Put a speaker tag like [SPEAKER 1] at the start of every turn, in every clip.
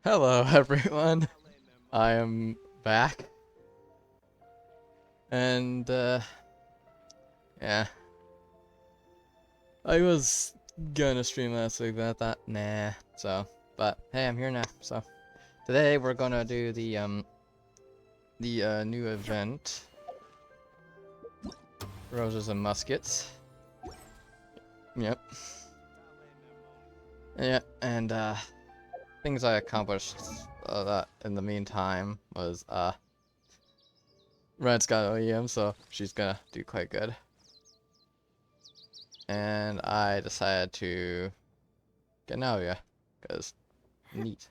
[SPEAKER 1] Hello, everyone. I am back, and yeah, I was gonna stream last week, but I thought, nah. But hey, I'm here now. So today we're gonna do the new event, Roses and Muskets. Yep. Yeah, and things I accomplished that in the meantime was Red's got OEM, so she's gonna do quite good. And I decided to get Navia, because neat.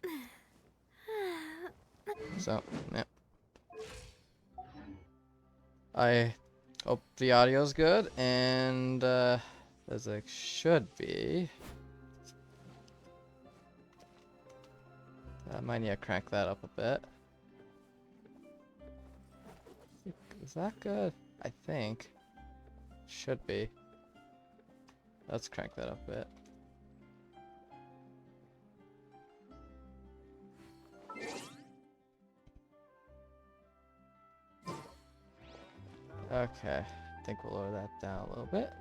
[SPEAKER 1] So, yeah. I hope the audio's good, and as it should be. I might need to crank that up a bit. Is that good? I think. Should be. Let's crank that up a bit. Okay, I think we'll lower that down a little bit.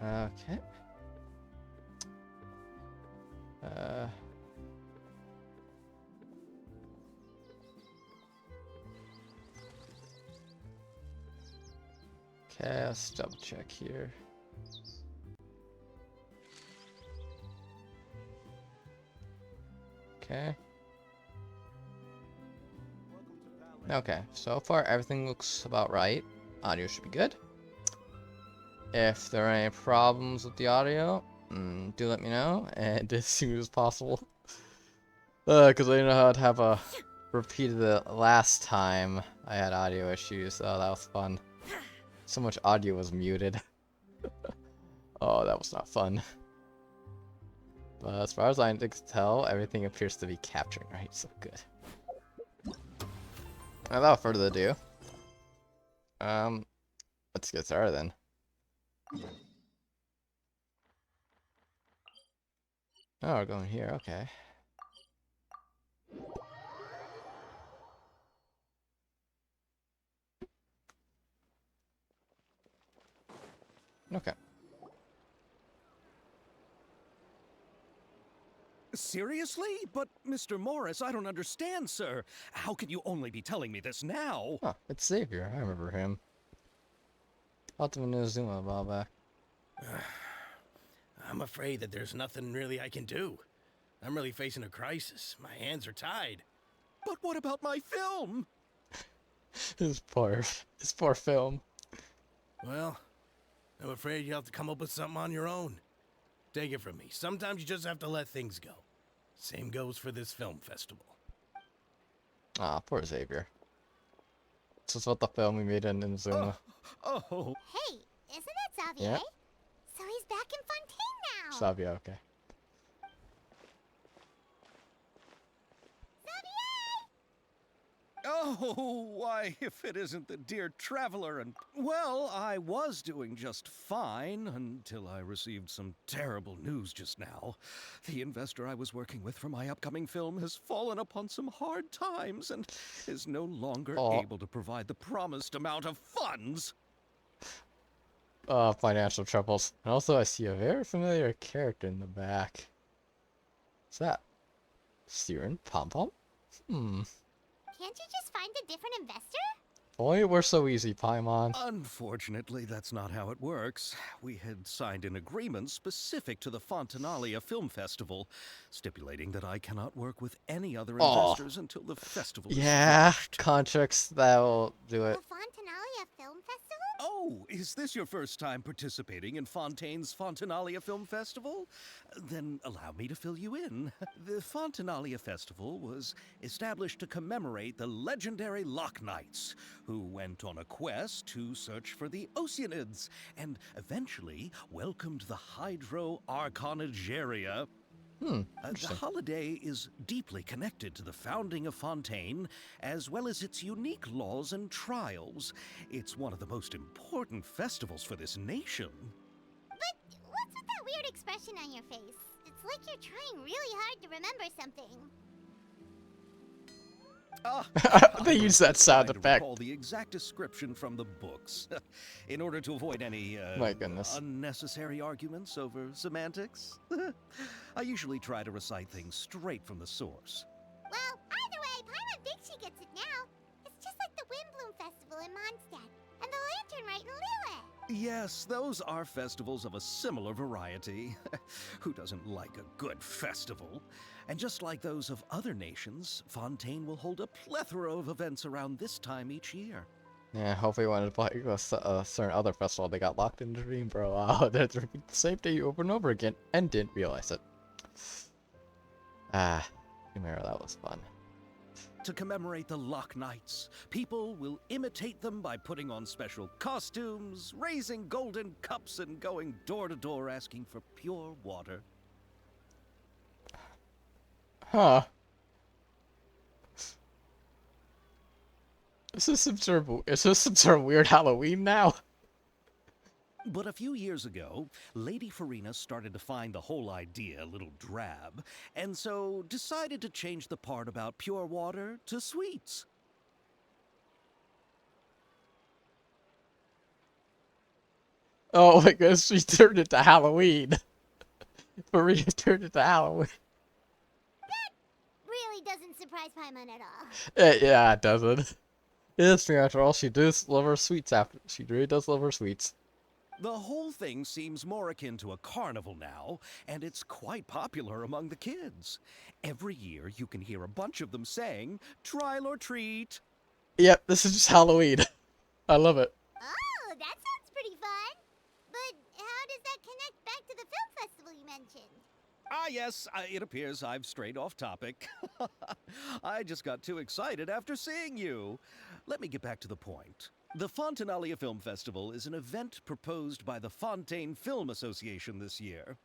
[SPEAKER 1] Okay. Okay, let's double check here. Okay. Okay, so far everything looks about right. Audio should be good. If there are any problems with the audio, do let me know, and as soon as possible. Because I know how to have a repeated the last time I had audio issues. Oh, that was fun. So much audio was muted. Oh, that was not fun. But as far as I can tell, everything appears to be capturing right, so good. Without further ado, let's get started then. Oh, we're going here, okay. Okay.
[SPEAKER 2] Seriously? But, Mr. Morris, I don't understand, sir. How can you only be telling me this now?
[SPEAKER 1] Oh, it's Xavier. I remember him. Talked to him in Zuma a while back.
[SPEAKER 3] I'm afraid that there's nothing really I can do. I'm really facing a crisis. My hands are tied.
[SPEAKER 2] But what about my film?
[SPEAKER 1] his poor film.
[SPEAKER 3] Well, I'm afraid you'll have to come up with something on your own. Take it from me. Sometimes you just have to let things go. Same goes for this film festival.
[SPEAKER 1] Ah, poor Xavier. This is what the film we made in Zuma.
[SPEAKER 2] Oh.
[SPEAKER 4] Hey, isn't that Xavier?
[SPEAKER 1] Yeah.
[SPEAKER 4] So he's back in Fontaine now.
[SPEAKER 1] Xavier, okay.
[SPEAKER 2] Oh, why, if it isn't the dear traveler and... Well, I was doing just fine until I received some terrible news just now. The investor I was working with for my upcoming film has fallen upon some hard times and is no longer able to provide the promised amount of funds.
[SPEAKER 1] Financial troubles. And also, I see a very familiar character in the back. What's that? Siren Pom-Pom?
[SPEAKER 4] Can't you just find a different investor?
[SPEAKER 1] If only it were so easy, Paimon.
[SPEAKER 2] Unfortunately, that's not how it works. We had signed an agreement specific to the Fontanalia Film Festival, stipulating that I cannot work with any other investors until the festival is finished.
[SPEAKER 1] Contracts that will do it.
[SPEAKER 4] The Fontanalia Film Festival?
[SPEAKER 2] Oh, is this your first time participating in Fontaine's Fontanalia Film Festival? Then allow me to fill you in. The Fontanalia Festival was established to commemorate the legendary Loch Knights, who went on a quest to search for the Oceanids, and eventually welcomed the Hydro Arconageria. The holiday is deeply connected to the founding of Fontaine, as well as its unique laws and trials. It's one of the most important festivals for this nation.
[SPEAKER 4] But what's with that weird expression on your face? It's It's like you're trying really hard to remember something.
[SPEAKER 1] They use that sound
[SPEAKER 2] Trying to
[SPEAKER 1] effect.
[SPEAKER 2] recall the exact description from the books, in order to avoid any
[SPEAKER 1] My goodness.
[SPEAKER 2] unnecessary arguments over semantics. I usually try to recite things straight from the source.
[SPEAKER 4] Well, either way, Paimon thinks she gets it now. It's just like the Windbloom Festival in Mondstadt, and the Lantern Rite in Lille.
[SPEAKER 2] Yes, those are festivals of a similar variety. Who doesn't like a good festival? And just like those of other nations, Fontaine will hold a plethora of events around this time each year.
[SPEAKER 1] Yeah, hopefully wanted to play a certain other festival. They got locked in the dream, bro. Oh, that's the same day over and over again and didn't realize it. Ah, Chimera, that was fun.
[SPEAKER 2] To commemorate the Lock Nights, people will imitate them by putting on special costumes, raising golden cups, and going door to door asking for pure water.
[SPEAKER 1] Huh. Is this some sort of weird Halloween now?
[SPEAKER 2] But a few years ago, Lady Farina started to find the whole idea a little drab, and so decided to change the part about pure water to sweets.
[SPEAKER 1] Oh my goodness, she turned it to Halloween. Maria turned it to Halloween.
[SPEAKER 4] Really doesn't surprise Paimon at all.
[SPEAKER 1] Yeah, it doesn't. It's true, after all, she does love her sweets after. She really does love her sweets.
[SPEAKER 2] The whole thing seems more akin to a carnival now, and it's quite popular among the kids. Every year, you can hear a bunch of them saying, "Trial or treat."
[SPEAKER 1] Yep, this is just Halloween. I love it.
[SPEAKER 4] Oh, that sounds pretty fun. But how does that connect back to the film festival you mentioned?
[SPEAKER 2] Ah, yes, it appears I've strayed off topic. I just got too excited after seeing you. Let me get back to the point. The Fontinalia Film Festival is an event proposed by the Fontaine Film Association this year.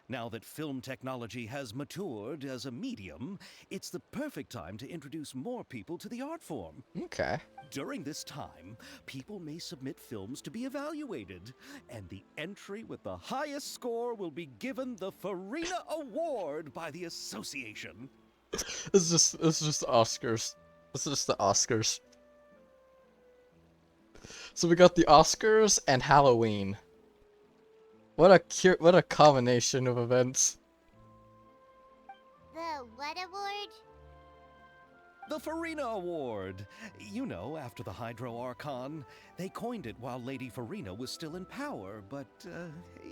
[SPEAKER 2] Now that film technology has matured as a medium, it's the perfect time to introduce more people to the art form.
[SPEAKER 1] Okay.
[SPEAKER 2] During this time, people may submit films to be evaluated, and the entry with the highest score will be given the Farina Award by the association.
[SPEAKER 1] It's just the Oscars. This is just the Oscars. So we got the Oscars and Halloween. What a combination of events.
[SPEAKER 4] The what award?
[SPEAKER 2] The Farina Award. You know, after the Hydro Archon. They coined it while Lady Farina was still in power, but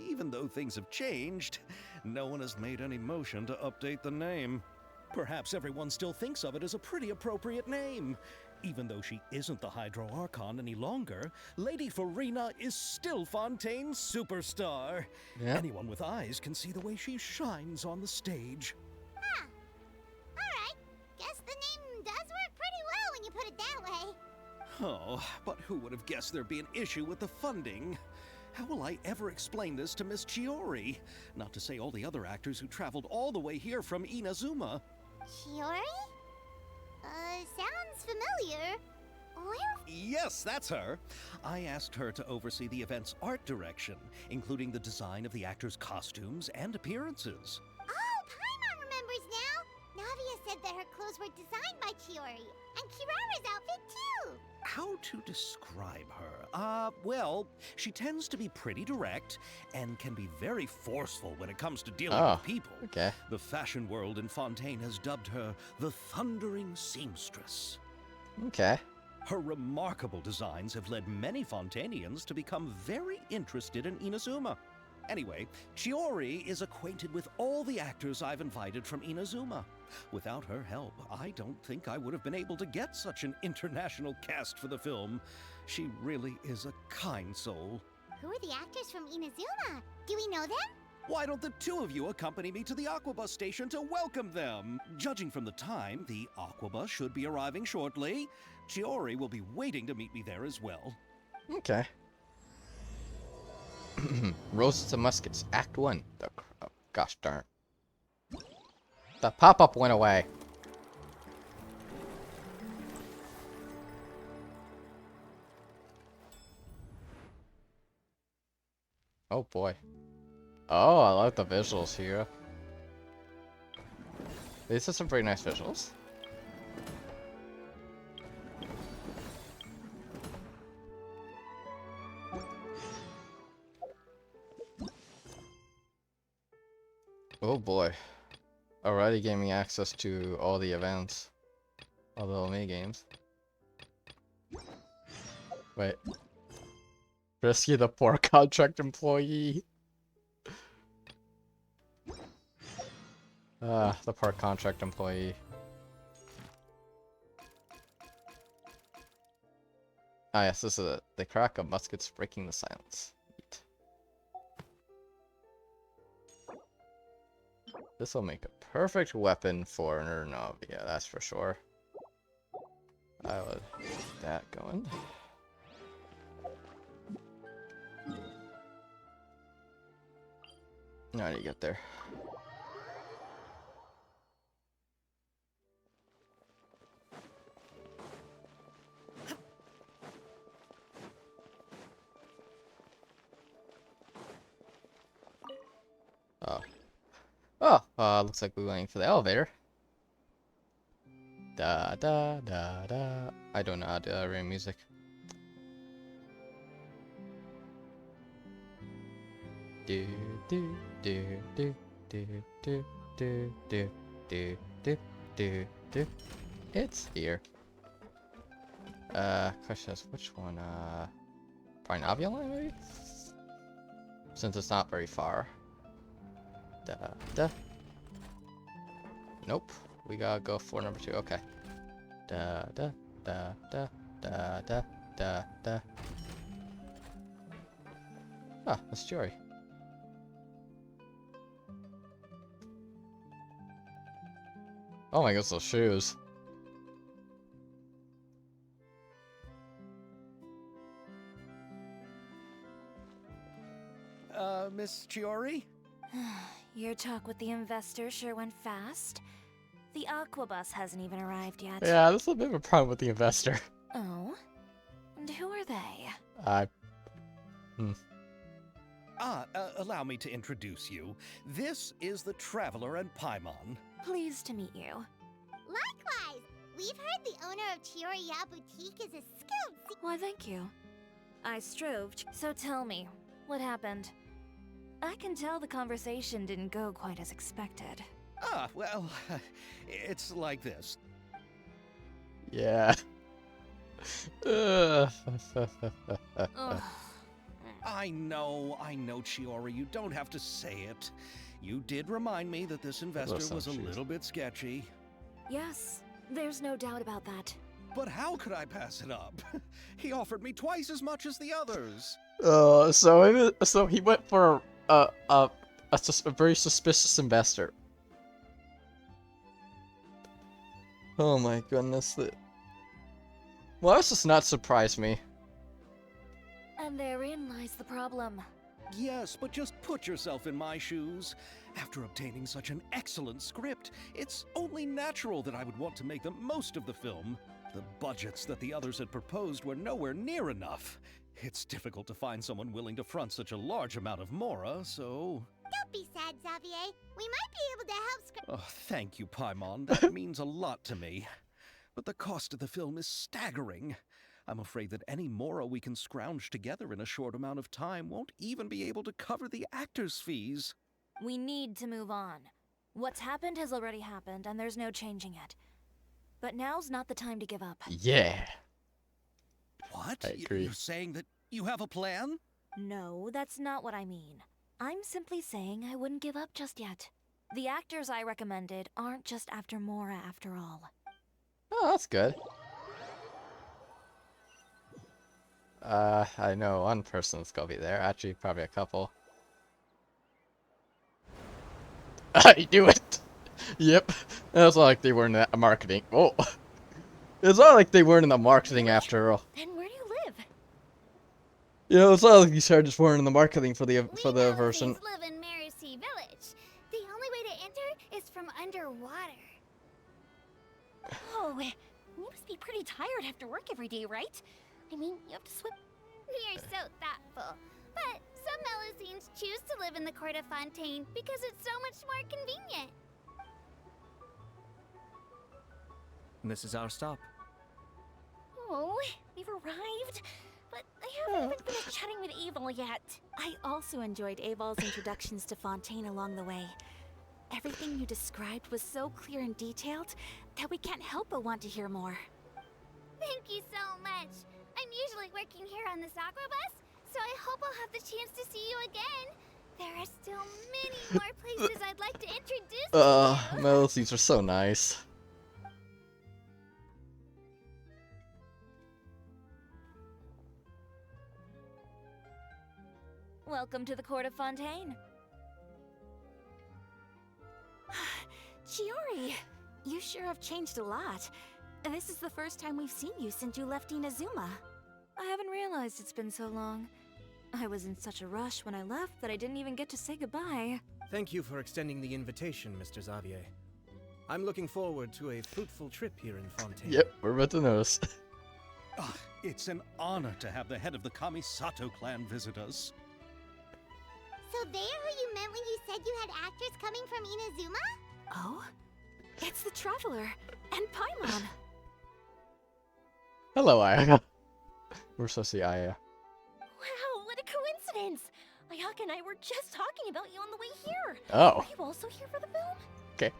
[SPEAKER 2] even though things have changed, no one has made any motion to update the name. Perhaps everyone still thinks of it as a pretty appropriate name. Even though she isn't the Hydro Archon any longer, Lady Farina is still Fontaine's superstar.
[SPEAKER 1] Yeah.
[SPEAKER 2] Anyone with eyes can see the way she shines on the stage.
[SPEAKER 4] Huh. Alright. Guess the name does work pretty well when you put it that way.
[SPEAKER 2] Oh, but who would have guessed there'd be an issue with the funding? How will I ever explain this to Miss Chiori? Not to say all the other actors who traveled all the way here from Inazuma.
[SPEAKER 4] Chiori? Sounds familiar. Where?
[SPEAKER 2] Yes, that's her. I asked her to oversee the event's art direction, including the design of the actors' costumes and appearances.
[SPEAKER 4] Oh, Paimon remembers now. Navia said that her clothes were designed by Chiori, and Kirara's outfit too.
[SPEAKER 2] How to describe her? Well, she tends to be pretty direct and can be very forceful when it comes to dealing with people.
[SPEAKER 1] Okay.
[SPEAKER 2] The fashion world in Fontaine has dubbed her the Thundering Seamstress.
[SPEAKER 1] Okay.
[SPEAKER 2] Her remarkable designs have led many Fontainians to become very interested in Inazuma. Anyway, Chiori is acquainted with all the actors I've invited from Inazuma. Without her help, I don't think I would have been able to get such an international cast for the film. She really is a kind soul.
[SPEAKER 4] Who are the actors from Inazuma? Do we know them?
[SPEAKER 2] Why don't the two of you accompany me to the Aquabus station to welcome them? Judging from the time, the Aquabus should be arriving shortly. Chiori will be waiting to meet me there as well.
[SPEAKER 1] Okay. Roses to Muskets, Act 1. Oh, gosh darn. The pop-up went away. Oh boy. Oh, I like the visuals here. These are some pretty nice visuals. Oh boy. Already gave me access to all the events. All the little mini games. Wait. Rescue the poor contract employee. The poor contract employee. Ah, yes, this is it. The crack of muskets breaking the silence. Neat. This will make a perfect weapon for Navia, that's for sure. I would get that going. How do you get there? Oh. Oh, looks like we're going for the elevator. Da da da da. I don't know how to read music. Do do do do do do do do do do do do. It's here. Question is which one? Probably Navia line maybe? Since it's not very far. Da da. Nope. We gotta go for number 2. Okay. Da da da da da da da da. Ah, that's Jory. Oh my gosh, those shoes.
[SPEAKER 2] Miss Chiori?
[SPEAKER 5] Your talk with the investor sure went fast. The Aquabus hasn't even arrived yet.
[SPEAKER 1] Yeah, this is a bit of a problem with the investor.
[SPEAKER 5] Oh? And who are they?
[SPEAKER 2] Allow me to introduce you. This is the Traveler and Paimon.
[SPEAKER 5] Pleased to meet you.
[SPEAKER 4] Likewise! We've heard the owner of Chioriya Boutique is a skilled
[SPEAKER 5] Why, thank you. I strove, so tell me, what happened? I can tell the conversation didn't go quite as expected.
[SPEAKER 2] Well, it's like this.
[SPEAKER 1] Yeah.
[SPEAKER 5] Ugh.
[SPEAKER 2] I know, Chiori, you don't have to say it. You did remind me that this investor was a little bit sketchy.
[SPEAKER 5] Yes, there's no doubt about that.
[SPEAKER 2] But how could I pass it up? He offered me twice as much as the others.
[SPEAKER 1] So he went for a very suspicious investor. Oh my goodness. Well, this does not surprise me.
[SPEAKER 5] And therein lies the problem.
[SPEAKER 2] Yes, but just put yourself in my shoes. After obtaining such an excellent script, it's only natural that I would want to make the most of the film. The budgets that the others had proposed were nowhere near enough. It's difficult to find someone willing to front such a large amount of mora, so...
[SPEAKER 4] Don't be sad, Xavier. We might be able to help
[SPEAKER 2] Oh, thank you, Paimon. That means a lot to me. But the cost of the film is staggering. I'm afraid that any mora we can scrounge together in a short amount of time won't even be able to cover the actors' fees.
[SPEAKER 5] We need to move on. What's happened has already happened, and there's no changing it. But now's not the time to give up.
[SPEAKER 1] Yeah.
[SPEAKER 2] What?
[SPEAKER 1] I agree.
[SPEAKER 2] You're saying that you have a plan?
[SPEAKER 5] No, that's not what I mean. I'm simply saying I wouldn't give up just yet. The actors I recommended aren't just after Mora after all.
[SPEAKER 1] Oh, that's good. I know one person that's gonna be there. Actually, probably a couple. I knew it! Yep. It's not like they weren't in the marketing. Oh! It's not like they weren't in the marketing after all.
[SPEAKER 5] And where do you live?
[SPEAKER 1] You know, it's not like these characters weren't in the marketing for the version.
[SPEAKER 4] We live in Mercy Village. The only way to enter is from underwater.
[SPEAKER 6] Oh, you must be pretty tired after work every day, right? I mean, you have to swim.
[SPEAKER 4] You're so thoughtful. But some Melusines choose to live in the court of Fontaine because it's so much more convenient.
[SPEAKER 7] This is our stop.
[SPEAKER 6] Oh, we've arrived. But I haven't even finished chatting with Aval yet.
[SPEAKER 5] I also enjoyed Aval's introductions to Fontaine along the way. Everything you described was so clear and detailed that we can't help but want to hear more.
[SPEAKER 4] Thank you so much. I'm usually working here on the Sakura bus, so I hope I'll have the chance to see you again. There are still many more places I'd like to introduce you.
[SPEAKER 1] Melodies are so nice.
[SPEAKER 5] Welcome to the court of Fontaine. Chiori, you sure have changed a lot. This is the first time we've seen you since you left Inazuma. I haven't realized it's been so long. I was in such a rush when I left that I didn't even get to say goodbye.
[SPEAKER 7] Thank you for extending the invitation, Mr. Xavier. I'm looking forward to a fruitful trip here in Fontaine.
[SPEAKER 1] Yep, we're about to notice.
[SPEAKER 2] Ah, it's an honor to have the head of the Kamisato clan visit us.
[SPEAKER 4] So they're who you meant when you said you had actors coming from Inazuma?
[SPEAKER 5] Oh? It's the Traveler and Paimon.
[SPEAKER 1] Hello, Aya. We're supposed to see Aya.
[SPEAKER 6] Wow, what a coincidence! Ayaka and I were just talking about you on the way here.
[SPEAKER 1] Oh.
[SPEAKER 6] Are you also here for the film?
[SPEAKER 1] Okay.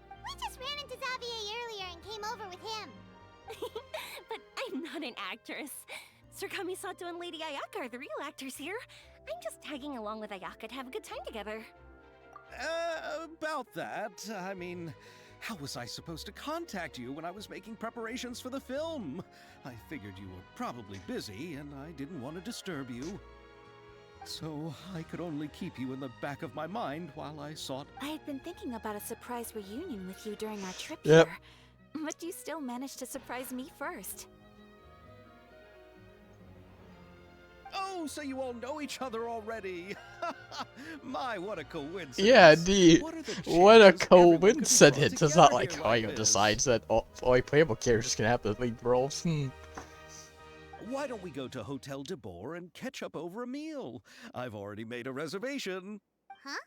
[SPEAKER 4] We just ran into Xavier earlier and came over with him.
[SPEAKER 6] But I'm not an actress. Sir Kamisato and Lady Ayaka are the real actors here. I'm just tagging along with Ayaka to have a good time together.
[SPEAKER 2] About that, I mean, how was I supposed to contact you when I was making preparations for the film? I figured you were probably busy, and I didn't want to disturb you. So I could only keep you in the back of my mind while I sought...
[SPEAKER 5] I had been thinking about a surprise reunion with you during our trip
[SPEAKER 1] Yep.
[SPEAKER 5] here. But you still managed to surprise me first.
[SPEAKER 2] Oh, so you all know each other already! My, what a coincidence!
[SPEAKER 1] Yeah, indeed.
[SPEAKER 2] What are the
[SPEAKER 1] What a
[SPEAKER 2] chances everyone could be brought
[SPEAKER 1] coincidence. It's not
[SPEAKER 2] together
[SPEAKER 1] like
[SPEAKER 2] here
[SPEAKER 1] Aya
[SPEAKER 2] this?
[SPEAKER 1] decides that all playable characters can have the lead roles.
[SPEAKER 2] Why don't we go to Hotel de Boer and catch up over a meal? I've already made a reservation.
[SPEAKER 4] Huh?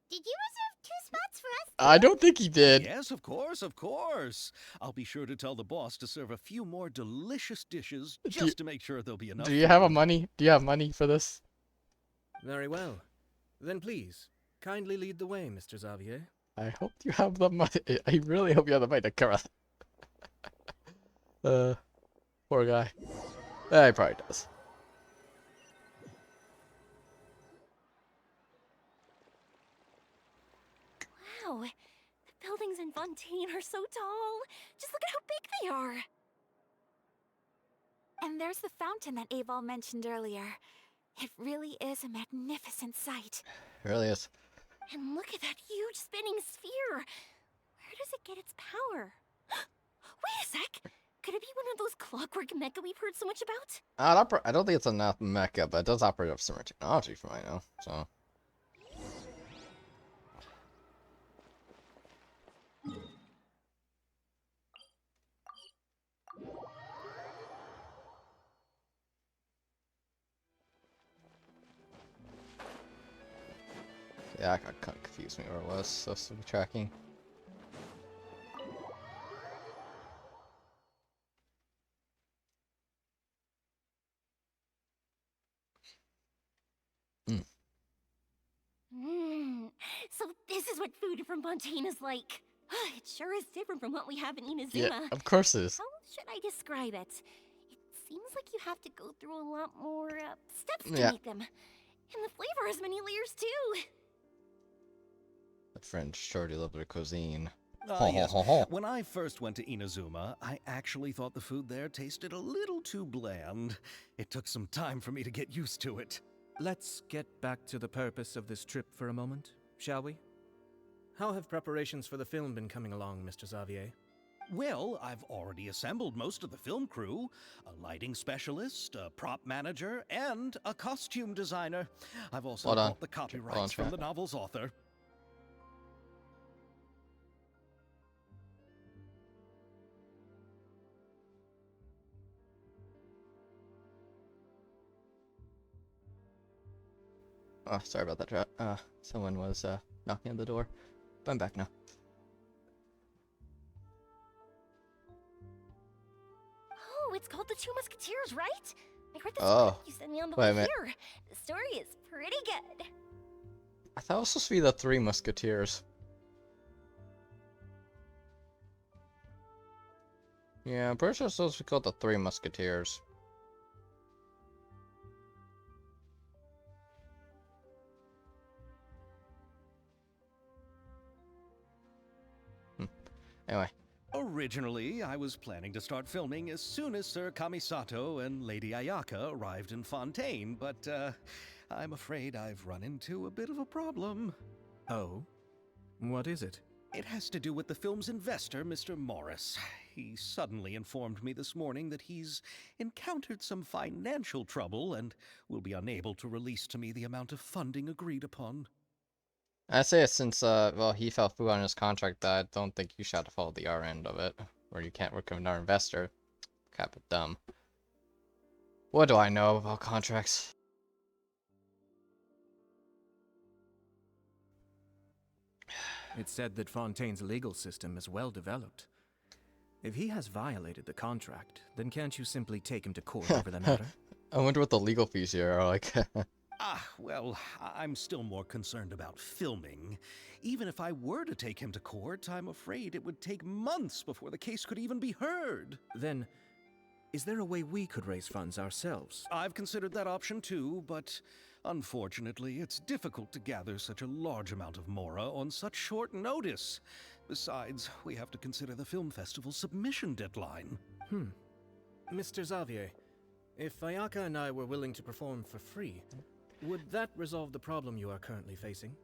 [SPEAKER 4] Did you reserve 2 spots for us?
[SPEAKER 1] I don't think he did.
[SPEAKER 2] Yes, of course, of course. I'll be sure to tell the boss to serve a few more delicious dishes just to make sure there'll be enough.
[SPEAKER 1] Do you have
[SPEAKER 2] food.
[SPEAKER 1] money? Do you have money for this?
[SPEAKER 7] Very well. Then please, kindly lead the way, Mr. Xavier.
[SPEAKER 1] I hope you have the money. I really hope you have the money to cover that. Poor guy. He probably does.
[SPEAKER 6] Wow, the buildings in Fontaine are so tall. Just look at how big they are.
[SPEAKER 5] And there's the fountain that Aval mentioned earlier. It really is a magnificent sight.
[SPEAKER 1] It really is.
[SPEAKER 6] And look at that huge spinning sphere. Where does it get its power? Wait a sec. Could it be one of those clockwork mecha we've heard so much about?
[SPEAKER 1] I don't think it's enough mecha, but it does operate off similar technology from what I know. So. Yeah, I got kind of confused me where it was. Supposed to be tracking.
[SPEAKER 6] So this is what food from Fontaine is like. It sure is different from what we have in Inazuma.
[SPEAKER 1] Yeah, of course it is.
[SPEAKER 6] How should I describe it? It seems like you have to go through a lot more steps to
[SPEAKER 1] Yeah.
[SPEAKER 6] make them. And the flavor has many layers too.
[SPEAKER 1] The French shorty love their cuisine.
[SPEAKER 2] Yes. When I first went to Inazuma, I actually thought the food there tasted a little too bland. It took some time for me to get used to it.
[SPEAKER 7] Let's get back to the purpose of this trip for a moment, shall we? How have preparations for the film been coming along, Mr. Xavier?
[SPEAKER 2] Well, I've already assembled most of the film crew, a lighting specialist, a prop manager, and a costume designer. I've also
[SPEAKER 1] Hold on.
[SPEAKER 2] bought the
[SPEAKER 1] Hold on,
[SPEAKER 2] copyrights from
[SPEAKER 1] chat.
[SPEAKER 2] the novel's author.
[SPEAKER 1] Oh, sorry about that, chat. Someone was knocking on the door. But I'm back now.
[SPEAKER 6] it's called The Two Musketeers, right? I read the
[SPEAKER 1] Oh.
[SPEAKER 6] script you sent me on the
[SPEAKER 1] Wait a
[SPEAKER 6] way
[SPEAKER 1] minute.
[SPEAKER 6] here. The story is pretty good.
[SPEAKER 1] I thought it was supposed to be the Three Musketeers. Yeah, I'm pretty sure it's supposed to be called the Three Musketeers. Anyway.
[SPEAKER 2] Originally, I was planning to start filming as soon as Sir Kamisato and Lady Ayaka arrived in Fontaine, but I'm afraid I've run into a bit of a problem.
[SPEAKER 7] Oh? What is it?
[SPEAKER 2] It has to do with the film's investor, Mr. Morris. He suddenly informed me this morning that he's encountered some financial trouble and will be unable to release to me the amount of funding agreed upon.
[SPEAKER 1] I say since, well, he fell through on his contract, I don't think you should have to follow the R end of it, where you can't work with another investor. Kind of dumb. What do I know about contracts?
[SPEAKER 7] It's said that Fontaine's legal system is well developed. If he has violated the contract, then can't you simply take him to court over the matter?
[SPEAKER 1] I wonder what the legal fees here are like.
[SPEAKER 2] Well, I'm still more concerned about filming. Even if I were to take him to court, I'm afraid it would take months before the case could even be heard.
[SPEAKER 7] Then, is there a way we could raise funds ourselves?
[SPEAKER 2] I've considered that option too, but unfortunately, it's difficult to gather such a large amount of mora on such short notice. Besides, we have to consider the film festival's submission deadline.
[SPEAKER 7] Mr. Xavier, if Ayaka and I were willing to perform for free, would that resolve the problem you are currently facing?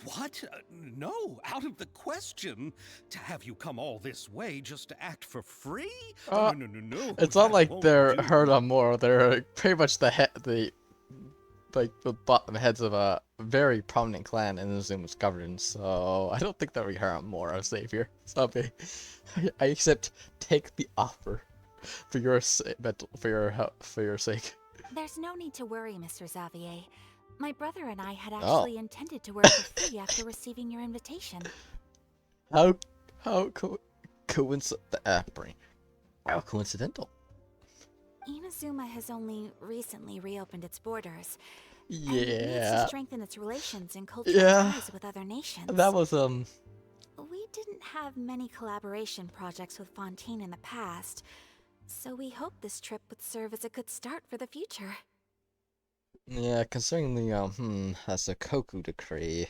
[SPEAKER 2] What? No, out of the question. To have you come all this way just to act for free? No.
[SPEAKER 1] It's not
[SPEAKER 2] that
[SPEAKER 1] like
[SPEAKER 2] won't
[SPEAKER 1] they're
[SPEAKER 2] do.
[SPEAKER 1] heard on more. They're pretty much the heads of a very prominent clan in the Zuma's governance. So I don't think that we heard on more of Savior. Stop it. I accept. Take the offer for your sake.
[SPEAKER 5] There's no need to worry, Mr. Xavier. My brother and I had actually intended to work for free after receiving your invitation.
[SPEAKER 1] How coincidental.
[SPEAKER 5] Inazuma has only recently reopened its borders. And needs to
[SPEAKER 1] Yeah.
[SPEAKER 5] strengthen its relations and cultural
[SPEAKER 1] Yeah.
[SPEAKER 5] ties with other nations.
[SPEAKER 1] That was
[SPEAKER 5] We didn't have many collaboration projects with Fontaine in the past, so we hoped this trip would serve as a good start for the future.
[SPEAKER 1] Yeah, considering the that's a Koku decree.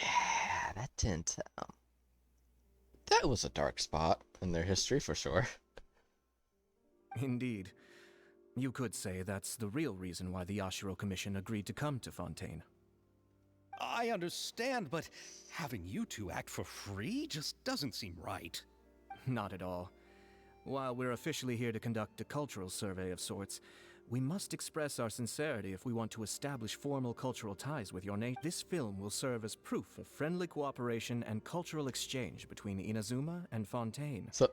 [SPEAKER 1] Yeah, that didn't that was a dark spot in their history for sure.
[SPEAKER 7] Indeed. You could say that's the real reason why the Yashiro Commission agreed to come to Fontaine.
[SPEAKER 2] I understand, but having you two act for free just doesn't seem right.
[SPEAKER 7] Not at all. While we're officially here to conduct a cultural survey of sorts, we must express our sincerity if we want to establish formal cultural ties with your nation. This film will serve as proof of friendly cooperation and cultural exchange between Inazuma and Fontaine.
[SPEAKER 1] So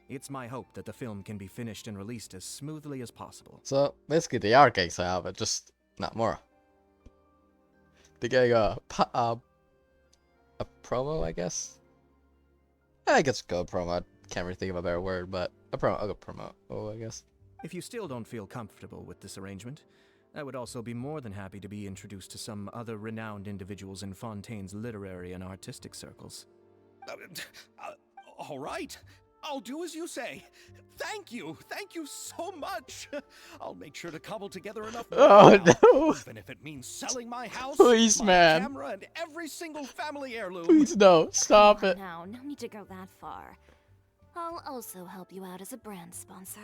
[SPEAKER 7] It's my hope that the film can be finished and released as smoothly as possible.
[SPEAKER 1] basically they are getting out, but just not more. They're getting a promo, I guess. I guess go promo. I can't really think of a better word, but a promo. I guess.
[SPEAKER 7] If you still don't feel comfortable with this arrangement, I would also be more than happy to be introduced to some other renowned individuals in Fontaine's literary and artistic circles.
[SPEAKER 2] All right. I'll do as you say. Thank you so much. I'll make sure to cobble together enough.
[SPEAKER 1] Oh no!
[SPEAKER 2] Even if it means selling my house,
[SPEAKER 1] Please,
[SPEAKER 2] my
[SPEAKER 1] man.
[SPEAKER 2] camera, and every single family heirloom.
[SPEAKER 1] Please no! Stop it!
[SPEAKER 5] Now, no need to go that far. I'll also help you out as a brand sponsor.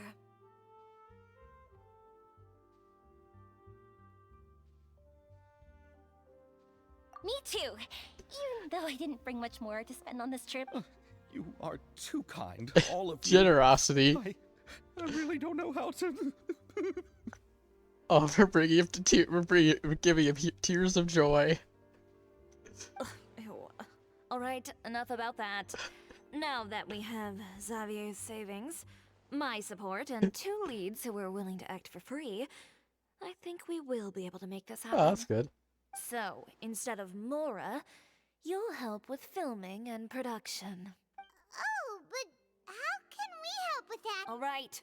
[SPEAKER 6] Me too. Even though I didn't bring much more to spend on this trip.
[SPEAKER 2] You are too kind, all of you.
[SPEAKER 1] Generosity.
[SPEAKER 2] I really don't know how to.
[SPEAKER 1] Oh, we're bringing him to we're giving him tears of joy.
[SPEAKER 5] Alright, enough about that. Now that we have Xavier's savings, my support, and 2 leads who are willing to act for free, I think we will be able to make this happen.
[SPEAKER 1] Oh, that's good.
[SPEAKER 5] So, instead of Mora, you'll help with filming and production.
[SPEAKER 4] Oh, attack.
[SPEAKER 5] All right.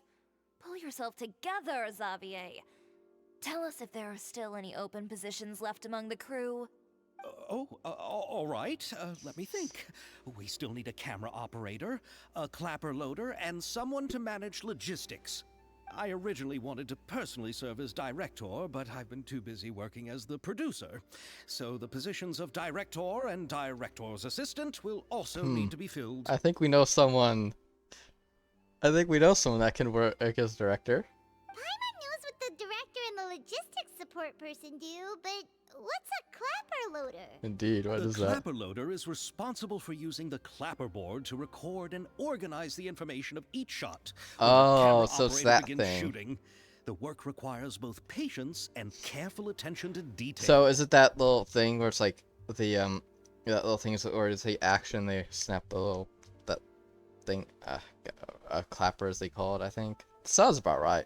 [SPEAKER 5] Pull yourself together, Xavier. Tell us if there are still any open positions left among the crew.
[SPEAKER 2] All right. Let me think. We still need a camera operator, a clapper loader, and someone to manage logistics. I originally wanted to personally serve as director, but I've been too busy working as the producer. So the positions of director and director's assistant will also need to be filled.
[SPEAKER 1] I think we know someone. I think we know someone that can work as director.
[SPEAKER 4] Paimon knows what the director and the logistics support person do, but what's a clapper loader?
[SPEAKER 1] Indeed, what is
[SPEAKER 2] The
[SPEAKER 1] that?
[SPEAKER 2] clapper loader is responsible for using the clapper board to record and organize the information of each shot. When the
[SPEAKER 1] Oh,
[SPEAKER 2] camera
[SPEAKER 1] so it's
[SPEAKER 2] operator
[SPEAKER 1] that
[SPEAKER 2] begins
[SPEAKER 1] thing.
[SPEAKER 2] shooting, the work requires both patience and careful attention to detail.
[SPEAKER 1] So is it that little thing where it's like the that little thing is, or is the action they snap the little that thing a clapper as they call it? I think sounds about right.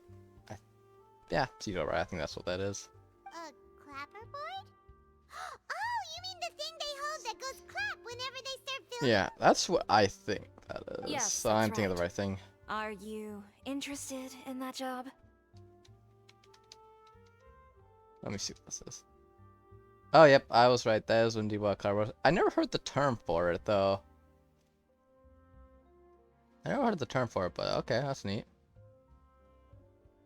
[SPEAKER 1] Yeah, so you go right. I think that's what that is.
[SPEAKER 4] A clapper board? Oh, you mean the thing they hold that goes clap whenever they start filming?
[SPEAKER 1] Yeah, that's what I think that is.
[SPEAKER 5] Yes,
[SPEAKER 1] So
[SPEAKER 5] that's
[SPEAKER 1] I'm thinking of the
[SPEAKER 5] right.
[SPEAKER 1] right thing.
[SPEAKER 5] Are you interested in that job?
[SPEAKER 1] Let me see what this is. Oh, yep, I was right. That is indeed what a clapper was. I never heard the term for it though. I never heard the term for it, but okay, that's neat.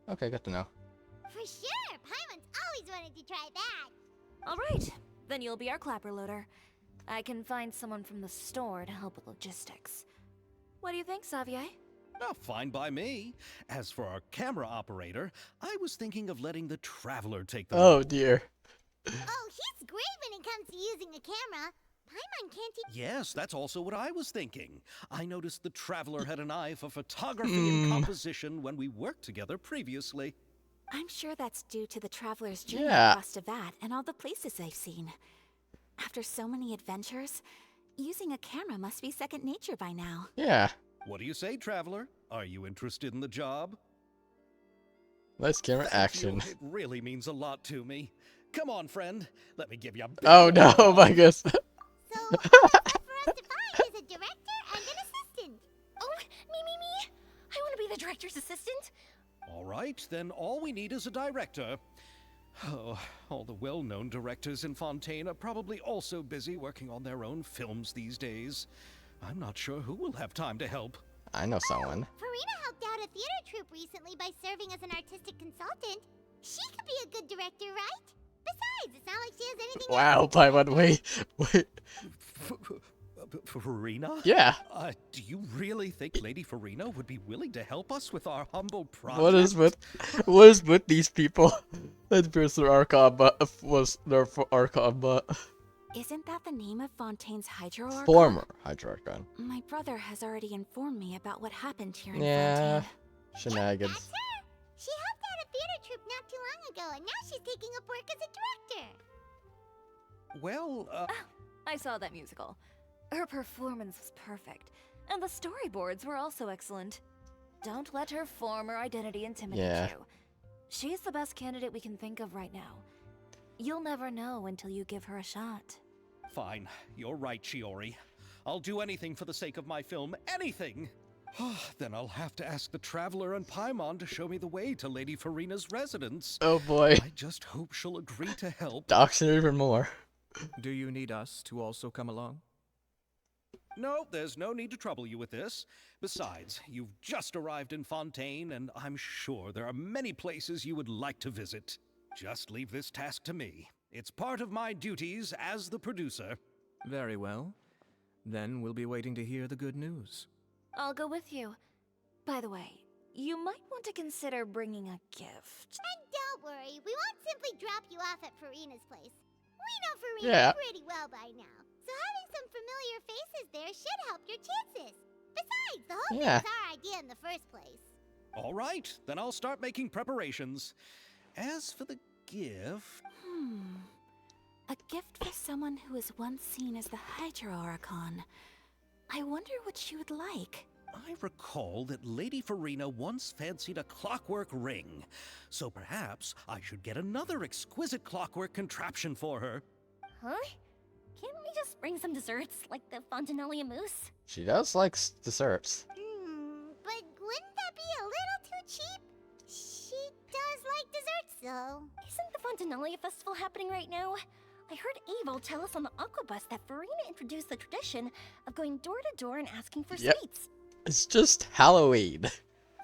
[SPEAKER 1] Okay, good to know.
[SPEAKER 4] For sure! Paimon's always wanted to try that.
[SPEAKER 5] All right. Then you'll be our clapper loader. I can find someone from the store to help with logistics. What do you think, Xavier?
[SPEAKER 2] Oh, fine by me. As for our camera operator, I was thinking of letting the Traveler take the
[SPEAKER 1] Oh
[SPEAKER 2] role.
[SPEAKER 1] dear.
[SPEAKER 4] Oh, he's great when it comes to using a camera. Paimon can't even...
[SPEAKER 2] Yes, that's also what I was thinking. I noticed the Traveler had an eye for photography and composition when we worked together previously.
[SPEAKER 5] I'm sure that's due to the traveler's journey
[SPEAKER 1] Yeah.
[SPEAKER 5] across Teyvat and all the places they've seen. After so many adventures, using a camera must be second nature by now.
[SPEAKER 1] Yeah.
[SPEAKER 2] What do you say, Traveler? Are you interested in the job?
[SPEAKER 1] Nice camera
[SPEAKER 2] Thank
[SPEAKER 1] action.
[SPEAKER 2] you. It really means a lot to me. Come on, friend. Let me give you a big
[SPEAKER 1] Oh no,
[SPEAKER 2] warm
[SPEAKER 1] my
[SPEAKER 2] hug.
[SPEAKER 1] goodness.
[SPEAKER 4] So, all that's left for us to find is a director and an assistant.
[SPEAKER 6] Oh, me. I want to be the director's assistant.
[SPEAKER 2] All right, then all we need is a director. Oh, all the well-known directors in Fontaine are probably also busy working on their own films these days. I'm not sure who will have time to help.
[SPEAKER 1] I know someone.
[SPEAKER 4] Farina helped out a theater troupe recently by serving as an artistic consultant. She could be a good director, right? Besides, it's not like she has anything
[SPEAKER 1] Wow,
[SPEAKER 4] else to
[SPEAKER 1] Paimon,
[SPEAKER 4] do.
[SPEAKER 1] wait.
[SPEAKER 2] Farina?
[SPEAKER 1] Yeah.
[SPEAKER 2] Do you really think Lady Farina would be willing to help us with our humble project?
[SPEAKER 1] What is with these people? That person Archon, but was their Archon, but
[SPEAKER 5] Isn't that the name of Fontaine's Hydro Archon?
[SPEAKER 1] former Hydra Archon.
[SPEAKER 5] My brother has already informed me about what happened here in
[SPEAKER 1] Yeah.
[SPEAKER 5] Fontaine.
[SPEAKER 1] Shenanigans.
[SPEAKER 4] That's her. She helped out a theater troupe not too long ago, and now she's taking up work as a director.
[SPEAKER 2] Well,
[SPEAKER 5] I saw that musical. Her performance was perfect, and the storyboards were also excellent. Don't let her former identity intimidate
[SPEAKER 1] Yeah.
[SPEAKER 5] you. She's the best candidate we can think of right now. You'll never know until you give her a shot.
[SPEAKER 2] fine. You're right, Shiori. I'll do anything for the sake of my film. Anything! Then I'll have to ask the Traveler and Paimon to show me the way to Lady Farina's residence.
[SPEAKER 1] Oh boy.
[SPEAKER 2] I just hope she'll agree to help.
[SPEAKER 1] Doxing her even more.
[SPEAKER 7] Do you need us to also come along?
[SPEAKER 2] No, there's no need to trouble you with this. Besides, you've just arrived in Fontaine, and I'm sure there are many places you would like to visit. Just leave this task to me. It's part of my duties as the producer.
[SPEAKER 7] Very well. Then we'll be waiting to hear the good news.
[SPEAKER 5] I'll go with you. By the way, you might want to consider bringing a gift.
[SPEAKER 4] And don't worry, we won't simply drop you off at Farina's place. We know Farina
[SPEAKER 1] Yeah.
[SPEAKER 4] pretty well by now, so having some familiar faces there should help your chances. Besides, the whole
[SPEAKER 1] Yeah.
[SPEAKER 4] thing was our idea in the first place.
[SPEAKER 2] All right, then I'll start making preparations. As for the gift...
[SPEAKER 5] A gift for someone who was once seen as the Hydro Archon. I wonder what she would like.
[SPEAKER 2] I recall that Lady Farina once fancied a clockwork ring, so perhaps I should get another exquisite clockwork contraption for her.
[SPEAKER 6] Huh? Can't we just bring some desserts, like the Fontinalia mousse?
[SPEAKER 1] She does like desserts.
[SPEAKER 4] But wouldn't that be desserts, though.
[SPEAKER 6] Isn't the Fontinalia Festival happening right now? I heard Abel tell us on the Aquabus that Farina introduced the tradition of going door to door and asking for
[SPEAKER 1] Yep.
[SPEAKER 6] sweets.
[SPEAKER 1] It's just Halloween.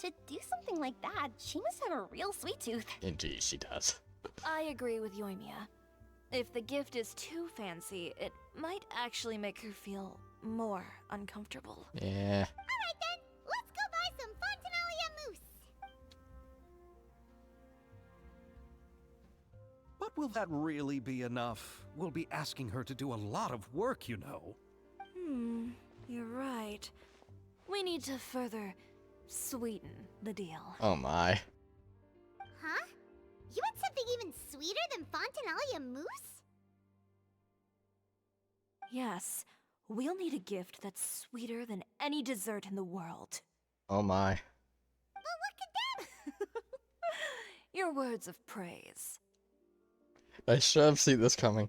[SPEAKER 6] To do something like that, she must have a real sweet tooth.
[SPEAKER 1] Indeed, she does.
[SPEAKER 5] I agree with Yoimiya. If the gift is too fancy, it might actually make her feel more uncomfortable.
[SPEAKER 1] Yeah.
[SPEAKER 4] Alright then, let's go buy some Fontinalia mousse.
[SPEAKER 2] But will that really be enough? We'll be asking her to do a lot of work, you know.
[SPEAKER 5] You're right. We need to further sweeten the deal.
[SPEAKER 1] Oh my.
[SPEAKER 4] Huh? You want something even sweeter than Fontinalia mousse?
[SPEAKER 5] Yes, we'll need a gift that's sweeter than any dessert in the world.
[SPEAKER 1] Oh my.
[SPEAKER 4] Well, what could that?
[SPEAKER 5] Your words of praise.
[SPEAKER 1] I should have seen this coming.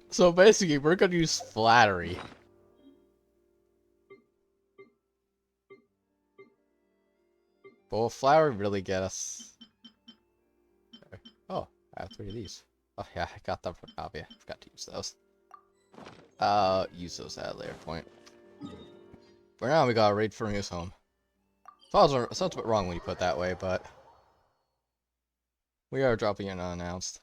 [SPEAKER 1] So basically, we're gonna use flattery. But will flattery really get us? Oh, I have 3 of these. Oh yeah, I got them from Navia. Forgot to use those. Use those at a later point. For now, we gotta raid Farina's home. Sounds a bit wrong when you put it that way, but we are dropping it unannounced.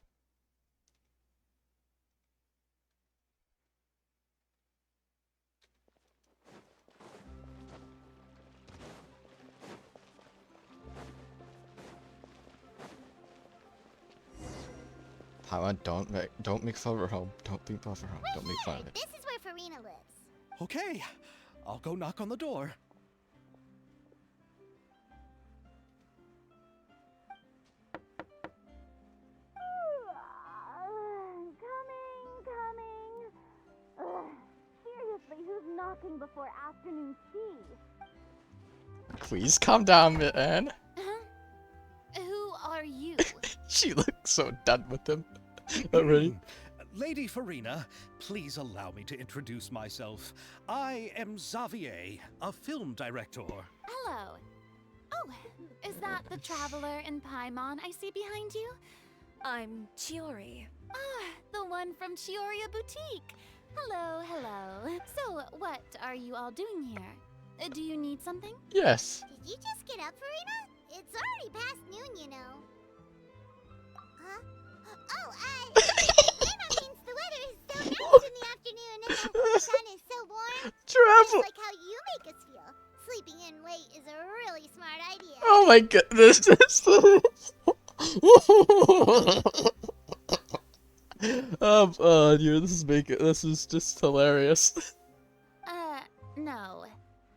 [SPEAKER 1] Paimon, don't make fun of her home. Don't make fun of her home. Don't make fun of it.
[SPEAKER 4] This is where Farina lives.
[SPEAKER 2] Okay, I'll go knock on the door.
[SPEAKER 4] Coming. Seriously, who's knocking before afternoon tea?
[SPEAKER 1] Please calm down, man.
[SPEAKER 6] Who are you?
[SPEAKER 1] She looks so done with him already.
[SPEAKER 2] Lady Farina, please allow me to introduce myself. I am Xavier, a film director.
[SPEAKER 6] Hello. Oh, is that the traveler in Paimon I see behind you?
[SPEAKER 5] I'm Chiori.
[SPEAKER 6] Ah, the one from Chioria Boutique. Hello, hello. So, what are you all doing here? Do you need something?
[SPEAKER 1] Yes.
[SPEAKER 4] Did you just get up, Farina? It's already past noon, you know. Huh? Oh, Paimon means the weather is so nice in the afternoon and the sun is so warm. Just
[SPEAKER 1] Travel.
[SPEAKER 4] like how you make us feel. Sleeping in late is a really smart idea.
[SPEAKER 1] Oh my goodness. Dude, this is just hilarious.
[SPEAKER 6] No.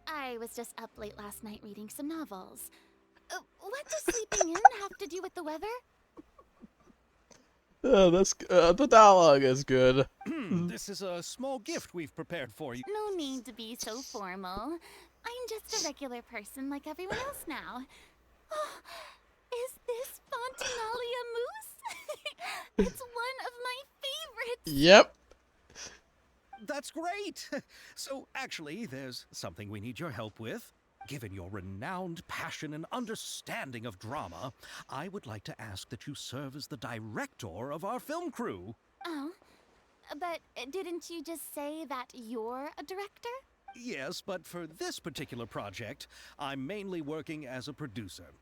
[SPEAKER 6] I was just up late last night reading some novels. What does sleeping in have to do with the weather?
[SPEAKER 1] The dialogue is good.
[SPEAKER 2] This is a small gift we've prepared for you.
[SPEAKER 6] No need to be so formal. I'm just a regular person like everyone else now. Oh, is this Fontinalia mousse? It's one of my favorites.
[SPEAKER 1] Yep.
[SPEAKER 2] That's great! So, actually, there's something we need your help with. Given your renowned passion and understanding of drama, I would like to ask that you serve as the director of our film crew.
[SPEAKER 6] Oh, but didn't you just say that you're a director?
[SPEAKER 2] Yes, but for this particular project, I'm mainly working as a producer.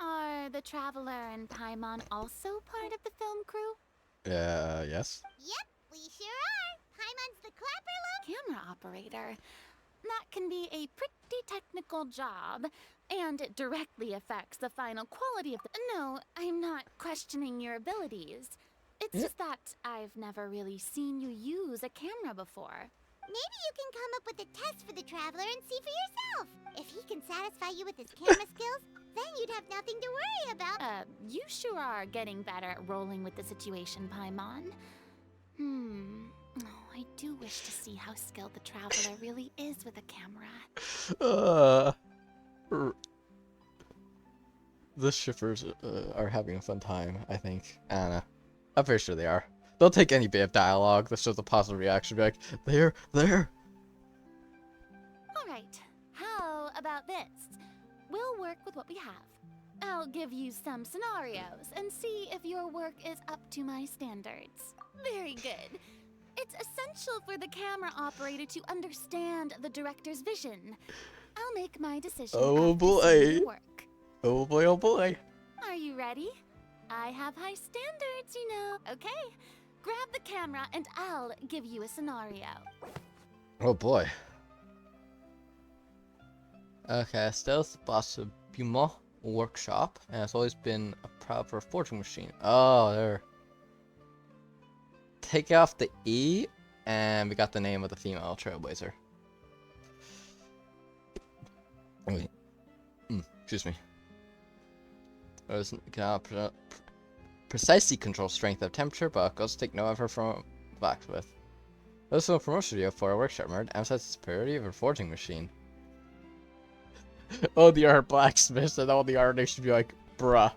[SPEAKER 6] Are the Traveler and Paimon also part of the film crew?
[SPEAKER 1] Yes.
[SPEAKER 4] Yep, we sure are. Paimon's the clapper look.
[SPEAKER 6] Camera operator. That can be a pretty technical job, and it directly affects the final quality of the— No, I'm not questioning your abilities. It's just that I've never really seen you use a camera before.
[SPEAKER 4] Maybe you can come up with a test for the Traveler and see for yourself. If he can satisfy you with his camera skills, then you'd have nothing to worry about.
[SPEAKER 6] You sure are getting better at rolling with the situation, Paimon. Oh, I do wish to see how skilled the Traveler really is with a camera.
[SPEAKER 1] The shippers are having a fun time, I think. I don't know. I'm pretty sure they are. They'll take any bit of dialogue that shows a positive reaction. Be like, there.
[SPEAKER 6] Alright, fists. We'll work with what we have. I'll give you some scenarios and see if your work is up to my standards. Very good. It's essential for the camera operator to understand the director's vision. I'll make my decision
[SPEAKER 1] Oh
[SPEAKER 6] after seeing
[SPEAKER 1] boy.
[SPEAKER 6] your work.
[SPEAKER 1] Oh boy, oh boy.
[SPEAKER 6] Are you ready? I have high standards, you know. Okay, grab the camera and I'll give you a scenario.
[SPEAKER 1] Oh boy. Okay, stealth Buma workshop, and it's always been a proper forging machine. Oh, there. Take off the E, and we got the name of the female trailblazer. Wait. Excuse me. Cannot precisely control strength of temperature, but goes take no effort from blacksmith. This is a promotion video for a workshop mode, emphasizes the superiority of a forging machine. Oh, the art blacksmiths and all the artists should be like, bruh.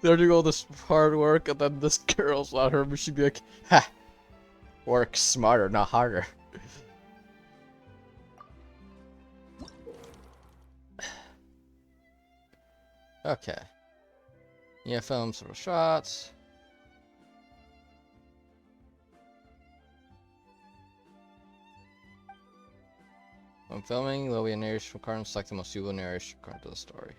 [SPEAKER 1] They're doing all this hard work, and then this girl's on her, but she'd be like, ha! Work smarter, not harder. Okay. Yeah, film some shots. When filming, there will be a narration recording. Select the most suitable narration according to the story.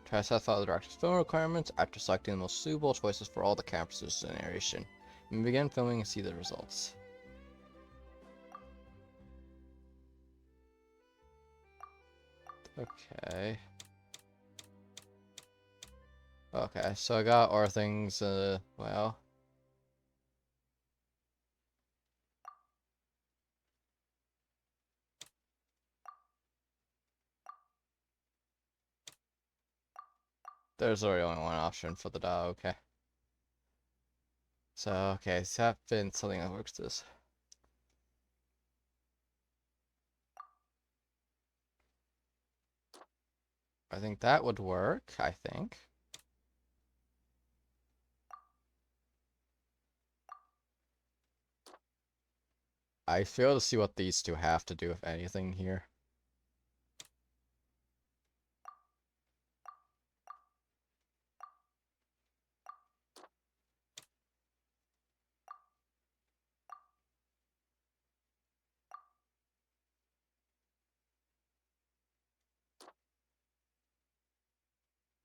[SPEAKER 1] Try to satisfy the director's film requirements after selecting the most suitable choices for all the characters in the narration. You may begin filming and see the results. Okay. Okay, so I got our things, well. There's already only one option for the dog, okay. So, okay, so that's been something that works this. I think that would work, I think. I fail to see what these two have to do with anything here.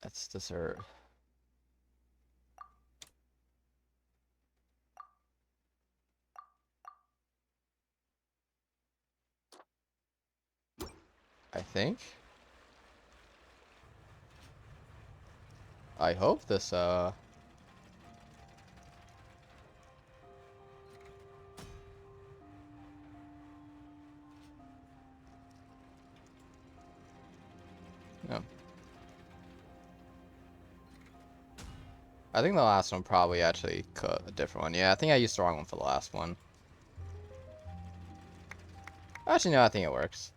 [SPEAKER 1] That's dessert. I think. I hope this, No. I think the last one probably actually a different one. Yeah, I think I used the wrong one for the last one. Actually, no, I think it works.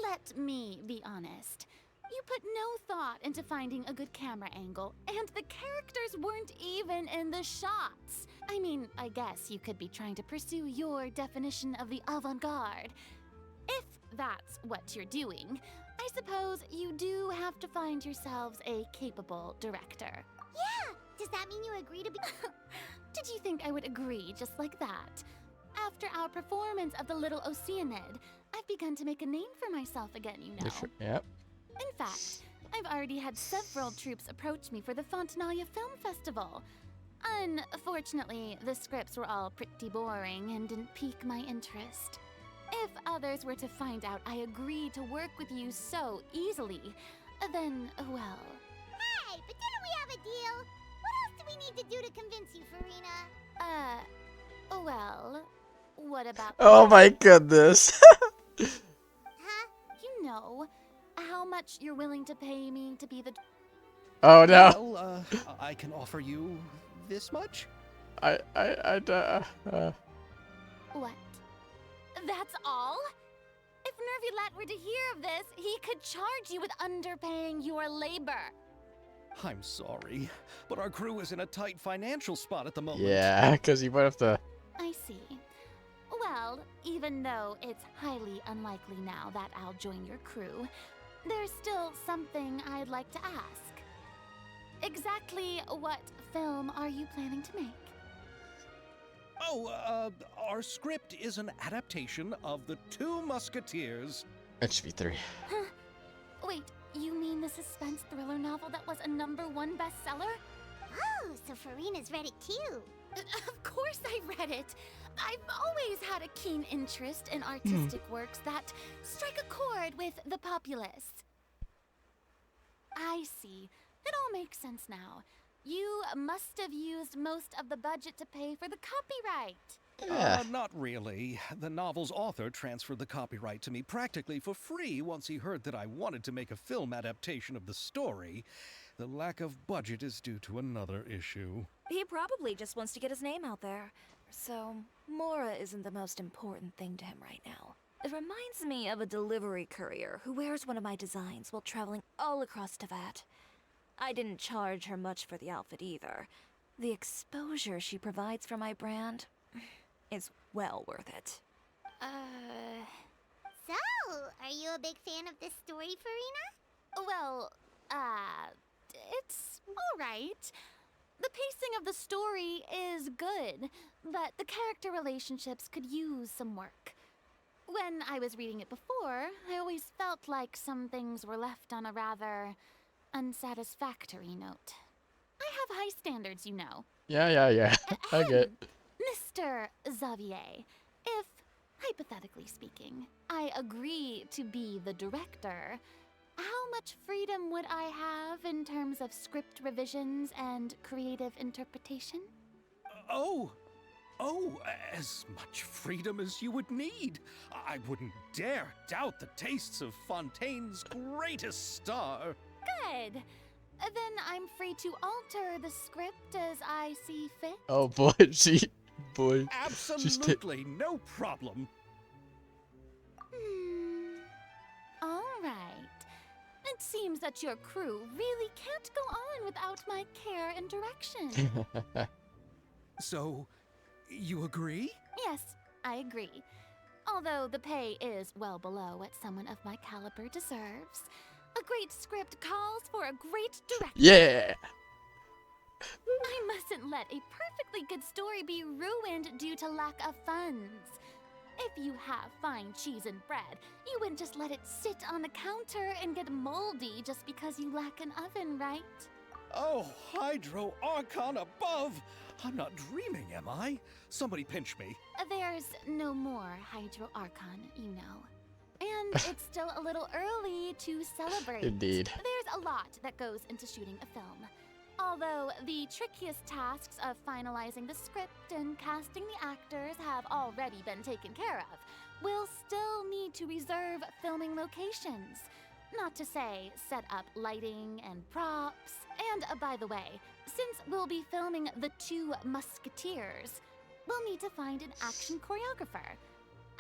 [SPEAKER 6] Let me be honest. You put no thought into finding a good camera angle, and the characters weren't even in the shots. I mean, I guess you could be trying to pursue your definition of the avant-garde. If that's what you're doing, I suppose you do have to find yourselves a capable director.
[SPEAKER 4] Yeah! Does that mean you agree to be...
[SPEAKER 6] Did you think I would agree just like that? After our performance of the Little Oceanid, I've begun to make a name for myself again, you know.
[SPEAKER 1] Sure. Yep.
[SPEAKER 6] In fact, I've already had several troops approach me for the Fontanalia Film Festival. Unfortunately, the scripts were all pretty boring and didn't pique my interest. If others were to find out I agreed to work with you so easily, then, well...
[SPEAKER 4] Hey, but didn't we have a deal? What else do we need to do to convince you, Farina?
[SPEAKER 6] Well, what about...
[SPEAKER 1] Oh my goodness.
[SPEAKER 6] Huh? You know, how much you're willing to pay me to be the...
[SPEAKER 1] Oh no.
[SPEAKER 2] Well, I can offer you this much?
[SPEAKER 1] What?
[SPEAKER 6] That's all? If Nervulat were to hear of this, he could charge you with underpaying your labor.
[SPEAKER 2] I'm sorry, but our crew is in a tight financial spot at the moment.
[SPEAKER 1] Yeah, because you might have to.
[SPEAKER 6] I see. Well, even though it's highly unlikely now that I'll join your crew, there's still something I'd like to ask. Exactly what film are you planning to make?
[SPEAKER 2] Oh, our script is an adaptation of The Two Musketeers.
[SPEAKER 1] It should be 3.
[SPEAKER 6] Huh? Wait, you mean the suspense thriller novel that was a #1 bestseller?
[SPEAKER 4] Oh, so Farina's read it too.
[SPEAKER 6] Of course I read it. I've always had a keen interest in artistic works that strike a chord with the populace. I see. It all makes sense now. You must have used most of the budget to pay for the copyright.
[SPEAKER 1] Yeah.
[SPEAKER 2] Not really. The novel's author transferred the copyright to me practically for free once he heard that I wanted to make a film adaptation of the story. The lack of budget is due to another issue.
[SPEAKER 5] He probably just wants to get his name out there. So, Mora isn't the most important thing to him right now. It reminds me of a delivery courier who wears one of my designs while traveling all across Teyvat. I didn't charge her much for the outfit either. The exposure she provides for my brand is well worth it.
[SPEAKER 4] So, are you a big fan of this story, Farina?
[SPEAKER 6] Well, it's alright. The pacing of the story is good, but the character relationships could use some work. When I was reading it before, I always felt like some things were left on a rather unsatisfactory note. I have high standards, you know.
[SPEAKER 1] Yeah. I get.
[SPEAKER 6] Mr. Xavier, if, hypothetically speaking, I agree to be the director, how much freedom would I have in terms of script revisions and creative interpretation?
[SPEAKER 2] Oh, as much freedom as you would need. I wouldn't dare doubt the tastes of Fontaine's greatest star.
[SPEAKER 6] Good. Then I'm free to alter the script as I see fit.
[SPEAKER 1] Oh boy, she's
[SPEAKER 2] Absolutely no problem.
[SPEAKER 6] All right. It seems that your crew really can't go on without my care and direction.
[SPEAKER 2] So, you agree?
[SPEAKER 6] Yes, I agree. Although the pay is well below what someone of my caliber deserves. A great script calls for a great director.
[SPEAKER 1] Yeah.
[SPEAKER 6] I mustn't let a perfectly good story be ruined due to lack of funds. If you have fine cheese and bread, you wouldn't just let it sit on the counter and get moldy just because you lack an oven, right?
[SPEAKER 2] Oh, Hydro Archon above! I'm not dreaming, am I? Somebody pinch me.
[SPEAKER 6] There's no more Hydro Archon, you know. And it's still a little early to celebrate.
[SPEAKER 1] Indeed.
[SPEAKER 6] There's a lot that goes into shooting a film. Although the trickiest tasks of finalizing the script and casting the actors have already been taken care of, we'll still need to reserve filming locations. Not to say set up lighting and props. And by the way, since we'll be filming The Two Musketeers, we'll need to find an action choreographer.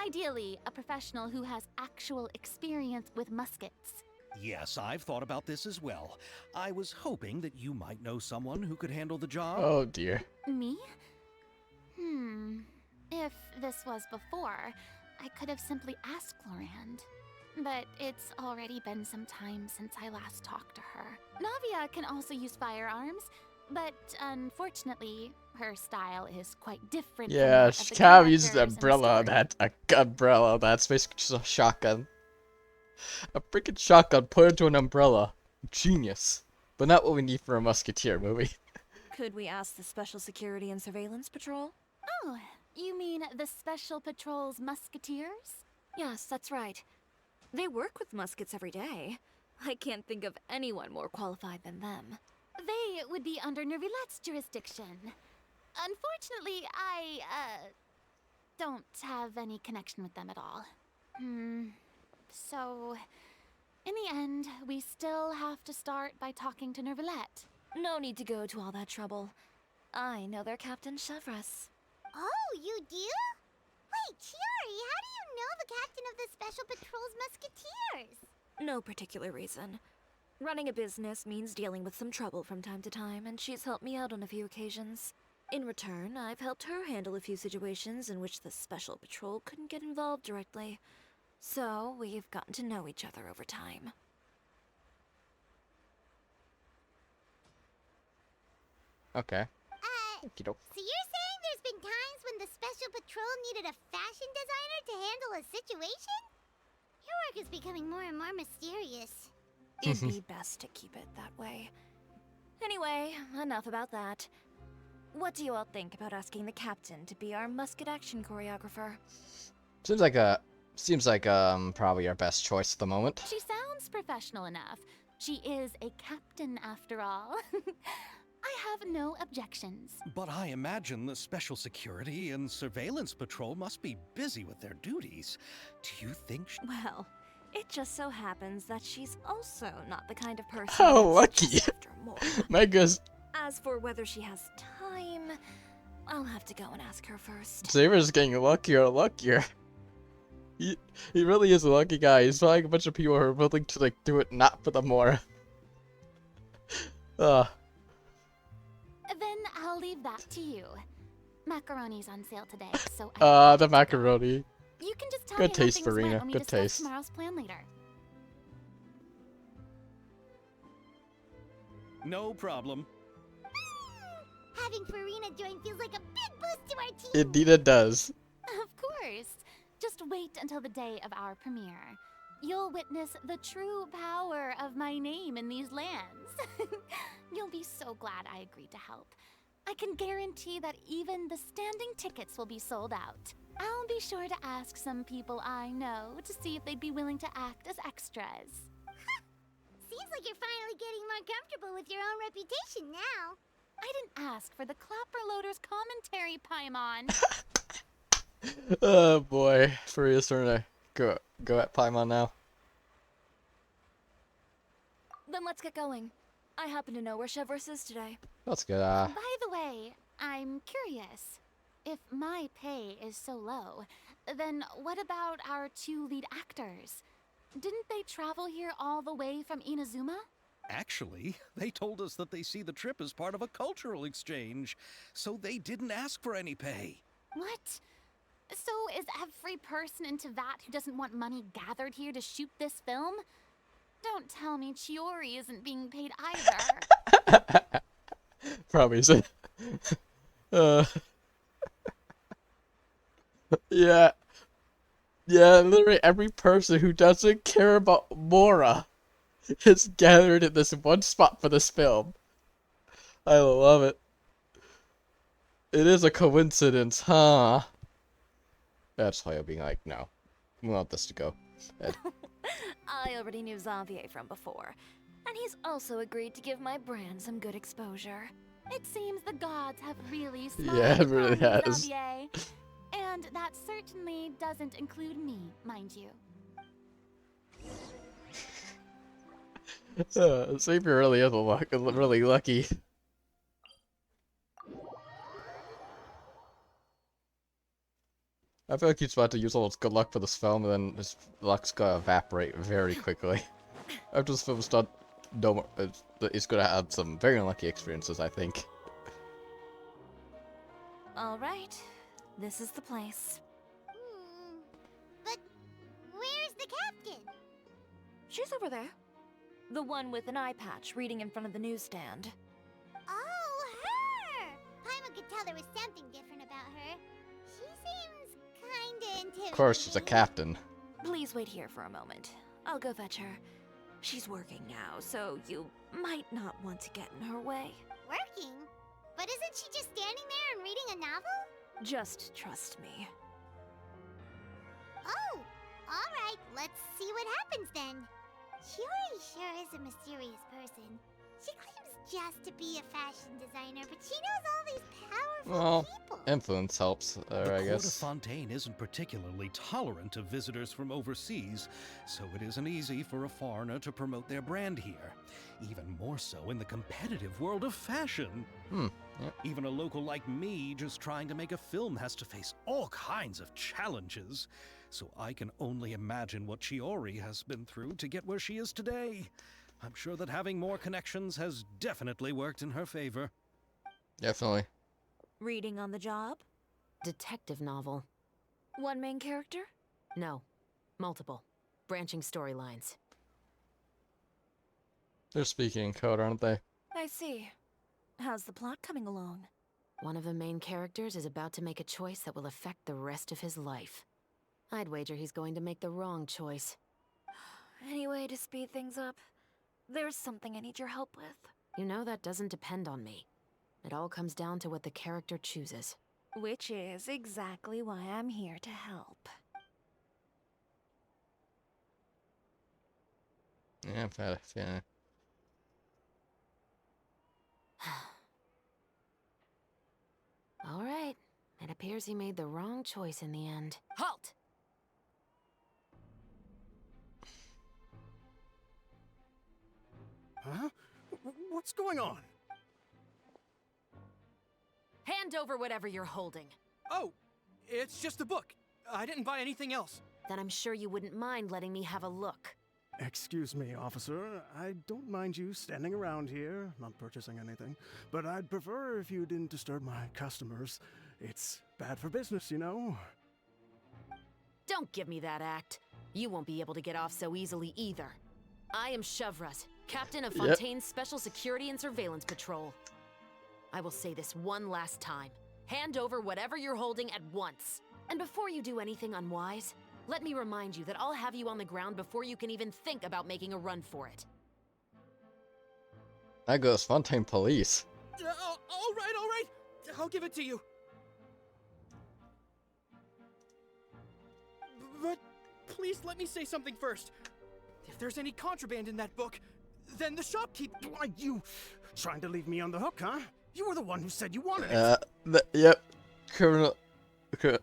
[SPEAKER 6] Ideally, a professional who has actual experience with muskets.
[SPEAKER 2] Yes, I've thought about this as well. I was hoping that you might know someone who could handle the job.
[SPEAKER 1] Oh dear.
[SPEAKER 6] Me? If this was before, I could have simply asked Florand. But it's already been some time since I last talked to her. Navia can also use firearms, but unfortunately, her style is quite different. from
[SPEAKER 1] Yeah,
[SPEAKER 6] that of
[SPEAKER 1] she
[SPEAKER 6] the
[SPEAKER 1] kind of uses the
[SPEAKER 6] characters in the
[SPEAKER 1] umbrella.
[SPEAKER 6] story.
[SPEAKER 1] Umbrella. That's basically just a shotgun. A freaking shotgun put into an umbrella. Genius. But not what we need for a musketeer movie.
[SPEAKER 5] Could we ask the Special Security and Surveillance Patrol?
[SPEAKER 6] Oh, you mean the Special Patrol's Musketeers?
[SPEAKER 5] Yes, that's right. They work with muskets every day. I can't think of anyone more qualified than them.
[SPEAKER 6] They would be under Nervilette's jurisdiction. Unfortunately, I, don't have any connection with them at all. So, in the end, we still have to start by talking to Nervilette.
[SPEAKER 5] No need to go to all that trouble. I know their Captain Chevres.
[SPEAKER 4] Oh, you do? Wait, Chiari, how do you know the captain of the Special Patrol's Musketeers?
[SPEAKER 5] No particular reason. Running a business means dealing with some trouble from time to time, and she's helped me out on a few occasions. In return, I've helped her handle a few situations in which the Special Patrol couldn't get involved directly. So, we've gotten to know each other over time.
[SPEAKER 1] Okay. Okey-doke.
[SPEAKER 4] So you're saying there's been times when the Special Patrol needed a fashion designer to handle a situation? Your work is becoming more and more mysterious.
[SPEAKER 5] It'd be best to keep it that way. Anyway, enough about that. What do you all think about asking the captain to be our musket action choreographer?
[SPEAKER 1] Seems like probably our best choice at the moment.
[SPEAKER 6] She sounds professional enough. She is a captain after all. I have no objections.
[SPEAKER 2] But I imagine the Special Security and Surveillance Patrol must be busy with their duties. Do you think
[SPEAKER 5] Well, it just so happens that she's also not the kind of person
[SPEAKER 1] How
[SPEAKER 5] that's
[SPEAKER 1] lucky.
[SPEAKER 5] just after more.
[SPEAKER 1] Mega's
[SPEAKER 5] As for whether she has time, I'll have to go and ask her first.
[SPEAKER 1] Xavier's getting luckier and luckier. He really is a lucky guy. He's finding a bunch of people who are willing to like do it not for the more.
[SPEAKER 6] Then I'll leave that to you. Macaroni's on sale today, so
[SPEAKER 1] The macaroni.
[SPEAKER 6] you can just tell
[SPEAKER 1] Good
[SPEAKER 6] me
[SPEAKER 1] taste,
[SPEAKER 6] how things
[SPEAKER 1] Farina.
[SPEAKER 6] went when we
[SPEAKER 1] Good
[SPEAKER 6] discuss
[SPEAKER 1] taste.
[SPEAKER 6] tomorrow's plan later.
[SPEAKER 2] No problem.
[SPEAKER 4] Having Farina join feels like a big boost to our team.
[SPEAKER 1] Indeed it does.
[SPEAKER 6] Of course. Just wait until the day of our premiere. You'll witness the true power of my name in these lands. You'll be so glad I agreed to help. I can guarantee that even the standing tickets will be sold out. I'll be sure to ask some people I know to see if they'd be willing to act as extras.
[SPEAKER 4] Seems like you're finally getting more comfortable with your own reputation now.
[SPEAKER 6] I didn't ask for the Clapper Loader's commentary, Paimon.
[SPEAKER 1] Oh boy, Furia's turn to go at Paimon now.
[SPEAKER 5] Then let's get going. I happen to know where Chevrolet is today.
[SPEAKER 1] That's good.
[SPEAKER 6] By the way, I'm curious. If my pay is so low, then what about our two lead actors? Didn't they travel here all the way from Inazuma?
[SPEAKER 2] Actually, they told us that they see the trip as part of a cultural exchange, so they didn't ask for any pay.
[SPEAKER 6] What? So is every person in Teyvat who doesn't want money gathered here to shoot this film? Don't tell me Chiori isn't being paid either.
[SPEAKER 1] Probably is. Yeah. Yeah, literally every person who doesn't care about Mora is gathered in this one spot for this film. I love it. It is a coincidence, huh? That's why I'm being like, no. We want this to go.
[SPEAKER 5] I already knew Xavier from before, and he's also agreed to give my brand some good exposure.
[SPEAKER 6] It seems the gods have really smiled
[SPEAKER 1] Yeah, it
[SPEAKER 6] upon
[SPEAKER 1] really
[SPEAKER 6] you,
[SPEAKER 1] has.
[SPEAKER 6] Xavier. And that certainly doesn't include me, mind you.
[SPEAKER 1] Xavier really is really lucky. I feel like he's about to use all his good luck for this film, and then his luck's gonna evaporate very quickly. After this film's done, no more, he's gonna have some very unlucky experiences, I think.
[SPEAKER 5] All right, this is the place.
[SPEAKER 4] But where's the captain?
[SPEAKER 5] She's over there. The one with an eye patch reading in front of the newsstand.
[SPEAKER 4] Oh, her! Paimon could tell there was something different about her. She seems kinda intimidating.
[SPEAKER 1] Of course, she's a captain.
[SPEAKER 5] Please wait here for a moment. I'll go fetch her. She's working now, so you might not want to get in her way.
[SPEAKER 4] Working? But isn't she just standing there and reading a novel?
[SPEAKER 5] Just trust me.
[SPEAKER 4] Oh, alright, let's see what happens then. Chiori sure is a mysterious person. She claims just to be a fashion designer, but she knows all these powerful
[SPEAKER 1] Well,
[SPEAKER 4] people.
[SPEAKER 1] influence helps there,
[SPEAKER 2] The
[SPEAKER 1] I
[SPEAKER 2] court of
[SPEAKER 1] guess.
[SPEAKER 2] Fontaine isn't particularly tolerant of visitors from overseas, so it isn't easy for a foreigner to promote their brand here. Even more so in the competitive world of fashion.
[SPEAKER 1] Yep.
[SPEAKER 2] Even a local like me just trying to make a film has to face all kinds of challenges. So I can only imagine what Chiori has been through to get where she is today. I'm sure that having more connections has definitely worked in her favor.
[SPEAKER 1] Definitely.
[SPEAKER 5] Reading on the job?
[SPEAKER 8] Detective novel.
[SPEAKER 5] One main character?
[SPEAKER 8] No. Multiple. Branching storylines.
[SPEAKER 1] They're speaking in code, aren't they?
[SPEAKER 5] I see. How's the plot coming along?
[SPEAKER 8] One of the main characters is about to make a choice that will affect the rest of his life. I'd wager he's going to make the wrong choice.
[SPEAKER 5] Any way to speed things up? There's something I need your help with.
[SPEAKER 8] You know that doesn't depend on me. It all comes down to what the character chooses.
[SPEAKER 5] Which is exactly why I'm here to help.
[SPEAKER 1] Yeah, I've had a feeling.
[SPEAKER 8] All right. It appears he made the wrong choice in the end. Halt!
[SPEAKER 3] Huh? What's going on?
[SPEAKER 8] Hand over whatever you're holding.
[SPEAKER 7] Oh, it's just a book. I didn't buy anything else.
[SPEAKER 8] Then I'm sure you wouldn't mind letting me have a look.
[SPEAKER 3] Excuse me, officer. I don't mind you standing around here, not purchasing anything, but I'd prefer if you didn't disturb my customers. It's bad for business, you know?
[SPEAKER 8] Don't give me that act. You won't be able to get off so easily either. I am Chevras, captain of
[SPEAKER 1] Yep.
[SPEAKER 8] Fontaine's Special Security and Surveillance Patrol. I will say this one last time. Hand over whatever you're holding at once. And before you do anything unwise, let me remind you that I'll have you on the ground before you can even think about making a run for it.
[SPEAKER 1] That goes Fontaine Police.
[SPEAKER 7] All right. I'll give it to you. But please let me say something first. If there's any contraband in that book, then the shopkeeper...
[SPEAKER 3] Why, you trying to leave me on the hook, huh? You were the one who said you wanted it.
[SPEAKER 1] Yep. Criminal.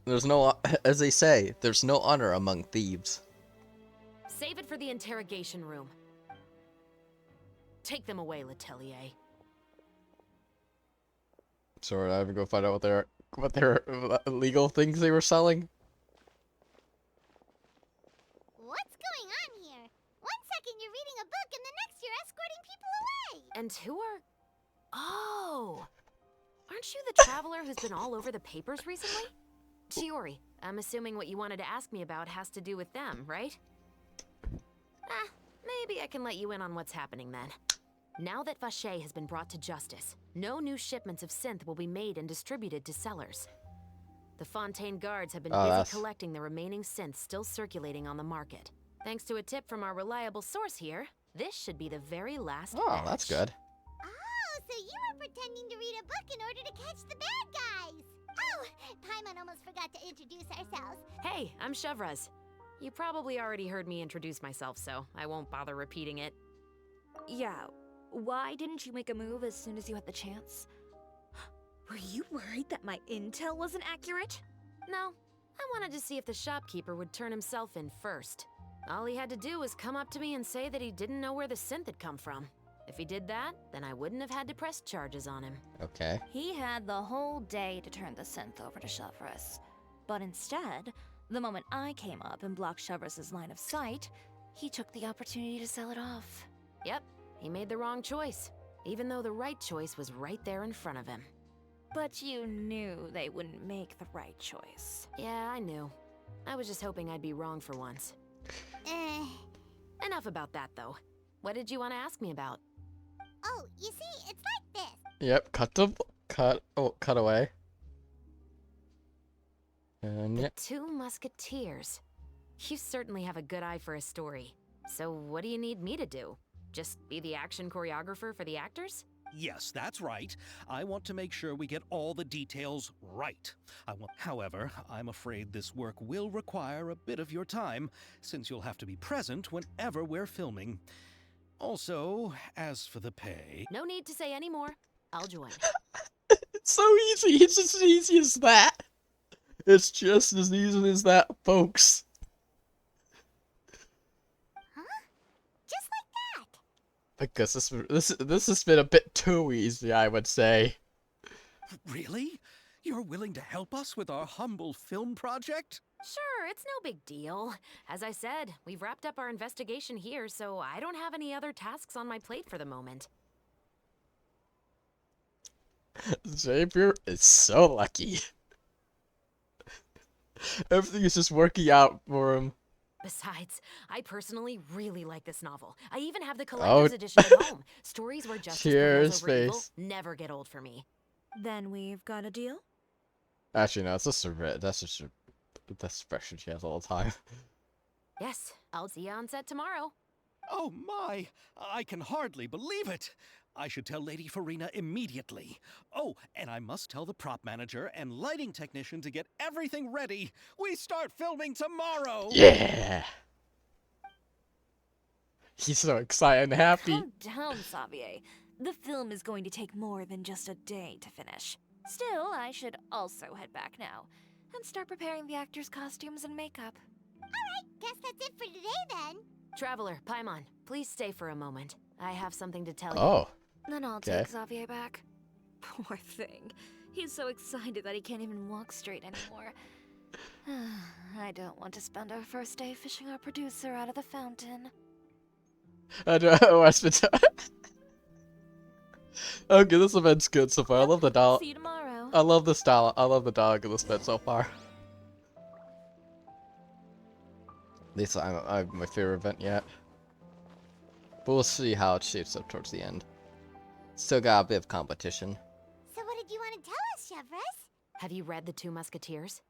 [SPEAKER 1] There's no, as they say, there's no honor among thieves.
[SPEAKER 8] Save it for the interrogation room. Take them away, Letelier.
[SPEAKER 1] So I have to go find out what their illegal things they were selling.
[SPEAKER 4] What's going on here? One second you're reading a book and the next you're escorting people away.
[SPEAKER 8] And who are... Oh! Aren't you the traveler who's been all over the papers recently? Chiori, I'm assuming what you wanted to ask me about has to do with them, right? Maybe I can let you in on what's happening then. Now that Vache has been brought to justice, no new shipments of synth will be made and distributed to sellers. The Fontaine guards have been busy collecting the remaining synths still circulating on the market. Thanks to a tip from our reliable source here, this should be the very last
[SPEAKER 1] Oh,
[SPEAKER 8] batch.
[SPEAKER 1] that's good.
[SPEAKER 4] Oh, so you were pretending to read a book in order to catch the bad guys. Oh, Paimon almost forgot to introduce ourselves.
[SPEAKER 8] Hey, I'm Chevras. You probably already heard me introduce myself, so I won't bother repeating it.
[SPEAKER 5] Yeah, why didn't you make a move as soon as you had the chance? Were you worried that my intel wasn't accurate?
[SPEAKER 8] No, I wanted to see if the shopkeeper would turn himself in first. All he had to do was come up to me and say that he didn't know where the synth had come from. If he did that, then I wouldn't have had to press charges on him.
[SPEAKER 1] Okay.
[SPEAKER 5] He had the whole day to turn the synth over to Chevras. But instead, the moment I came up and blocked Chevras' line of sight, he took the opportunity to sell it off.
[SPEAKER 8] Yep, he made the wrong choice, even though the right choice was right there in front of him.
[SPEAKER 5] But you knew they wouldn't make the right choice.
[SPEAKER 8] Yeah, I knew. I was just hoping I'd be wrong for once. Enough about that, though. What did you want to ask me about?
[SPEAKER 4] Oh, you see, it's like this.
[SPEAKER 1] Yep. Cut away. And
[SPEAKER 8] The
[SPEAKER 1] yep.
[SPEAKER 8] two Musketeers. You certainly have a good eye for a story. So what do you need me to do? Just be the action choreographer for the actors?
[SPEAKER 2] Yes, that's right. I want to make sure we get all the details right. However, I'm afraid this work will require a bit of your time, since you'll have to be present whenever we're filming. Also, as for the pay...
[SPEAKER 8] No need to say any more. I'll join.
[SPEAKER 1] It's so easy. It's just as easy as that. It's just as easy as that, folks.
[SPEAKER 4] Just like that.
[SPEAKER 1] Because this has been a bit too easy, I would say.
[SPEAKER 2] Really? You're willing to help us with our humble film project?
[SPEAKER 8] Sure, it's no big deal. As I said, we've wrapped up our investigation here, so I don't have any other tasks on my plate for the moment.
[SPEAKER 1] Xavier is so lucky. Everything is just working out for him.
[SPEAKER 8] Besides, I personally really like this novel. I even have the
[SPEAKER 1] Oh.
[SPEAKER 8] collector's edition at home. Stories where justice prevails over evil
[SPEAKER 1] Cheers,
[SPEAKER 8] never get old for me.
[SPEAKER 5] Then we've got a deal?
[SPEAKER 1] Actually, no, it's just a bit. That's just a that's expression she has all the time.
[SPEAKER 8] Yes, I'll see you on set tomorrow.
[SPEAKER 2] Oh my! I can hardly believe it! I should tell Lady Farina immediately. Oh, and I must tell the prop manager and lighting technician to get everything ready. We start filming tomorrow!
[SPEAKER 1] Yeah! He's so excited and happy.
[SPEAKER 5] Calm down, Xavier. The film is going to take more than just a day to finish. Still, I should also head back now and start preparing the actors' costumes and makeup.
[SPEAKER 4] Guess that's it for today then.
[SPEAKER 8] Traveler, Paimon, please stay for a moment. I have something to tell you.
[SPEAKER 1] Oh.
[SPEAKER 5] Then I'll
[SPEAKER 1] Okay.
[SPEAKER 5] take Xavier back. Poor thing. He's so excited that he can't even walk straight anymore. I don't want to spend our first day fishing our producer out of the fountain.
[SPEAKER 1] I don't know what's been Okay, this event's good so far. I love the doll.
[SPEAKER 5] See you tomorrow.
[SPEAKER 1] I love the style. I love the dog in this event so far. At least I'm my favorite event yet. But we'll see how it shapes up towards the end. Still got a bit of competition.
[SPEAKER 4] So what did you want to tell us, Chevres?
[SPEAKER 8] Have you read The Two Musketeers?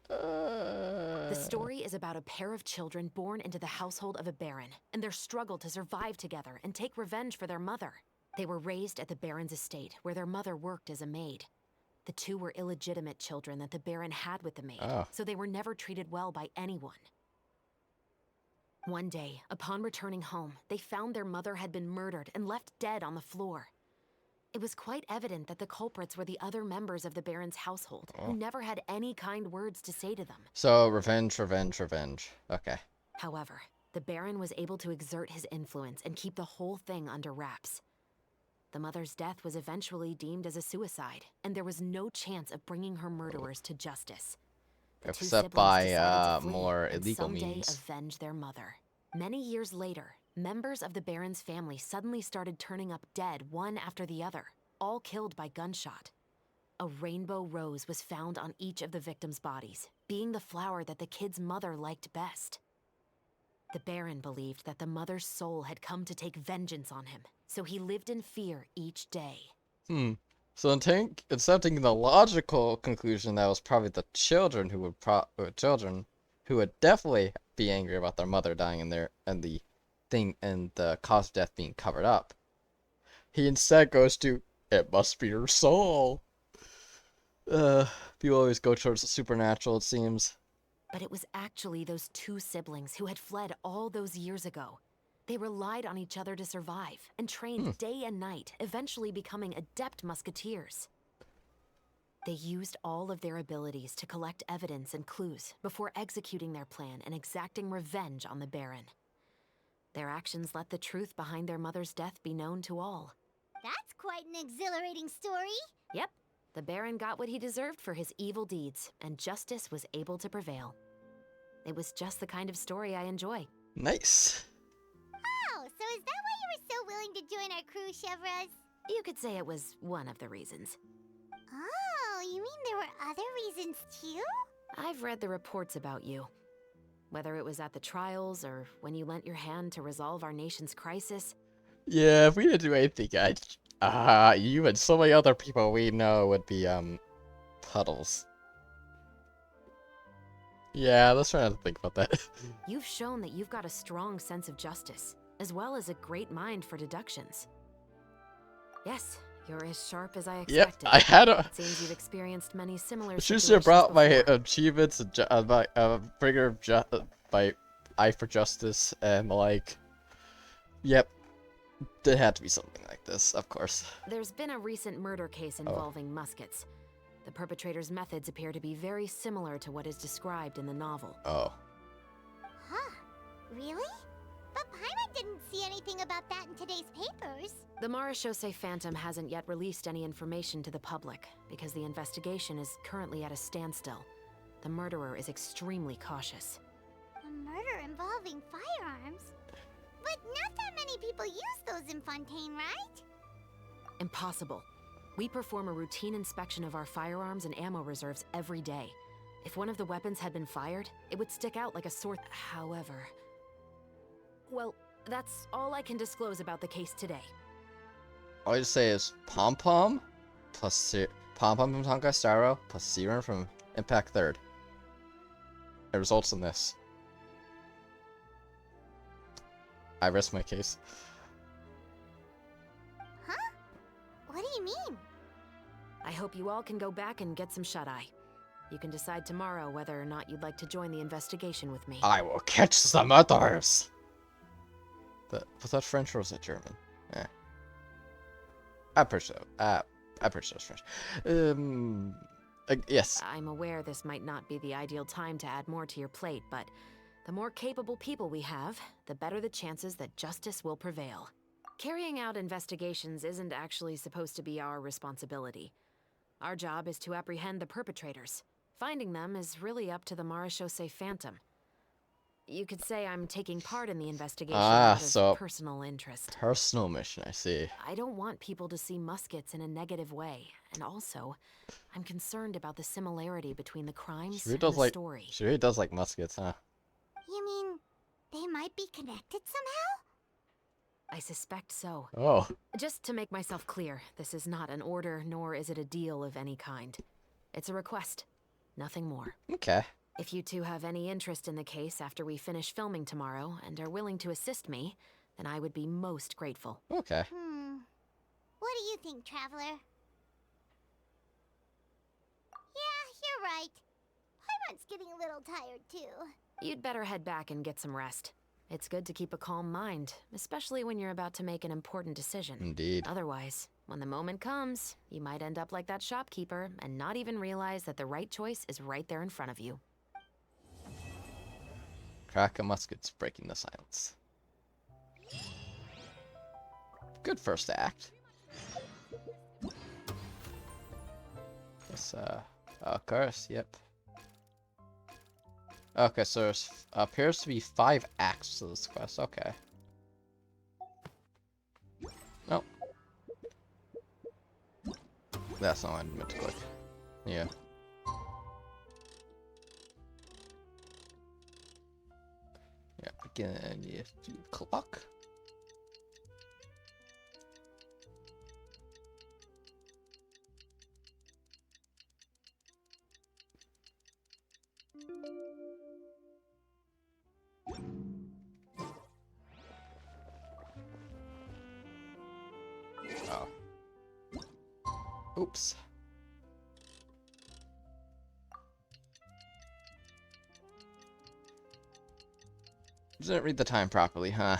[SPEAKER 1] The
[SPEAKER 8] The story is about a pair of children born into the household of a baron, and their struggle to survive together and take revenge for their mother. They were raised at the baron's estate, where their mother worked as a maid. The two were illegitimate children that the baron had with the maid,
[SPEAKER 1] Oh.
[SPEAKER 8] so they were never treated well by anyone. One day, upon returning home, they found their mother had been murdered and left dead on the floor. It was quite evident that the culprits were the other members of the baron's household,
[SPEAKER 1] Oh.
[SPEAKER 8] who never had any kind words to say to them.
[SPEAKER 1] So revenge, revenge, revenge. Okay.
[SPEAKER 8] However, the baron was able to exert his influence and keep the whole thing under wraps. The mother's death was eventually deemed as a suicide, and there was no chance of bringing her murderers to justice. The two
[SPEAKER 1] Except
[SPEAKER 8] siblings
[SPEAKER 1] by
[SPEAKER 8] decided to flee
[SPEAKER 1] more
[SPEAKER 8] and
[SPEAKER 1] illegal
[SPEAKER 8] someday
[SPEAKER 1] means.
[SPEAKER 8] avenge their mother. Many years later, members of the baron's family suddenly started turning up dead one after the other, all killed by gunshot. A rainbow rose was found on each of the victims' bodies, being the flower that the kid's mother liked best. The baron believed that the mother's soul had come to take vengeance on him, so he lived in fear each day.
[SPEAKER 1] So instead of taking the logical conclusion that it was probably the children who would definitely be angry about their mother dying and the cause of death being covered up, he instead goes to it must be her soul. People always go towards the supernatural, it seems.
[SPEAKER 8] But it was actually those two siblings who had fled all those years ago. They relied on each other to survive and trained day and night, eventually becoming adept musketeers. They used all of their abilities to collect evidence and clues before executing their plan and exacting revenge on the baron. Their actions let the truth behind their mother's death be known to all.
[SPEAKER 4] That's quite an exhilarating story.
[SPEAKER 8] Yep, the baron got what he deserved for his evil deeds, and justice was able to prevail. It was just the kind of story I enjoy.
[SPEAKER 1] Nice.
[SPEAKER 4] Oh, so is that why you were so willing to join our crew, Chevres?
[SPEAKER 8] You could say it was one of the reasons.
[SPEAKER 4] Oh, you mean there were other reasons too?
[SPEAKER 8] I've read the reports about you. Whether it was at the trials or when you lent your hand to resolve our nation's crisis.
[SPEAKER 1] Yeah, if we didn't do anything, you and so many other people we know would be, puddles. Yeah, let's try not to think about that.
[SPEAKER 8] You've shown that you've got a strong sense of justice, as well as a great mind for deductions. Yes, you're as sharp as I expected.
[SPEAKER 1] Yep, I had a...
[SPEAKER 8] It seems you've experienced many similar
[SPEAKER 1] She should
[SPEAKER 8] situations
[SPEAKER 1] have brought my
[SPEAKER 8] before.
[SPEAKER 1] achievements, my eye for justice, and like... Yep. There had to be something like this, of course.
[SPEAKER 8] There's been a recent murder case involving Muskets. The perpetrator's methods appear to be very similar to what is described in the novel.
[SPEAKER 1] Oh.
[SPEAKER 4] Huh. Really? But Paimon didn't see anything about that in today's papers.
[SPEAKER 8] The Marechaussee Phantom hasn't yet released any information to the public because the investigation is currently at a standstill. the murderer is extremely cautious.
[SPEAKER 4] A murder involving firearms? But not that many people use those in Fontaine, right?
[SPEAKER 8] Impossible. We perform a routine inspection of our firearms and ammo reserves every day. If one of the weapons had been fired, it would stick out like a sore However... Well, that's all I can disclose about the case today.
[SPEAKER 1] All I just say is Pom Pom plus Pom Pom from Honkai Star Rail plus Siren from Impact 3rd. It results in this. I rest my case.
[SPEAKER 4] Huh? What do you mean?
[SPEAKER 8] I hope you all can go back and get some shut-eye. You can decide tomorrow whether or not you'd like to join the investigation with me.
[SPEAKER 1] I will catch some others! Was that French or was it German? Eh. I'm pretty sure. I'm pretty sure it's French. Yes.
[SPEAKER 8] I'm aware this might not be the ideal time to add more to your plate, but the more capable people we have, the better the chances that justice will prevail. Carrying out investigations isn't actually supposed to be our responsibility. Our job is to apprehend the perpetrators. Finding them is really up to the Marechaussee Phantom. You could say I'm taking part in the investigation out of personal interest.
[SPEAKER 1] Personal mission, I see.
[SPEAKER 8] I don't want people to see Muskets in a negative way, and also, I'm concerned about the similarity between the crimes and the story.
[SPEAKER 1] She really does like Muskets, huh?
[SPEAKER 4] You mean they might be connected somehow?
[SPEAKER 8] I suspect so.
[SPEAKER 1] Oh.
[SPEAKER 8] Just to make myself clear, this is not an order, nor is it a deal of any kind. It's a request. Nothing more.
[SPEAKER 1] Okay.
[SPEAKER 8] If you two have any interest in the case after we finish filming tomorrow and are willing to assist me, then I would be most grateful.
[SPEAKER 1] Okay.
[SPEAKER 4] What do you think, Traveler? Yeah, you're right. Paimon's getting a little tired, too.
[SPEAKER 8] You'd better head back and get some rest. It's good to keep a calm mind, especially when you're about to make an important decision.
[SPEAKER 1] Indeed.
[SPEAKER 8] Otherwise, when the moment comes, you might end up like that shopkeeper and not even realize that the right choice is right there in front of you.
[SPEAKER 1] Crack of muskets breaking the silence. Good first act. This, curse, yep. Okay, so there appears to be 5 acts to this quest, okay. Nope. That's not what I meant to click. Yeah. Yeah, begin at clock. Oh. Oops. Didn't read the time properly, huh?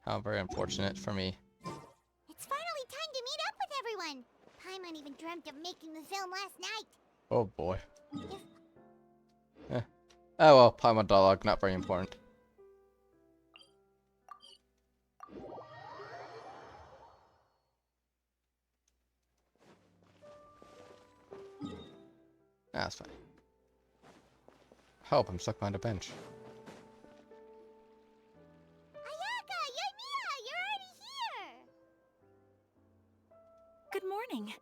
[SPEAKER 1] How very unfortunate for me.
[SPEAKER 4] It's finally time to meet up with everyone. Paimon even dreamt of making the film last night.
[SPEAKER 1] Oh boy. Oh well, Paimon dialogue, not very important. That's fine. Help, I'm stuck behind a bench.
[SPEAKER 4] Ayaka, Yoimiya, you're already here!
[SPEAKER 5] Good morning.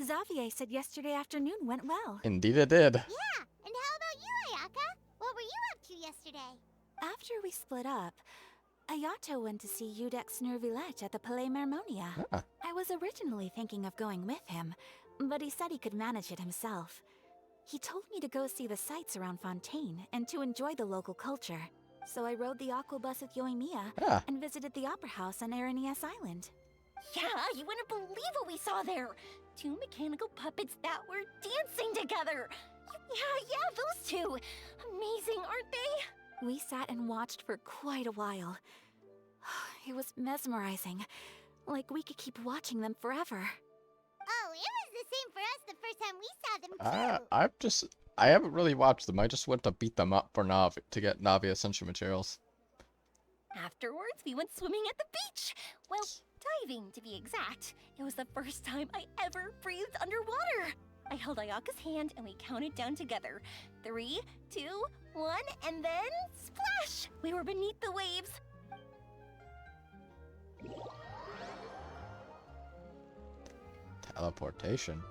[SPEAKER 5] Xavier said yesterday afternoon went well.
[SPEAKER 1] Indeed it did.
[SPEAKER 4] Yeah, and how about you, Ayaka? What were you up to yesterday?
[SPEAKER 5] After we split up, Ayato went to see Udex Nervillette at the Palais Mermonia.
[SPEAKER 1] Ah.
[SPEAKER 5] I was originally thinking of going with him, but he said he could manage it himself. He told me to go see the sights around Fontaine and to enjoy the local culture. So I rode the aqua bus with Yoimiya and visited the opera house on Aranias Island.
[SPEAKER 9] Yeah, you wouldn't believe what we saw there. 2 mechanical puppets that were dancing together. Yeah, those two. Amazing, aren't they?
[SPEAKER 5] We sat and watched for quite a while. It was mesmerizing. Like we could keep watching them forever.
[SPEAKER 4] Oh, it was the same for us the first time we saw them, too.
[SPEAKER 1] I haven't really watched them. I just went to beat them up for to get Navia essential materials.
[SPEAKER 9] Afterwards, we went swimming at the beach. Well, diving, to be exact. It was the first time I ever breathed underwater. I held Ayaka's hand and we counted down together. 3, 2, 1, and then splash! We were beneath the waves.
[SPEAKER 1] Teleportation.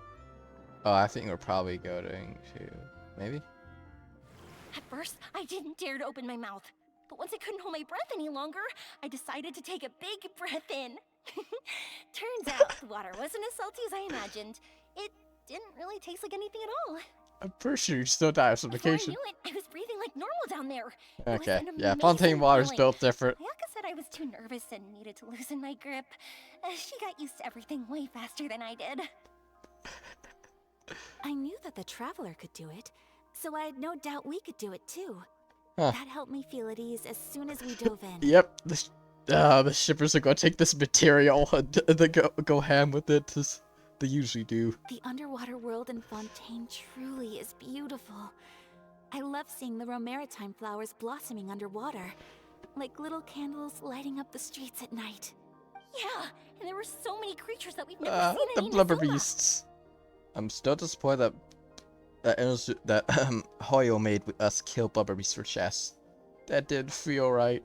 [SPEAKER 1] Oh, I think we're probably going to maybe.
[SPEAKER 9] At first, I didn't dare to open my mouth. But once I couldn't hold my breath any longer, I decided to take a big breath in. Turns out the water wasn't as salty as I imagined. It didn't really taste like anything at all.
[SPEAKER 1] I'm pretty sure you still die of
[SPEAKER 9] Before I
[SPEAKER 1] suffocation.
[SPEAKER 9] knew it, I was breathing like normal down there.
[SPEAKER 1] Okay,
[SPEAKER 9] It was an
[SPEAKER 1] yeah,
[SPEAKER 9] amazing
[SPEAKER 1] Fontaine water's
[SPEAKER 9] feeling.
[SPEAKER 1] built different.
[SPEAKER 9] Ayaka said I was too nervous and needed to loosen my grip. She got used to everything way faster than I did.
[SPEAKER 5] I knew that the Traveler could do it, so I had no doubt we could do it too.
[SPEAKER 1] Huh.
[SPEAKER 5] That helped me feel at ease as soon as we dove in.
[SPEAKER 1] Yep, the shippers are gonna take this material and they go ham with it as they usually do.
[SPEAKER 5] The underwater world in Fontaine truly is beautiful. I love seeing the Romaritime flowers blossoming underwater, like little candles lighting up the streets at night.
[SPEAKER 9] Yeah, and there were so many creatures that we've never seen
[SPEAKER 1] The
[SPEAKER 9] in
[SPEAKER 1] blubber
[SPEAKER 9] Inazuma.
[SPEAKER 1] beasts. I'm still disappointed that Hoyo made us kill blubber beasts for chests. That didn't feel right.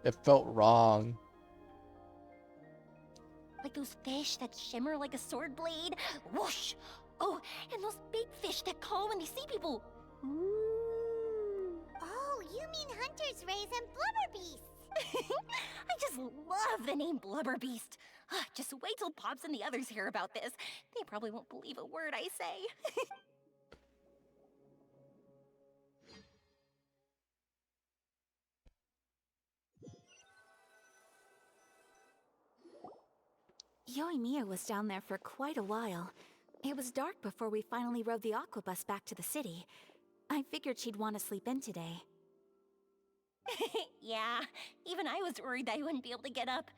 [SPEAKER 1] It felt wrong.
[SPEAKER 9] Like those fish that shimmer like a sword blade. Whoosh! Oh, and those big fish that call when they see people.
[SPEAKER 4] Oh, you mean Hunter's Rays and Blubber Beasts.
[SPEAKER 9] I just love the name Blubber Beast. Just wait till Pops and the others hear about this. They probably won't believe a word I say.
[SPEAKER 5] Yoimiya was down there for quite a while. It was dark before we finally rode the aqua bus back to the city. I figured she'd want to sleep in today.
[SPEAKER 9] Yeah, even I was worried I wouldn't be able to get up.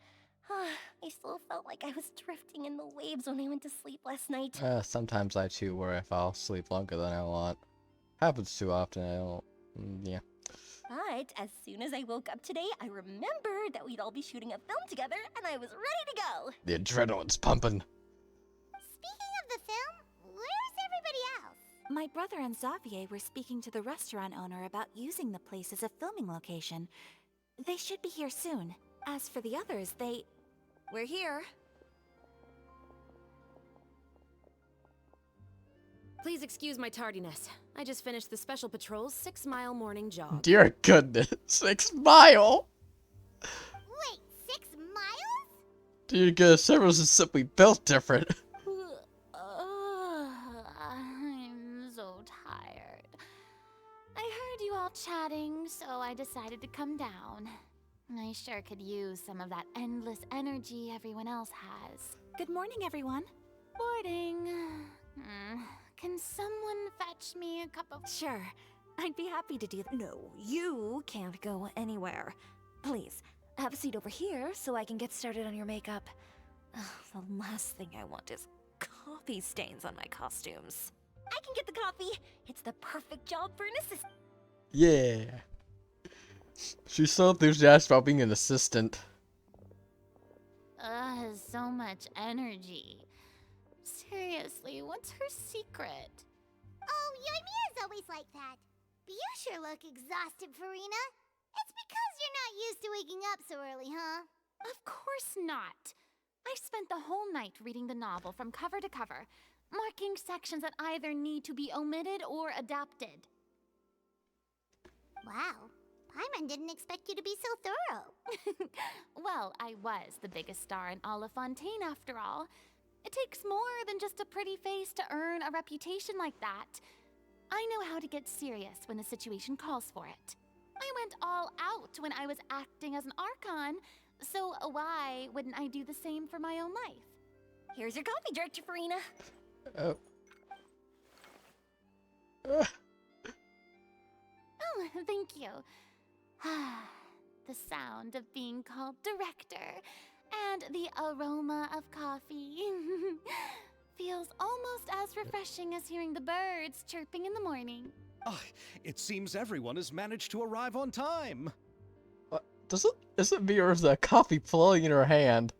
[SPEAKER 9] I still felt like I was drifting in the waves when I went to sleep last night.
[SPEAKER 1] Sometimes I too worry if I'll sleep longer than I want. Happens too often, I don't... yeah.
[SPEAKER 9] But as soon as I woke up today, I remembered that we'd all be shooting a film together, and I was ready to go.
[SPEAKER 1] The adrenaline's pumping.
[SPEAKER 4] Speaking of the film, where's everybody else?
[SPEAKER 5] My brother and Xavier were speaking to the restaurant owner about using the place as a filming location. They should be here soon. As for the others, we're here.
[SPEAKER 8] Please excuse my tardiness. I just finished the Special Patrol's 6-mile morning jog.
[SPEAKER 1] Dear goodness, 6 mile!
[SPEAKER 4] Wait, 6 miles?
[SPEAKER 1] Dear goodness, Cerberus is simply built different.
[SPEAKER 6] I'm so tired. I heard you all chatting, so I decided to come down. I sure could use some of that endless energy everyone else has.
[SPEAKER 5] Good morning, everyone.
[SPEAKER 6] Boarding. Can someone fetch me a cup of...
[SPEAKER 5] Sure, I'd be happy to do that. No, you can't go anywhere. Please, have a seat over here so I can get started on your makeup. The last thing I want is coffee stains on my costumes.
[SPEAKER 9] I can get the coffee. It's the perfect job for an assistant.
[SPEAKER 1] Yeah. She's so enthusiastic about being an assistant.
[SPEAKER 6] So much energy. Seriously, what's her secret?
[SPEAKER 4] Oh, Yoimiya's always like that. But you sure look exhausted, Farina. It's because you're not used to waking up so early, huh?
[SPEAKER 6] Of course not. I spent the whole night reading the novel from cover to cover, marking sections that either need to be omitted or adapted.
[SPEAKER 4] Wow. Paimon didn't expect you to be so thorough.
[SPEAKER 6] Well, I was the biggest star in all of Fontaine after all. It takes more than just a pretty face to earn a reputation like that. I know how to get serious when the situation calls for it. I went all out when I was acting as an Archon, so why wouldn't I do the same for my own life?
[SPEAKER 9] Here's your coffee, Director Farina.
[SPEAKER 1] Oh.
[SPEAKER 6] Oh, thank you. The sound of being called director and the aroma of coffee feels almost as refreshing as hearing the birds chirping in the morning.
[SPEAKER 2] It seems everyone has managed to arrive on time.
[SPEAKER 1] Isn't me or is that coffee flowing in her hand?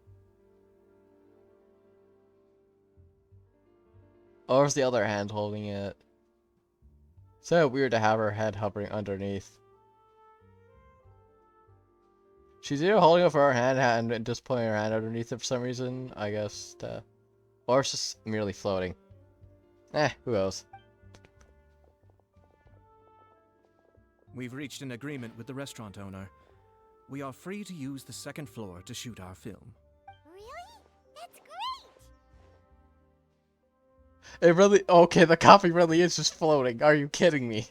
[SPEAKER 1] Or is the other hand holding it? So weird to have her head hovering underneath. She's either holding it for her hand and just putting her hand underneath it for some reason, I guess. Or it's just merely floating. Who knows?
[SPEAKER 7] We've reached an agreement with the restaurant owner. We are free to use the second floor to shoot our film.
[SPEAKER 4] Really? That's great!
[SPEAKER 1] It really— okay, the copy really is just floating. Are you kidding me?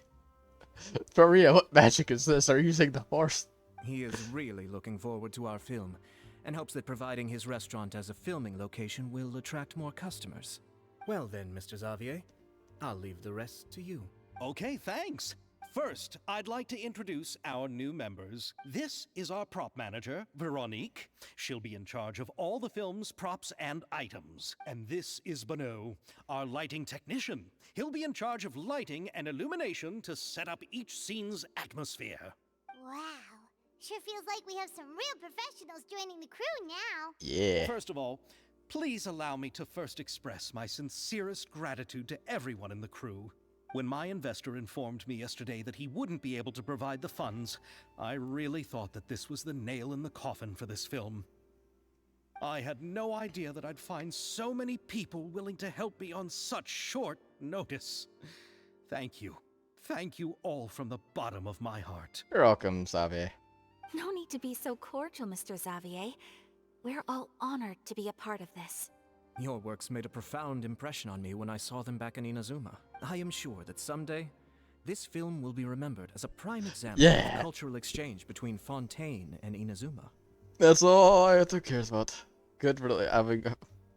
[SPEAKER 1] For real, what magic is this? Are you using the horse?
[SPEAKER 7] He is really looking forward to our film, and hopes that providing his restaurant as a filming location will attract more customers. Well then, Mr. Xavier, I'll leave the rest to you.
[SPEAKER 2] Okay, thanks. First, I'd like to introduce our new members. This is our prop manager, Veronique. She'll be in charge of all the film's props and items. And this is Bonneau, our lighting technician. He'll be in charge of lighting and illumination to set up each scene's atmosphere.
[SPEAKER 4] Wow. Sure feels like we have some real professionals joining the crew now.
[SPEAKER 1] Yeah.
[SPEAKER 2] First of all, please allow me to first express my sincerest gratitude to everyone in the crew. When my investor informed me yesterday that he wouldn't be able to provide the funds, I really thought that this was the nail in the coffin for this film. I had no idea that I'd find so many people willing to help me on such short notice. Thank you. Thank you all from the bottom of my heart.
[SPEAKER 1] You're welcome, Xavier.
[SPEAKER 5] No need to be so cordial, Mr. Xavier. We're all honored to be a part of this.
[SPEAKER 7] Your works made a profound impression on me when I saw them back in Inazuma. I am sure that someday, this film will be remembered as a prime example of cultural exchange between Fontaine and Inazuma.
[SPEAKER 1] That's all I cares about. Good for having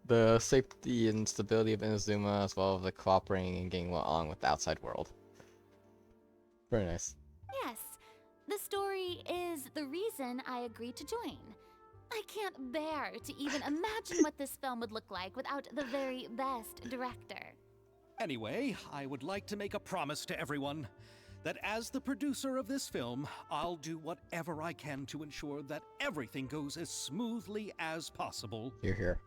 [SPEAKER 1] the safety and stability of Inazuma, as well as the cooperating and getting along with the outside world. Very nice.
[SPEAKER 6] Yes, the story is the reason I agreed to join. I can't bear to even imagine what this film would look like without the very best director.
[SPEAKER 2] Anyway, I would like to make a promise to everyone that as the producer of this film, I'll do whatever I can to ensure that everything goes as smoothly as possible.
[SPEAKER 1] You're here.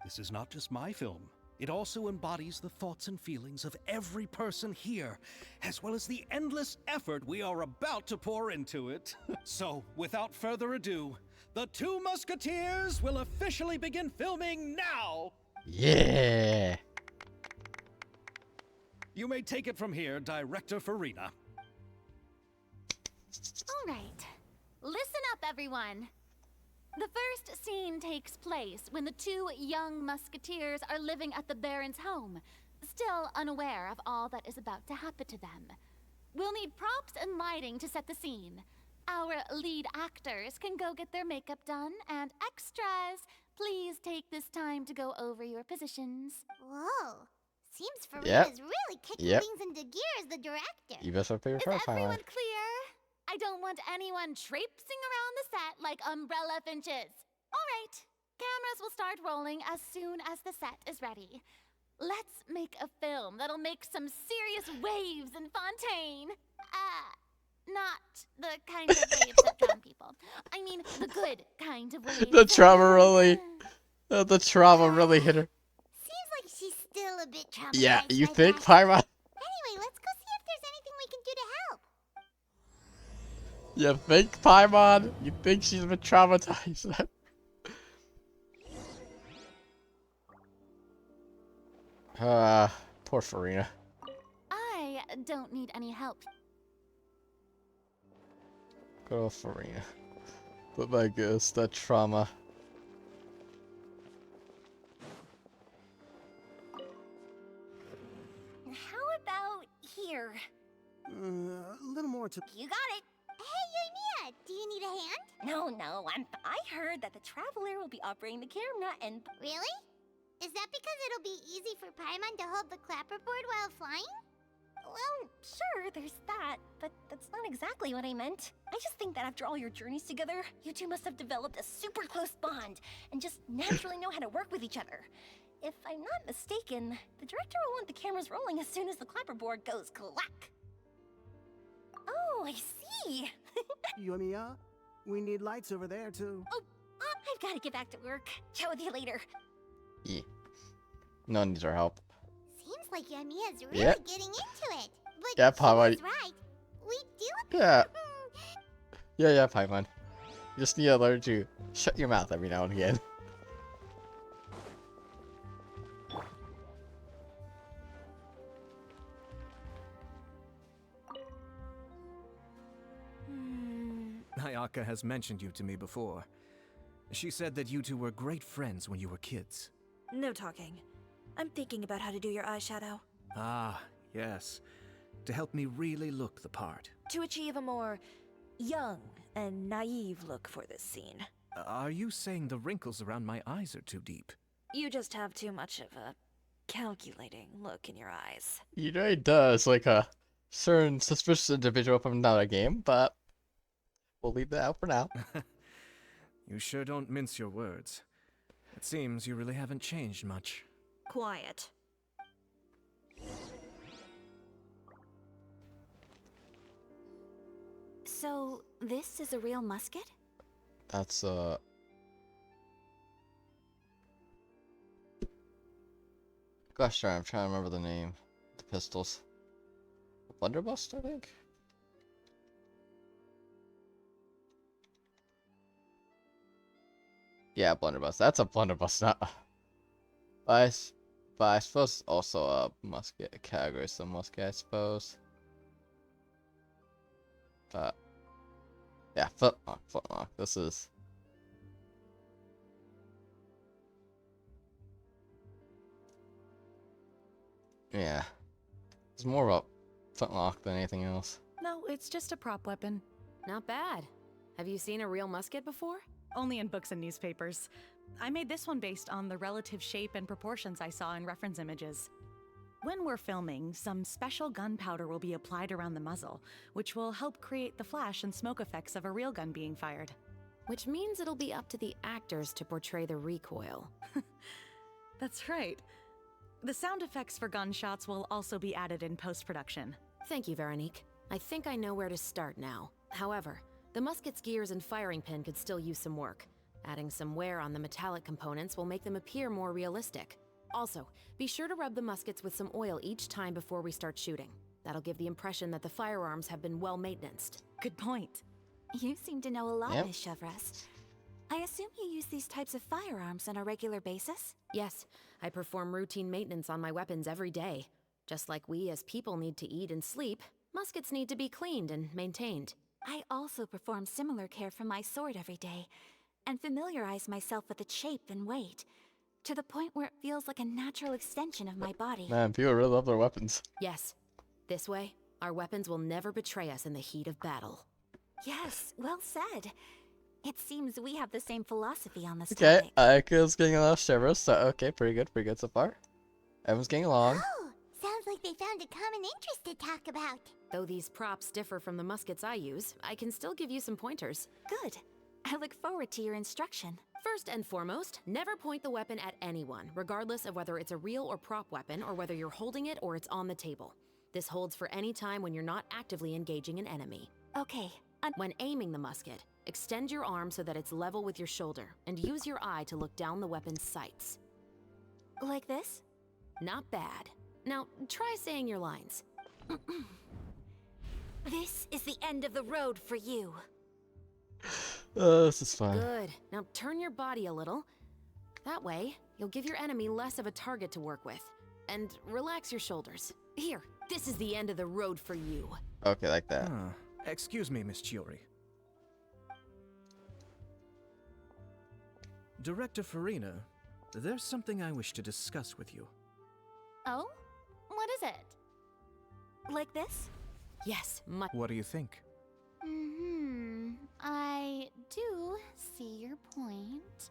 [SPEAKER 2] This is not just my film. It also embodies the thoughts and feelings of every person here, as well as the endless effort we are about to pour into it. So, without further ado, the Two Musketeers will officially begin filming now!
[SPEAKER 1] Yeah!
[SPEAKER 2] You may take it from here, Director Farina.
[SPEAKER 6] All right, listen up, everyone. The first scene takes place when the two young musketeers are living at the Baron's home, still unaware of all that is about to happen to them. We'll need props and lighting to set the scene. Our lead actors can go get their makeup done, and extras, please take this time to go over your positions.
[SPEAKER 4] Whoa. Seems Farina's really kicking
[SPEAKER 1] Yep.
[SPEAKER 4] things into gear as the director.
[SPEAKER 1] You best have favorite
[SPEAKER 6] Is
[SPEAKER 1] profile.
[SPEAKER 6] everyone clear? I don't want anyone traipsing around the set like umbrella finches. All right, cameras will start rolling as soon as the set is ready. Let's make a film that'll make some serious waves in Fontaine. Not the kind of waves that drown people. I mean, the good kind of waves.
[SPEAKER 1] The trauma really hit her.
[SPEAKER 4] Seems like she's still a bit traumatized.
[SPEAKER 1] Yeah, you
[SPEAKER 4] by
[SPEAKER 1] think,
[SPEAKER 4] that.
[SPEAKER 1] Paimon?
[SPEAKER 4] Anyway, let's go see if there's anything we can do to help.
[SPEAKER 1] You think, Paimon? You think she's been traumatized? Poor Farina.
[SPEAKER 6] I don't need any help.
[SPEAKER 1] Good old Farina. But my goodness, that trauma.
[SPEAKER 9] How about here?
[SPEAKER 3] A little more to.
[SPEAKER 9] You got it.
[SPEAKER 4] Hey, Yoimiya, do you need a hand?
[SPEAKER 9] No, I heard that the Traveler will be operating the camera and...
[SPEAKER 4] Really? Is that because it'll be easy for Paimon to hold the clapperboard while flying?
[SPEAKER 9] Well, sure, there's that, but that's not exactly what I meant. I just think that after all your journeys together, you two must have developed a super close bond and just naturally know how to work with each other. If I'm not mistaken, the director will want the cameras rolling as soon as the clapperboard goes clack. Oh, I see.
[SPEAKER 3] Yoimiya, we need lights over there too.
[SPEAKER 9] I've got to get back to work. Chat with you later.
[SPEAKER 1] Yeah. No one needs our help.
[SPEAKER 4] Looks like Yamiya's really
[SPEAKER 1] Yep.
[SPEAKER 4] getting into it. But
[SPEAKER 1] Yeah,
[SPEAKER 4] she
[SPEAKER 1] Paimon.
[SPEAKER 4] was right. We do.
[SPEAKER 1] Yeah. Yeah, Paimon. You just need to learn to shut your mouth every now and again.
[SPEAKER 7] Ayaka has mentioned you to me before. She said that you two were great friends when you were kids.
[SPEAKER 5] No talking. I'm thinking about how to do your eyeshadow.
[SPEAKER 7] Ah, yes. To help me really look the part.
[SPEAKER 5] To achieve a more young and naive look for this scene.
[SPEAKER 7] Are you saying the wrinkles around my eyes are too deep?
[SPEAKER 5] You just have too much of a calculating look in your eyes.
[SPEAKER 1] You know he does, like a certain suspicious individual from another game, but we'll leave that out for now.
[SPEAKER 7] You sure don't mince your words. It seems you really haven't changed much.
[SPEAKER 5] Quiet. So, this is a real musket?
[SPEAKER 1] That's gosh darn, I'm trying to remember the name. The pistols. Blunderbuss, I think? Yeah, blunderbuss. That's a blunderbuss, not. But I suppose it's also a musket category, so musket, I suppose. But yeah, footlock, footlock. This is. Yeah, it's more of a flintlock than anything else.
[SPEAKER 10] No, it's just a prop weapon.
[SPEAKER 8] Not bad. Have you seen a real musket before?
[SPEAKER 10] Only in books and newspapers. I made this one based on the relative shape and proportions I saw in reference images. When we're filming, some special gunpowder will be applied around the muzzle, which will help create the flash and smoke effects of a real gun being fired.
[SPEAKER 8] Which means it'll be up to the actors to portray the recoil.
[SPEAKER 10] That's right. The sound effects for gunshots will also be added in post-production.
[SPEAKER 8] Thank you, Veronique. I think I know where to start now. However, the musket's gears and firing pin could still use some work. Adding some wear on the metallic components will make them appear more realistic. Also, be sure to rub the muskets with some oil each time before we start shooting. That'll give the impression that the firearms have been well maintained.
[SPEAKER 10] Good point.
[SPEAKER 5] You seem to know a lot,
[SPEAKER 1] Yep.
[SPEAKER 5] Miss Chevres. I assume you use these types of firearms on a regular basis?
[SPEAKER 8] Yes, I perform routine maintenance on my weapons every day. Just like we as people need to eat and sleep, muskets need to be cleaned and maintained.
[SPEAKER 5] I also perform similar care for my sword every day, and familiarize myself with its shape and weight, to the point where it feels like a natural extension of my body.
[SPEAKER 1] Man, people really love their weapons.
[SPEAKER 8] Yes, this way, our weapons will never betray us in the heat of battle.
[SPEAKER 5] Yes, well said. It seems we have the same philosophy on this
[SPEAKER 1] Okay,
[SPEAKER 5] topic.
[SPEAKER 1] Ayaka's getting a lot of shivers, so okay, pretty good so far. Everyone's getting along.
[SPEAKER 4] Oh, sounds like they found a common interest to talk about.
[SPEAKER 8] Though these props differ from the muskets I use, I can still give you some pointers.
[SPEAKER 5] Good. I look forward to your instruction.
[SPEAKER 8] First and foremost, never point the weapon at anyone, regardless of whether it's a real or prop weapon or whether you're holding it or it's on the table. This holds for any time when you're not actively engaging an enemy.
[SPEAKER 5] Okay.
[SPEAKER 8] When aiming the musket, extend your arm so that it's level with your shoulder and use your eye to look down the weapon's sights.
[SPEAKER 5] Like this?
[SPEAKER 8] Not bad. Now, try saying your lines.
[SPEAKER 5] This is the end of the road for you.
[SPEAKER 1] This is fun.
[SPEAKER 8] Good. Now turn your body a little. That way, you'll give your enemy less of a target to work with. And relax your shoulders. Here, this is the end of the road for you.
[SPEAKER 1] Okay, like that.
[SPEAKER 7] Excuse me, Miss Chiori. Director Farina, there's something I wish to discuss with you.
[SPEAKER 6] Oh? What is it?
[SPEAKER 5] Like this?
[SPEAKER 8] Yes, much.
[SPEAKER 7] What do you think?
[SPEAKER 6] I do see your point.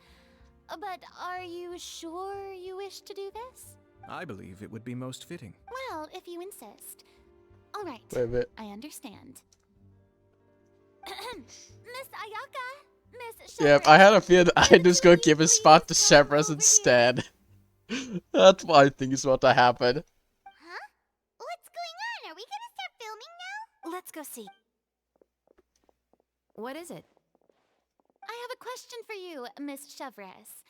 [SPEAKER 6] But are you sure you wish to do this?
[SPEAKER 7] I believe it would be most fitting.
[SPEAKER 6] Well, if you insist. All right.
[SPEAKER 1] Wait a minute.
[SPEAKER 6] I understand. Miss Ayaka, Miss
[SPEAKER 1] Yeah, if I had a feeling I'd just go give his spot to Chevres instead. That's what I think is about to happen.
[SPEAKER 4] Huh? What's going on? Are we gonna start filming now?
[SPEAKER 5] Let's go see.
[SPEAKER 8] What is it?
[SPEAKER 6] I have a question for you, Miss Chevres.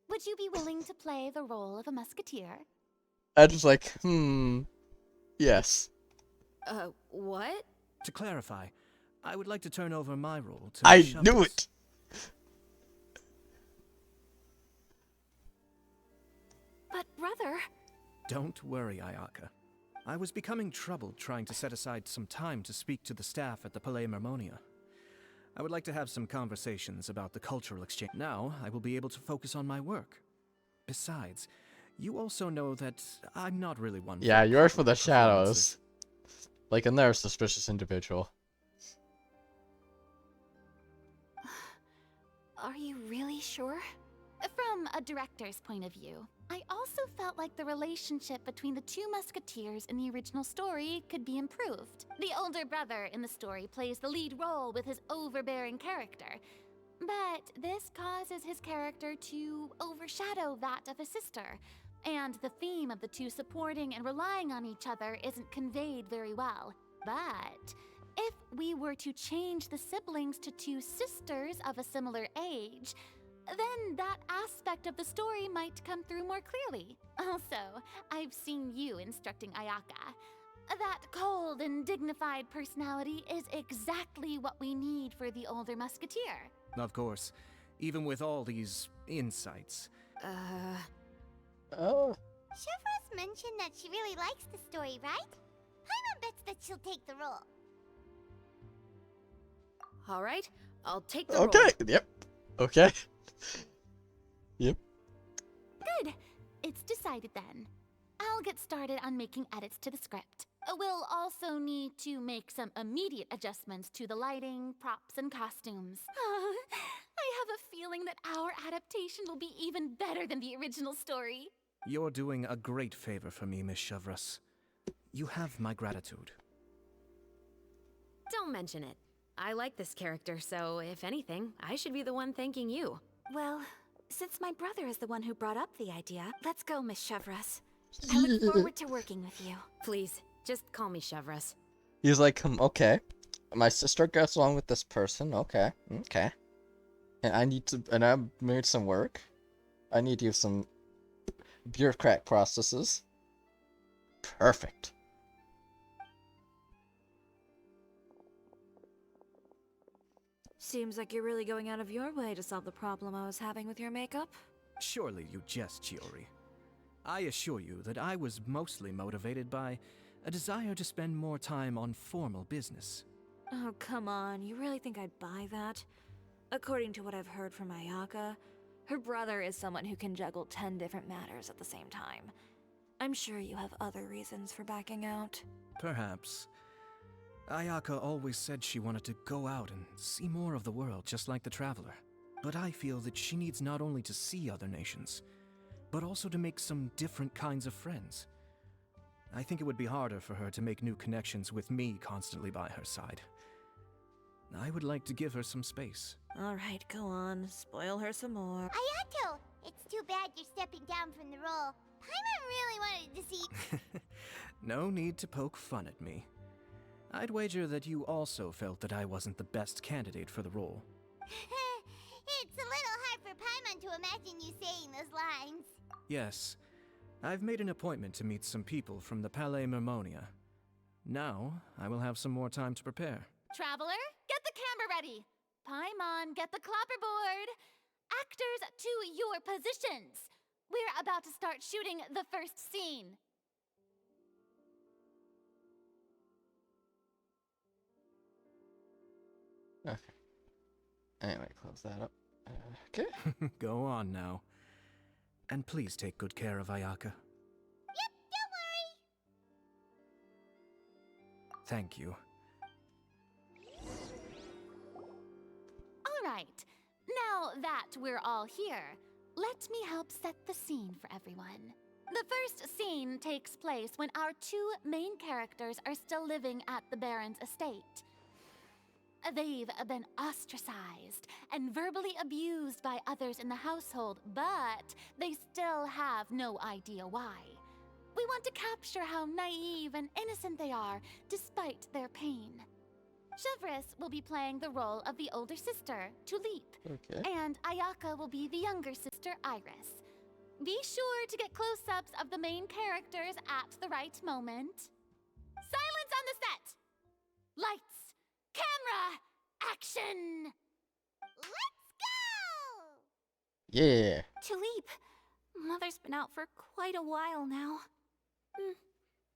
[SPEAKER 6] Would you be willing to play the role of a musketeer?
[SPEAKER 1] I just like, yes.
[SPEAKER 8] What?
[SPEAKER 7] To clarify, I would like to turn over my role to
[SPEAKER 1] I
[SPEAKER 7] Miss
[SPEAKER 1] knew
[SPEAKER 7] Shovels.
[SPEAKER 1] it!
[SPEAKER 5] But, brother...
[SPEAKER 7] Don't worry, Ayaka. I was becoming troubled trying to set aside some time to speak to the staff at the Palais Mermonia. I would like to have some conversations about the cultural exchange. Now, I will be able to focus on my work. Besides, you also know that I'm not really one
[SPEAKER 1] Yeah,
[SPEAKER 7] for
[SPEAKER 1] you're for the
[SPEAKER 7] public performances.
[SPEAKER 1] shadows. Like another suspicious individual.
[SPEAKER 5] Are you really sure?
[SPEAKER 6] From a director's point of view, I also felt like the relationship between the two musketeers in the original story could be improved. The older brother in the story plays the lead role with his overbearing character, but this causes his character to overshadow that of his sister, and the theme of the two supporting and relying on each other isn't conveyed very well. But if we were to change the siblings to two sisters of a similar age, then that aspect of the story might come through more clearly. Also, I've seen you instructing Ayaka. That cold and dignified personality is exactly what we need for the older musketeer.
[SPEAKER 7] Of course, even with all these insights.
[SPEAKER 1] Oh.
[SPEAKER 4] Chevrolet mentioned that she really likes the story, right? Paimon bets that she'll take the role.
[SPEAKER 8] All right, I'll take the role.
[SPEAKER 1] Okay, yep. Okay. Yep.
[SPEAKER 6] Good. It's decided then. I'll get started on making edits to the script. We'll also need to make some immediate adjustments to the lighting, props, and costumes. I have a feeling that our adaptation will be even better than the original story.
[SPEAKER 7] You're doing a great favor for me, Miss Shovels. You have my gratitude.
[SPEAKER 8] Don't mention it. I like this character, so if anything, I should be the one thanking you.
[SPEAKER 5] Well, since my brother is the one who brought up the idea, let's go, Miss Chevres. I look forward to working with you.
[SPEAKER 8] Please, just call me Chevres.
[SPEAKER 1] He's like, okay. My sister gets along with this person. Okay. Okay. And I made some work. I need to use some bureaucratic processes. Perfect.
[SPEAKER 5] Seems like you're really going out of your way to solve the problem I was having with your makeup.
[SPEAKER 7] Surely you jest, Chiori. I assure you that I was mostly motivated by a desire to spend more time on formal business.
[SPEAKER 5] Oh, come on. You really think I'd buy that? According to what I've heard from Ayaka, her brother is someone who can juggle 10 different matters at the same time. I'm sure you have other reasons for backing out.
[SPEAKER 7] Perhaps. Ayaka always said she wanted to go out and see more of the world, just like the Traveler. But I feel that she needs not only to see other nations, but also to make some different kinds of friends. I think it would be harder for her to make new connections with me constantly by her side. I would like to give her some space.
[SPEAKER 5] Alright, go on. Spoil her some more.
[SPEAKER 4] Ayato, it's too bad you're stepping down from the role. Paimon really wanted to see...
[SPEAKER 7] No need to poke fun at me. I'd wager that you also felt that I wasn't the best candidate for the role.
[SPEAKER 4] It's a little hard for Paimon to imagine you saying those lines.
[SPEAKER 7] Yes, I've made an appointment to meet some people from the Palais Mermonia. Now, I will have some more time to prepare.
[SPEAKER 6] Traveler, get the camera ready. Paimon, get the clapperboard. Actors, to your positions. We're about to start shooting the first scene.
[SPEAKER 1] Okay. Anyway, close that up. Okay.
[SPEAKER 7] Go on now. And please take good care of Ayaka.
[SPEAKER 4] Yep, don't worry.
[SPEAKER 7] Thank you.
[SPEAKER 6] All right. Now that we're all here, let me help set the scene for everyone. The first scene takes place when our two main characters are still living at the Baron's estate. They've been ostracized and verbally abused by others in the household, but they still have no idea why. We want to capture how naive and innocent they are, despite their pain. Chevres will be playing the role of the older sister, Tulip,
[SPEAKER 1] Okay.
[SPEAKER 6] and Ayaka will be the younger sister, Iris. Be sure to get close-ups of the main characters at the right moment. Silence on the set! Lights, camera, action!
[SPEAKER 4] Let's go!
[SPEAKER 1] Yeah.
[SPEAKER 5] Tulip, Mother's been out for quite a while now.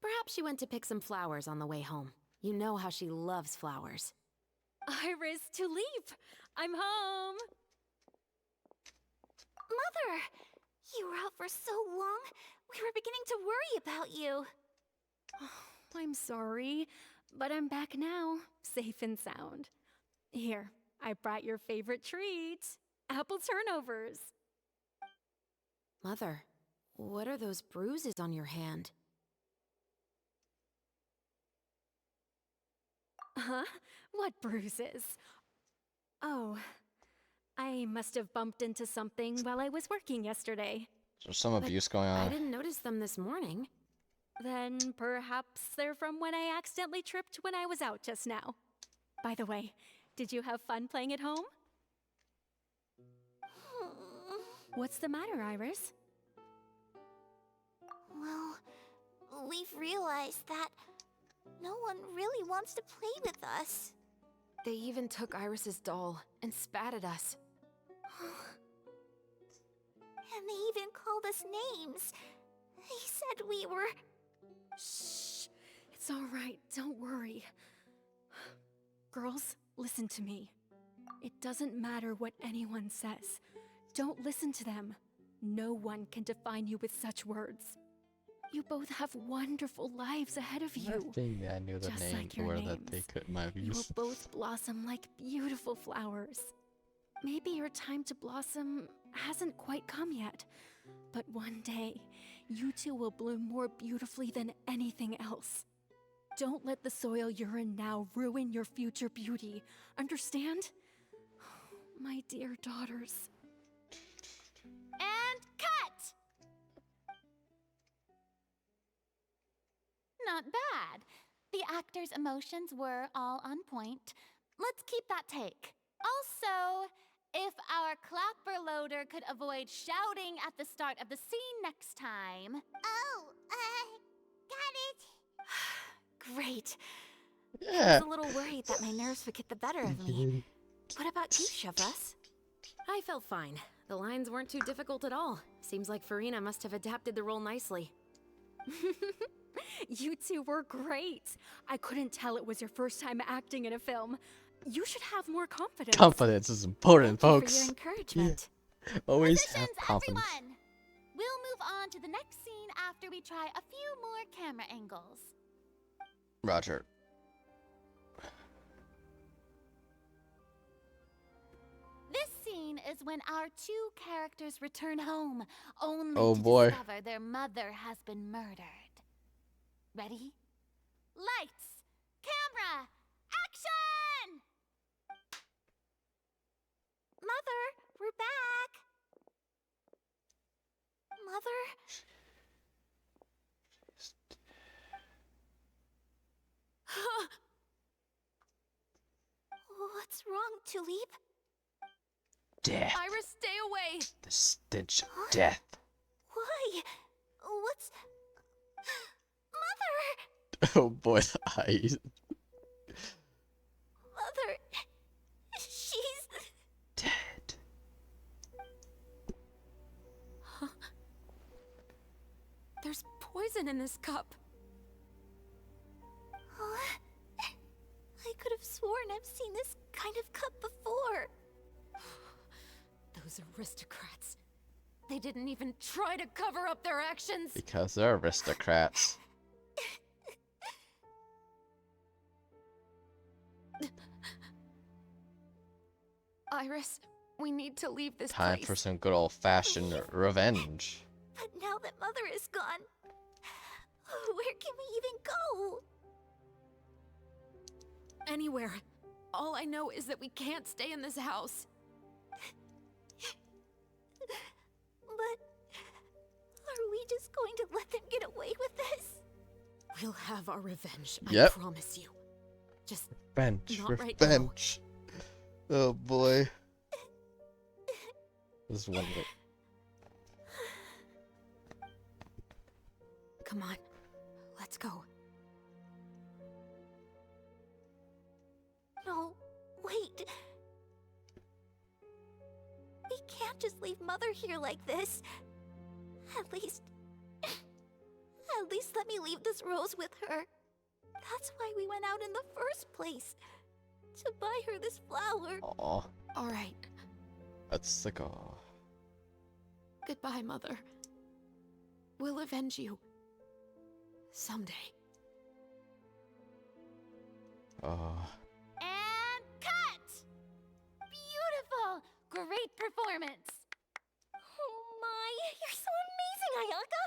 [SPEAKER 8] Perhaps she went to pick some flowers on the way home. You know how she loves flowers.
[SPEAKER 5] Iris, Tulip, I'm home. Mother, you were out for so long. We were beginning to worry about you. I'm sorry, but I'm back now, safe and sound. Here, I brought your favorite treat, apple turnovers.
[SPEAKER 8] Mother, what are those bruises on your hand?
[SPEAKER 5] Huh? What bruises? Oh, I must have bumped into something while I was working yesterday.
[SPEAKER 1] There's some abuse going
[SPEAKER 8] I
[SPEAKER 1] on.
[SPEAKER 8] didn't notice them this morning.
[SPEAKER 5] Then perhaps they're from when I accidentally tripped when I was out just now. By the way, did you have fun playing at home? What's the matter, Iris?
[SPEAKER 4] Well, we've realized that no one really wants to play with us.
[SPEAKER 8] They even took Iris's doll and spat at us.
[SPEAKER 4] And they even called us names. They said we were...
[SPEAKER 5] Shh. It's all right. Don't worry. Girls, listen to me. It doesn't matter what anyone says. Don't listen to them. No one can define you with such words. You both have wonderful lives ahead of you.
[SPEAKER 1] I think I knew the
[SPEAKER 5] Just
[SPEAKER 1] name
[SPEAKER 5] like your
[SPEAKER 1] where
[SPEAKER 5] names.
[SPEAKER 1] that they could my
[SPEAKER 5] You will
[SPEAKER 1] views.
[SPEAKER 5] both blossom like beautiful flowers. Maybe your time to blossom hasn't quite come yet, but one day, you two will bloom more beautifully than anything else. Don't let the soil you're in now ruin your future beauty. Understand? My dear daughters.
[SPEAKER 6] And cut! Not bad. The actors' emotions were all on point. Let's keep that take. Also, if our clapper loader could avoid shouting at the start of the scene next time.
[SPEAKER 4] Oh, got it.
[SPEAKER 5] Great. I
[SPEAKER 1] Yeah.
[SPEAKER 5] was a little worried that my nerves would get the better of me. What about you, Shavras?
[SPEAKER 8] I felt fine. The lines weren't too difficult at all. Seems like Farina must have adapted the role nicely.
[SPEAKER 5] You two were great. I couldn't tell it was your first time acting in a film. You should have more confidence.
[SPEAKER 1] Confidence is important,
[SPEAKER 5] Thank you for
[SPEAKER 1] folks.
[SPEAKER 5] your encouragement.
[SPEAKER 1] Always have
[SPEAKER 6] Positions,
[SPEAKER 1] confidence.
[SPEAKER 6] everyone! We'll move on to the next scene after we try a few more camera angles.
[SPEAKER 1] Roger.
[SPEAKER 6] This scene is when our two characters return home, only
[SPEAKER 1] Oh,
[SPEAKER 6] to
[SPEAKER 1] boy.
[SPEAKER 6] discover their mother has been murdered. Ready? Lights! Camera! Action!
[SPEAKER 4] Mother, we're back. Mother? What's wrong, Tulip?
[SPEAKER 1] Death.
[SPEAKER 8] Iris, stay away!
[SPEAKER 1] The stench of death.
[SPEAKER 4] Why? What's... Mother!
[SPEAKER 1] Oh boy, the eyes.
[SPEAKER 4] Mother... She's...
[SPEAKER 1] Dead.
[SPEAKER 8] There's poison in this cup.
[SPEAKER 4] Huh? I could have sworn I've seen this kind of cup before.
[SPEAKER 8] Those aristocrats. They didn't even try to cover up their actions.
[SPEAKER 1] Because they're aristocrats.
[SPEAKER 8] Iris, we need to leave this
[SPEAKER 1] Time
[SPEAKER 8] place.
[SPEAKER 1] for some good old-fashioned revenge.
[SPEAKER 4] But now that Mother is gone, where can we even go?
[SPEAKER 8] Anywhere. All I know is that we can't stay in this house.
[SPEAKER 4] But are we just going to let them get away with this?
[SPEAKER 8] We'll have our revenge,
[SPEAKER 1] Yep.
[SPEAKER 8] I promise you. Just
[SPEAKER 1] Revenge.
[SPEAKER 8] Not right now.
[SPEAKER 1] Revenge. Oh boy. This is one way.
[SPEAKER 5] Come on, let's go. No, wait. We can't just leave Mother here like this. At least let me leave this rose with her. That's why we went out in the first place. To buy her this flower.
[SPEAKER 1] Aw.
[SPEAKER 5] Alright.
[SPEAKER 1] That's the goal.
[SPEAKER 5] Goodbye, Mother. We'll avenge you. Someday.
[SPEAKER 1] Oh.
[SPEAKER 6] And cut! Beautiful! Great performance!
[SPEAKER 9] Oh my, you're so amazing, Ayaka!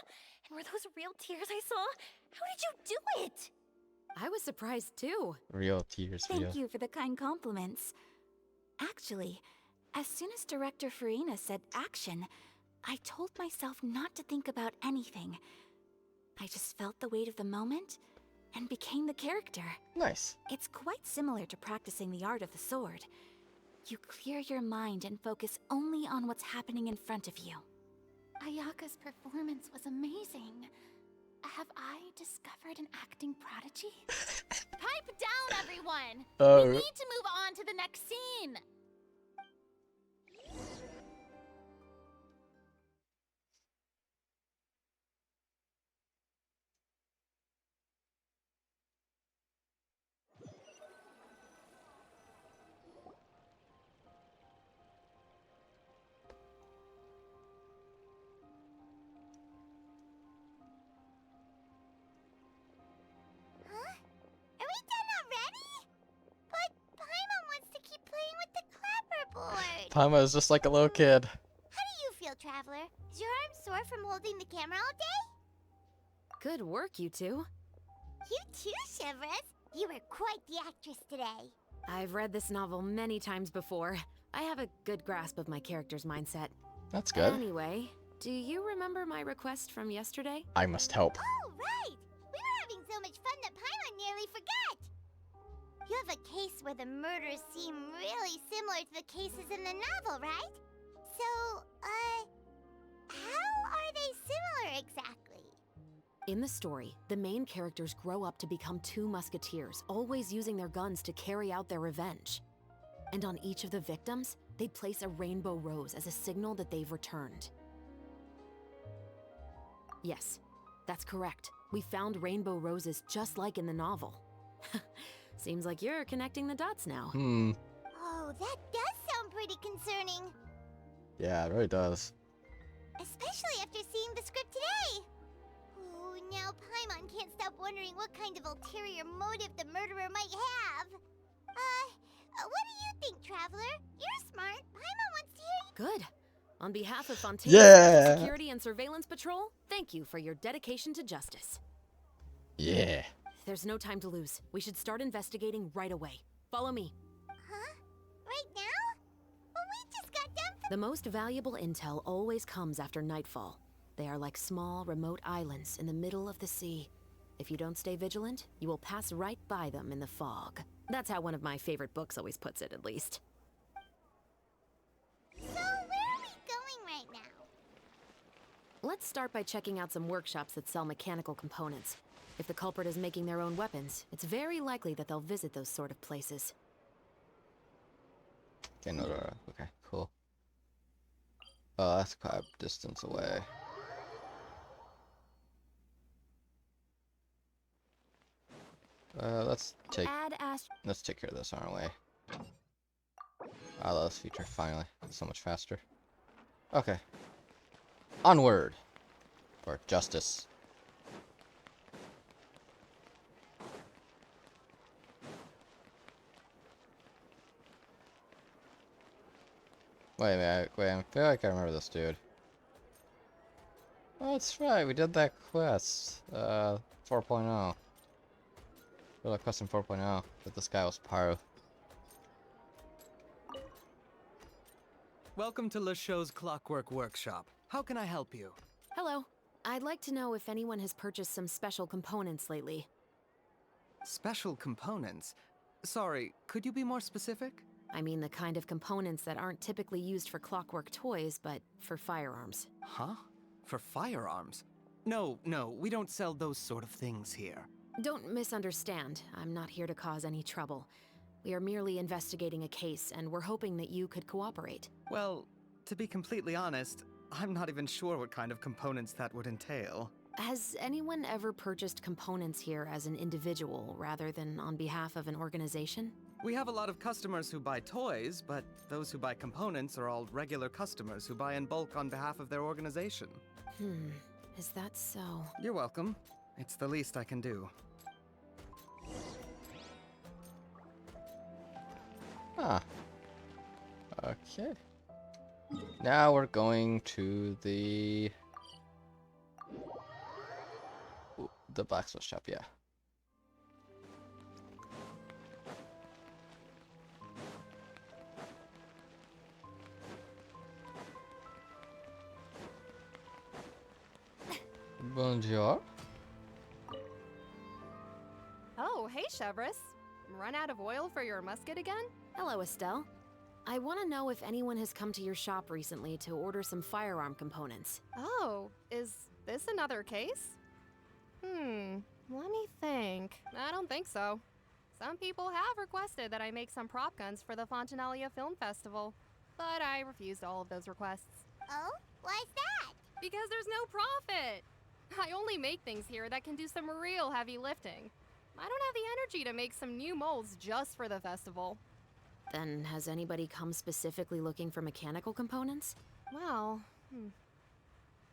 [SPEAKER 9] And were those real tears I saw? How did you do it?
[SPEAKER 8] I was surprised too.
[SPEAKER 1] Real tears,
[SPEAKER 5] Thank you for the kind compliments. Actually, as soon as Director Farina said action, I told myself not to think about anything. I just felt the weight of the moment and became the character.
[SPEAKER 1] Nice.
[SPEAKER 5] It's quite similar to practicing the art of the sword. You clear your mind and focus only on what's happening in front of you.
[SPEAKER 6] Ayaka's performance was amazing. Have I discovered an acting prodigy? Pipe down, everyone! We need to move on to the next scene!
[SPEAKER 4] Are we done already? But Paimon wants to keep playing with the clapperboard.
[SPEAKER 1] Paimon is just like a little kid.
[SPEAKER 4] How do you feel, Traveler? Is your arm sore from holding the camera all day?
[SPEAKER 8] Good work, you two.
[SPEAKER 4] You too, Shivers. You were quite the actress today.
[SPEAKER 8] I've read this novel many times before. I have a good grasp of my character's mindset.
[SPEAKER 1] That's good.
[SPEAKER 8] Anyway, do you remember my request from yesterday?
[SPEAKER 1] I must help.
[SPEAKER 4] Oh, right! We were having so much fun that Paimon nearly forgot! You have a case where the murders seem really similar to the cases in the novel, right? So, how are they similar exactly?
[SPEAKER 8] In the story, the main characters grow up to become two musketeers, always using their guns to carry out their revenge. And on each of the victims, they place a rainbow rose as a signal that they've returned. Yes, that's correct. We found rainbow roses just like in the novel. Seems like you're connecting the dots now.
[SPEAKER 4] Oh, that does sound pretty concerning.
[SPEAKER 1] Yeah, it really does.
[SPEAKER 4] Especially after seeing the script today. Oh, now Paimon can't stop wondering what kind of ulterior motive the murderer might have. What do you think, Traveler? You're smart. Paimon wants to hear you.
[SPEAKER 8] Good. On behalf of Fontaine's
[SPEAKER 1] Yeah.
[SPEAKER 8] Security and Surveillance Patrol, thank you for your dedication to justice.
[SPEAKER 1] Yeah.
[SPEAKER 8] There's no time to lose. We should start investigating right away. Follow me.
[SPEAKER 4] Huh? Right now? Well, we just got done.
[SPEAKER 8] The most valuable intel always comes after nightfall. They are like small, remote islands in the middle of the sea. If you don't stay vigilant, you will pass right by them in the fog. That's how one of my favorite books always puts it, at least.
[SPEAKER 4] So, where are we going right now?
[SPEAKER 8] Let's start by checking out some workshops that sell mechanical components. If the culprit is making their own weapons, it's very likely that they'll visit those sort of places.
[SPEAKER 1] Okay, no, okay, cool. Oh, that's quite a distance away. Let's take care of this on our way. I love this feature, finally. It's so much faster. Okay. Onward! For justice. Wait a minute, I feel like I remember this dude. Oh, that's right, we did that quest. 4.0. Well, quest in 4.0, but this guy was Paru.
[SPEAKER 7] Welcome to Le Show's Clockwork Workshop. How can I help you?
[SPEAKER 8] Hello. I'd like to know if anyone has purchased some special components lately.
[SPEAKER 7] Special components? Sorry, could you be more specific?
[SPEAKER 8] I mean the kind of components that aren't typically used for clockwork toys, but for firearms.
[SPEAKER 7] Huh? For firearms? No, we don't sell those sort of things here.
[SPEAKER 8] Don't misunderstand. I'm not here to cause any trouble. We are merely investigating a case, and we're hoping that you could cooperate.
[SPEAKER 7] Well, to be completely honest, I'm not even sure what kind of components that would entail.
[SPEAKER 8] Has anyone ever purchased components here as an individual rather than on behalf of an organization?
[SPEAKER 7] We have a lot of customers who buy toys, but those who buy components are all regular customers who buy in bulk on behalf of their organization.
[SPEAKER 8] Is that so?
[SPEAKER 7] You're welcome. It's the least I can do.
[SPEAKER 1] Ah. Okay. Now we're going to the blacksmith shop, yeah. Bonjour.
[SPEAKER 11] Oh, hey, Chevris. Run out of oil for your musket again?
[SPEAKER 8] Hello, Estelle. I want to know if anyone has come to your shop recently to order some firearm components.
[SPEAKER 11] Oh, is this another case? Let me think. I don't think so. Some people have requested that I make some prop guns for the Fontanalia Film Festival, but I refused all of those requests.
[SPEAKER 4] Oh? Why's that?
[SPEAKER 11] Because there's no profit! I only make things here that can do some real heavy lifting. I don't have the energy to make some new molds just for the festival.
[SPEAKER 8] Then has anybody come specifically looking for mechanical components?
[SPEAKER 11] Well,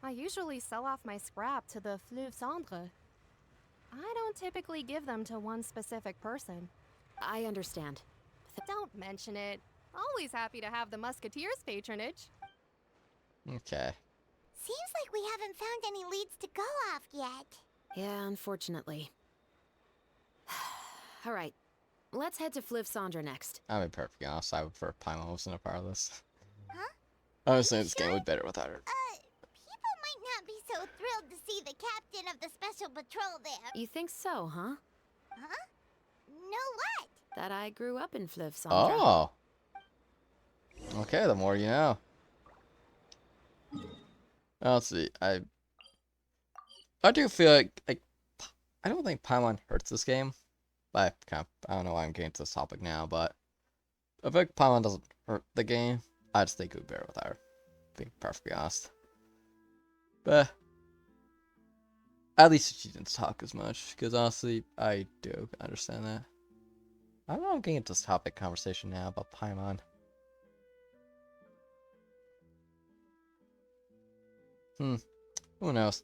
[SPEAKER 11] I usually sell off my scrap to the Fleuve Cendre. I don't typically give them to one specific person.
[SPEAKER 8] I understand.
[SPEAKER 11] Don't mention it. Always happy to have the Musketeers' patronage.
[SPEAKER 1] Okay.
[SPEAKER 4] Seems like we haven't found any leads to go off yet.
[SPEAKER 8] Yeah, unfortunately. Alright, let's head to Fleuve Cendre next.
[SPEAKER 1] I'll be perfectly honest, I would prefer Paimon wasn't a part of this.
[SPEAKER 4] Huh?
[SPEAKER 1] I was saying this game would be better without her.
[SPEAKER 4] People might not be so thrilled to see the captain of the special patrol there.
[SPEAKER 8] You think so, huh?
[SPEAKER 4] Huh? No what?
[SPEAKER 8] That I grew up in Fleuve Cendre.
[SPEAKER 1] Oh. Okay, the more you know. Let's see. I do feel like I don't think Paimon hurts this game. But I don't know why I'm getting to this topic now, but I feel like Paimon doesn't hurt the game. I just think it would be better without her. Being perfectly honest. But at least she didn't talk as much, because honestly, I do understand that. I don't know, I'm getting into this topic conversation now about Paimon. Who knows?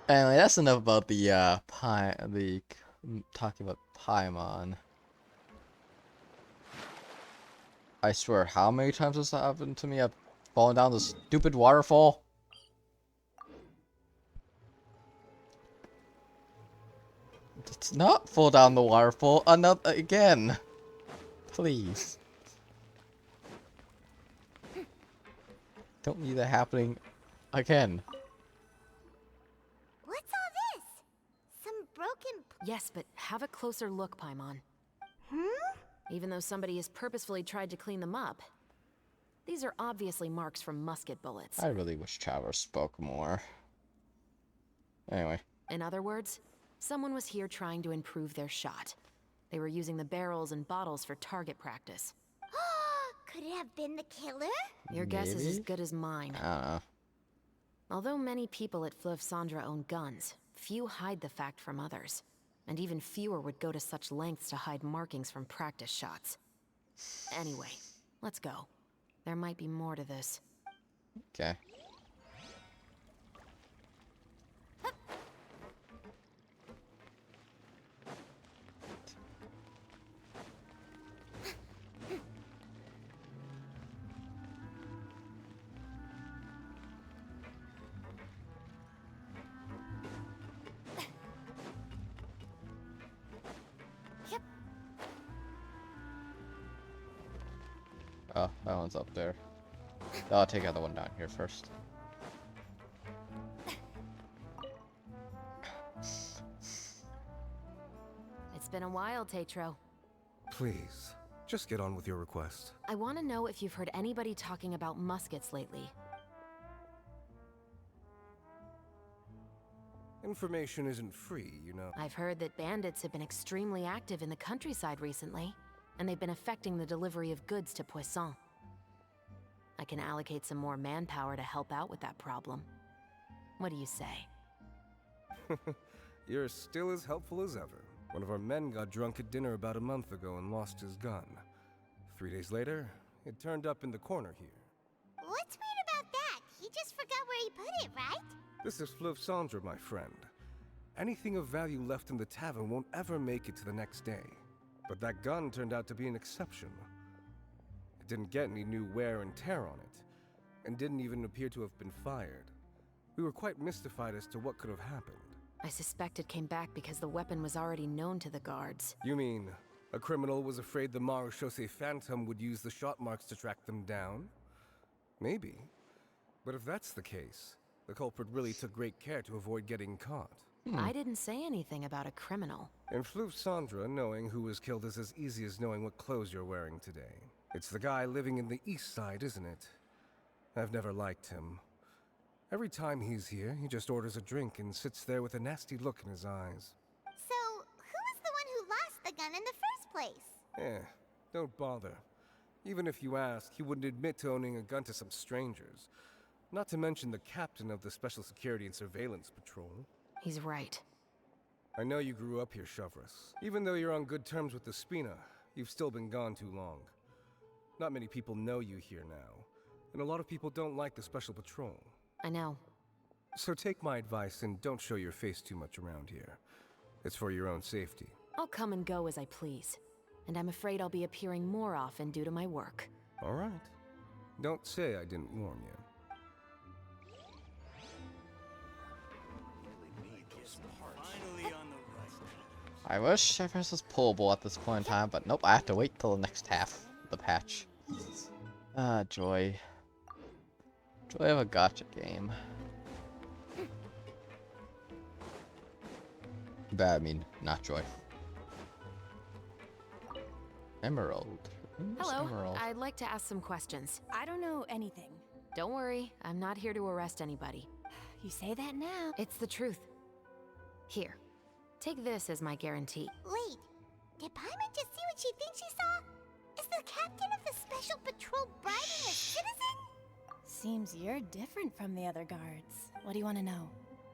[SPEAKER 1] Anyway, that's enough about the talking about Paimon. I swear, how many times has this happened to me? I've fallen down this stupid waterfall. Let's not fall down the waterfall again. Please. Don't need that happening again.
[SPEAKER 4] What's all this? Some broken...
[SPEAKER 8] Yes, but have a closer look, Paimon. Even though somebody has purposefully tried to clean them up. These are obviously marks from musket bullets.
[SPEAKER 1] I really wish Travelers spoke more. Anyway.
[SPEAKER 8] In other words, someone was here trying to improve their shot. They were using the barrels and bottles for target practice.
[SPEAKER 4] Could it have been the killer?
[SPEAKER 8] Your guess is as good as mine.
[SPEAKER 1] I don't know.
[SPEAKER 8] Although many people at Fleuve Cendre own guns, few hide the fact from others. And even fewer would go to such lengths to hide markings from practice shots. Anyway, let's go. There might be more to this.
[SPEAKER 1] Okay. Oh, that one's up there. I'll take out the one down here first.
[SPEAKER 8] It's been a while, Tetro.
[SPEAKER 12] Please, just get on with your request.
[SPEAKER 8] I want to know if you've heard anybody talking about muskets lately.
[SPEAKER 12] information isn't free, you know.
[SPEAKER 8] I've heard that bandits have been extremely active in the countryside recently, and they've been affecting the delivery of goods to Poisson. I can allocate some more manpower to help out with that problem. What do you say?
[SPEAKER 12] You're still as helpful as ever. One of our men got drunk at dinner about a month ago and lost his gun. 3 days later, it turned up in the corner here.
[SPEAKER 4] What's weird about that? He just forgot where he put it, right?
[SPEAKER 12] This is Fleuve Cendre, my friend. Anything of value left in the tavern won't ever make it to the next day. But that gun turned out to be an exception. It didn't get any new wear and tear on it, and didn't even appear to have been fired. We were quite mystified as to what could have happened.
[SPEAKER 8] I suspect it came back because the weapon was already known to the guards.
[SPEAKER 12] You mean, a criminal was afraid the Marechaussee Phantom would use the shot marks to track them down? Maybe. But if that's the case, the culprit really took great care to avoid getting caught.
[SPEAKER 8] I didn't say anything about a criminal.
[SPEAKER 12] In Fleuve Cendre, knowing who was killed is as easy as knowing what clothes you're wearing today. It's the guy living in the east side, isn't it? I've never liked him. Every time he's here, he just orders a drink and sits there with a nasty look in his eyes.
[SPEAKER 4] So, who was the one who lost the gun in the first place?
[SPEAKER 12] Don't bother. Even if you ask, he wouldn't admit to owning a gun to some strangers. Not to mention the captain of the Special Security and Surveillance Patrol.
[SPEAKER 8] He's right.
[SPEAKER 12] I know you grew up here, Chevreuse. Even though you're on good terms with the Spina, you've still been gone too long. Not many people know you here now, and a lot of people don't like the Special Patrol.
[SPEAKER 8] I know.
[SPEAKER 12] So take my advice and don't show your face too much around here. It's for your own safety.
[SPEAKER 8] I'll come and go as I please. And I'm afraid I'll be appearing more often due to my work.
[SPEAKER 12] All right. Don't say I didn't warn you.
[SPEAKER 1] I wish Chevreuse was pullable at this point in time, but nope, I have to wait till the next half of the patch. Ah, joy. Joy of a gacha game. But I mean, not joy. Emerald.
[SPEAKER 8] Hello,
[SPEAKER 1] Emerald.
[SPEAKER 8] I'd like to ask some questions.
[SPEAKER 5] I don't know anything.
[SPEAKER 8] Don't worry, I'm not here to arrest anybody.
[SPEAKER 5] You say that now.
[SPEAKER 8] It's the truth. Here, take this as my guarantee.
[SPEAKER 4] Wait, did Paimon just see what she thinks she saw? Is the captain of the Special Patrol bribing a citizen?
[SPEAKER 5] Seems you're different from the other guards. What do you want to know?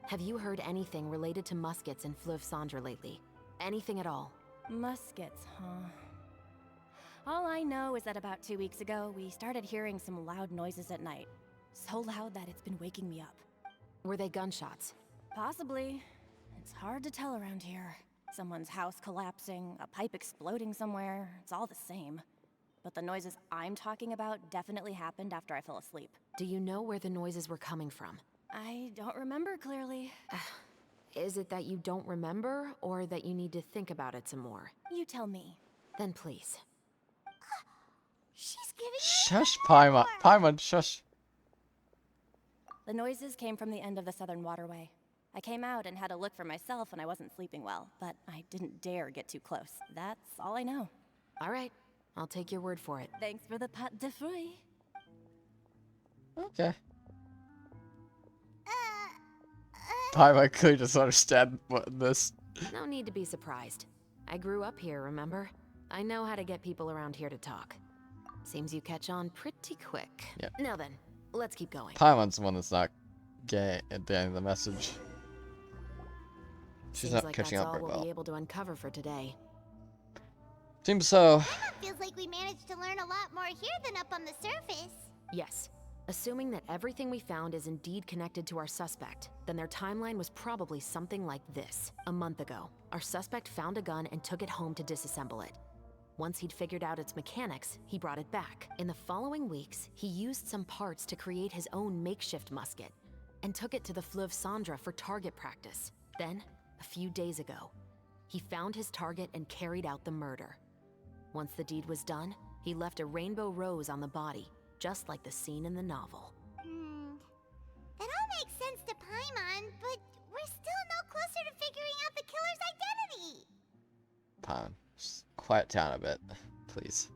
[SPEAKER 8] Have you heard anything related to Muskets in Fleuve Cendre lately? Anything at all?
[SPEAKER 5] Muskets, huh? All I know is that about 2 weeks ago, we started hearing some loud noises at night. So loud that it's been waking me up.
[SPEAKER 8] Were they gunshots?
[SPEAKER 5] Possibly. It's hard to tell around here. Someone's house collapsing, a pipe exploding somewhere, it's all the same. But the noises I'm talking about definitely happened after I fell asleep.
[SPEAKER 8] Do you know where the noises were coming from?
[SPEAKER 5] I don't remember clearly.
[SPEAKER 8] Is it that you don't remember, or that you need to think about it some more?
[SPEAKER 5] You tell me.
[SPEAKER 8] Then please.
[SPEAKER 4] She's giving
[SPEAKER 1] Shush, Paimon. Paimon, shush.
[SPEAKER 5] The noises came from the end of the Southern Waterway. I came out and had a look for myself when I wasn't sleeping well, but I didn't dare get too close. That's all I know.
[SPEAKER 8] All right, I'll take your word for it.
[SPEAKER 5] Thanks for the pâte de fruits.
[SPEAKER 1] Okay. Paimon clearly doesn't understand what this.
[SPEAKER 8] No need to be surprised. I grew up here, remember? I know how to get people around here to talk. Seems you catch on pretty quick.
[SPEAKER 1] Yep.
[SPEAKER 8] Now then, let's keep going.
[SPEAKER 1] Paimon's the one that's not getting the message. She's
[SPEAKER 8] Seems
[SPEAKER 1] not
[SPEAKER 8] like
[SPEAKER 1] catching
[SPEAKER 8] that's
[SPEAKER 1] up
[SPEAKER 8] all
[SPEAKER 1] very
[SPEAKER 8] we'll
[SPEAKER 1] well.
[SPEAKER 8] be able to uncover for today.
[SPEAKER 1] Seems so.
[SPEAKER 4] Feels like we managed to learn a lot more here than up on the surface.
[SPEAKER 8] Yes. Assuming that everything we found is indeed connected to our suspect, then their timeline was probably something like this. A month ago, our suspect found a gun and took it home to disassemble it. Once he'd figured out its mechanics, he brought it back. In the following weeks, he used some parts to create his own makeshift musket and took it to the Fleuve Cendre for target practice. Then, a few days ago, he found his target and carried out the murder. Once the deed was done, he left a rainbow rose on the body, just like the scene in the novel.
[SPEAKER 4] That all makes sense to Paimon, but we're still no closer to figuring out the killer's identity.
[SPEAKER 1] Paimon, just quiet down a bit, please.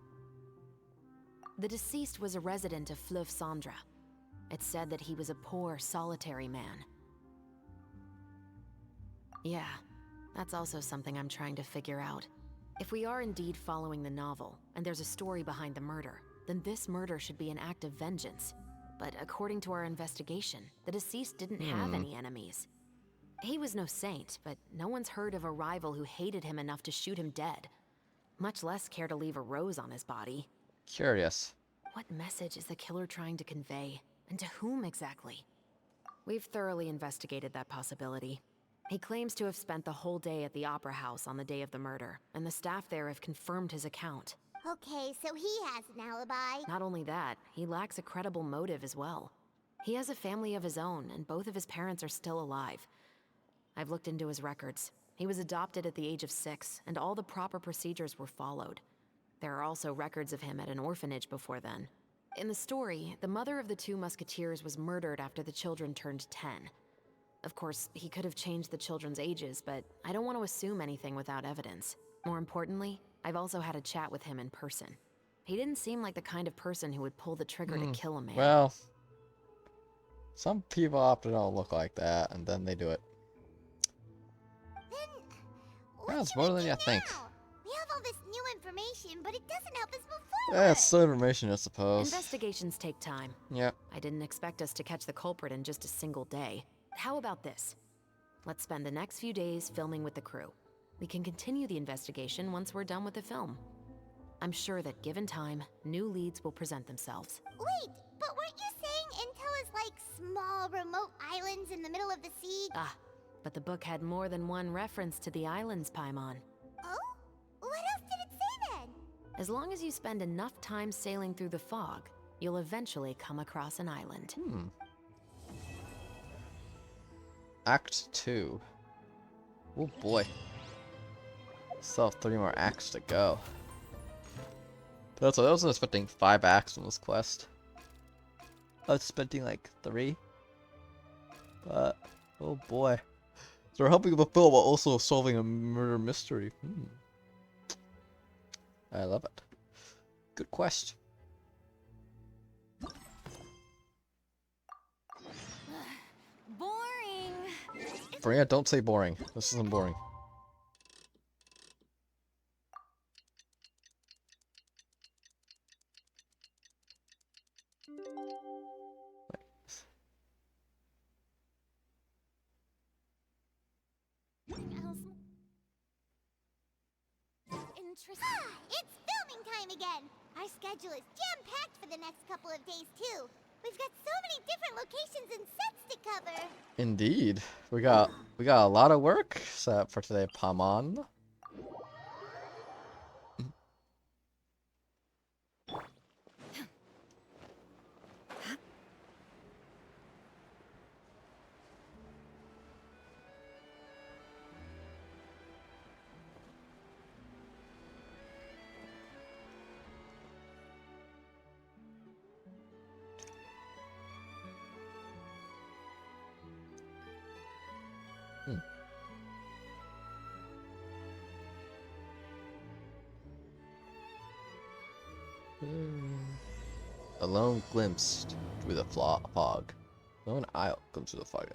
[SPEAKER 8] The deceased was a resident of Fleuve Cendre. It's said that he was a poor, solitary man. Yeah, that's also something I'm trying to figure out. If we are indeed following the novel, and there's a story behind the murder, then this murder should be an act of vengeance. But according to our investigation, the deceased didn't have any enemies. He was no saint, but no one's heard of a rival who hated him enough to shoot him dead. Much less care to leave a rose on his body.
[SPEAKER 1] Curious.
[SPEAKER 8] What message is the killer trying to convey? And to whom exactly? We've thoroughly investigated that possibility. He claims to have spent the whole day at the Opera House on the day of the murder, and the staff there have confirmed his account.
[SPEAKER 4] Okay, so he has an alibi.
[SPEAKER 8] Not only that, he lacks a credible motive as well. He has a family of his own, and both of his parents are still alive. I've looked into his records. He was adopted at the age of 6, and all the proper procedures were followed. There are also records of him at an orphanage before then. In the story, the mother of the 2 musketeers was murdered after the children turned 10. Of course, he could have changed the children's ages, but I don't want to assume anything without evidence. More importantly, I've also had a chat with him in person. He didn't seem like the kind of person who would pull the trigger to kill a man.
[SPEAKER 1] Well, some people often don't look like that, and then they do it.
[SPEAKER 4] Then,
[SPEAKER 1] That's more than you think.
[SPEAKER 4] We have all this new information, but it doesn't help us move forward.
[SPEAKER 1] Yeah, it's still information, I suppose.
[SPEAKER 8] Investigations take time.
[SPEAKER 1] Yep.
[SPEAKER 8] I didn't expect us to catch the culprit in just a single day. How about this? Let's spend the next few days filming with the crew. We can continue the investigation once we're done with the film. I'm sure that given time, new leads will present themselves.
[SPEAKER 4] Wait, but weren't you saying Intel is like small, remote islands in the middle of the sea?
[SPEAKER 8] Ah, but the book had more than one reference to the islands, Paimon.
[SPEAKER 4] Oh? What else did it say then?
[SPEAKER 8] As long as you spend enough time sailing through the fog, you'll eventually come across an island.
[SPEAKER 1] Act 2. Oh boy. Still have 3 more acts to go. That's what I wasn't expecting 5 acts on this quest. I was expecting like 3. But, oh boy. So we're helping the film while also solving a murder mystery. I love it. Good quest.
[SPEAKER 5] Boring.
[SPEAKER 1] Bria, don't say boring. This isn't boring.
[SPEAKER 4] Interesting. It's filming time again. Our schedule is jam-packed for the next couple of days too. We've got so many different locations and sets to cover.
[SPEAKER 1] Indeed. We got a lot of work set up for today, Paimon. A lone glimpse through the fog. Lone eye glimpse through the fog.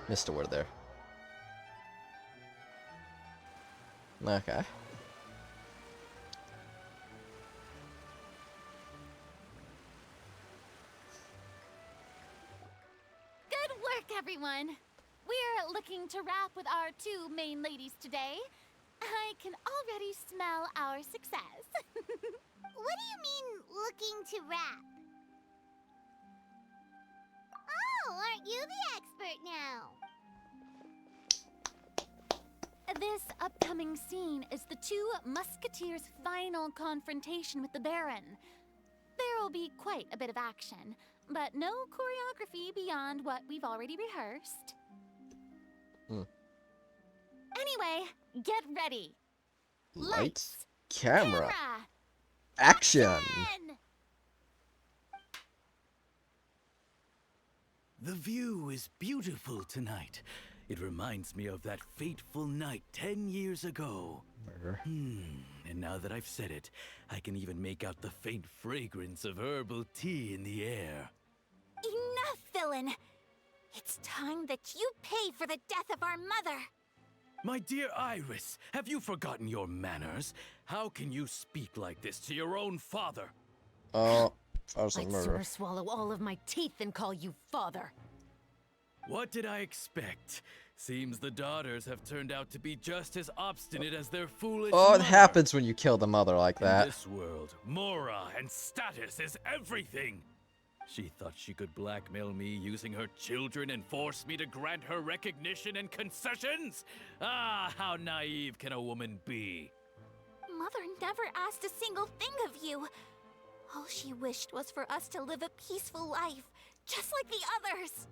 [SPEAKER 1] Missed a word there. Okay.
[SPEAKER 6] Good work, everyone. We're looking to wrap with our 2 main ladies today. I can already smell our success.
[SPEAKER 4] What do you mean, looking to wrap? Oh, aren't you the expert now?
[SPEAKER 6] This upcoming scene is the 2 musketeers' final confrontation with the Baron. There will be quite a bit of action, but no choreography beyond what we've already rehearsed. Anyway, get ready.
[SPEAKER 1] Lights, camera,
[SPEAKER 6] Camera.
[SPEAKER 1] action.
[SPEAKER 13] The view is beautiful tonight. It reminds me of that fateful night 10 years ago.
[SPEAKER 1] Murder.
[SPEAKER 13] And now that I've said it, I can even make out the faint fragrance of herbal tea in the air.
[SPEAKER 9] Enough, villain! It's time that you pay for the death of our mother!
[SPEAKER 13] My dear Iris, have you forgotten your manners? How can you speak like this to your own father?
[SPEAKER 1] Oh, that was a
[SPEAKER 8] I'd
[SPEAKER 1] murder.
[SPEAKER 8] sooner swallow all of my teeth than call you father.
[SPEAKER 13] What did I expect? Seems the daughters have turned out to be just as obstinate as their foolish
[SPEAKER 1] Oh, it
[SPEAKER 13] mother.
[SPEAKER 1] happens when you kill the mother like
[SPEAKER 13] In
[SPEAKER 1] that.
[SPEAKER 13] this world, Mora and status is everything. She thought she could blackmail me using her children and force me to grant her recognition and concessions? Ah, how naive can a woman be?
[SPEAKER 9] Mother never asked a single thing of you. All she wished was for us to live a peaceful life, just like the others.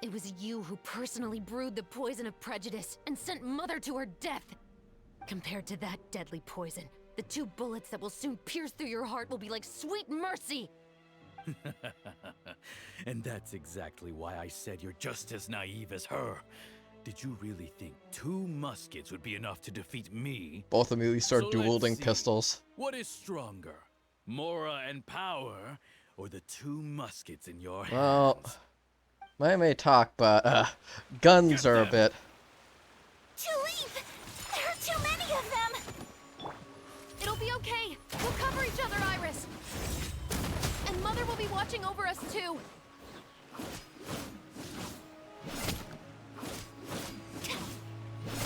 [SPEAKER 8] It was you who personally brewed the poison of prejudice and sent Mother to her death. Compared to that deadly poison, the 2 bullets that will soon pierce through your heart will be like sweet mercy.
[SPEAKER 13] And that's exactly why I said you're just as naive as her. Did you really think 2 muskets would be enough to defeat me?
[SPEAKER 1] Both immediately start
[SPEAKER 13] So let's
[SPEAKER 1] dueling
[SPEAKER 13] see.
[SPEAKER 1] pistols.
[SPEAKER 13] What is stronger, Mora and power, or the 2 muskets in your hands?
[SPEAKER 1] Well, I may talk, but guns are a bit.
[SPEAKER 9] Tulip! There are too many of them!
[SPEAKER 11] It'll be okay. We'll cover each other, Iris. And Mother will be watching over us too.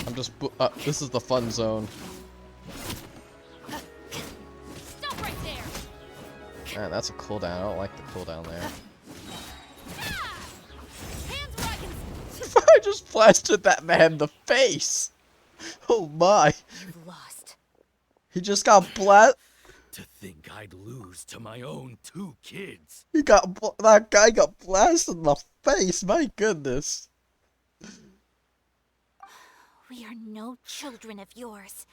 [SPEAKER 1] I'm just. This is the fun zone.
[SPEAKER 11] Stop right there.
[SPEAKER 1] Man, that's a cooldown. I don't like the cooldown there.
[SPEAKER 11] Hands where I can.
[SPEAKER 1] I just blasted that man in the face. Oh my!
[SPEAKER 8] You've lost.
[SPEAKER 1] He just got blasted.
[SPEAKER 13] To think I'd lose to my own 2 kids.
[SPEAKER 1] That guy got blasted in the face. My goodness.
[SPEAKER 9] We are no children of yours,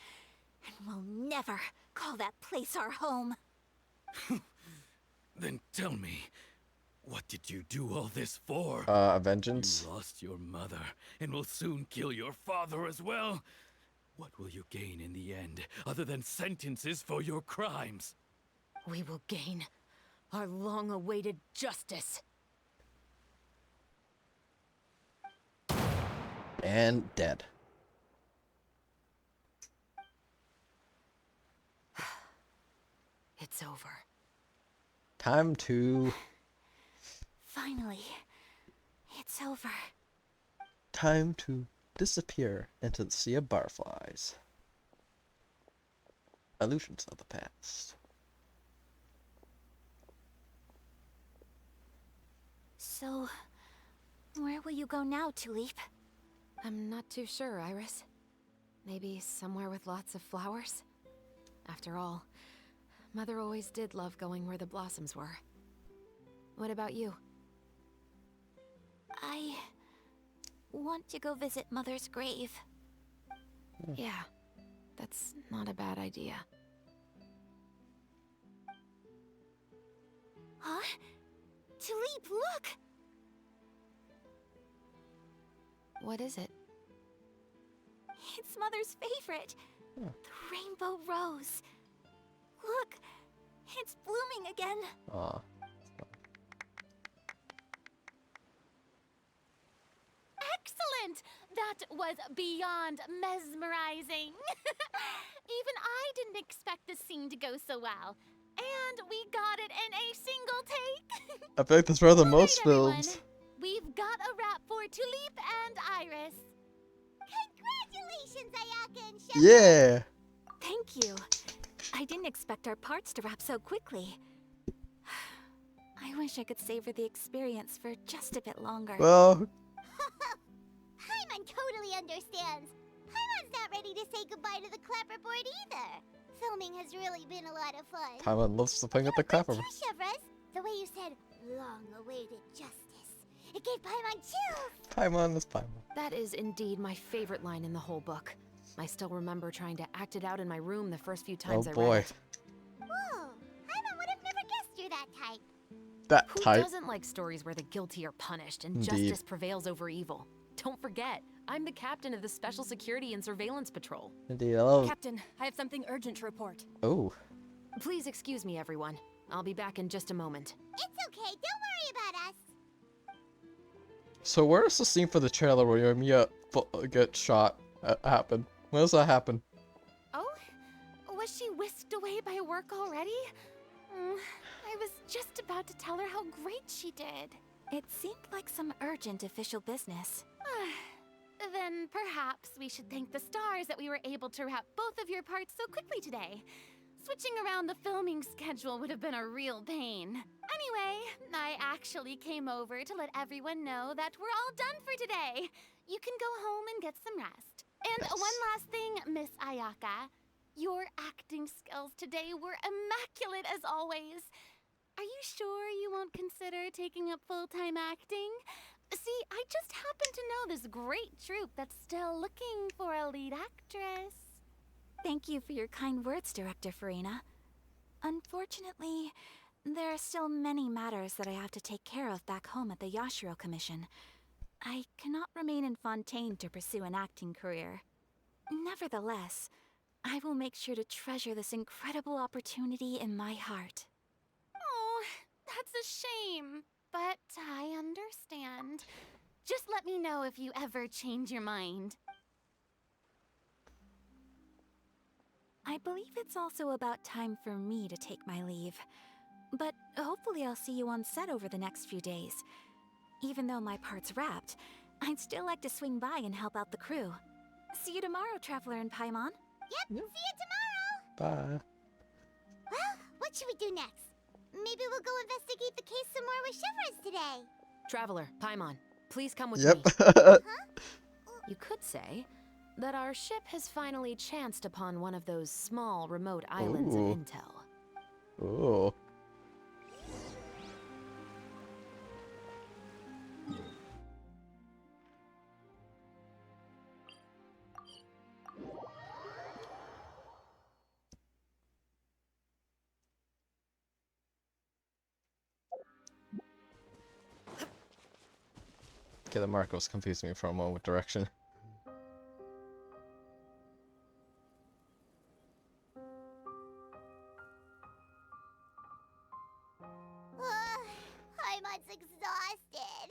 [SPEAKER 9] and we'll never call that place our home.
[SPEAKER 13] Then tell me, what did you do all this for?
[SPEAKER 1] Vengeance.
[SPEAKER 13] You lost your mother, and will soon kill your father as well. What will you gain in the end, other than sentences for your crimes?
[SPEAKER 8] We will gain our long-awaited justice.
[SPEAKER 1] And dead.
[SPEAKER 8] It's over.
[SPEAKER 1] Time to.
[SPEAKER 9] Finally, it's over.
[SPEAKER 1] Time to disappear into the sea of barflies. Illusions of the past.
[SPEAKER 9] So, where will you go now, Tulip?
[SPEAKER 8] I'm not too sure, Iris. Maybe somewhere with lots of flowers? After all, Mother always did love going where the blossoms were. What about you?
[SPEAKER 9] I want to go visit Mother's grave.
[SPEAKER 8] Yeah, that's not a bad idea.
[SPEAKER 9] Huh? Tulip, look!
[SPEAKER 8] What is it?
[SPEAKER 9] It's Mother's favorite. The rainbow rose. Look, it's blooming again.
[SPEAKER 1] Aw.
[SPEAKER 6] Excellent! That was beyond mesmerizing. Even I didn't expect the scene to go so well. And we got it in a single take.
[SPEAKER 1] I feel like that's rather most
[SPEAKER 6] everyone.
[SPEAKER 1] films.
[SPEAKER 6] We've got a wrap for Tulip and Iris.
[SPEAKER 4] Congratulations, Ayaka and Shep.
[SPEAKER 1] Yeah.
[SPEAKER 9] Thank you. I didn't expect our parts to wrap so quickly. I wish I could savor the experience for just a bit longer.
[SPEAKER 1] Well,
[SPEAKER 4] Paimon totally understands. Paimon's not ready to say goodbye to the clapperboard either. Filming has really been a lot of fun.
[SPEAKER 1] Paimon loves to play with the clapper.
[SPEAKER 4] Too, Chevres. The way you said, long-awaited justice. It gave Paimon chills.
[SPEAKER 1] Paimon is Paimon.
[SPEAKER 8] That is indeed my favorite line in the whole book. I still remember trying to act it out in my room the first few times I read
[SPEAKER 1] boy.
[SPEAKER 8] it.
[SPEAKER 4] Whoa, Paimon would have never guessed you're that type.
[SPEAKER 1] That
[SPEAKER 8] Who
[SPEAKER 1] type.
[SPEAKER 8] doesn't like stories where the guilty are punished and
[SPEAKER 1] Indeed.
[SPEAKER 8] justice prevails over evil? Don't forget, I'm the captain of the Special Security and Surveillance Patrol.
[SPEAKER 1] Indeed, I love.
[SPEAKER 5] Captain, I have something urgent to report.
[SPEAKER 1] Oh.
[SPEAKER 8] Please excuse me, everyone. I'll be back in just a moment.
[SPEAKER 4] It's okay, don't worry about us.
[SPEAKER 1] So where's the scene for the trailer where Mia gets shot? happen? When does that happen?
[SPEAKER 6] Oh? Was she whisked away by work already? I was just about to tell her how great she did.
[SPEAKER 5] It seemed like some urgent official business.
[SPEAKER 6] Then perhaps we should thank the stars that we were able to wrap both of your parts so quickly today. Switching around the filming schedule would have been a real pain. Anyway, I actually came over to let everyone know that we're all done for today. You can go home and get some rest. And one last thing, Miss Ayaka. Your acting skills today were immaculate as always. Are you sure you won't consider taking up full-time acting? See, I just happen to know this great troupe that's still looking for a lead actress.
[SPEAKER 5] Thank you for your kind words, Director Farina. Unfortunately, there are still many matters that I have to take care of back home at the Yashiro Commission. I cannot remain in Fontaine to pursue an acting career. Nevertheless, I will make sure to treasure this incredible opportunity in my heart.
[SPEAKER 6] Oh, that's a shame, but I understand. Just let me know if you ever change your mind.
[SPEAKER 5] I believe it's also about time for me to take my leave. But hopefully I'll see you on set over the next few days. Even though my part's wrapped, I'd still like to swing by and help out the crew. See you tomorrow, Traveler and Paimon.
[SPEAKER 4] Yep, see you tomorrow!
[SPEAKER 1] Bye.
[SPEAKER 4] Well, what should we do next? Maybe we'll go investigate the case some more with Chevres today.
[SPEAKER 8] Traveler, Paimon, please come with
[SPEAKER 1] Yep.
[SPEAKER 8] me.
[SPEAKER 4] Huh?
[SPEAKER 8] You could say that our ship has finally chanced upon one of those small, remote islands
[SPEAKER 1] Ooh.
[SPEAKER 8] of intel.
[SPEAKER 1] Ooh. Okay, the Marcos confused me for a moment with direction.
[SPEAKER 4] Paimon's exhausted.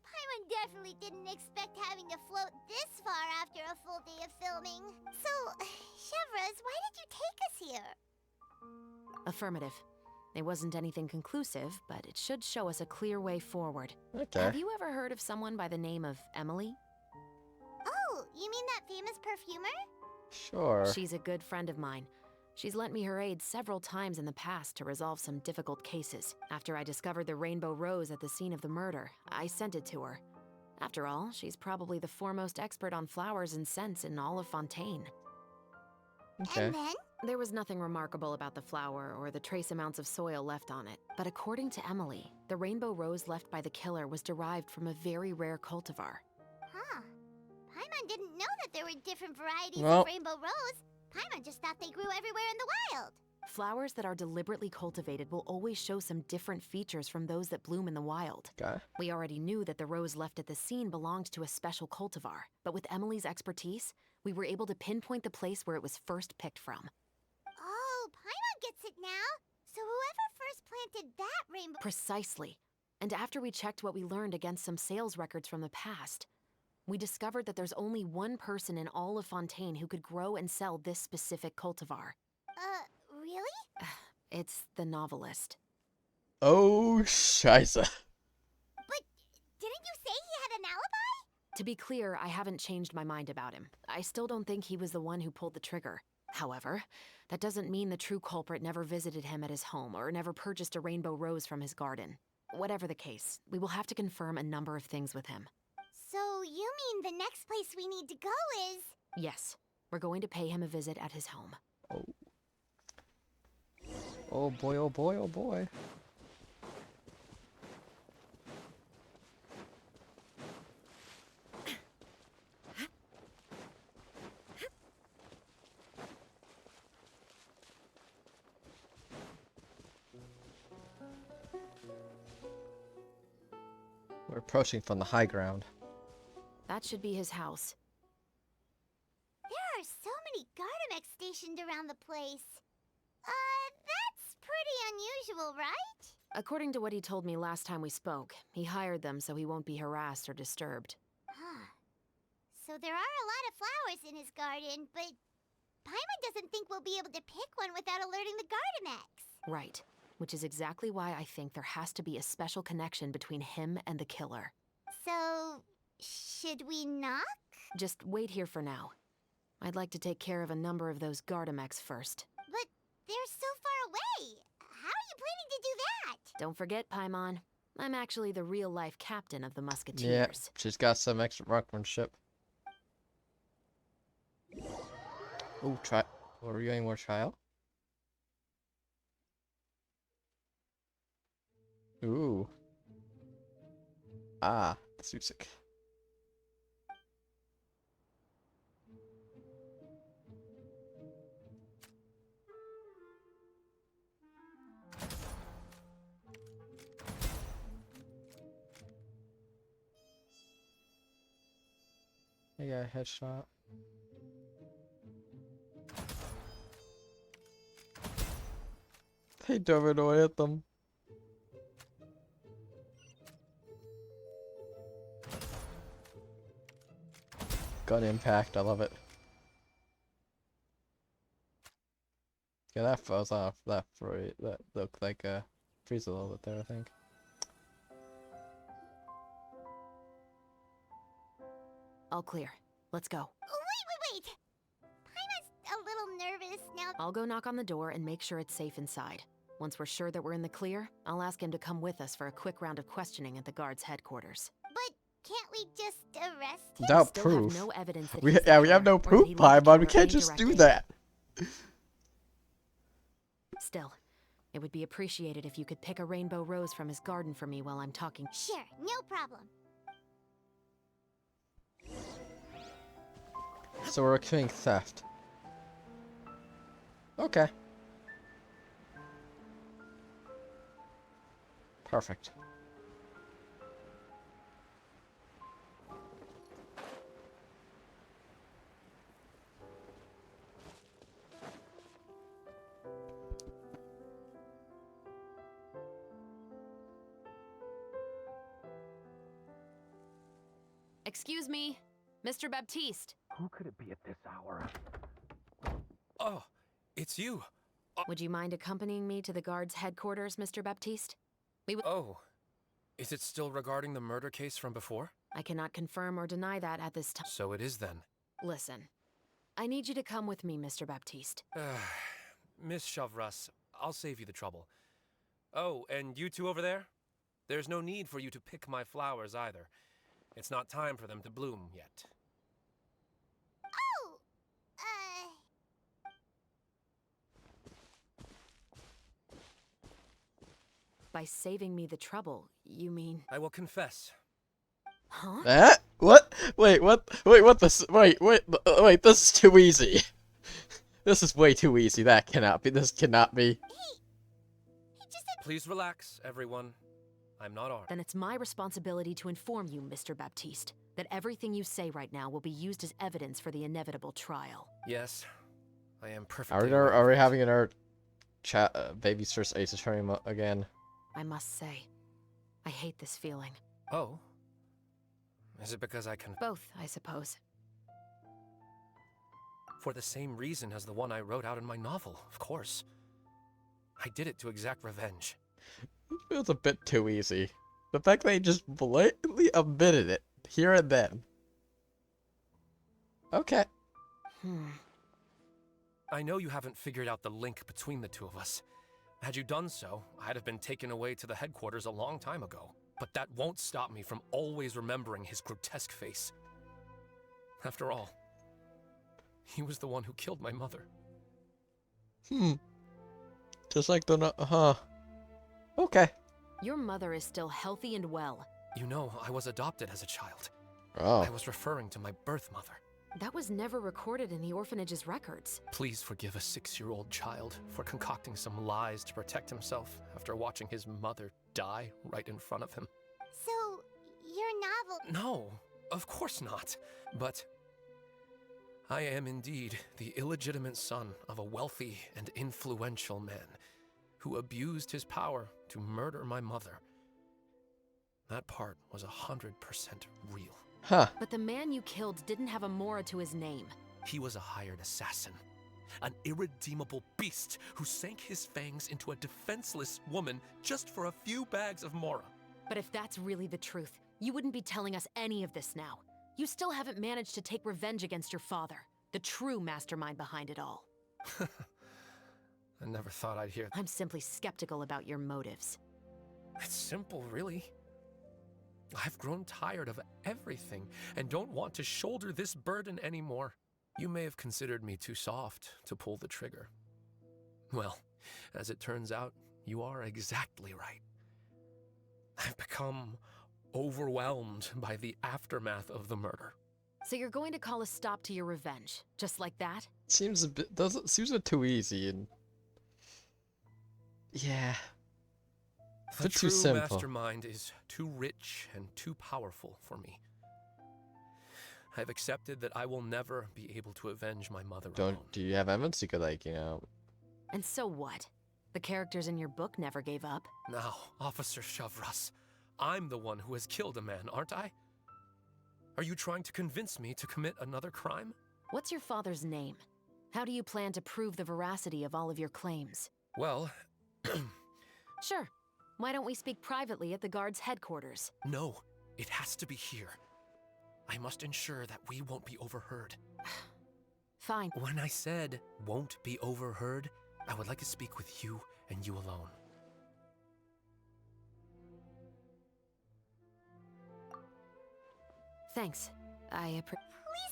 [SPEAKER 4] Paimon definitely didn't expect having to float this far after a full day of filming. So, Chevres, why did you take us here?
[SPEAKER 8] Affirmative. It wasn't anything conclusive, but it should show us a clear way forward.
[SPEAKER 1] Okay.
[SPEAKER 8] Have you ever heard of someone by the name of Emily?
[SPEAKER 4] Oh, you mean that famous perfumer?
[SPEAKER 1] Sure.
[SPEAKER 8] She's a good friend of mine. She's lent me her aid several times in the past to resolve some difficult cases. After I discovered the rainbow rose at the scene of the murder, I sent it to her. After all, she's probably the foremost expert on flowers and scents in all of Fontaine.
[SPEAKER 1] Okay.
[SPEAKER 4] And then?
[SPEAKER 8] There was nothing remarkable about the flower or the trace amounts of soil left on it. But according to Emily, the rainbow rose left by the killer was derived from a very rare cultivar.
[SPEAKER 4] Huh. Paimon didn't know that there were different varieties
[SPEAKER 1] Well.
[SPEAKER 4] of rainbow rose. Paimon just thought they grew everywhere in the wild.
[SPEAKER 8] Flowers that are deliberately cultivated will always show some different features from those that bloom in the wild.
[SPEAKER 1] Okay.
[SPEAKER 8] We already knew that the rose left at the scene belonged to a special cultivar, but with Emily's expertise, we were able to pinpoint the place where it was first picked from.
[SPEAKER 4] Oh, Paimon gets it now. So whoever first planted that rainbow...
[SPEAKER 8] Precisely. And after we checked what we learned against some sales records from the past, we discovered that there's only one person in all of Fontaine who could grow and sell this specific cultivar.
[SPEAKER 4] Really?
[SPEAKER 8] It's the novelist.
[SPEAKER 1] Oh, scheisse.
[SPEAKER 4] But didn't you say he had an alibi?
[SPEAKER 8] To be clear, I haven't changed my mind about him. I still don't think he was the one who pulled the trigger. However, that doesn't mean the true culprit never visited him at his home or never purchased a rainbow rose from his garden. Whatever the case, we will have to confirm a number of things with him.
[SPEAKER 4] So you mean the next place we need to go is...
[SPEAKER 8] Yes, we're going to pay him a visit at his home.
[SPEAKER 1] Oh. Oh boy, oh boy, oh boy. We're approaching from the high ground.
[SPEAKER 8] That should be his house.
[SPEAKER 4] There are so many Gardamex stationed around the place. That's pretty unusual, right?
[SPEAKER 8] According to what he told me last time we spoke, he hired them so he won't be harassed or disturbed.
[SPEAKER 4] Huh. So there are a lot of flowers in his garden, but Paimon doesn't think we'll be able to pick one without alerting the Gardemex.
[SPEAKER 8] Right. Which is exactly why I think there has to be a special connection between him and the killer.
[SPEAKER 4] So, should we knock?
[SPEAKER 8] Just wait here for now. I'd like to take care of a number of those Gardemex first.
[SPEAKER 4] But they're so far away. How are you planning to do that?
[SPEAKER 8] Don't forget, Paimon. I'm actually the real-life captain of the Musketeers.
[SPEAKER 1] Yeah, she's got some extra marksmanship. Ooh, were we getting more trial? Ooh. Ah, that's music. I got a headshot. They dove it away at them. Gun impact, I love it. Yeah, that falls off. That looked like a freeze a little bit there, I think.
[SPEAKER 8] All clear. Let's go.
[SPEAKER 4] Wait! Paimon's a little nervous now.
[SPEAKER 8] I'll go knock on the door and make sure it's safe inside. Once we're sure that we're in the clear, I'll ask him to come with us for a quick round of questioning at the guard's headquarters.
[SPEAKER 4] But can't we just arrest him?
[SPEAKER 1] Without
[SPEAKER 8] Still
[SPEAKER 1] proof.
[SPEAKER 8] have no evidence that
[SPEAKER 1] We
[SPEAKER 8] he's the
[SPEAKER 1] have
[SPEAKER 8] killer
[SPEAKER 1] no
[SPEAKER 8] or that
[SPEAKER 1] proof,
[SPEAKER 8] he led the
[SPEAKER 1] Paimon. We
[SPEAKER 8] killer
[SPEAKER 1] can't
[SPEAKER 8] any
[SPEAKER 1] just do
[SPEAKER 8] direct
[SPEAKER 1] that.
[SPEAKER 8] Still, it would be appreciated if you could pick a rainbow rose from his garden for me while I'm talking.
[SPEAKER 4] Sure, no problem.
[SPEAKER 1] So we're committing theft. Okay. Perfect.
[SPEAKER 8] Excuse me, Mr. Baptiste.
[SPEAKER 14] Who could it be at this hour? Oh, it's you.
[SPEAKER 8] Would you mind accompanying me to the guard's headquarters, Mr. Baptiste?
[SPEAKER 14] Oh, is it still regarding the murder case from before?
[SPEAKER 8] I cannot confirm or deny that at this time.
[SPEAKER 14] So it is then.
[SPEAKER 8] Listen, I need you to come with me, Mr. Baptiste.
[SPEAKER 14] Miss Chavras, I'll save you the trouble. Oh, and you two over there? There's no need for you to pick my flowers either. It's not time for them to bloom yet.
[SPEAKER 4] Oh!
[SPEAKER 8] By saving me the trouble, you mean...
[SPEAKER 14] I will confess.
[SPEAKER 8] Huh?
[SPEAKER 1] What? Wait, what? Wait, what this? Wait, this is too easy. This is way too easy. That cannot be. This cannot be.
[SPEAKER 14] Please relax, everyone. I'm not armed.
[SPEAKER 8] Then it's my responsibility to inform you, Mr. Baptiste, that everything you say right now will be used as evidence for the inevitable trial.
[SPEAKER 14] Yes, I am perfectly
[SPEAKER 1] Are we having our chat baby's first ace attorney again?
[SPEAKER 8] I must say, I hate this feeling.
[SPEAKER 14] Oh? Is it because I can...
[SPEAKER 8] Both, I suppose.
[SPEAKER 14] For the same reason as the one I wrote out in my novel, of course. I did it to exact revenge.
[SPEAKER 1] It feels a bit too easy. The fact that he just blatantly admitted it, here and then. Okay.
[SPEAKER 14] I know you haven't figured out the link between the two of us. Had you done so, I'd have been taken away to the headquarters a long time ago. But that won't stop me from always remembering his grotesque face. After all, he was the one who killed my mother.
[SPEAKER 1] Just like the Okay.
[SPEAKER 8] Your mother is still healthy and well.
[SPEAKER 14] You know, I was adopted as a child.
[SPEAKER 1] Oh.
[SPEAKER 14] I was referring to my birth mother.
[SPEAKER 8] That was never recorded in the orphanage's records.
[SPEAKER 14] Please forgive a 6-year-old child for concocting some lies to protect himself after watching his mother die right in front of him.
[SPEAKER 4] So, your novel...
[SPEAKER 14] No, of course not. But I am indeed the illegitimate son of a wealthy and influential man who abused his power to murder my mother. That part was 100% real.
[SPEAKER 1] Huh.
[SPEAKER 8] But the man you killed didn't have a Mora to his name.
[SPEAKER 14] He was a hired assassin. An irredeemable beast who sank his fangs into a defenseless woman just for a few bags of Mora.
[SPEAKER 8] But if that's really the truth, you wouldn't be telling us any of this now. You still haven't managed to take revenge against your father, the true mastermind behind it all.
[SPEAKER 14] I never thought I'd hear.
[SPEAKER 8] I'm simply skeptical about your motives.
[SPEAKER 14] It's simple, really. I've grown tired of everything and don't want to shoulder this burden anymore. You may have considered me too soft to pull the trigger. Well, as it turns out, you are exactly right. I've become overwhelmed by the aftermath of the murder.
[SPEAKER 8] So you're going to call a stop to your revenge, just like that?
[SPEAKER 1] Seems a bit seems a bit too easy and yeah.
[SPEAKER 14] The
[SPEAKER 1] Bit too
[SPEAKER 14] true
[SPEAKER 1] simple.
[SPEAKER 14] mastermind is too rich and too powerful for me. I've accepted that I will never be able to avenge my mother alone.
[SPEAKER 1] Do you have evidence you could, like, you know?
[SPEAKER 8] And so what? The characters in your book never gave up.
[SPEAKER 14] Now, Officer Shavras, I'm the one who has killed a man, aren't I? Are you trying to convince me to commit another crime?
[SPEAKER 8] What's your father's name? How do you plan to prove the veracity of all of your claims?
[SPEAKER 14] Well,
[SPEAKER 8] Sure. Why don't we speak privately at the guard's headquarters?
[SPEAKER 14] no, it has to be here. I must ensure that we won't be overheard.
[SPEAKER 8] Fine.
[SPEAKER 14] When I said won't be overheard, I would like to speak with you and you alone.
[SPEAKER 8] Thanks.
[SPEAKER 4] Please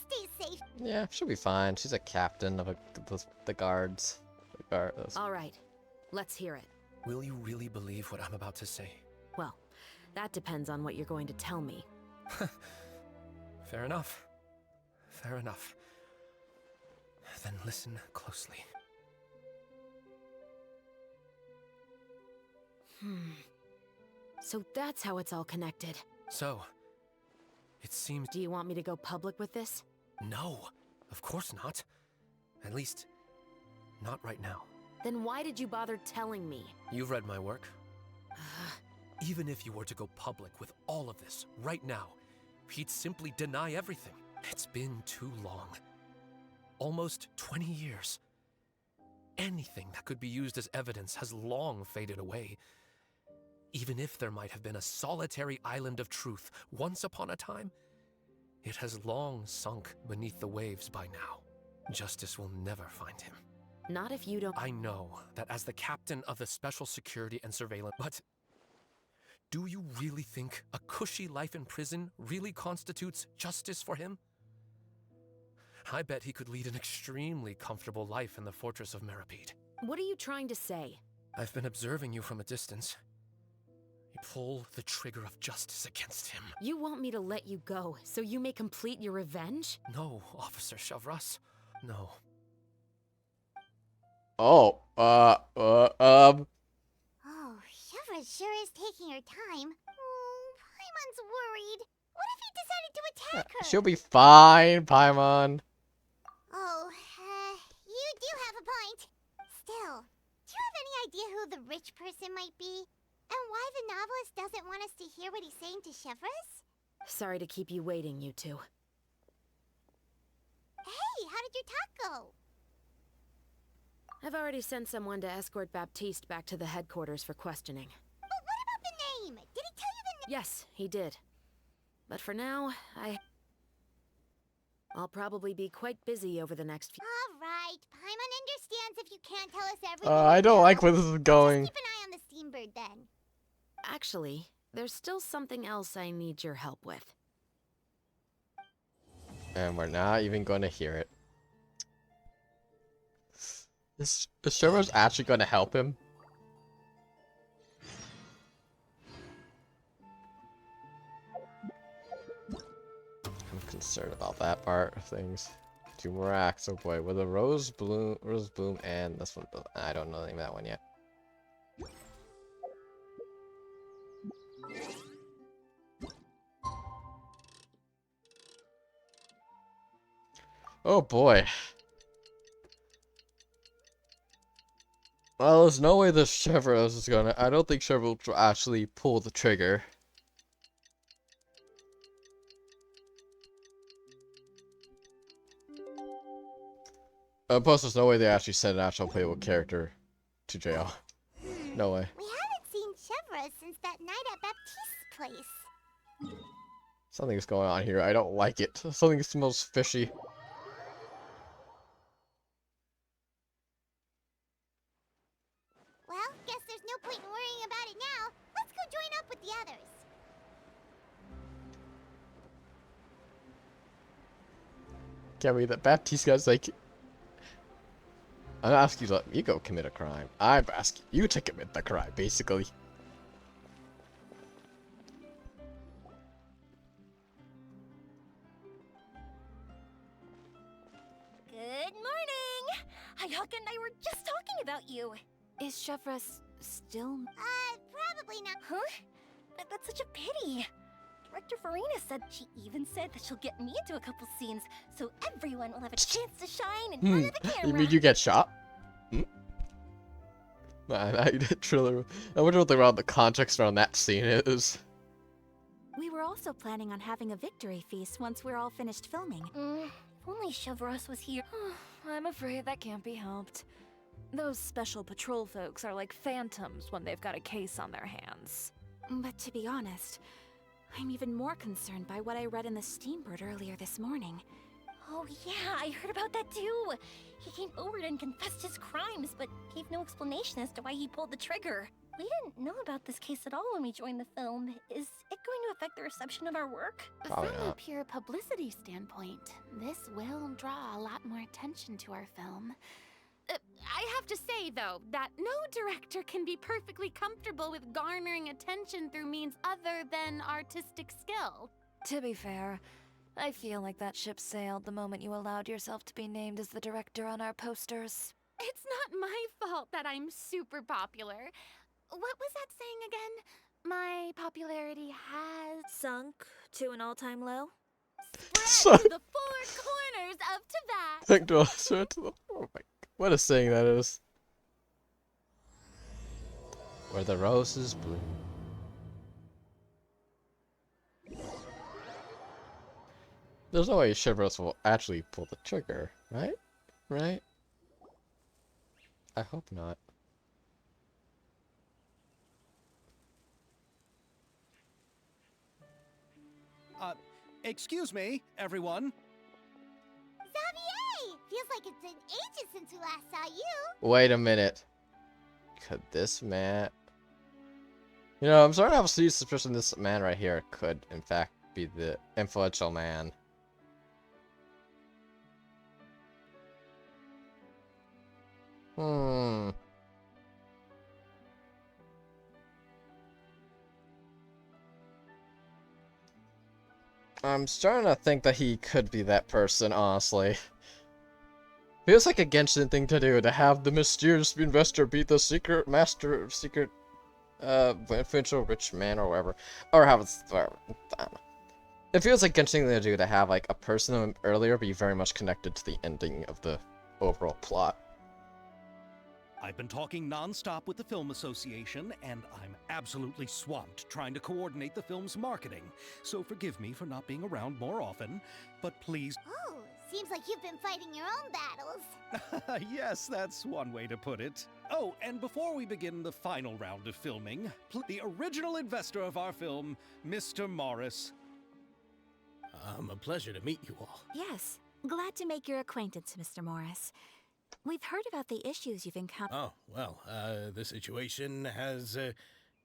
[SPEAKER 4] stay safe.
[SPEAKER 1] Yeah, she'll be fine. She's a captain of the guards.
[SPEAKER 8] All right. Let's hear it.
[SPEAKER 14] Will you really believe what I'm about to say?
[SPEAKER 8] Well, that depends on what you're going to tell me.
[SPEAKER 14] Fair enough. Fair enough. Then listen closely.
[SPEAKER 8] So that's how it's all connected.
[SPEAKER 14] So, it seems...
[SPEAKER 8] Do you want me to go public with this?
[SPEAKER 14] No, of course not. At least, not right now.
[SPEAKER 8] Then why did you bother telling me?
[SPEAKER 14] You've read my work. Even if you were to go public with all of this right now, he'd simply deny everything. It's been too long. Almost 20 years. Anything that could be used as evidence has long faded away. Even if there might have been a solitary island of truth once upon a time, it has long sunk beneath the waves by now. Justice will never find him.
[SPEAKER 8] Not if you don't...
[SPEAKER 14] I know that as the captain of the Special Security and Surveillance, but do you really think a cushy life in prison really constitutes justice for him? I bet he could lead an extremely comfortable life in the fortress of Meripede.
[SPEAKER 8] What are you trying to say?
[SPEAKER 14] I've been observing you from a distance. You pull the trigger of justice against him.
[SPEAKER 8] You want me to let you go so you may complete your revenge?
[SPEAKER 14] No, Officer Shavras. No.
[SPEAKER 1] Oh,
[SPEAKER 4] Oh, Shevra sure is taking her time. Oh, Paimon's worried. What if he decided to attack her?
[SPEAKER 1] she'll be fine, Paimon.
[SPEAKER 4] Oh, you do have a point. Still, do you have any idea who the rich person might be? And why the novelist doesn't want us to hear what he's saying to Chevres?
[SPEAKER 8] Sorry to keep you waiting, you two.
[SPEAKER 4] Hey, how did your talk go?
[SPEAKER 8] I've already sent someone to escort Baptiste back to the headquarters for questioning.
[SPEAKER 4] But what about the name? Did he tell you the name?
[SPEAKER 8] Yes, he did. But for now, I'll probably be quite busy over the next few...
[SPEAKER 4] All right, Paimon understands if you can't tell us everything.
[SPEAKER 1] I don't like where this is going.
[SPEAKER 4] Just keep an eye on the steambird then.
[SPEAKER 8] Actually, there's still something else I need your help with.
[SPEAKER 1] And we're not even going to hear it. Is Sherwood's actually going to help him? I'm concerned about that part of things. Two more acts, oh boy, with a rose bloom, and this one. I don't know the name of that one yet. Oh boy. Well, there's no way this Chevrolet is gonna. I don't think Chevrolet will actually pull the trigger. Plus, there's no way they actually sent an actual playable character to jail. No way.
[SPEAKER 4] We haven't seen Chevra since that night at Baptiste's place.
[SPEAKER 1] Something's going on here. I don't like it. Something smells fishy.
[SPEAKER 4] Well, guess there's no point in worrying about it now. Let's go join up with the others.
[SPEAKER 1] Can't believe that Baptiste guy's like, I'm not asking you to let me go commit a crime. I'm asking you to commit the crime, basically.
[SPEAKER 9] Good morning! Hayaka and I were just talking about you.
[SPEAKER 5] Is Chevra still...
[SPEAKER 4] Probably not.
[SPEAKER 9] Huh? That's such a pity. Director Farina said she even said that she'll get me into a couple scenes, so everyone will have a chance to shine in front of the camera.
[SPEAKER 1] You mean you get shot? Triller. I wonder what the context around that scene is.
[SPEAKER 5] We were also planning on having a victory feast once we're all finished filming.
[SPEAKER 9] If only Chevros was here.
[SPEAKER 5] I'm afraid that can't be helped. Those special patrol folks are like phantoms when they've got a case on their hands. But to be honest, I'm even more concerned by what I read in the Steambird earlier this morning.
[SPEAKER 9] Oh yeah, I heard about that too. He came forward and confessed his crimes, but gave no explanation as to why he pulled the trigger. We didn't know about this case at all when we joined the film. Is it going to affect the reception of our work?
[SPEAKER 1] Probably
[SPEAKER 6] From a
[SPEAKER 1] not.
[SPEAKER 6] pure publicity standpoint, this will draw a lot more attention to our film. I have to say, though, that no director can be perfectly comfortable with garnering attention through means other than artistic skill.
[SPEAKER 5] To be fair, I feel like that ship sailed the moment you allowed yourself to be named as the director on our posters.
[SPEAKER 6] It's not my fault that I'm super popular. What was that saying again? My popularity has
[SPEAKER 5] Sunk to an all-time low?
[SPEAKER 6] spread to the four corners of Tibet.
[SPEAKER 1] Thank God. Oh my, what a saying that is. Where the roses bloom. There's no way Chevros will actually pull the trigger, right? Right? I hope not.
[SPEAKER 2] Excuse me, everyone.
[SPEAKER 4] Xavier! Feels like it's been ages since we last saw you.
[SPEAKER 1] Wait a minute. Could this man... You know, I'm starting to have a serious suspicion this man right here could, in fact, be the influential man. I'm starting to think that he could be that person, honestly. Feels like a Genshin thing to do, to have the mysterious investor be the secret influential rich man or whatever. Or have it, I don't know. It feels like Genshin thing to do, to have like a person earlier be very much connected to the ending of the overall plot.
[SPEAKER 2] I've been talking non-stop with the Film Association, and I'm absolutely swamped trying to coordinate the film's marketing. So forgive me for not being around more often, but please...
[SPEAKER 4] Oh, seems like you've been fighting your own battles.
[SPEAKER 2] Yes, that's one way to put it. Oh, and before we begin the final round of filming, the original investor of our film, Mr. Morris.
[SPEAKER 14] A pleasure to meet you all.
[SPEAKER 5] Yes, glad to make your acquaintance, Mr. Morris. We've heard about the issues you've encountered.
[SPEAKER 14] Oh, well, the situation has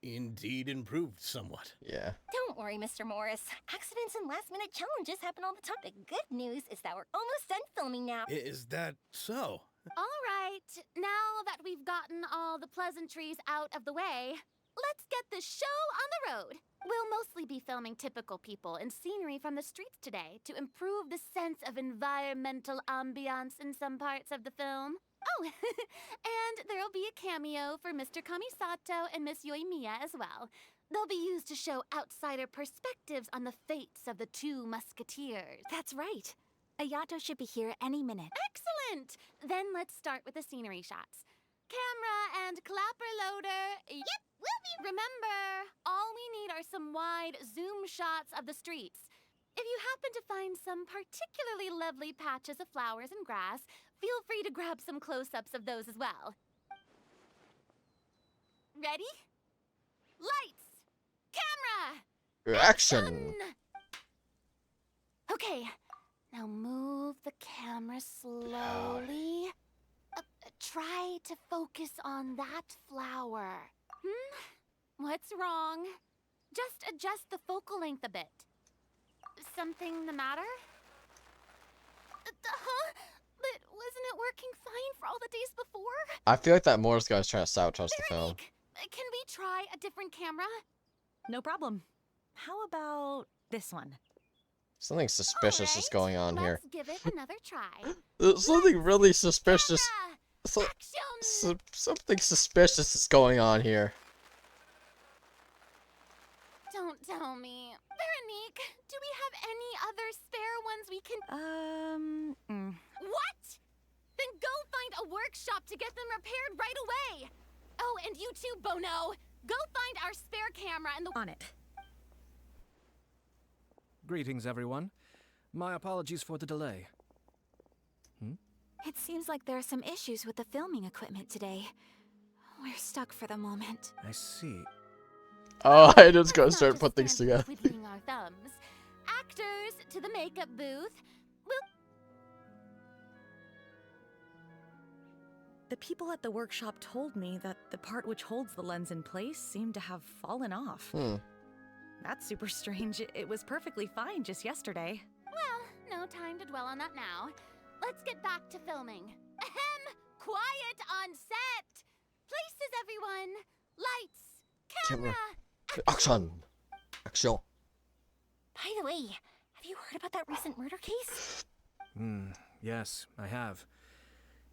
[SPEAKER 14] indeed improved somewhat.
[SPEAKER 1] Yeah.
[SPEAKER 9] Don't worry, Mr. Morris. Accidents and last-minute challenges happen all the time. The good news is that we're almost done filming now.
[SPEAKER 14] Is that so?
[SPEAKER 6] All right, now that we've gotten all the pleasantries out of the way, let's get this show on the road. We'll mostly be filming typical people and scenery from the streets today to improve the sense of environmental ambiance in some parts of the film. Oh, and there'll be a cameo for Mr. Kamisato and Miss Yoimiya as well. They'll be used to show outsider perspectives on the fates of the two musketeers.
[SPEAKER 5] That's right. Ayato should be here any minute.
[SPEAKER 6] Excellent! Then let's start with the scenery shots. Camera and clapper loader.
[SPEAKER 4] Yep, we'll be...
[SPEAKER 6] Remember, all we need are some wide zoom shots of the streets. If you happen to find some particularly lovely patches of flowers and grass, feel free to grab some close-ups of those as well. Ready? Lights! Camera!
[SPEAKER 1] Action!
[SPEAKER 6] Okay, now move the camera slowly. Try to focus on that flower. What's wrong? Just adjust the focal length a bit. Something the matter? Huh? But wasn't it working fine for all the days before?
[SPEAKER 1] I feel like that Morris guy is trying to sabotage the film.
[SPEAKER 6] Veronique, can we try a different camera?
[SPEAKER 10] No problem. How about this one?
[SPEAKER 1] Something suspicious is going on here.
[SPEAKER 6] Let's give it another try.
[SPEAKER 1] There's something really suspicious.
[SPEAKER 6] Action!
[SPEAKER 1] Something suspicious is going on here.
[SPEAKER 6] Don't tell me. Veronique, do we have any other spare ones we can... What? Then go find a workshop to get them repaired right away. Oh, and you too, Bono. Go find our spare camera and the...
[SPEAKER 10] On it.
[SPEAKER 7] Greetings, everyone. My apologies for the delay.
[SPEAKER 5] It seems like there are some issues with the filming equipment today. We're stuck for the moment.
[SPEAKER 7] I see.
[SPEAKER 1] Oh, I just gotta start putting things together.
[SPEAKER 6] Twiddling our thumbs. Actors to the makeup booth.
[SPEAKER 10] The people at the workshop told me that the part which holds the lens in place seemed to have fallen off. That's super strange. It was perfectly fine just yesterday.
[SPEAKER 6] Well, no time to dwell on that now. Let's get back to filming. Ahem! Quiet on set! Places, everyone! Lights! Camera!
[SPEAKER 1] Action! Action!
[SPEAKER 9] By the way, have you heard about that recent murder case?
[SPEAKER 7] Yes, I have.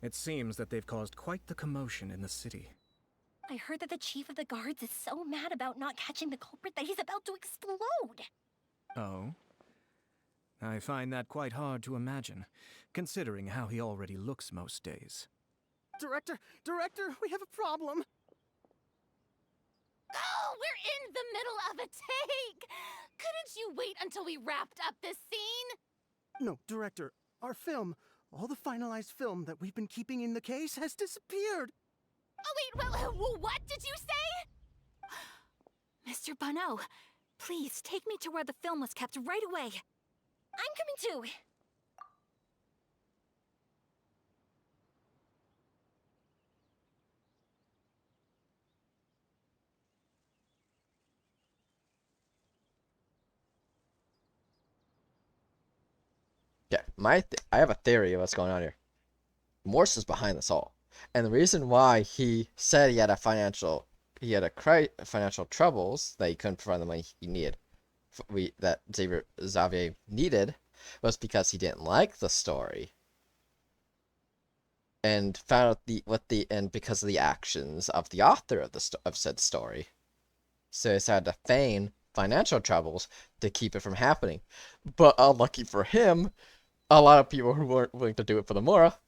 [SPEAKER 7] It seems that they've caused quite the commotion in the city.
[SPEAKER 9] I heard that the chief of the guards is so mad about not catching the culprit that he's about to explode.
[SPEAKER 7] Oh? I find that quite hard to imagine, considering how he already looks most days.
[SPEAKER 3] Director, we have a problem.
[SPEAKER 6] Oh, we're in the middle of a take! Couldn't you wait until we wrapped up this scene?
[SPEAKER 3] No, Director, our film, all the finalized film that we've been keeping in the case has disappeared.
[SPEAKER 6] Oh, wait, what did you say?
[SPEAKER 5] Mr. Bono, please take me to where the film was kept right away.
[SPEAKER 9] I'm coming too.
[SPEAKER 1] Yeah, I have a theory of what's going on here. Morse is behind this all, and the reason why he said he had financial troubles that he couldn't provide the money he needed, that Xavier needed, was because he didn't like the story, and found out because of the actions of the author of said story, so he decided to feign financial troubles to keep it from happening. But unlucky for him, a lot of people who weren't willing to do it for the Mora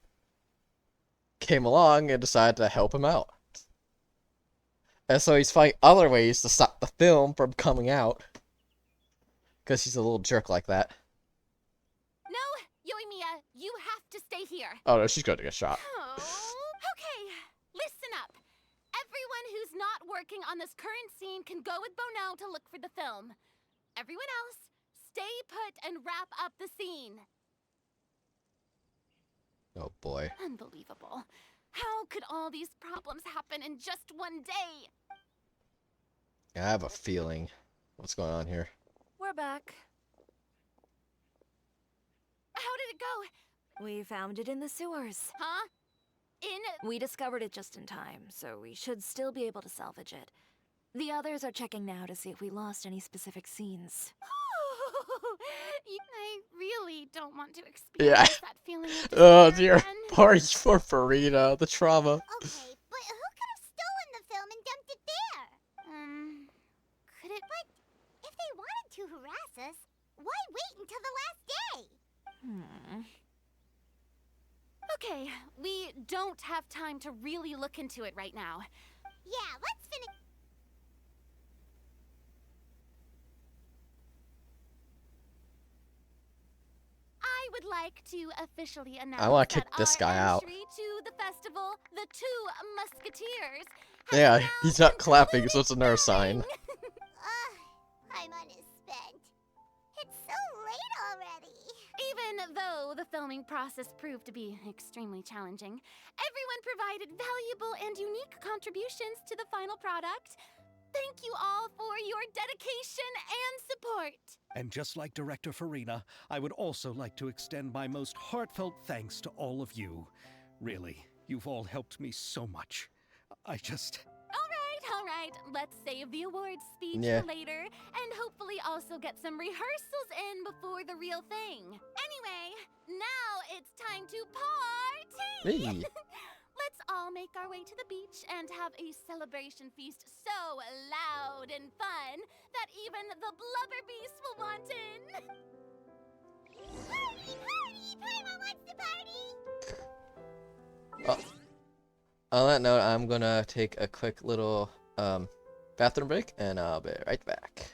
[SPEAKER 1] came along and decided to help him out. And so he's finding other ways to stop the film from coming out, because he's a little jerk like that.
[SPEAKER 6] No, Yoimiya, you have to stay here.
[SPEAKER 1] Oh no, she's gonna get shot.
[SPEAKER 6] Oh, okay, listen up. Everyone who's not working on this current scene can go with Bono to look for the film. Everyone else, stay put and wrap up the scene.
[SPEAKER 1] Oh boy.
[SPEAKER 6] Unbelievable. How could all these problems happen in just one day?
[SPEAKER 1] I have a feeling. What's going on here?
[SPEAKER 5] We're back.
[SPEAKER 6] How did it go?
[SPEAKER 5] We found it in the sewers.
[SPEAKER 6] Huh?
[SPEAKER 5] We discovered it just in time, so we should still be able to salvage it. The others are checking now to see if we lost any specific scenes.
[SPEAKER 6] I really don't want to experience that feeling of despair
[SPEAKER 1] Oh dear.
[SPEAKER 6] again.
[SPEAKER 1] Poor Farina, the trauma.
[SPEAKER 4] Okay, but who could have stolen the film and dumped it there?
[SPEAKER 6] Could it...
[SPEAKER 4] But if they wanted to harass us, why wait until the last day?
[SPEAKER 6] Okay, we don't have time to really look into it right now.
[SPEAKER 4] Yeah, let's finish.
[SPEAKER 6] would like to officially announce
[SPEAKER 1] I want to kick
[SPEAKER 6] that
[SPEAKER 1] this guy
[SPEAKER 6] our
[SPEAKER 1] out.
[SPEAKER 6] entry to the festival, the Two Musketeers,
[SPEAKER 1] Yeah,
[SPEAKER 6] now
[SPEAKER 1] he's not clapping, so it's another sign.
[SPEAKER 4] Ugh, I'm unspent. It's so late already.
[SPEAKER 6] Even though the filming process proved to be extremely challenging, everyone provided valuable and unique contributions to the final product. Thank you all for your dedication and support.
[SPEAKER 2] And just like Director Farina, I would also like to extend my most heartfelt thanks to all of you. Really, you've all helped me so much. I just...
[SPEAKER 6] All right, let's save the awards speech
[SPEAKER 1] Yeah.
[SPEAKER 6] for later, and hopefully also get some rehearsals in before the real thing. Anyway, now it's time to party!
[SPEAKER 1] Hey.
[SPEAKER 6] Let's all make our way to the beach and have a celebration feast so loud and fun that even the blubber beast will want in.
[SPEAKER 4] Party, party! Paimon wants to party!
[SPEAKER 1] Oh. On that note, I'm gonna take a quick little bathroom break, and I'll be right back.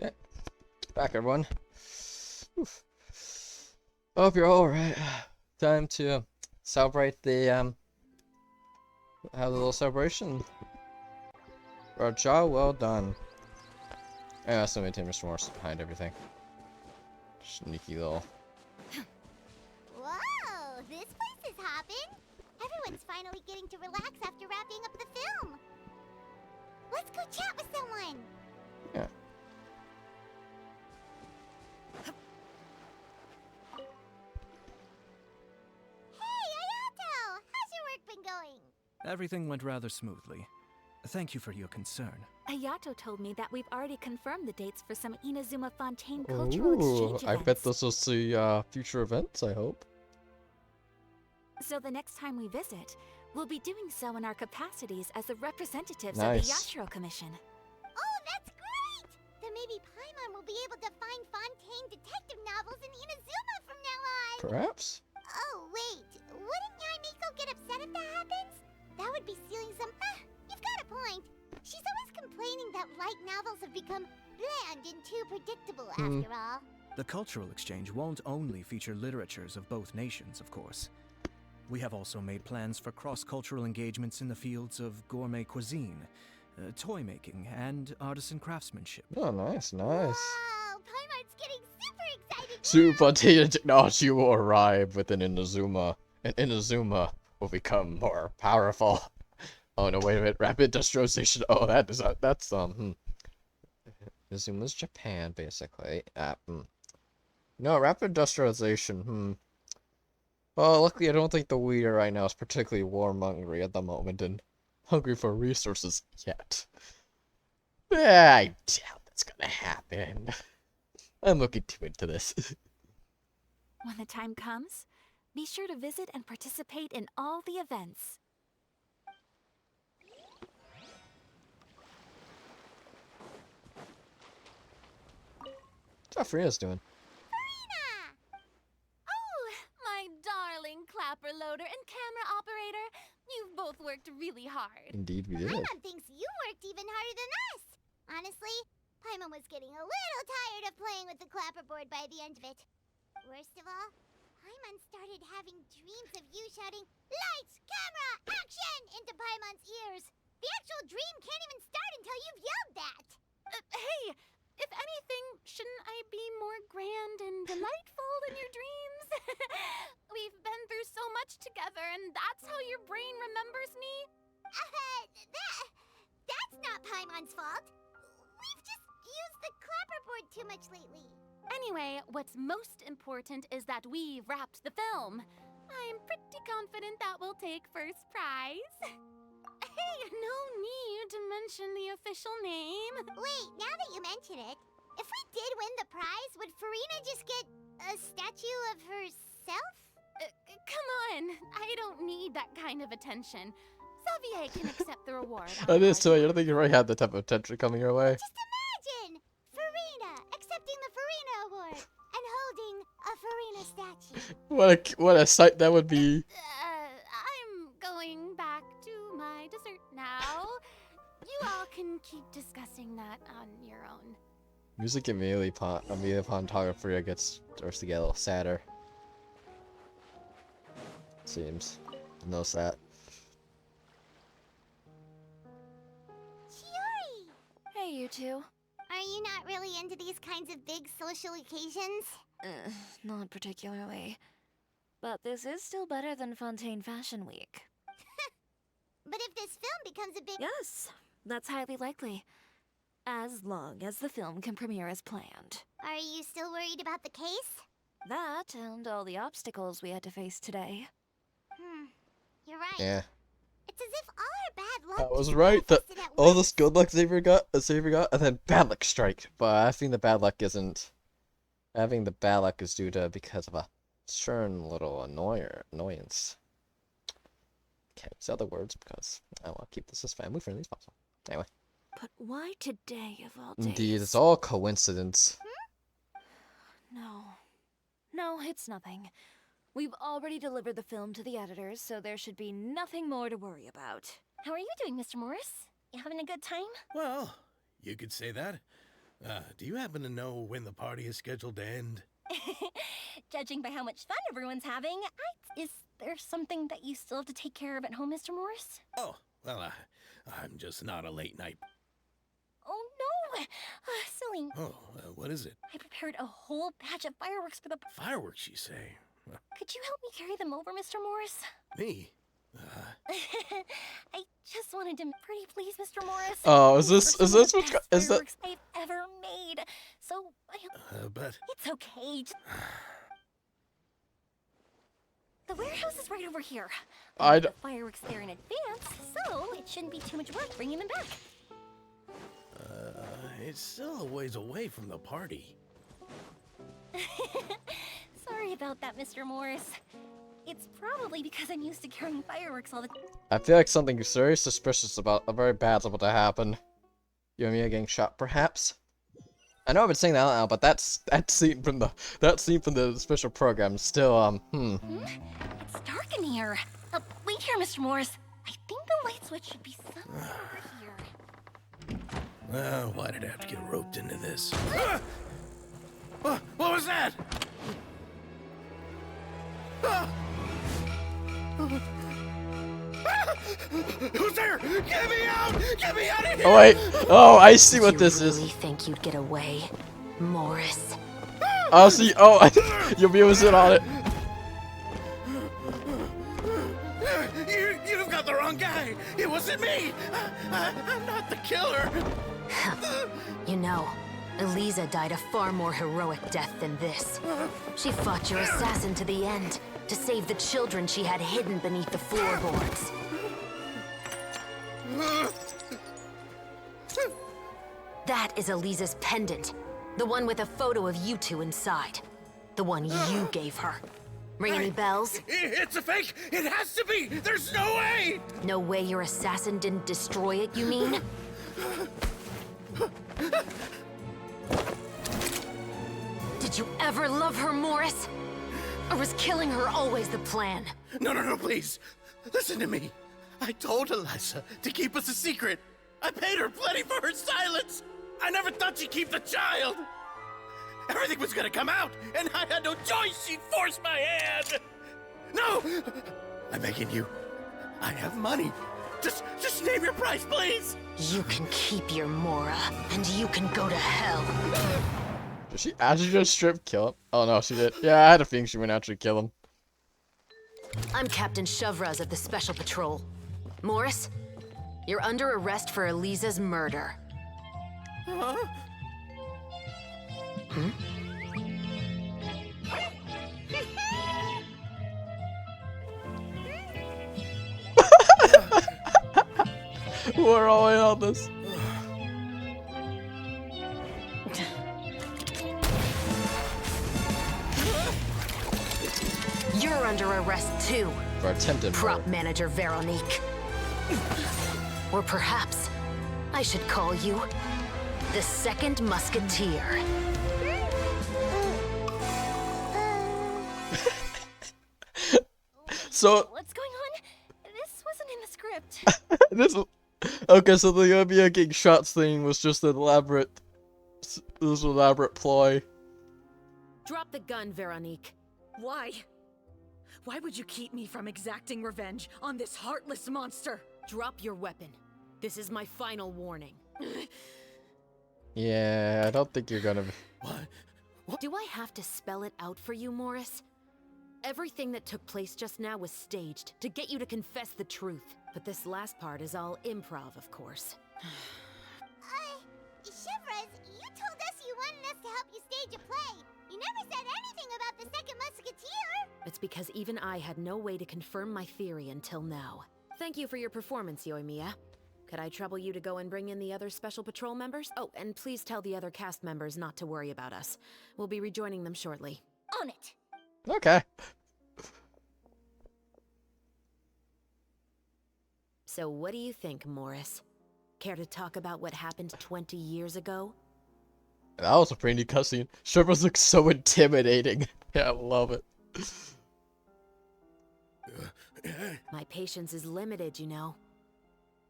[SPEAKER 1] Okay. Back, everyone. Oof. Hope you're alright. Time to celebrate the, have a little celebration. Our job well done. Yeah, so maintain Mr. Morris behind everything. Sneaky little.
[SPEAKER 4] Whoa, this place is hopping. Everyone's finally getting to relax after wrapping up the film. Let's go chat with someone.
[SPEAKER 1] Yeah.
[SPEAKER 4] Hey, Ayato! How's your work been going?
[SPEAKER 7] Everything went rather smoothly. Thank you for your concern.
[SPEAKER 5] Ayato told me that we've already confirmed the dates for some Inazuma Fontaine cultural exchange events.
[SPEAKER 1] I bet this will see future events, I hope.
[SPEAKER 5] So the next time we visit, we'll be doing so in our capacities as the representatives
[SPEAKER 1] Nice.
[SPEAKER 5] of the Yashiro Commission.
[SPEAKER 4] Oh, that's great! Then maybe Paimon will be able to find Fontaine detective novels in Inazuma from now on.
[SPEAKER 1] Perhaps?
[SPEAKER 4] Oh, wait. Wouldn't Yaimiko get upset if that happens? That would be stealing some... you've got a point. She's always complaining that light novels have become bland and too predictable, after all.
[SPEAKER 7] The cultural exchange won't only feature literatures of both nations, of course. We have also made plans for cross-cultural engagements in the fields of gourmet cuisine, toy making, and artisan craftsmanship.
[SPEAKER 1] Oh, nice, nice.
[SPEAKER 4] Wow, Paimon's getting super excited
[SPEAKER 1] Spontaneous technology will arrive within Inazuma, and Inazuma will become more powerful. Oh no, wait a minute, rapid industrialization. Oh, that's Inazuma's Japan, basically. No, rapid industrialization, Well, luckily I don't think the leader right now is particularly warmongering at the moment and hungry for resources yet. I doubt that's gonna happen. I'm looking too into this.
[SPEAKER 5] When the time comes, be sure to visit and participate in all the events.
[SPEAKER 1] What's Frina's doing?
[SPEAKER 6] Oh, my darling clapper loader and camera operator. You've both worked really hard.
[SPEAKER 1] Indeed we did.
[SPEAKER 4] Paimon thinks you worked even harder than us. Honestly, Paimon was getting a little tired of playing with the clapperboard by the end of it. Worst of all, Paimon started having dreams of you shouting, "Lights, camera, action!" into Paimon's ears. The actual dream can't even start until you've yelled that.
[SPEAKER 6] Hey, if anything, shouldn't I be more grand and delightful than your dreams? We've been through so much together, and that's how your brain remembers me?
[SPEAKER 4] That's not Paimon's fault. We've just used the clapperboard too much lately.
[SPEAKER 6] Anyway, what's most important is that we've wrapped the film. I'm pretty confident that we'll take first prize. Hey, no need to mention the official name.
[SPEAKER 4] Wait, now that you mention it, if we did win the prize, would Farina just get a statue of herself?
[SPEAKER 6] Come on, I don't need that kind of attention. Xavier can accept the reward.
[SPEAKER 1] That is too. I don't think you already had the type of attention coming your way.
[SPEAKER 4] Just imagine Farina accepting the Farina Award and holding a Farina statue.
[SPEAKER 1] What a sight that would be.
[SPEAKER 6] I'm going back to my dessert now. You all can keep discussing that on your own.
[SPEAKER 1] Music immediately upon Tagafuria starts to get a little sadder. Seems. Knows that.
[SPEAKER 4] Chiori!
[SPEAKER 5] Hey, you two.
[SPEAKER 4] Are you not really into these kinds of big social occasions?
[SPEAKER 5] Not particularly. But this is still better than Fontaine Fashion Week.
[SPEAKER 4] But if this film becomes a big...
[SPEAKER 5] Yes, that's highly likely. As long as the film can premiere as planned.
[SPEAKER 4] Are you still worried about the case?
[SPEAKER 5] That and all the obstacles we had to face today.
[SPEAKER 4] You're right.
[SPEAKER 1] Yeah.
[SPEAKER 4] It's as if all our bad luck...
[SPEAKER 1] I was right. All this good luck Xavier got, and then bad luck strike. But I think the bad luck isn't... Having the bad luck is because of a certain little annoyance. Can't use other words because I want to keep this as family friendly as possible. Anyway.
[SPEAKER 5] But why today of all days?
[SPEAKER 1] Indeed, it's all coincidence.
[SPEAKER 5] No, it's nothing. We've already delivered the film to the editors, so there should be nothing more to worry about.
[SPEAKER 9] How are you doing, Mr. Morris? You having a good time?
[SPEAKER 2] Well, you could say that.
[SPEAKER 15] Do you happen to know when the party is scheduled to end?
[SPEAKER 9] Judging by how much fun everyone's having, is there something that you still have to take care of at home, Mr. Morris?
[SPEAKER 15] Oh, well, I'm just not a late night.
[SPEAKER 9] Oh, no! Silly.
[SPEAKER 15] Oh, what is it?
[SPEAKER 9] I prepared a whole batch of fireworks for the...
[SPEAKER 15] Fireworks, you say?
[SPEAKER 9] Could you help me carry them over, Mr. Morris?
[SPEAKER 15] Me?
[SPEAKER 9] I just wanted to... Pretty please, Mr. Morris.
[SPEAKER 1] Oh, is this what... Is that...
[SPEAKER 9] Fireworks I've ever made. So,
[SPEAKER 15] but...
[SPEAKER 9] It's okay. The warehouse is right over here. I made the fireworks there in advance, so it shouldn't be too much work bringing them back.
[SPEAKER 15] It's still a ways away from the party.
[SPEAKER 9] Sorry about that, Mr. Morris. It's probably because I'm used to carrying fireworks all the time.
[SPEAKER 1] I feel like something very suspicious about, very bad's about to happen. You and me are getting shot, perhaps? I know I've been saying that out, but that scene from the special program is still,
[SPEAKER 9] It's dark in here. Wait here, Mr. Morris. I think the light switch should be somewhere over here.
[SPEAKER 15] Why did I have to get roped into this? What was that? Who's there? Get me out! Get me out of here!
[SPEAKER 1] Oh wait! Oh, I see what this is.
[SPEAKER 8] You really think you'd get away, Morris?
[SPEAKER 1] I'll see. Oh, you'll be able to sit on it.
[SPEAKER 15] You've got the wrong guy. It wasn't me. I'm not the killer.
[SPEAKER 8] You know, Eliza died a far more heroic death than this. She fought your assassin to the end, to save the children she had hidden beneath the floorboards. That is Eliza's pendant. The one with a photo of you two inside. The one you gave her. Ring any bells?
[SPEAKER 15] It's a fake! It has to be! There's no way!
[SPEAKER 8] No way your assassin didn't destroy it, you mean? Did you ever love her, Morris? Or was killing her always the plan?
[SPEAKER 15] No, please. Listen to me. I told Eliza to keep us a secret. I paid her plenty for her silence. I never thought she'd keep the child. Everything was gonna come out, and I had no choice. She'd force my hand. No! I'm begging you. I have money. Just name your price, please.
[SPEAKER 8] You can keep your Mora, and you can go to hell.
[SPEAKER 1] Did she actually just strip kill him? Oh no, she did. Yeah, I had a feeling she would actually kill him.
[SPEAKER 8] I'm Captain Shovraz of the Special Patrol. Morris, you're under arrest for Eliza's murder.
[SPEAKER 15] Huh?
[SPEAKER 8] Hmm?
[SPEAKER 1] We're all in on this.
[SPEAKER 8] You're under arrest too.
[SPEAKER 1] For attempted
[SPEAKER 8] Prop
[SPEAKER 1] murder.
[SPEAKER 8] manager Veronique. Or perhaps I should call you the Second Musketeer.
[SPEAKER 1] So
[SPEAKER 9] What's going on? This wasn't in the script.
[SPEAKER 1] okay, so the Navia getting shots thing was just an elaborate ploy.
[SPEAKER 8] Drop the gun, Veronique.
[SPEAKER 10] Why? Why would you keep me from exacting revenge on this heartless monster?
[SPEAKER 8] Drop your weapon. This is my final warning.
[SPEAKER 1] Yeah, I don't think you're gonna.
[SPEAKER 15] What?
[SPEAKER 8] Do I have to spell it out for you, Morris? Everything that took place just now was staged to get you to confess the truth. But this last part is all improv, of course.
[SPEAKER 4] Shivers, you told us you wanted us to help you stage a play. You never said anything about the Second Musketeer.
[SPEAKER 8] It's because even I had no way to confirm my theory until now. Thank you for your performance, Yoimiya. Could I trouble you to go and bring in the other Special Patrol members? Oh, and please tell the other cast members not to worry about us. We'll be rejoining them shortly.
[SPEAKER 9] On it.
[SPEAKER 1] Okay.
[SPEAKER 8] So what do you think, Morris? Care to talk about what happened 20 years ago?
[SPEAKER 1] That was a pretty neat cutscene. Strippers look so intimidating. Yeah, I love it.
[SPEAKER 8] My patience is limited, you know.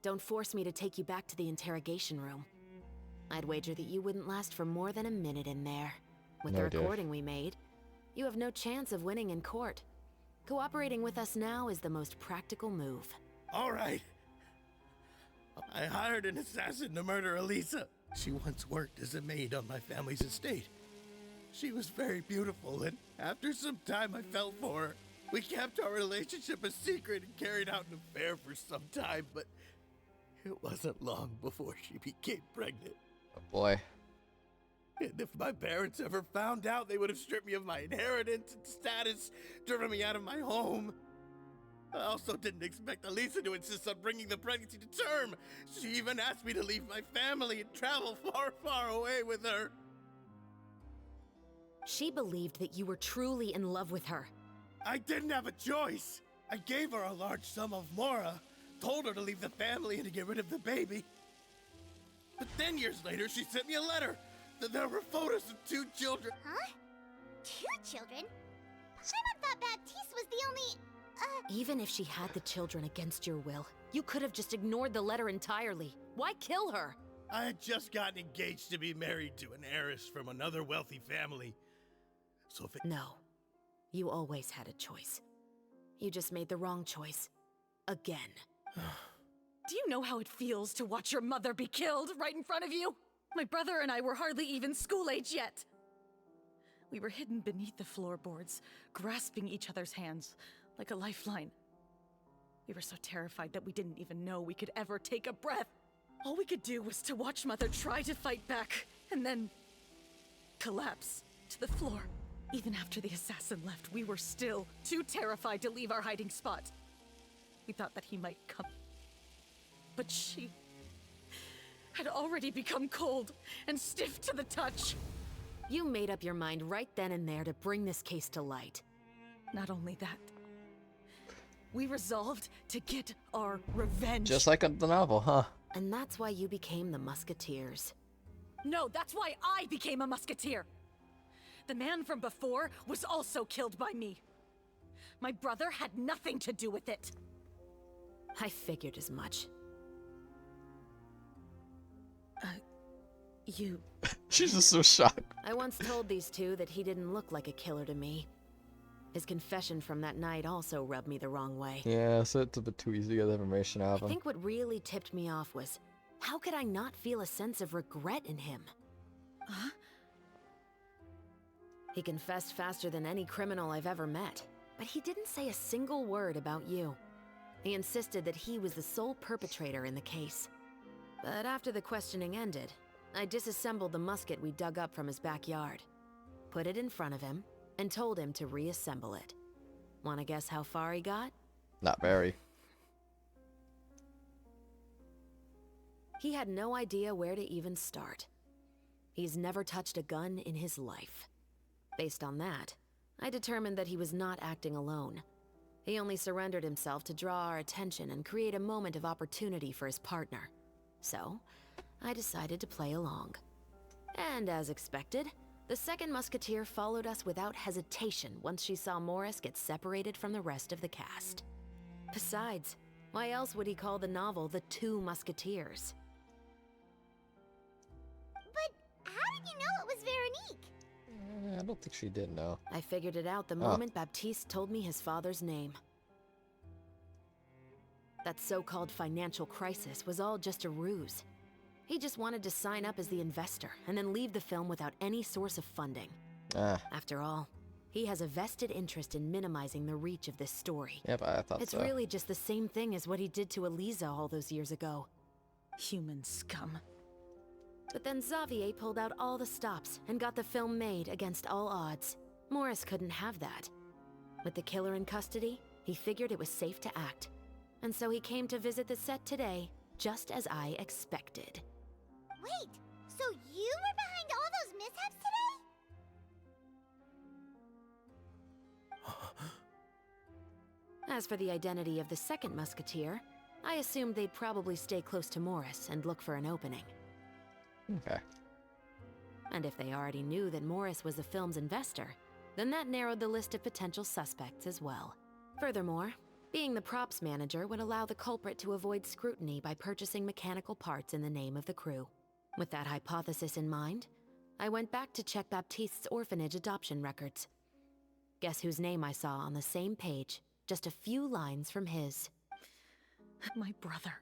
[SPEAKER 8] Don't force me to take you back to the interrogation room. I'd wager that you wouldn't last for more than a minute in there. With
[SPEAKER 1] No,
[SPEAKER 8] the
[SPEAKER 1] dear.
[SPEAKER 8] recording we made, you have no chance of winning in court. Cooperating with us now is the most practical move.
[SPEAKER 15] All right. I hired an assassin to murder Elisa. She once worked as a maid on my family's estate. She was very beautiful, and after some time I fell for her. We kept our relationship a secret and carried out an affair for some time, but it wasn't long before she became pregnant.
[SPEAKER 1] Oh boy.
[SPEAKER 15] And if my parents ever found out, they would have stripped me of my inheritance and status, driven me out of my home. I also didn't expect Elisa to insist on bringing the pregnancy to term. She even asked me to leave my family and travel far, far away with her.
[SPEAKER 8] She believed that you were truly in love with her.
[SPEAKER 15] I didn't have a choice. I gave her a large sum of mora, told her to leave the family and to get rid of the baby. But then years later, she sent me a letter. There were photos of 2 children.
[SPEAKER 4] Huh? 2 children? Paimon thought Baptiste was the only...
[SPEAKER 8] Even if she had the children against your will, you could have just ignored the letter entirely. Why kill her?
[SPEAKER 15] I had just gotten engaged to be married to an heiress from another wealthy family. So if it...
[SPEAKER 8] No. You always had a choice. You just made the wrong choice. Again.
[SPEAKER 10] Do you know how it feels to watch your mother be killed right in front of you? My brother and I were hardly even school age yet. We were hidden beneath the floorboards, grasping each other's hands like a lifeline. We were so terrified that we didn't even know we could ever take a breath. All we could do was to watch Mother try to fight back, and then collapse to the floor. Even after the assassin left, we were still too terrified to leave our hiding spot. We thought that he might come. But she had already become cold and stiff to the touch.
[SPEAKER 8] You made up your mind right then and there to bring this case to light.
[SPEAKER 10] Not only that, we resolved to get our revenge.
[SPEAKER 1] Just like the novel, huh?
[SPEAKER 8] And that's why you became the Musketeers.
[SPEAKER 10] No, that's why I became a musketeer. The man from before was also killed by me. My brother had nothing to do with it.
[SPEAKER 8] I figured as much.
[SPEAKER 10] You...
[SPEAKER 1] She's just so shocked.
[SPEAKER 8] I once told these two that he didn't look like a killer to me. His confession from that night also rubbed me the wrong way.
[SPEAKER 1] Yeah, so it's a bit too easy to get the information out of
[SPEAKER 8] I
[SPEAKER 1] him.
[SPEAKER 8] think what really tipped me off was, how could I not feel a sense of regret in him?
[SPEAKER 10] Huh?
[SPEAKER 8] He confessed faster than any criminal I've ever met, but he didn't say a single word about you. He insisted that he was the sole perpetrator in the case. But after the questioning ended, I disassembled the musket we dug up from his backyard, put it in front of him, and told him to reassemble it. Wanna guess how far he got?
[SPEAKER 1] Not very.
[SPEAKER 8] He had no idea where to even start. He's never touched a gun in his life. Based on that, I determined that he was not acting alone. He only surrendered himself to draw our attention and create a moment of opportunity for his partner. So, I decided to play along. And as expected, the second musketeer followed us without hesitation once she saw Morris get separated from the rest of the cast. Besides, why else would he call the novel The Two Musketeers?
[SPEAKER 4] But how did you know it was Veronique?
[SPEAKER 1] I don't think she did know.
[SPEAKER 8] I figured it out the moment Baptiste told me his father's name. That so-called financial crisis was all just a ruse. He just wanted to sign up as the investor and then leave the film without any source of funding. After all, he has a vested interest in minimizing the reach of this story.
[SPEAKER 1] Yeah, but I thought
[SPEAKER 8] it's
[SPEAKER 1] so.
[SPEAKER 8] really just the same thing as what he did to Elisa all those years ago.
[SPEAKER 10] Human scum.
[SPEAKER 8] But then Xavier pulled out all the stops and got the film made against all odds. Morris couldn't have that. With the killer in custody, he figured it was safe to act. And so he came to visit the set today, just as I expected.
[SPEAKER 4] Wait, so you were behind all those mishaps today?
[SPEAKER 8] As for the identity of the second musketeer, I assumed they'd probably stay close to Morris and look for an opening.
[SPEAKER 1] Okay.
[SPEAKER 8] And if they already knew that Morris was the film's investor, then that narrowed the list of potential suspects as well. Furthermore, being the props manager would allow the culprit to avoid scrutiny by purchasing mechanical parts in the name of the crew. With that hypothesis in mind, I went back to check Baptiste's orphanage adoption records. Guess whose name I saw on the same page, just a few lines from his.
[SPEAKER 10] My brother.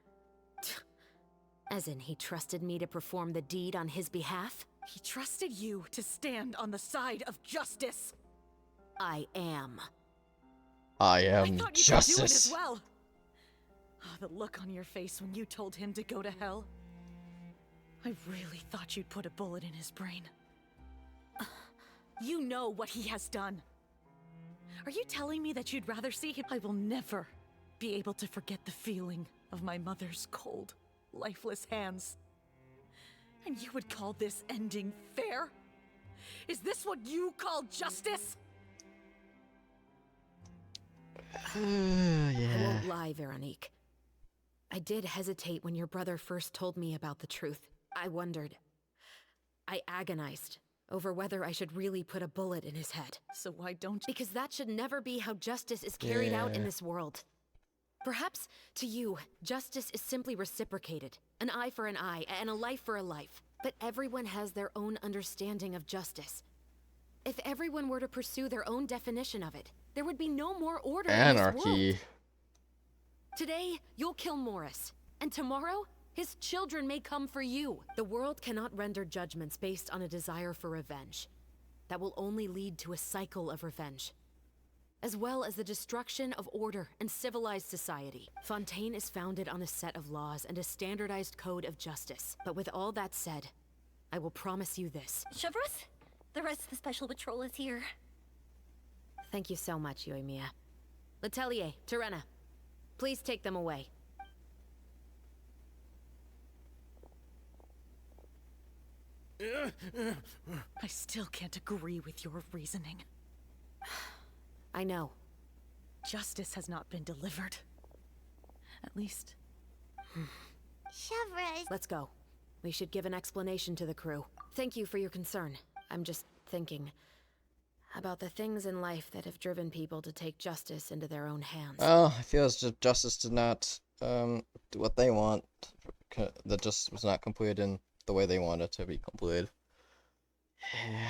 [SPEAKER 8] As in, he trusted me to perform the deed on his behalf?
[SPEAKER 10] He trusted you to stand on the side of justice.
[SPEAKER 8] I am.
[SPEAKER 1] I am
[SPEAKER 10] I thought you
[SPEAKER 1] justice.
[SPEAKER 10] could do it as well. Oh, the look on your face when you told him to go to hell. I really thought you'd put a bullet in his brain. You know what he has done. Are you telling me that you'd rather see him? I will never be able to forget the feeling of my mother's cold, lifeless hands. And you would call this ending fair? Is this what you call justice?
[SPEAKER 8] I won't lie, Veronique. I did hesitate when your brother first told me about the truth. I wondered. I agonized over whether I should really put a bullet in his head.
[SPEAKER 10] So why don't you?
[SPEAKER 8] Because that should never be how justice is carried out in this world. Perhaps, to you, justice is simply reciprocated. An eye for an eye, and a life for a life. But everyone has their own understanding of justice. If everyone were to pursue their own definition of it, there would be no more order in this world.
[SPEAKER 1] Anarchy.
[SPEAKER 8] Today, you'll kill Morris. And tomorrow, his children may come for you. The world cannot render judgments based on a desire for revenge. That will only lead to a cycle of revenge, as well as the destruction of order and civilized society. Fontaine is founded on a set of laws and a standardized code of justice. But with all that said, I will promise you this.
[SPEAKER 9] Chevreuse, the rest of the special patrol is here.
[SPEAKER 8] Thank you so much, Yoimiya. Letelier, Terena, please take them away.
[SPEAKER 10] I still can't agree with your reasoning.
[SPEAKER 8] I know.
[SPEAKER 10] Justice has not been delivered. At least...
[SPEAKER 4] Chevreuse.
[SPEAKER 8] Let's go. We should give an explanation to the crew. Thank you for your concern. I'm just thinking about the things in life that have driven people to take justice into their own hands.
[SPEAKER 1] Well, I feel as if justice did not do what they want. That just was not completed in the way they wanted it to be completed. Yeah.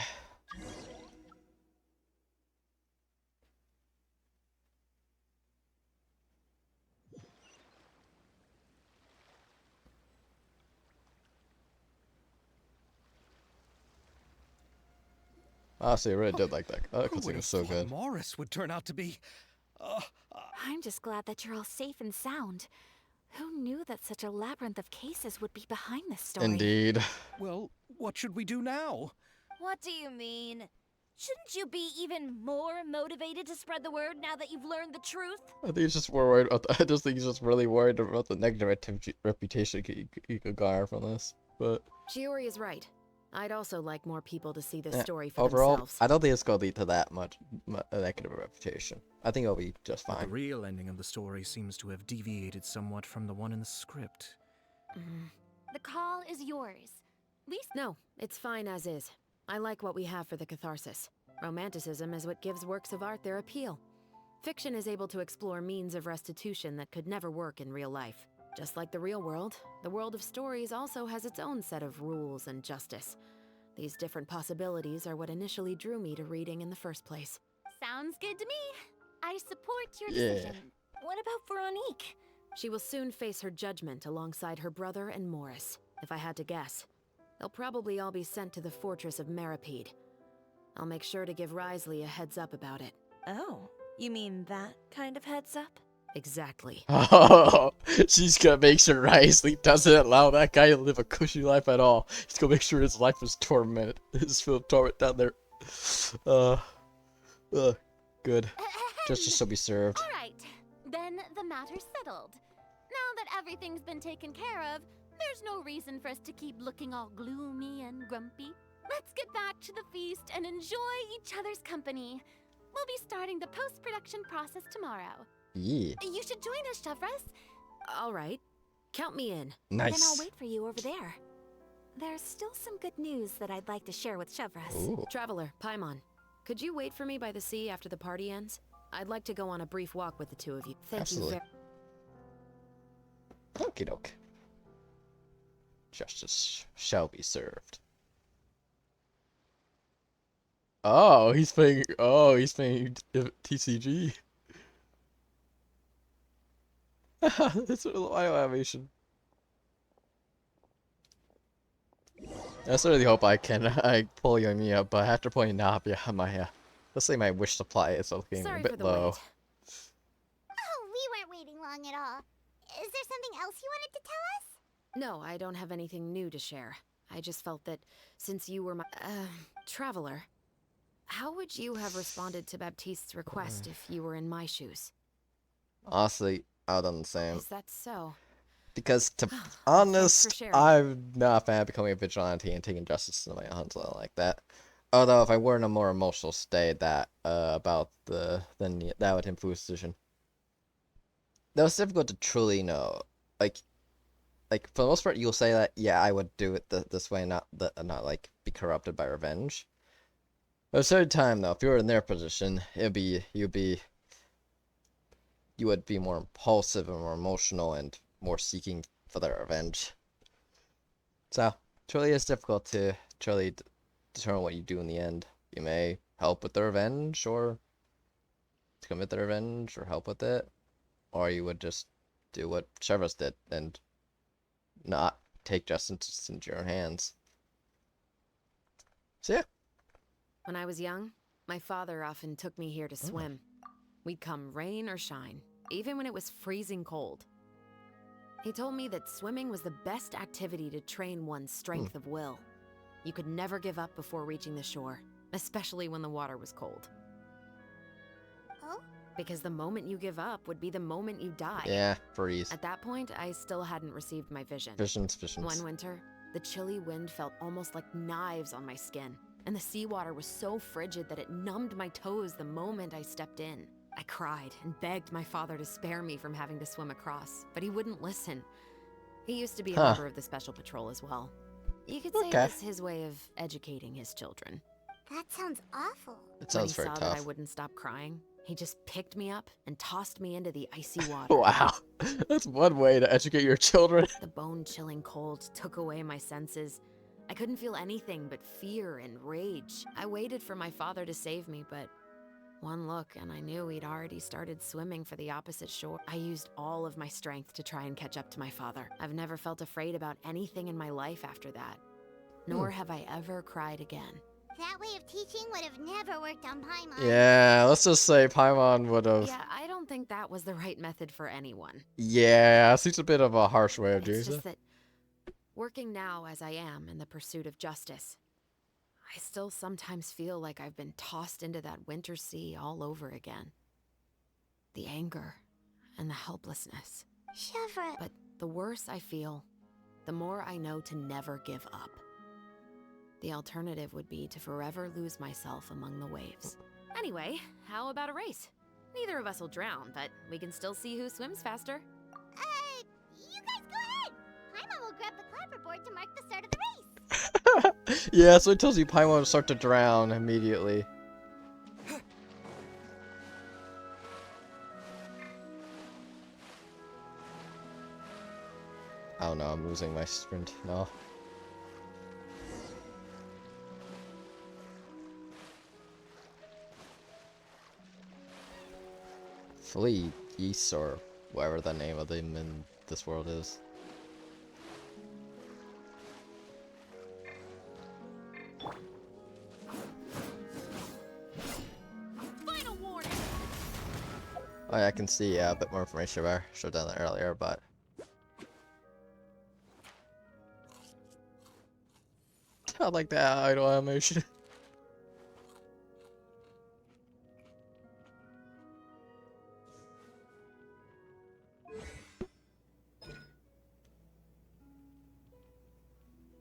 [SPEAKER 1] Honestly, I really did like that. That cutscene was so good.
[SPEAKER 2] Morris would turn out to be.
[SPEAKER 5] I'm just glad that you're all safe and sound. Who knew that such a labyrinth of cases would be behind this story?
[SPEAKER 1] Indeed.
[SPEAKER 2] Well, what should we do now?
[SPEAKER 9] What do you mean? Shouldn't you be even more motivated to spread the word now that you've learned the truth?
[SPEAKER 1] I think he's just more worried about I just think he's just really worried about the negative reputation he could garner from this. But
[SPEAKER 8] Shiori is right. I'd also like more people to see this
[SPEAKER 1] yeah,
[SPEAKER 8] story for
[SPEAKER 1] overall,
[SPEAKER 8] themselves.
[SPEAKER 1] I don't think it's going to lead to that much a negative reputation. I think it'll be just
[SPEAKER 7] But
[SPEAKER 1] fine.
[SPEAKER 7] the real ending of the story seems to have deviated somewhat from the one in the script.
[SPEAKER 6] The call is yours.
[SPEAKER 8] No, it's fine as is. I like what we have for the catharsis. Romanticism is what gives works of art their appeal. Fiction is able to explore means of restitution that could never work in real life. Just like the real world, the world of stories also has its own set of rules and justice. These different possibilities are what initially drew me to reading in the first place.
[SPEAKER 6] Sounds good to me. I support your
[SPEAKER 1] Yeah.
[SPEAKER 6] decision.
[SPEAKER 9] What about Veronique?
[SPEAKER 8] She will soon face her judgment alongside her brother and Morris. If I had to guess, they'll probably all be sent to the fortress of Meripede. I'll make sure to give Risley a heads up about it.
[SPEAKER 9] Oh, you mean that kind of heads up?
[SPEAKER 8] Exactly.
[SPEAKER 1] Oh, she's gonna make sure Risley doesn't allow that guy to live a cushy life at all. She's gonna make sure his life is tormented. His full torment down there. Good. Justice shall be served.
[SPEAKER 6] All right, then the matter's settled. Now that everything's been taken care of, there's no reason for us to keep looking all gloomy and grumpy. Let's get back to the feast and enjoy each other's company. We'll be starting the post-production process tomorrow.
[SPEAKER 1] Yeah.
[SPEAKER 6] You should join us, Chevreuse.
[SPEAKER 8] All right. Count me in.
[SPEAKER 5] Then I'll
[SPEAKER 1] Nice.
[SPEAKER 5] wait for you over there. There's still some good news that I'd like to share with Chevreuse.
[SPEAKER 1] Ooh.
[SPEAKER 8] Traveler, Paimon, could you wait for me by the sea after the party ends? I'd like to go on a brief walk with the two of you. Thank
[SPEAKER 1] Absolutely.
[SPEAKER 8] you very
[SPEAKER 1] Okie doke. Justice shall be served. Oh, he's playing. Oh, he's playing TCG. That's a little animation. I certainly hope I can pull Yoimiya, but after playing Navia, let's say my wish supply is looking a bit low.
[SPEAKER 4] Oh, we weren't waiting long at all. Is there something else you wanted to tell us?
[SPEAKER 8] No, I don't have anything new to share. I just felt that since you were my traveler, how would you have responded to Baptiste's request if you were in my shoes?
[SPEAKER 1] Honestly, I would have done the same.
[SPEAKER 8] Is that so?
[SPEAKER 1] Because, to be honest, I'm not a fan of becoming a vigilante and taking justice into my hands like that. Although, if I were in a more emotional state then that would influence decision. That was difficult to truly know. Like for the most part, you'll say that, yeah, I would do it this way, not like be corrupted by revenge. At a certain time, though, if you were in their position, you would be more impulsive and more emotional and more seeking for their revenge. So, truly it's difficult to truly determine what you do in the end. You may help with the revenge, or commit the revenge, or help with it. Or you would just do what Chevrolet did, and not take justice into your own hands. So yeah.
[SPEAKER 8] When I was young, my father often took me here to swim. We'd come rain or shine, even when it was freezing cold. He told me that swimming was the best activity to train one's strength of will. You could never give up before reaching the shore, especially when the water was cold.
[SPEAKER 4] Oh?
[SPEAKER 8] Because the moment you give up would be the moment you die.
[SPEAKER 1] Yeah, freeze.
[SPEAKER 8] At that point, I still hadn't received my vision.
[SPEAKER 1] Visions.
[SPEAKER 8] One winter, the chilly wind felt almost like knives on my skin, and the seawater was so frigid that it numbed my toes the moment I stepped in. I cried and begged my father to spare me from having to swim across, but he wouldn't listen. He used to be a member of the Special Patrol as well. You could say it was his way of educating his children.
[SPEAKER 4] That sounds awful.
[SPEAKER 1] It sounds very tough.
[SPEAKER 8] When he saw that I wouldn't stop crying, he just picked me up and tossed me into the icy water.
[SPEAKER 1] Wow, that's one way to educate your children.
[SPEAKER 8] The bone-chilling cold took away my senses. I couldn't feel anything but fear and rage. I waited for my father to save me, but one look and I knew he'd already started swimming for the opposite shore. I used all of my strength to try and catch up to my father. I've never felt afraid about anything in my life after that. Nor have I ever cried again.
[SPEAKER 4] That way of teaching would have never worked on Paimon.
[SPEAKER 1] Yeah, let's just say Paimon would have...
[SPEAKER 8] Yeah, I don't think that was the right method for anyone.
[SPEAKER 1] Yeah, it seems a bit of a harsh way of doing it.
[SPEAKER 8] It's just that, working now as I am in the pursuit of justice, I still sometimes feel like I've been tossed into that winter sea all over again. The anger and the helplessness.
[SPEAKER 4] Chevrolet.
[SPEAKER 8] But the worse I feel, the more I know to never give up. The alternative would be to forever lose myself among the waves. Anyway, how about a race? Neither of us will drown, but we can still see who swims faster.
[SPEAKER 4] You guys go ahead! Paimon will grab the clapperboard to mark the start of the race.
[SPEAKER 1] Yeah, so it tells you Paimon will start to drown immediately. Oh no, I'm losing my sprint. No. Flee geese, or whatever the name of them in this world is.
[SPEAKER 6] Final warning.
[SPEAKER 1] Oh, yeah, I can see a bit more information about showed down that earlier, but I like that idle animation.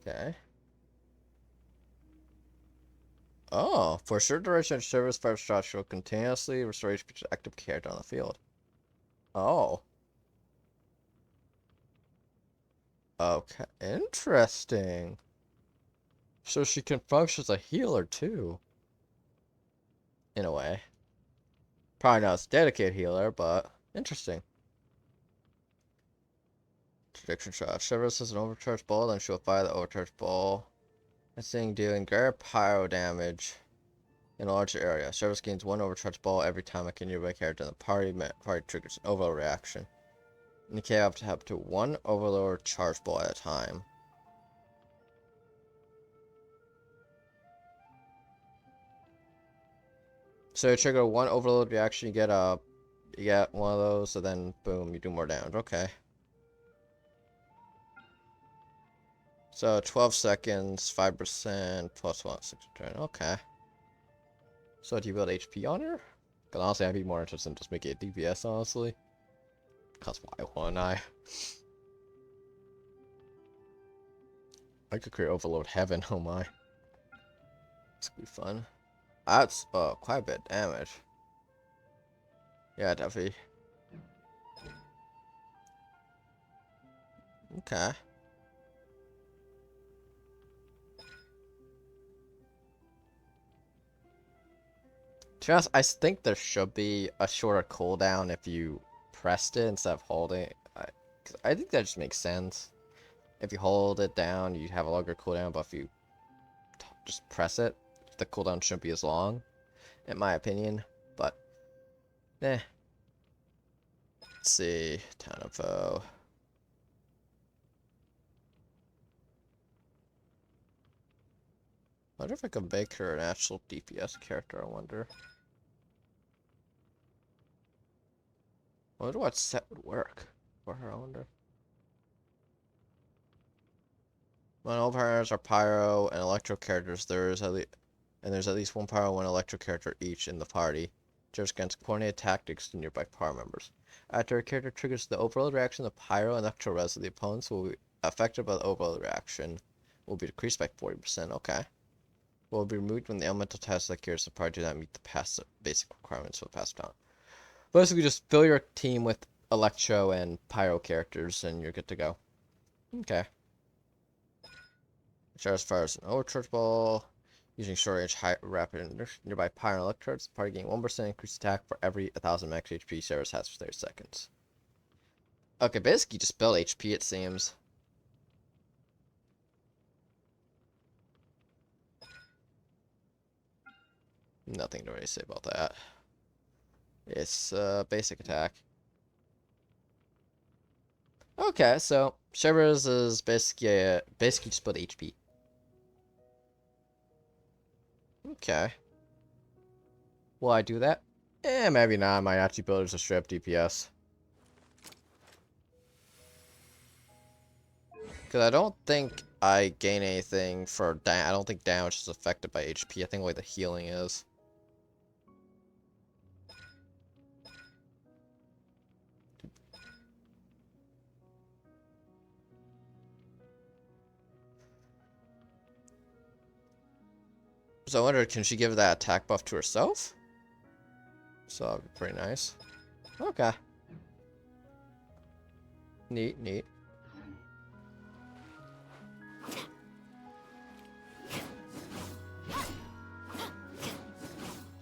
[SPEAKER 1] Okay. Oh, for a short duration of service, 5 shots will continuously restore each active character on the field. Oh. Okay, interesting. So she can function as a healer too. In a way. Probably not as a dedicated healer, but interesting. Prediction shot. Shivers has an overcharged ball, then she'll fire the overcharged ball. This thing dealing greater pyro damage in a larger area. Shivers gains one overcharged ball every time a nearby character in the party triggers an overload reaction. Indicate up to one overload charged ball at a time. So you trigger one overload reaction, you get one of those, so then boom, you do more damage. Okay. So 12 seconds, 5% plus 1, 6 turn. Okay. So do you build HP on her? Cause honestly, I'd be more interested in just making it DPS, honestly. Cause why wouldn't I? I could create Overload Heaven. Oh my. This could be fun. That's quite a bit of damage. Yeah, definitely. Okay. To be honest, I think there should be a shorter cooldown if you pressed it instead of holding it. I think that just makes sense. If you hold it down, you have a longer cooldown, but if you just press it, the cooldown shouldn't be as long, in my opinion. But, eh. Let's see. Town info. I wonder if I could make her an actual DPS character, I wonder. I wonder what set would work for her, I wonder. When all partners are pyro and electro characters, there's at least one pyro and one electro character each in the party. Just against coordinated tactics to nearby pyro members. After a character triggers the overload reaction, the pyro and electro res of the opponents will be affected by the overload reaction. Will be decreased by 40%. Okay. Will be removed when the elemental tasks that carries the party do not meet the passive basic requirements for the passive talent. Basically, just fill your team with electro and pyro characters, and you're good to go. Okay. Charge fires an overcharge ball. Using short range, high rapid, and nearby pyro and electrodes. The party gain 1% increased attack for every 1,000 max HP Ceres has for 30 seconds. Okay, basically just build HP, it seems. Nothing to really say about that. It's basic attack. Okay, so Shivers is basically just build HP. Okay. Will I do that? Eh, maybe not. I might actually build it as a straight up DPS. Because I don't think I gain anything for damage. I don't think damage is affected by HP. I think only the healing is. So I wonder, can she give that attack buff to herself? So that'd be pretty nice. Okay. Neat, neat.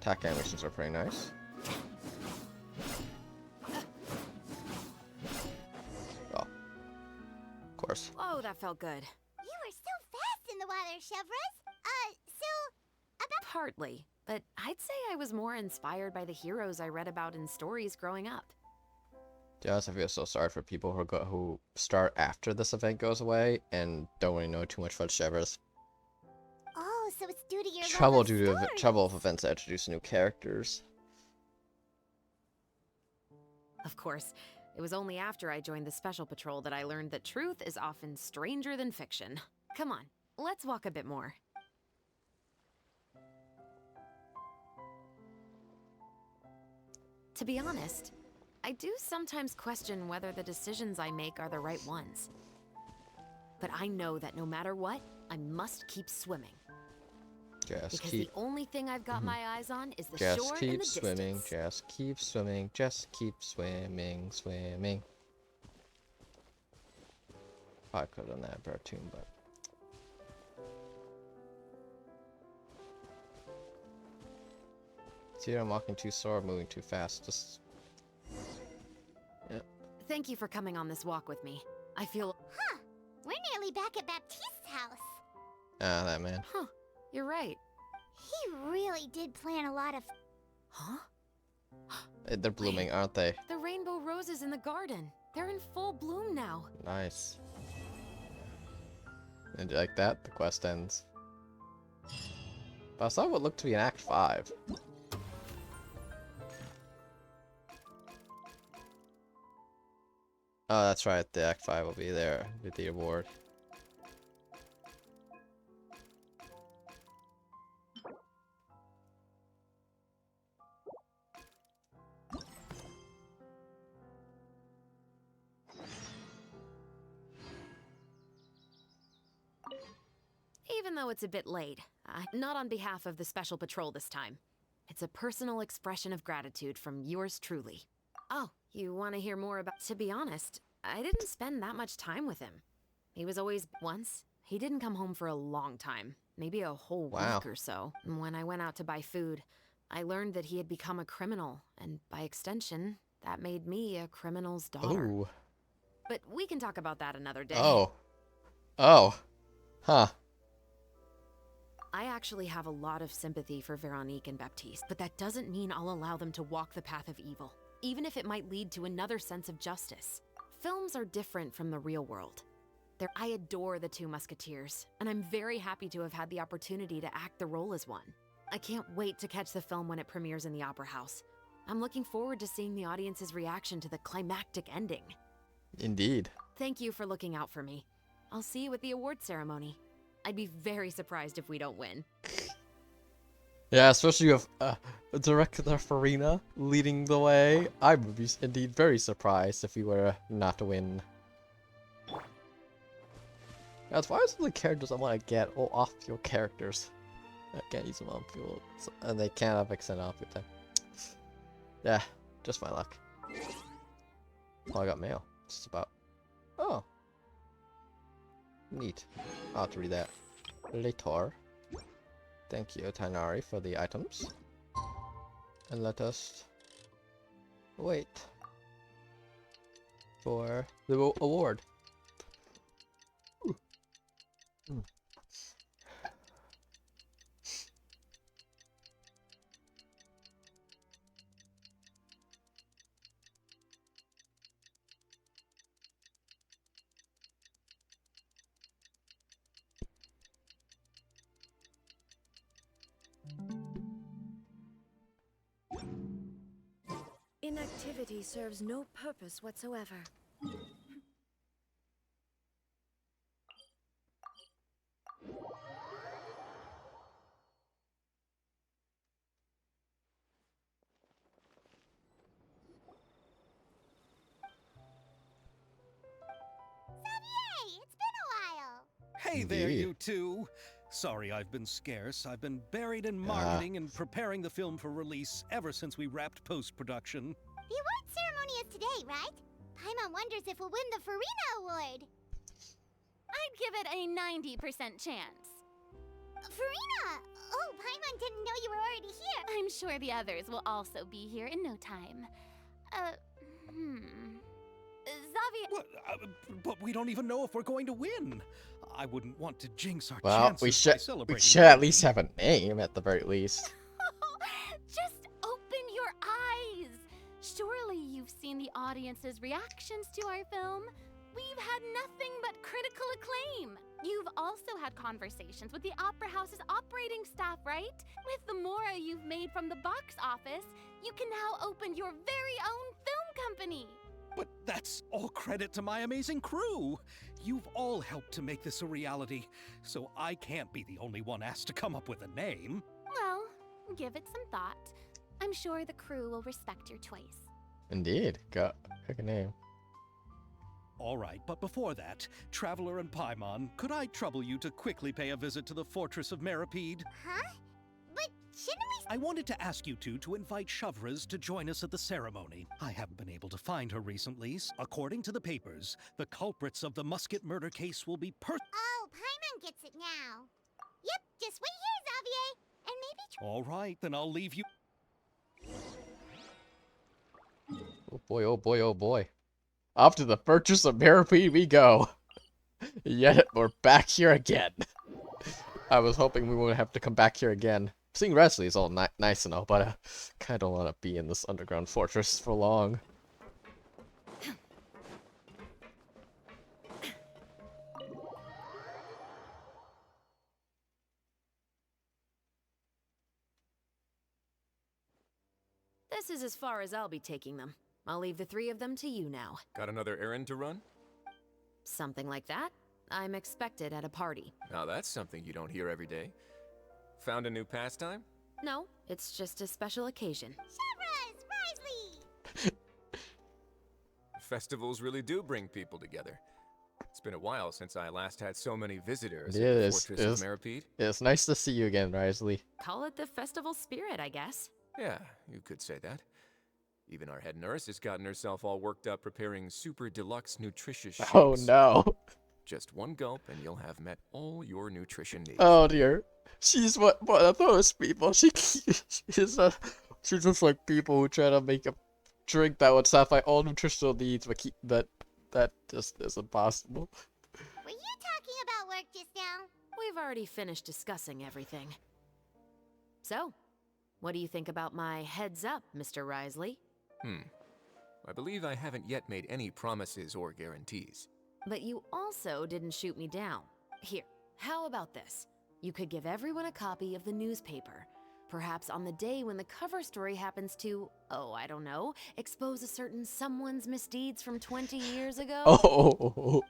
[SPEAKER 1] Attack animations are pretty nice. Oh. Of course.
[SPEAKER 8] Oh, that felt good.
[SPEAKER 4] You were so fast in the water, Chevres.
[SPEAKER 8] Partly, but I'd say I was more inspired by the heroes I read about in stories growing up.
[SPEAKER 1] To be honest, I feel so sorry for people who start after this event goes away and don't really know too much about Shivers.
[SPEAKER 4] Oh, so it's due to your
[SPEAKER 1] trouble of events that introduce new characters.
[SPEAKER 8] Of course, it was only after I joined the Special Patrol that I learned that truth is often stranger than fiction. Come on, let's walk a bit more. To be honest, I do sometimes question whether the decisions I make are the right ones. But I know that no matter what, I must keep swimming. Because the only thing I've got my eyes on is the shore and the distance.
[SPEAKER 1] Just keep swimming, just keep swimming, swimming. I could have done that better tune, but... See, I'm walking too slow or moving too fast. Just... Yeah.
[SPEAKER 8] Thank you for coming on this walk with me. I feel...
[SPEAKER 4] Huh. We're nearly back at Baptiste's house.
[SPEAKER 1] Ah, that man.
[SPEAKER 8] Huh. You're right.
[SPEAKER 4] He really did plan a lot of...
[SPEAKER 8] Huh?
[SPEAKER 1] They're blooming, aren't they?
[SPEAKER 8] The rainbow roses in the garden. They're in full bloom now.
[SPEAKER 1] Nice. And like that, the quest ends. But I saw what looked to be an Act 5. Oh, that's right. The Act 5 will be there with the award.
[SPEAKER 8] Even though it's a bit late, not on behalf of the Special Patrol this time. It's a personal expression of gratitude from yours truly. Oh, you want to hear more about... To be honest, I didn't spend that much time with him. He was always... Once, he didn't come home for a long time. Maybe a whole week or so. When I went out to buy food, I learned that he had become a criminal. And by extension, that made me a criminal's daughter.
[SPEAKER 1] Ooh.
[SPEAKER 8] But we can talk about that another day.
[SPEAKER 1] Oh. Oh. Huh.
[SPEAKER 8] I actually have a lot of sympathy for Veronique and Baptiste, but that doesn't mean I'll allow them to walk the path of evil, even if it might lead to another sense of justice. Films are different from the real world. I adore the two Musketeers, and I'm very happy to have had the opportunity to act the role as one. I can't wait to catch the film when it premieres in the Opera House. I'm looking forward to seeing the audience's reaction to the climactic ending.
[SPEAKER 1] Indeed.
[SPEAKER 8] Thank you for looking out for me. I'll see you at the award ceremony. I'd be very surprised if we don't win.
[SPEAKER 1] Yeah, especially with Director Farina leading the way. I would be indeed very surprised if we were not to win. As far as the characters I want to get off your characters, I can't use them on people, and they can't have extended off your time. Yeah, just my luck. Oh, I got mail. Just about. Oh. Neat. I'll have to read that later. Thank you, Tainari, for the items. And let us wait for the award.
[SPEAKER 5] Inactivity serves no purpose whatsoever.
[SPEAKER 4] It's been a while.
[SPEAKER 2] Hey there,
[SPEAKER 1] Indeed.
[SPEAKER 2] you two. Sorry I've been scarce. I've been buried in marketing and preparing the film for release ever since we wrapped post-production.
[SPEAKER 4] The award ceremony is today, right? Paimon wonders if we'll win the Farina Award.
[SPEAKER 6] I'd give it a 90% chance.
[SPEAKER 4] Farina! Oh, Paimon didn't know you were already here.
[SPEAKER 6] I'm sure the others will also be here in no time. Xavier...
[SPEAKER 2] What? But we don't even know if we're going to win. I wouldn't want to jinx our
[SPEAKER 1] Well,
[SPEAKER 2] chances
[SPEAKER 1] we
[SPEAKER 2] by
[SPEAKER 1] should
[SPEAKER 2] celebrating.
[SPEAKER 1] at least have a name at the very least.
[SPEAKER 6] Just open your eyes! Surely you've seen the audience's reactions to our film. We've had nothing but critical acclaim. You've also had conversations with the Opera House's operating staff, right? With the mora you've made from the box office, you can now open your very own film company.
[SPEAKER 2] But that's all credit to my amazing crew. You've all helped to make this a reality, so I can't be the only one asked to come up with a name.
[SPEAKER 6] Well, give it some thought. I'm sure the crew will respect your choice.
[SPEAKER 1] Indeed. Got pick a name.
[SPEAKER 2] All right, but before that, Traveler and Paimon, could I trouble you to quickly pay a visit to the Fortress of Meripede?
[SPEAKER 4] Huh? But shouldn't we...
[SPEAKER 2] I wanted to ask you two to invite Shavraz to join us at the ceremony. I haven't been able to find her recently. According to the papers, the culprits of the Musket murder case will be
[SPEAKER 4] Oh, Paimon gets it now. Yep, just wait here, Xavier. And maybe...
[SPEAKER 2] All right, then I'll leave you...
[SPEAKER 1] Oh boy, oh boy, oh boy. Off to the Fortress of Mirapede we go. Yet we're back here again. I was hoping we wouldn't have to come back here again. Seeing Wesley is all nice and all, but I kind of don't want to be in this underground fortress for long.
[SPEAKER 8] This is as far as I'll be taking them. I'll leave the 3 of them to you now.
[SPEAKER 14] Got another errand to run?
[SPEAKER 8] Something like that. I'm expected at a party.
[SPEAKER 14] Now that's something you don't hear every day. Found a new pastime?
[SPEAKER 8] No, it's just a special occasion.
[SPEAKER 14] Festivals really do bring people together. It's been a while since I last had so many visitors
[SPEAKER 1] Yeah,
[SPEAKER 14] in the Fortress of Mirapede.
[SPEAKER 1] It's nice to see you again, Risley.
[SPEAKER 8] Call it the festival spirit, I guess.
[SPEAKER 14] Yeah, you could say that. Even our head nurse has gotten herself all worked up preparing super deluxe nutritious shakes.
[SPEAKER 1] Oh no. Just
[SPEAKER 14] one gulp and you'll have met all your nutrition needs.
[SPEAKER 1] Oh dear. She's one of those people. She's just like people who try to make a drink that would satisfy all nutritional needs, but that just isn't possible.
[SPEAKER 4] Were you talking about work just now?
[SPEAKER 8] We've already finished discussing everything. So, what do you think about my heads up, Mr. Risley?
[SPEAKER 14] I believe I haven't yet made any promises or guarantees.
[SPEAKER 8] But you also didn't shoot me down. Here, how about this? You could give everyone a copy of the newspaper. Perhaps on the day when the cover story happens to, oh, I don't know, expose a certain someone's misdeeds from 20 years ago?
[SPEAKER 1] Oh.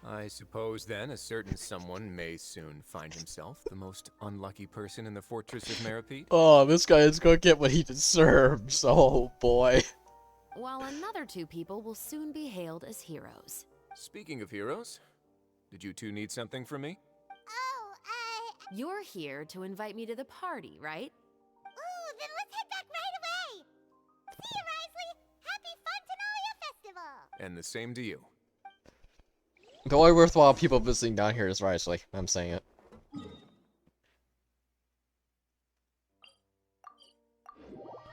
[SPEAKER 14] I suppose then a certain someone may soon find himself the most unlucky person in the Fortress of Mirapede.
[SPEAKER 1] Oh, this guy is gonna get what he deserves. Oh boy.
[SPEAKER 8] While another 2 people will soon be hailed as heroes.
[SPEAKER 14] Speaking of heroes, did you 2 need something from me?
[SPEAKER 8] You're here to invite me to the party, right?
[SPEAKER 4] Ooh, then let's head back right away! See you, Risley! Happy Fontinalia Festival!
[SPEAKER 14] And the same to you.
[SPEAKER 1] The only worthwhile people visiting down here is Risley. I'm saying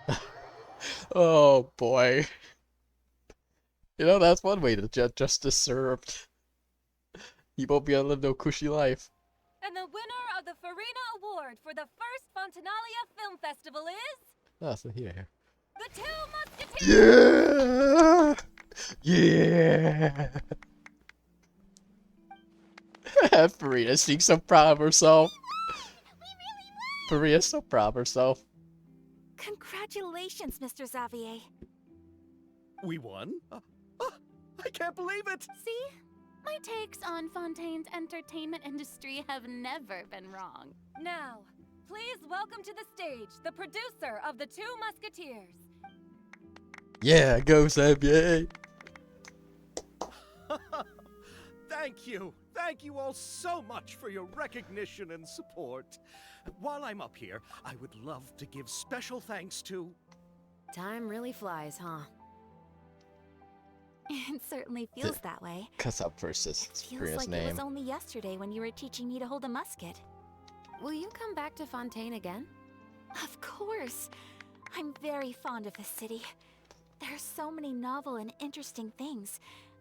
[SPEAKER 1] it. Oh boy. You know, that's one way to get justice served. He won't be able to live no cushy life.
[SPEAKER 16] And the winner of the Farina Award for the first Fontinalia Film Festival is...
[SPEAKER 1] Oh, so here.
[SPEAKER 16] The 2 Musketeers!
[SPEAKER 1] Yeah! Yeah! Farina's being so proud of herself. Farina's so proud of herself.
[SPEAKER 5] Congratulations, Mr. Xavier.
[SPEAKER 2] We won? I can't believe it!
[SPEAKER 6] See? My takes on Fontaine's entertainment industry have never been wrong.
[SPEAKER 16] Now, please welcome to the stage the producer of the 2 Musketeers.
[SPEAKER 1] Yeah, go Xavier!
[SPEAKER 2] Thank you. Thank you all so much for your recognition and support. While I'm up here, I would love to give special thanks to...
[SPEAKER 8] Time really flies, huh?
[SPEAKER 5] It certainly feels that way.
[SPEAKER 1] Cuss up first is
[SPEAKER 5] Feels
[SPEAKER 1] Farina's
[SPEAKER 5] like
[SPEAKER 1] name.
[SPEAKER 5] it was only yesterday when you were teaching me to hold a musket.
[SPEAKER 8] Will you come back to Fontaine again?
[SPEAKER 5] Of course. I'm very fond of this city. There are so many novel and interesting things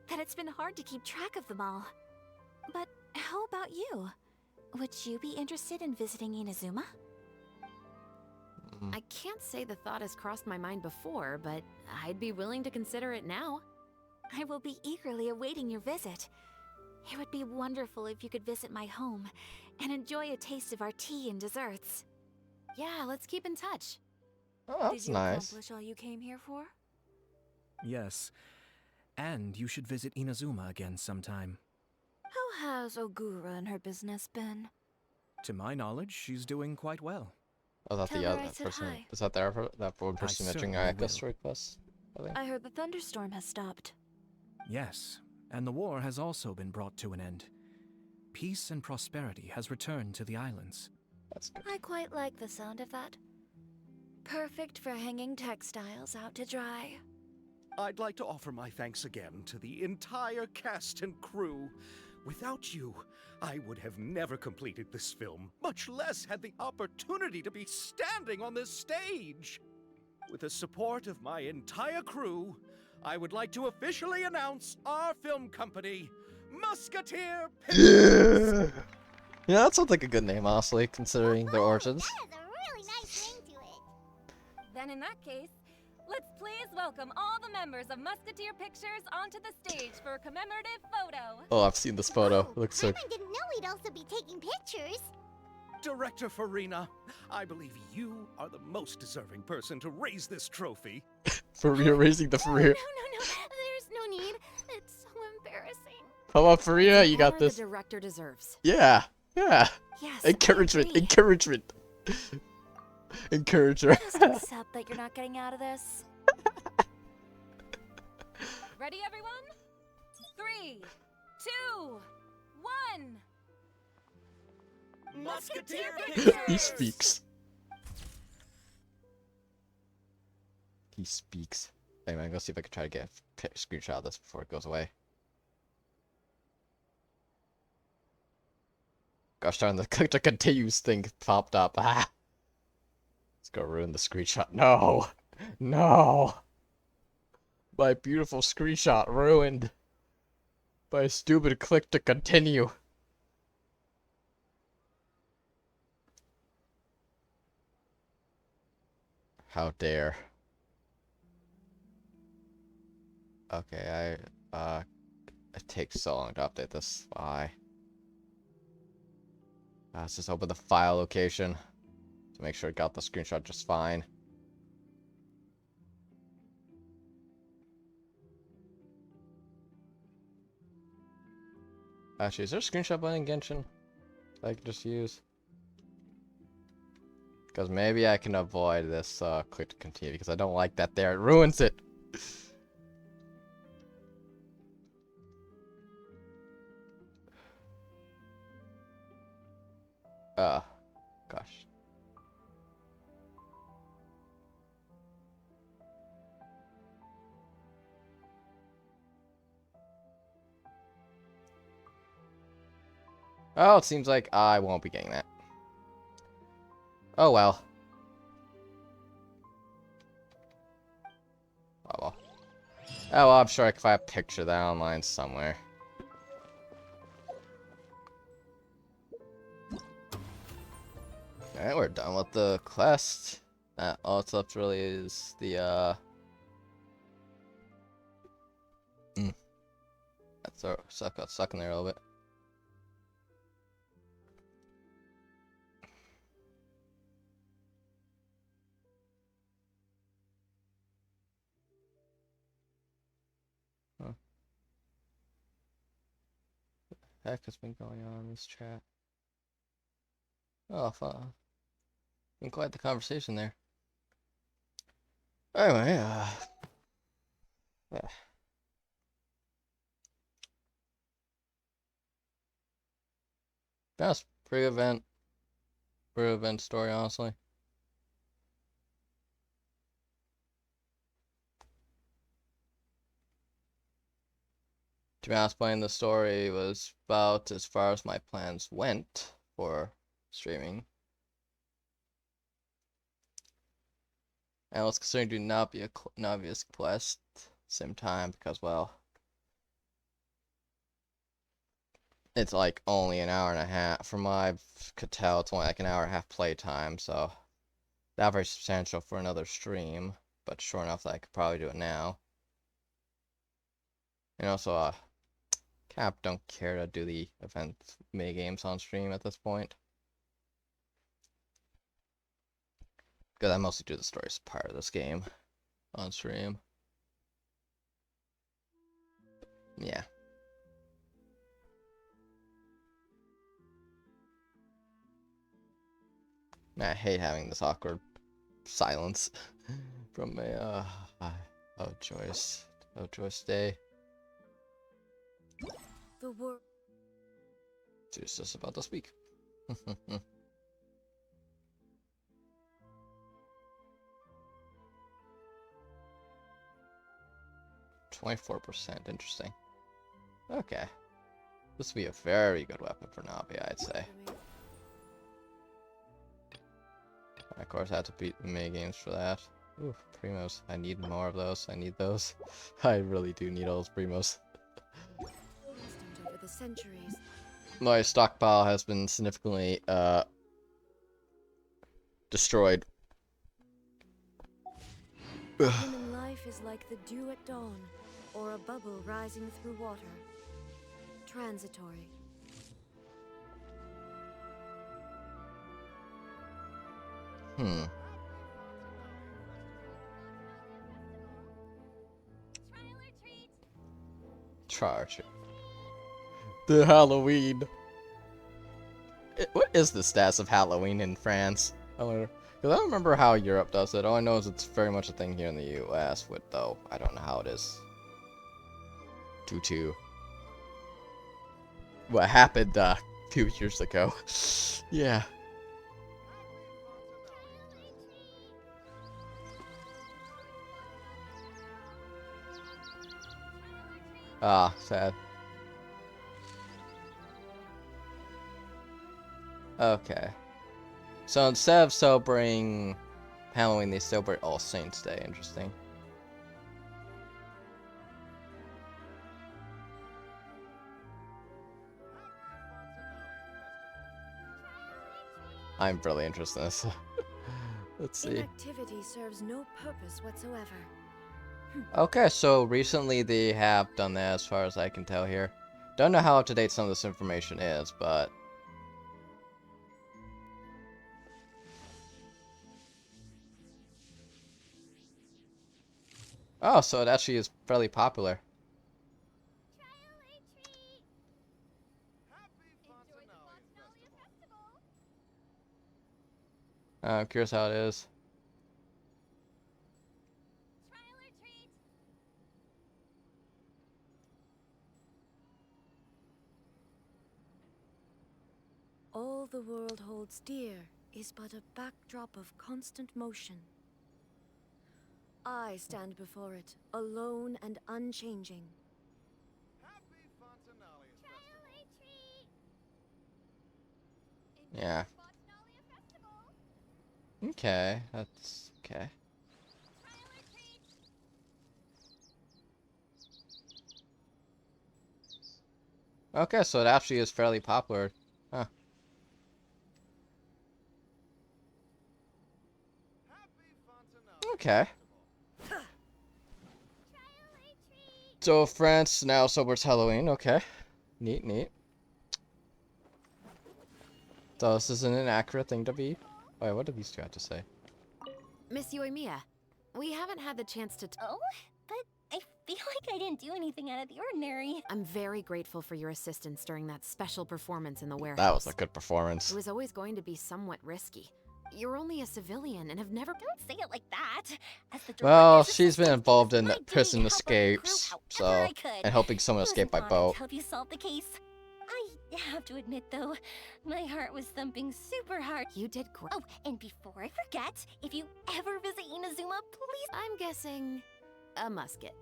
[SPEAKER 5] that it's been hard to keep track of them all. But how about you? Would you be interested in visiting Inazuma?
[SPEAKER 8] I can't say the thought has crossed my mind before, but I'd be willing to consider it now.
[SPEAKER 5] I will be eagerly awaiting your visit. It would be wonderful if you could visit my home and enjoy a taste of our tea and desserts.
[SPEAKER 8] Yeah, let's keep in touch.
[SPEAKER 1] Oh, that's
[SPEAKER 5] Did you
[SPEAKER 1] nice.
[SPEAKER 5] accomplish all you came here for?
[SPEAKER 7] Yes. And you should visit Inazuma again sometime.
[SPEAKER 5] How has Ogura and her business been?
[SPEAKER 7] To my knowledge, she's doing quite well.
[SPEAKER 1] Oh, that
[SPEAKER 5] Tell
[SPEAKER 1] the
[SPEAKER 5] her
[SPEAKER 1] other
[SPEAKER 5] I said
[SPEAKER 1] person.
[SPEAKER 5] hi.
[SPEAKER 1] Is that that one person mentioning
[SPEAKER 7] certainly
[SPEAKER 1] Ayaka's
[SPEAKER 7] will.
[SPEAKER 1] request? I think.
[SPEAKER 5] I heard the thunderstorm has stopped.
[SPEAKER 7] Yes, and the war has also been brought to an end. Peace and prosperity has returned to the islands.
[SPEAKER 1] That's good.
[SPEAKER 5] I quite like the sound of that. Perfect for hanging textiles out to dry.
[SPEAKER 2] I'd like to offer my thanks again to the entire cast and crew. Without you, I would have never completed this film, much less had the opportunity to be standing on this stage. with the support of my entire crew, I would like to officially announce our film company, Musketeer Pictures.
[SPEAKER 1] Yeah. Yeah, that sounds like a good name, honestly, considering their origins.
[SPEAKER 4] That has a really nice ring to it.
[SPEAKER 16] Then in that case, let's please welcome all the members of Musketeer Pictures onto the stage for a commemorative photo.
[SPEAKER 1] Oh, I've seen this photo. It looks so...
[SPEAKER 4] I didn't know we'd also be taking pictures.
[SPEAKER 2] Director Farina, I believe you are the most deserving person to raise this trophy.
[SPEAKER 1] Farina raising the Farina.
[SPEAKER 6] No, there's no need. It's so embarrassing.
[SPEAKER 1] Come on, Farina, you got this.
[SPEAKER 8] The director deserves.
[SPEAKER 1] Yeah.
[SPEAKER 8] Yes.
[SPEAKER 1] Encouragement. Encourage her.
[SPEAKER 5] Just accept that you're not getting out of this.
[SPEAKER 16] Ready, everyone? 3, 2, 1.
[SPEAKER 2] Musketeer
[SPEAKER 1] He speaks. He speaks. Anyway, I'm gonna see if I can try to get a screenshot of this before it goes away. Gosh darn, the click to continues thing popped up. Ah! It's gonna ruin the screenshot. No! No! My beautiful screenshot ruined by a stupid click to continue. How dare. Okay, it takes so long to update this. Why? Let's just open the file location to make sure it got the screenshot just fine. Actually, is there a screenshot button in Genshin that I can just use? Because maybe I can avoid this click to continue, because I don't like that there. It ruins it. Gosh. Oh, it seems like I won't be getting that. Oh well. Oh well. Oh well, I'm sure I can find a picture of that online somewhere. Alright, we're done with the quest. All that's left really is the got stuck in there a little bit. Huh. What the heck has been going on in this chat? Oh, fun. Been quite the conversation there. Anyway, yeah. That's pretty good event story, honestly. To be honest, playing the story was about as far as my plans went for streaming. And I was considering doing Navia's quest same time because, well, it's like only an hour and a half. From what I could tell, it's only like an hour and a half playtime, so not very substantial for another stream, but sure enough that I could probably do it now. And also, Cap don't care to do the event mini games on stream at this point. Because I mostly do the stories part of this game on stream. Yeah. I hate having this awkward silence from a oh Joyce Day.
[SPEAKER 5] The word.
[SPEAKER 1] She's just about to speak. 24%, interesting. Okay. This would be a very good weapon for Navia, I'd say. Of course, I have to beat the mini games for that. Ooh, primos. I need more of those. I need those. I really do need all those primos.
[SPEAKER 5] Over the centuries.
[SPEAKER 1] My stockpile has been significantly destroyed.
[SPEAKER 5] Human life is like the dew at dawn, or a bubble rising through water. Transitory.
[SPEAKER 1] Charge. The Halloween. What is the status of Halloween in France? Because I don't remember how Europe does it. All I know is it's very much a thing here in the US, though I don't know how it is. Tutu. What happened a few years ago. Yeah. Ah, sad. Okay. So instead of celebrating Halloween, they celebrate All Saints Day. Interesting. I'm really interested in this. Let's see.
[SPEAKER 5] Inactivity serves no purpose whatsoever.
[SPEAKER 1] Okay, so recently they have done that as far as I can tell here. Don't know how up to date some of this information is, but... Oh, so it actually is fairly popular. I'm curious how it is.
[SPEAKER 5] All the world holds dear is but a backdrop of constant motion. I stand before it, alone and unchanging.
[SPEAKER 1] Yeah. Okay, that's okay. Okay, so it actually is fairly popular. Huh. Okay. So France now celebrates Halloween. Okay. Neat, neat. So this isn't an accurate thing to be. Wait, what do these two have to say?
[SPEAKER 8] Miss Yoimiya, we haven't had the chance to...
[SPEAKER 9] Oh, but I feel like I didn't do anything out of the ordinary.
[SPEAKER 8] I'm very grateful for your assistance during that special performance in the warehouse.
[SPEAKER 1] That was a good performance.
[SPEAKER 8] It was always going to be somewhat risky. You're only a civilian and have never...
[SPEAKER 9] Don't say it like that. As the
[SPEAKER 1] Well, she's been involved in prison escapes, so... and helping someone escape by boat.
[SPEAKER 9] Help you solve the case. I have to admit, though, my heart was thumping super hard.
[SPEAKER 8] You did great.
[SPEAKER 9] Oh, and before I forget, if you ever visit Inazuma, please...
[SPEAKER 8] I'm guessing a musket.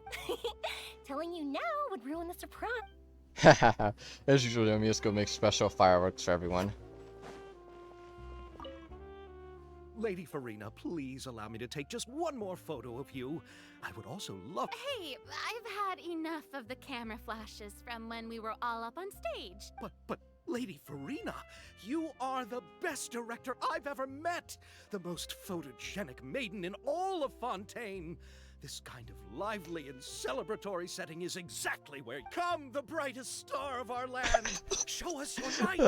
[SPEAKER 9] Telling you now would ruin the surprise.
[SPEAKER 1] Hahaha. As usual, Muskets makes special fireworks for everyone.
[SPEAKER 2] Lady Farina, please allow me to take just one more photo of you. I would also love...
[SPEAKER 6] Hey, I've had enough of the camera flashes from when we were all up on stage.
[SPEAKER 2] But, Lady Farina, you are the best director I've ever met! The most photogenic maiden in all of Fontaine! This kind of lively and celebratory setting is exactly where... Come, the brightest star of our land! Show us your light!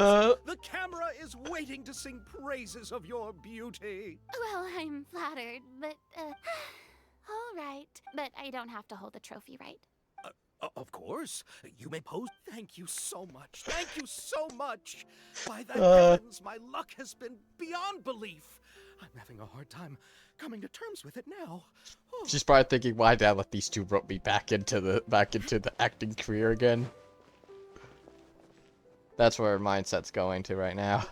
[SPEAKER 2] The camera is waiting to sing praises of your beauty!
[SPEAKER 6] Well, I'm flattered, but, all right. But I don't have to hold the trophy, right?
[SPEAKER 2] Of course. You may pose. Thank you so much. Thank you so much. By the heavens, my luck has been beyond belief. I'm having a hard time coming to terms with it now. Oh.
[SPEAKER 1] She's probably thinking, why did I let these two rope me back into the acting career again? That's where her mindset's going to right now.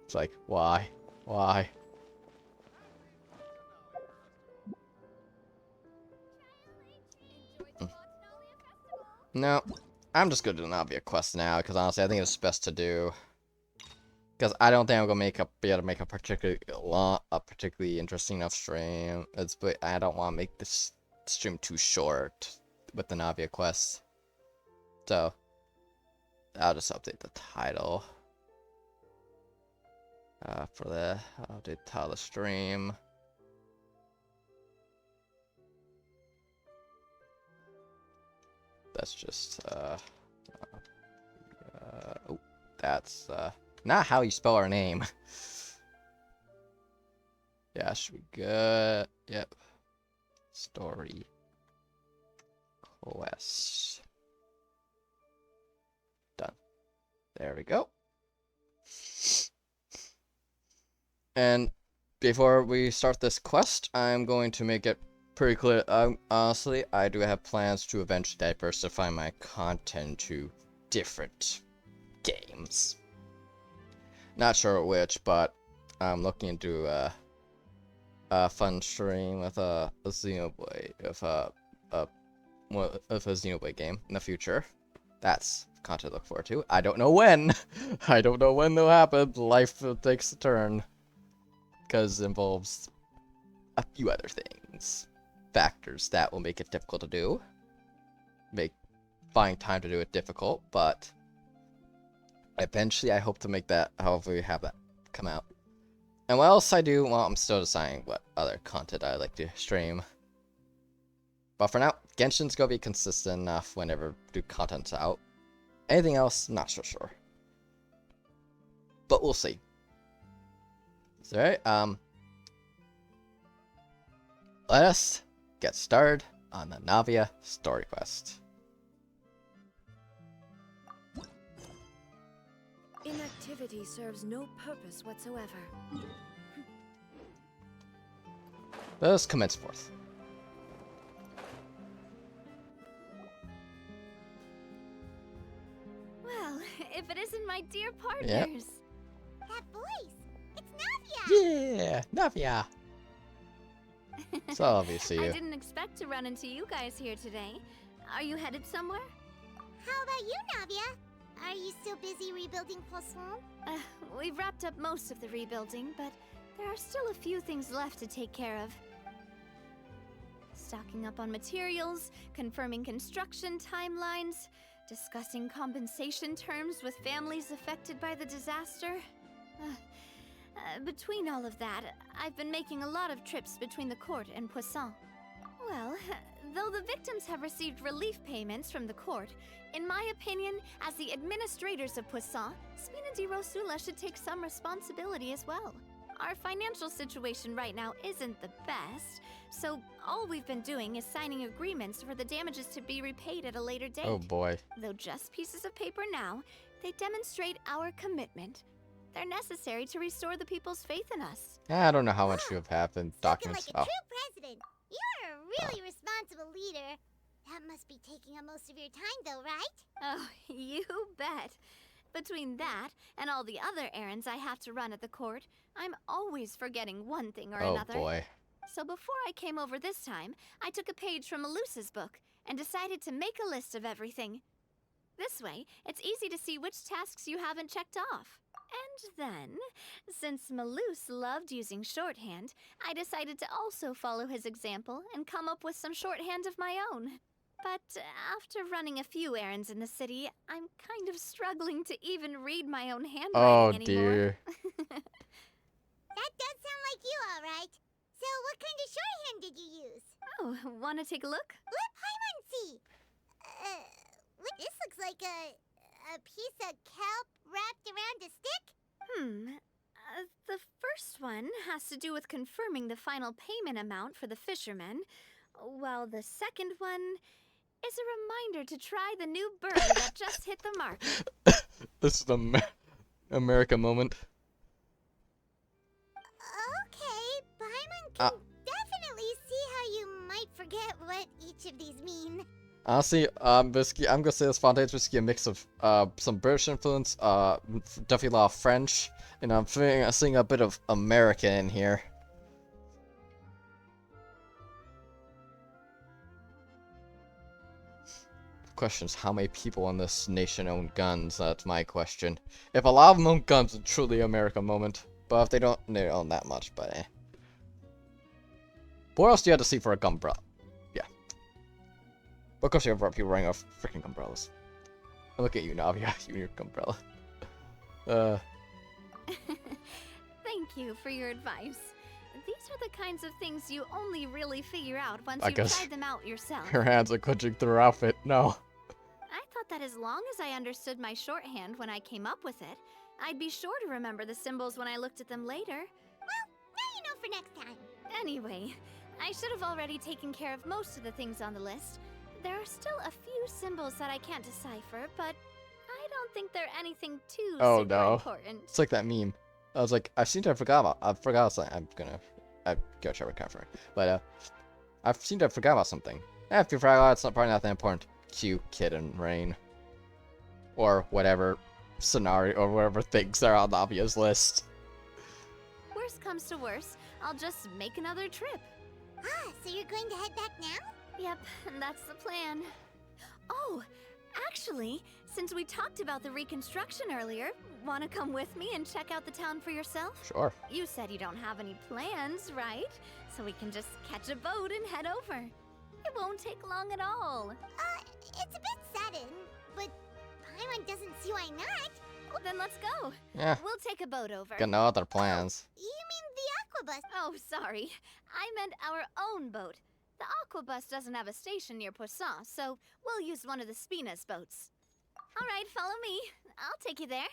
[SPEAKER 1] It's like, why? Why? No, I'm just gonna do the Navia quest now, because honestly, I think it's best to do Because I don't think I'm gonna be able to make a particularly interesting enough stream. But I don't want to make this stream too short with the Navia quest. So I'll just update the title for the update title of the stream. That's just oh, that's not how you spell our name. Yeah, should be good. Yep. Story quest. Done. There we go. And before we start this quest, I'm going to make it pretty clear. Honestly, I do have plans to eventually diversify my content to different games. Not sure which, but I'm looking into a fun stream with a Xenoblade, a Xenoblade game in the future. That's content to look forward to. I don't know when. I don't know when they'll happen. Life takes a turn. Because it involves a few other things. Factors that will make it difficult to do. Find time to do it difficult, but eventually I hope to make that, however we have that come out. And what else I do, well, I'm still deciding what other content I like to stream. But for now, Genshin's gonna be consistent enough whenever new content's out. Anything else, not so sure. But we'll see. Alright, let us get started on the Navia story quest.
[SPEAKER 5] Inactivity serves no purpose whatsoever.
[SPEAKER 1] Let us commence forth.
[SPEAKER 4] Well, if it isn't my dear partners.
[SPEAKER 1] Yep.
[SPEAKER 4] That voice. Navia!
[SPEAKER 1] Yeah, Navia. So obviously
[SPEAKER 4] I
[SPEAKER 1] you.
[SPEAKER 4] didn't expect to run into you guys here today. Are you headed somewhere? How about you, Navia? Are you still busy rebuilding Poisson? We've wrapped up most of the rebuilding, but there are still a few things left to take care of. Stocking up on materials, confirming construction timelines, discussing compensation terms with families affected by the disaster. Between all of that, I've been making a lot of trips between the court and Poisson. Well, though the victims have received relief payments from the court, in my opinion, as the administrators of Poisson, Spina di Rosula should take some responsibility as well. Our financial situation right now isn't the best, so all we've been doing is signing agreements for the damages to be repaid at a later date.
[SPEAKER 1] Oh boy.
[SPEAKER 4] Though just pieces of paper now, they demonstrate our commitment. They're necessary to restore the people's faith in us.
[SPEAKER 1] I don't know how much you have happened. Documents.
[SPEAKER 4] Like a true president. You're a really responsible leader. That must be taking up most of your time, though, right? Oh, you bet. Between that and all the other errands I have to run at the court, I'm always forgetting one thing or another.
[SPEAKER 1] Oh boy.
[SPEAKER 4] So before I came over this time, I took a page from Malusa's book and decided to make a list of everything. This way, it's easy to see which tasks you haven't checked off. And then, since Malus loved using shorthand, I decided to also follow his example and come up with some shorthand of my own. But after running a few errands in the city, I'm kind of struggling to even read my own handwriting anymore.
[SPEAKER 1] Dear.
[SPEAKER 4] That does sound like you, all right. So what kind of shorthand did you use? Oh, want to take a look? Let Paimon see. This looks like a piece of kelp wrapped around a stick? The first one has to do with confirming the final payment amount for the fishermen, while the second one is a reminder to try the new burger that just hit the mark.
[SPEAKER 1] This is the America moment.
[SPEAKER 4] Okay, Paimon can definitely see how you might forget what each of these mean.
[SPEAKER 1] Honestly, I'm gonna say this Fontaine's whiskey a mix of some British influence, definitely a lot of French, and I'm seeing a bit of American in here. Of question is how many people in this nation own guns. That's my question. If a lot of them own guns, it's truly America moment. But if they don't own that much, but eh. What else do you have to see for a gun umbrella? Yeah. But of course you have people wearing off freaking umbrellas. Look at you, Navia. You and your umbrella.
[SPEAKER 4] Thank you for your advice. These are the kinds of things you only really figure out once
[SPEAKER 1] I
[SPEAKER 4] you've
[SPEAKER 1] guess
[SPEAKER 4] tried them out yourself.
[SPEAKER 1] her hands are clutching through her outfit. No.
[SPEAKER 4] I thought that as long as I understood my shorthand when I came up with it, I'd be sure to remember the symbols when I looked at them later.
[SPEAKER 17] Well, now you know for next time.
[SPEAKER 4] Anyway, I should have already taken care of most of the things on the list. There are still a few symbols that I can't decipher, but I don't think they're anything too super important.
[SPEAKER 1] It's like that meme. I was like, I seem to have forgot about. I forgot something. I go check recovery. But I seem to have forgot about something. If you forgot, it's probably not that important. Cute kid in rain, or whatever scenario or whatever things are on Navia's list.
[SPEAKER 4] Worst comes to worst, I'll just make another trip.
[SPEAKER 17] Ah, so you're going to head back now?
[SPEAKER 4] Yep, and that's the plan. Oh, actually, since we talked about the reconstruction earlier, want to come with me and check out the town for yourself?
[SPEAKER 1] Sure.
[SPEAKER 4] You said you don't have any plans, right? So we can just catch a boat and head over. It won't take long at all.
[SPEAKER 17] It's a bit sudden, but Paimon doesn't see why not.
[SPEAKER 4] Well, then let's go.
[SPEAKER 1] Yeah.
[SPEAKER 4] We'll take a boat over.
[SPEAKER 1] Got no other plans.
[SPEAKER 17] You mean the Aquabus?
[SPEAKER 4] Oh, sorry. I meant our own boat. The Aquabus doesn't have a station near Poisson, so we'll use one of the Spina's boats. All right, follow me. I'll take you there.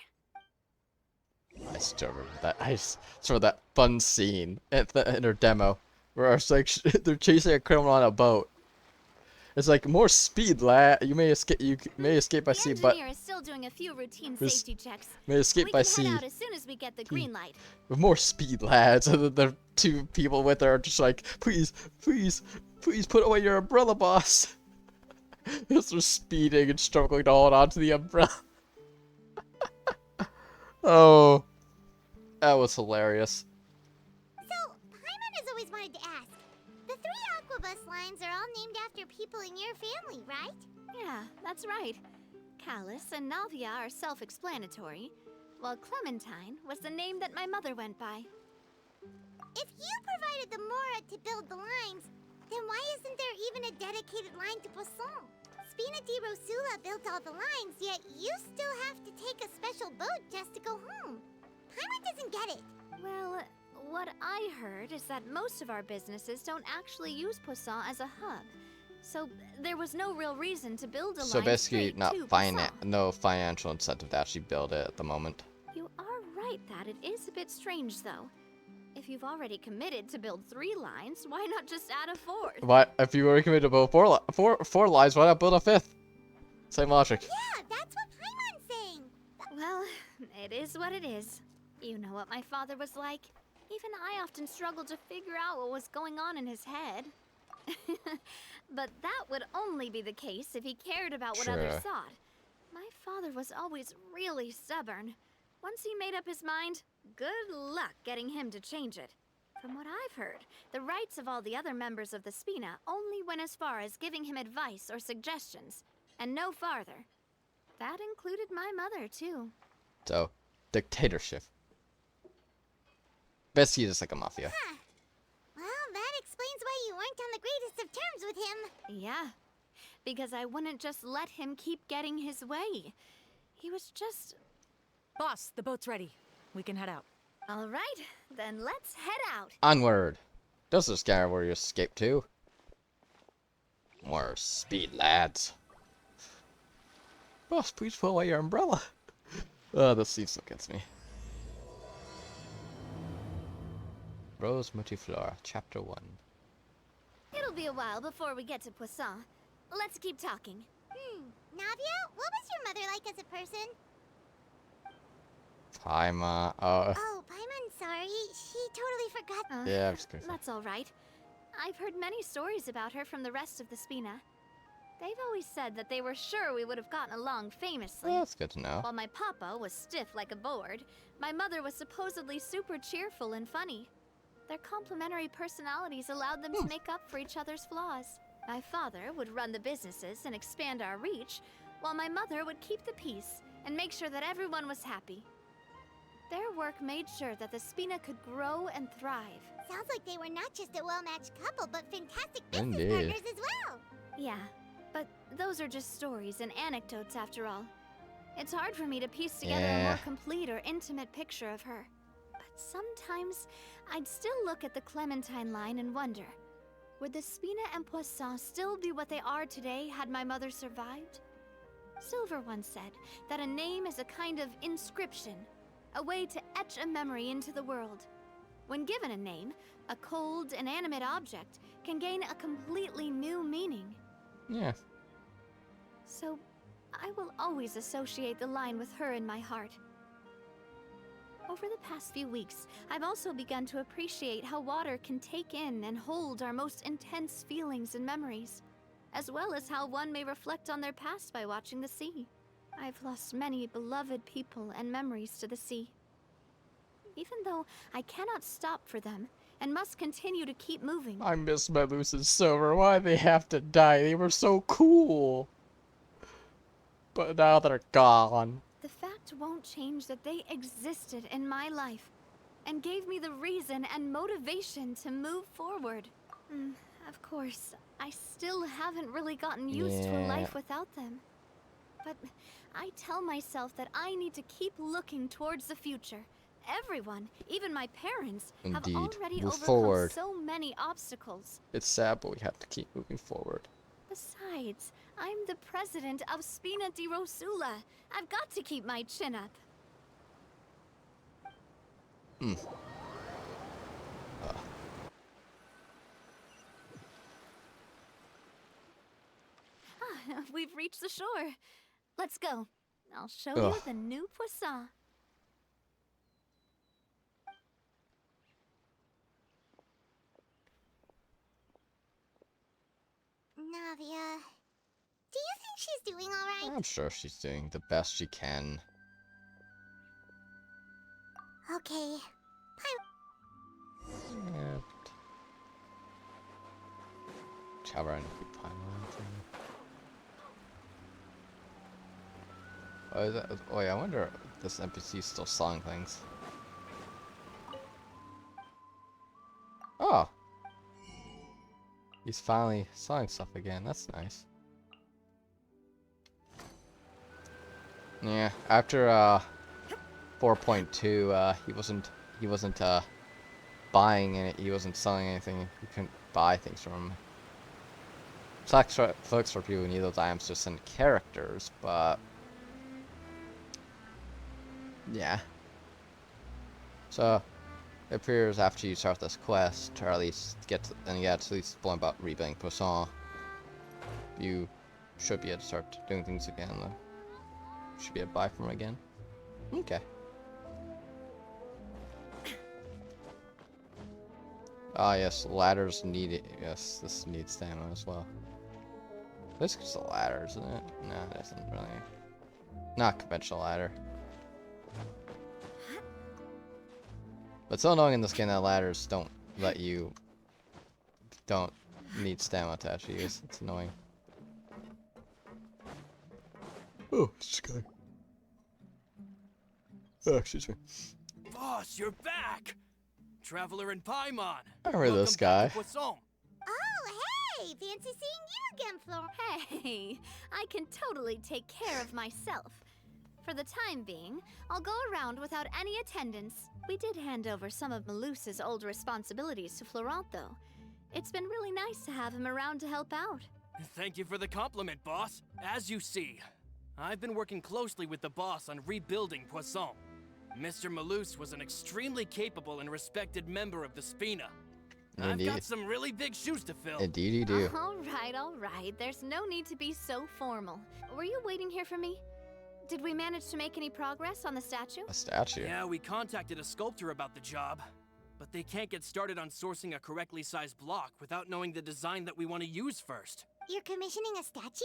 [SPEAKER 1] I still remember that. I just remember that fun scene in her demo where it's like they're chasing a criminal on a boat. It's like more speed, lad. You may escape. You may escape by sea, but
[SPEAKER 4] The engineer is still doing a few routine safety checks.
[SPEAKER 1] May escape by sea.
[SPEAKER 4] We can head out as soon as we get the green light.
[SPEAKER 1] With more speed, lads. And the two people with her are just like, please, please, please put away your umbrella, boss. As they're speeding and struggling to hold on to the umbrella. Oh, that was hilarious.
[SPEAKER 17] So, Paimon has always wanted to ask. The 3 Aquabus lines are all named after people in your family, right?
[SPEAKER 4] Yeah, that's right. Callus and Navia are self-explanatory, while Clementine was the name that my mother went by.
[SPEAKER 17] If you provided the Mora to build the lines, then why isn't there even a dedicated line to Poisson? Spina di Rosula built all the lines, yet you still have to take a special boat just to go home. Paimon doesn't get it.
[SPEAKER 4] Well, what I heard is that most of our businesses don't actually use Poisson as a hub. So there was no real reason to build a line.
[SPEAKER 1] So basically,
[SPEAKER 4] straight to
[SPEAKER 1] no financial incentive to actually build it at the moment.
[SPEAKER 4] You are right that it is a bit strange, though. If you've already committed to build 3 lines, why not just add a 4th?
[SPEAKER 1] What if you were committed to build four lines? Why not build a 5th? Same logic.
[SPEAKER 17] Yeah, that's what Paimon's saying.
[SPEAKER 4] Well, it is what it is. You know what my father was like. Even I often struggled to figure out what was going on in his head. But that would only be the case if he cared about what others thought. My father was always really stubborn. Once he made up his mind, good luck getting him to change it. From what I've heard, the rights of all the other members of the Spina only went as far as giving him advice or suggestions, and no farther. That included my mother, too.
[SPEAKER 1] So, dictatorship. Basically, just like a mafia.
[SPEAKER 17] Huh. Well, that explains why you weren't on the greatest of terms with him.
[SPEAKER 4] Yeah, because I wouldn't just let him keep getting his way. He was just...
[SPEAKER 10] Boss, the boat's ready. We can head out.
[SPEAKER 4] All right, then let's head out.
[SPEAKER 1] Onward. This is kind of where you escape to. More speed, lads. Boss, please pull away your umbrella. Oh, this scene still gets me. Rose Multiflora, Chapter 1.
[SPEAKER 4] It'll be a while before we get to Poisson. Let's keep talking.
[SPEAKER 17] Navia, what was your mother like as a person?
[SPEAKER 1] Paimon,
[SPEAKER 17] Oh, Paimon, sorry. She totally forgot.
[SPEAKER 1] Yeah, I'm just kidding.
[SPEAKER 4] That's all right. I've heard many stories about her from the rest of the Spina. They've always said that they were sure we would have gotten along famously.
[SPEAKER 1] Well, that's good to know.
[SPEAKER 4] While my papa was stiff like a board, my mother was supposedly super cheerful and funny. Their complementary personalities allowed them to make up for each other's flaws. My father would run the businesses and expand our reach, while my mother would keep the peace and make sure that everyone was happy. Their work made sure that the Spina could grow and thrive.
[SPEAKER 17] Sounds like they were not just a well-matched couple, but fantastic business
[SPEAKER 1] Indeed.
[SPEAKER 17] partners as well.
[SPEAKER 4] Yeah, but those are just stories and anecdotes after all. It's hard for me to piece together a more complete or intimate picture of her. But sometimes, I'd still look at the Clementine line and wonder, would the Spina and Poisson still be what they are today had my mother survived? Silver once said that a name is a kind of inscription, a way to etch a memory into the world. When given a name, a cold, inanimate object can gain a completely new meaning.
[SPEAKER 1] Yeah.
[SPEAKER 4] So, I will always associate the line with her in my heart. Over the past few weeks, I've also begun to appreciate how water can take in and hold our most intense feelings and memories, as well as how one may reflect on their past by watching the sea. I've lost many beloved people and memories to the sea. Even though I cannot stop for them and must continue to keep moving.
[SPEAKER 1] I miss Melus and Silver. Why'd they have to die? They were so cool. But now they're gone.
[SPEAKER 4] The fact won't change that they existed in my life and gave me the reason and motivation to move forward. Of course, I still haven't really gotten used to a life without them. But I tell myself that I need to keep looking towards the future. Everyone, even my parents, have already overcome so many obstacles.
[SPEAKER 1] It's sad, but we have to keep moving forward.
[SPEAKER 4] Besides, I'm the president of Spina di Rosula. I've got to keep my chin up. We've reached the shore. Let's go. I'll show you the new Poisson.
[SPEAKER 17] Navia, do you think she's doing alright?
[SPEAKER 1] I'm sure she's doing the best she can.
[SPEAKER 17] Okay.
[SPEAKER 1] Yeah. Cover and keep piling thing. Oh, is that, oh yeah, I wonder if this NPC is still selling things. Oh! He's finally selling stuff again. That's nice. Yeah, after 4.2, he wasn't buying it. He wasn't selling anything. You couldn't buy things from him. Sucks for people who need those items to send characters, but yeah. So it appears after you start this quest, or at least get to, and you get to at least point about rebuilding Poisson, you should be able to start doing things again. Though. Should be able to buy from him again. Okay. Ah yes, ladders need it. Yes, this needs stamina as well. This is a ladder, isn't it? No, it isn't really. Not conventional ladder. But so annoying in this game that ladders don't let you don't need stamina to actually use. It's annoying. Oh, this guy. Oh, excuse me.
[SPEAKER 14] Boss, you're back! Traveler in Paimon.
[SPEAKER 1] I remember this guy.
[SPEAKER 17] Oh, hey! Fancy seeing you again, Flora.
[SPEAKER 4] Hey, I can totally take care of myself. For the time being, I'll go around without any attendance. We did hand over some of Melus's old responsibilities to Florent, though. It's been really nice to have him around to help out.
[SPEAKER 14] Thank you for the compliment, boss. As you see, I've been working closely with the boss on rebuilding Poisson. Mr. Melus was an extremely capable and respected member of the Spina.
[SPEAKER 1] Indeed.
[SPEAKER 14] I've got some really big shoes to fill.
[SPEAKER 1] Indeed you do.
[SPEAKER 4] All right. There's no need to be so formal. Were you waiting here for me? Did we manage to make any progress on the statue?
[SPEAKER 1] A statue?
[SPEAKER 14] Yeah, we contacted a sculptor about the job. But they can't get started on sourcing a correctly sized block without knowing the design that we want to use first.
[SPEAKER 17] You're commissioning a statue?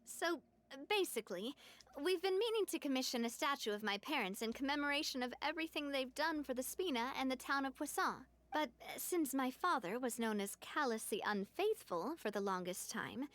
[SPEAKER 4] So basically, we've been meaning to commission a statue of my parents in commemoration of everything they've done for the Spina and the town of Poisson. But since my father was known as Callus the Unfaithful for the longest time,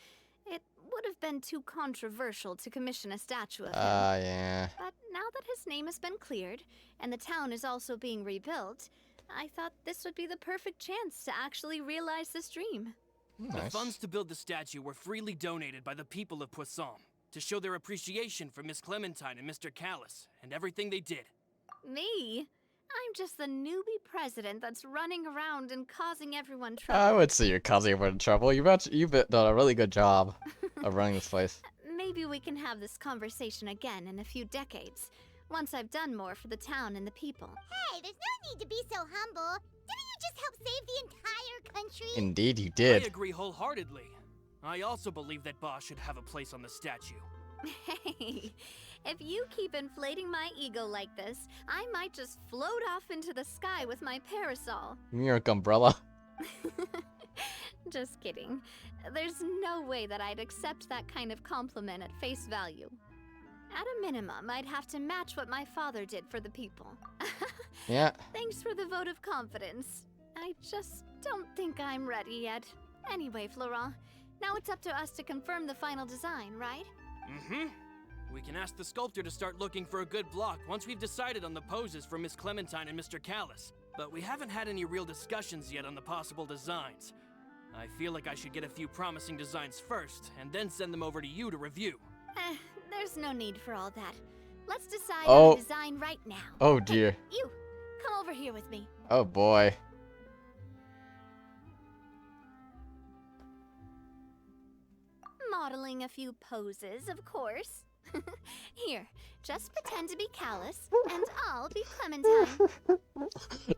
[SPEAKER 4] it would have been too controversial to commission a statue of him.
[SPEAKER 1] Yeah.
[SPEAKER 4] But now that his name has been cleared, and the town is also being rebuilt, I thought this would be the perfect chance to actually realize this dream.
[SPEAKER 18] The funds to build the statue were freely donated by the people of Poisson to show their appreciation for Miss Clementine and Mr. Callus and everything they did.
[SPEAKER 4] Me? I'm just the newbie president that's running around and causing everyone trouble.
[SPEAKER 1] I would say you're causing everyone trouble. You've done a really good job of running this place.
[SPEAKER 4] Maybe we can have this conversation again in a few decades, once I've done more for the town and the people.
[SPEAKER 17] Hey, there's no need to be so humble. Didn't you just help save the entire country?
[SPEAKER 1] Indeed you did.
[SPEAKER 18] I agree wholeheartedly. I also believe that Boss should have a place on the statue.
[SPEAKER 4] Hey, if you keep inflating my ego like this, I might just float off into the sky with my parasol.
[SPEAKER 1] New York umbrella.
[SPEAKER 4] Just kidding. There's no way that I'd accept that kind of compliment at face value. At a minimum, I'd have to match what my father did for the people.
[SPEAKER 1] Yeah.
[SPEAKER 4] Thanks for the vote of confidence. I just don't think I'm ready yet. Anyway, Florent, now it's up to us to confirm the final design, right?
[SPEAKER 18] Mm-hmm. We can ask the sculptor to start looking for a good block once we've decided on the poses for Miss Clementine and Mr. Callus. But we haven't had any real discussions yet on the possible designs. I feel like I should get a few promising designs first, and then send them over to you to review.
[SPEAKER 4] There's no need for all that. Let's decide
[SPEAKER 1] Oh.
[SPEAKER 4] on the design right now.
[SPEAKER 1] Oh dear.
[SPEAKER 4] Hey, you, come over here with me.
[SPEAKER 1] Oh boy.
[SPEAKER 4] Modeling a few poses, of course. Here, just pretend to be Callus, and I'll be Clementine.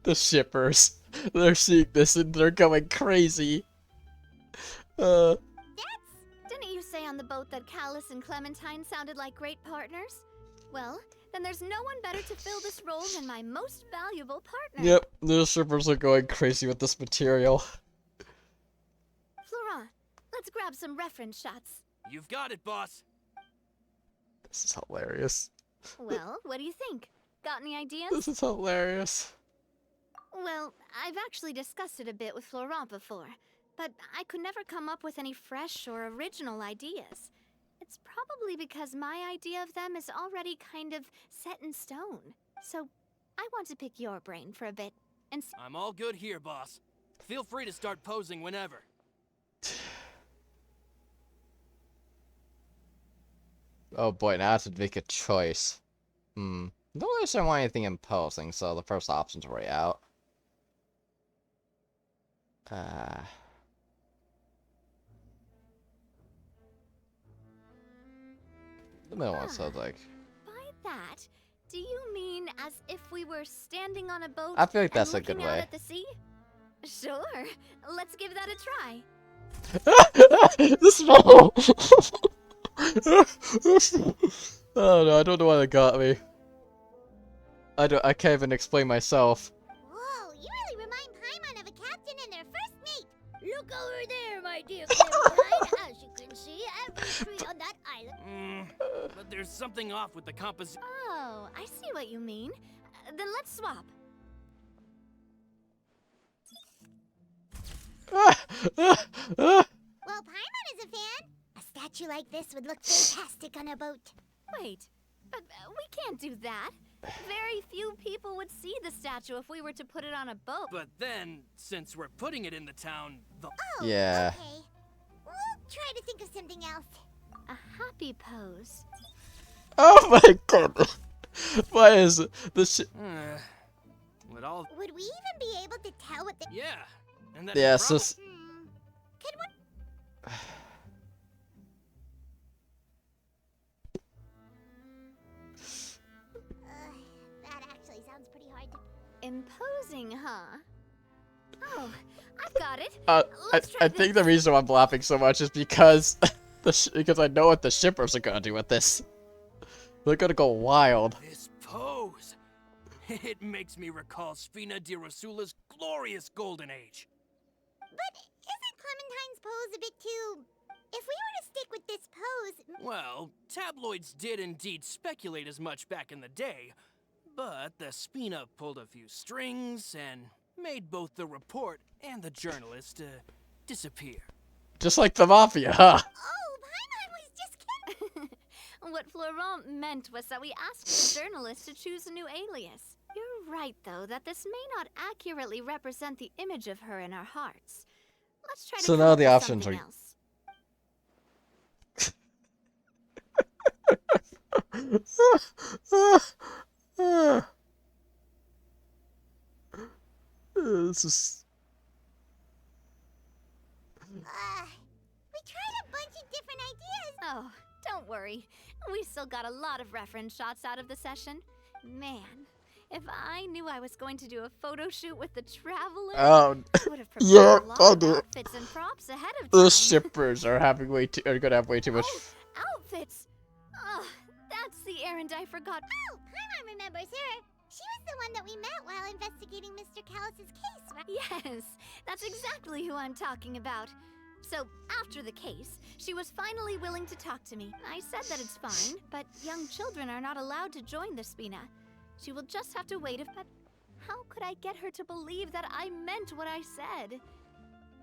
[SPEAKER 1] The shippers. They're seeing this and they're going crazy.
[SPEAKER 4] Didn't you say on the boat that Callus and Clementine sounded like great partners? Well, then there's no one better to fill this role than my most valuable partner.
[SPEAKER 1] Yep, the shippers are going crazy with this material.
[SPEAKER 4] Florent, let's grab some reference shots.
[SPEAKER 18] You've got it, boss.
[SPEAKER 1] This is hilarious.
[SPEAKER 4] Well, what do you think? Got any ideas?
[SPEAKER 1] This is hilarious.
[SPEAKER 4] Well, I've actually discussed it a bit with Florent before, but I could never come up with any fresh or original ideas. It's probably because my idea of them is already kind of set in stone. So, I want to pick your brain for a bit and
[SPEAKER 18] I'm all good here, boss. Feel free to start posing whenever.
[SPEAKER 1] Oh boy, now I have to make a choice. Don't really want anything imposing, so the first option's already out. The middle one sounds like...
[SPEAKER 4] by that, do you mean as if we were standing on a boat
[SPEAKER 1] I feel like
[SPEAKER 4] and
[SPEAKER 1] that's a good
[SPEAKER 4] looking out
[SPEAKER 1] way.
[SPEAKER 4] at the sea? Sure, let's give that a try.
[SPEAKER 1] The smell! Oh no, I don't know why that got me. I can't even explain myself.
[SPEAKER 17] Whoa, you really remind Paimon of a captain and their first mate.
[SPEAKER 19] Look over there, my dear Clementine. As you can see, every tree on that island.
[SPEAKER 18] But there's something off with the composition.
[SPEAKER 4] Oh, I see what you mean. Then let's swap.
[SPEAKER 17] Well, Paimon is a fan. A statue like this would look fantastic on a boat.
[SPEAKER 4] Wait, but we can't do that. Very few people would see the statue if we were to put it on a boat.
[SPEAKER 18] But then, since we're putting it in the town, the...
[SPEAKER 17] Oh,
[SPEAKER 1] Yeah.
[SPEAKER 17] okay. We'll try to think of something else.
[SPEAKER 4] A happy pose.
[SPEAKER 1] Oh my god! Why is it?
[SPEAKER 18] Would all...
[SPEAKER 17] Would we even be able to tell what the...
[SPEAKER 18] Yeah. And that
[SPEAKER 1] Yeah, so...
[SPEAKER 17] Could one... that actually sounds pretty hard to...
[SPEAKER 4] Imposing, huh? Oh, I've got it.
[SPEAKER 1] I think the reason why I'm laughing so much is because because I know what the shippers are gonna do with this. They're gonna go wild.
[SPEAKER 18] This pose! It makes me recall Spina di Rosula's glorious golden age.
[SPEAKER 17] But isn't Clementine's pose a bit too... If we were to stick with this pose...
[SPEAKER 18] Well, tabloids did indeed speculate as much back in the day, but the Spina pulled a few strings and made both the report and the journalist disappear.
[SPEAKER 1] Just like the Mafia, huh?
[SPEAKER 17] Oh, Paimon was just kidding.
[SPEAKER 5] What Florent meant was that we asked the journalist to choose a new alias. You're right, though, that this may not accurately represent the image of her in our hearts. Let's try to
[SPEAKER 1] So
[SPEAKER 5] come
[SPEAKER 1] now
[SPEAKER 5] up
[SPEAKER 1] the
[SPEAKER 5] with
[SPEAKER 1] options
[SPEAKER 5] something
[SPEAKER 1] are. This is.
[SPEAKER 17] We tried a bunch of different ideas.
[SPEAKER 5] Oh, don't worry. We still got a lot of reference shots out of the session. Man, if I knew I was going to do a photo shoot with the Traveler,
[SPEAKER 1] Oh,
[SPEAKER 5] I would have prepared
[SPEAKER 1] yeah,
[SPEAKER 5] a lot
[SPEAKER 1] I'll
[SPEAKER 5] of
[SPEAKER 1] do it.
[SPEAKER 5] outfits and props ahead of time.
[SPEAKER 1] Those shippers are having gonna have way too much.
[SPEAKER 5] Outfits? Oh, that's the errand I forgot.
[SPEAKER 17] Oh, Paimon remembers her. She was the one that we met while investigating Mr. Callus's case, right?
[SPEAKER 5] Yes, that's exactly who I'm talking about. So, after the case, she was finally willing to talk to me. I said that it's fine, but young children are not allowed to join the Spina. She will just have to wait but how could I get her to believe that I meant what I said?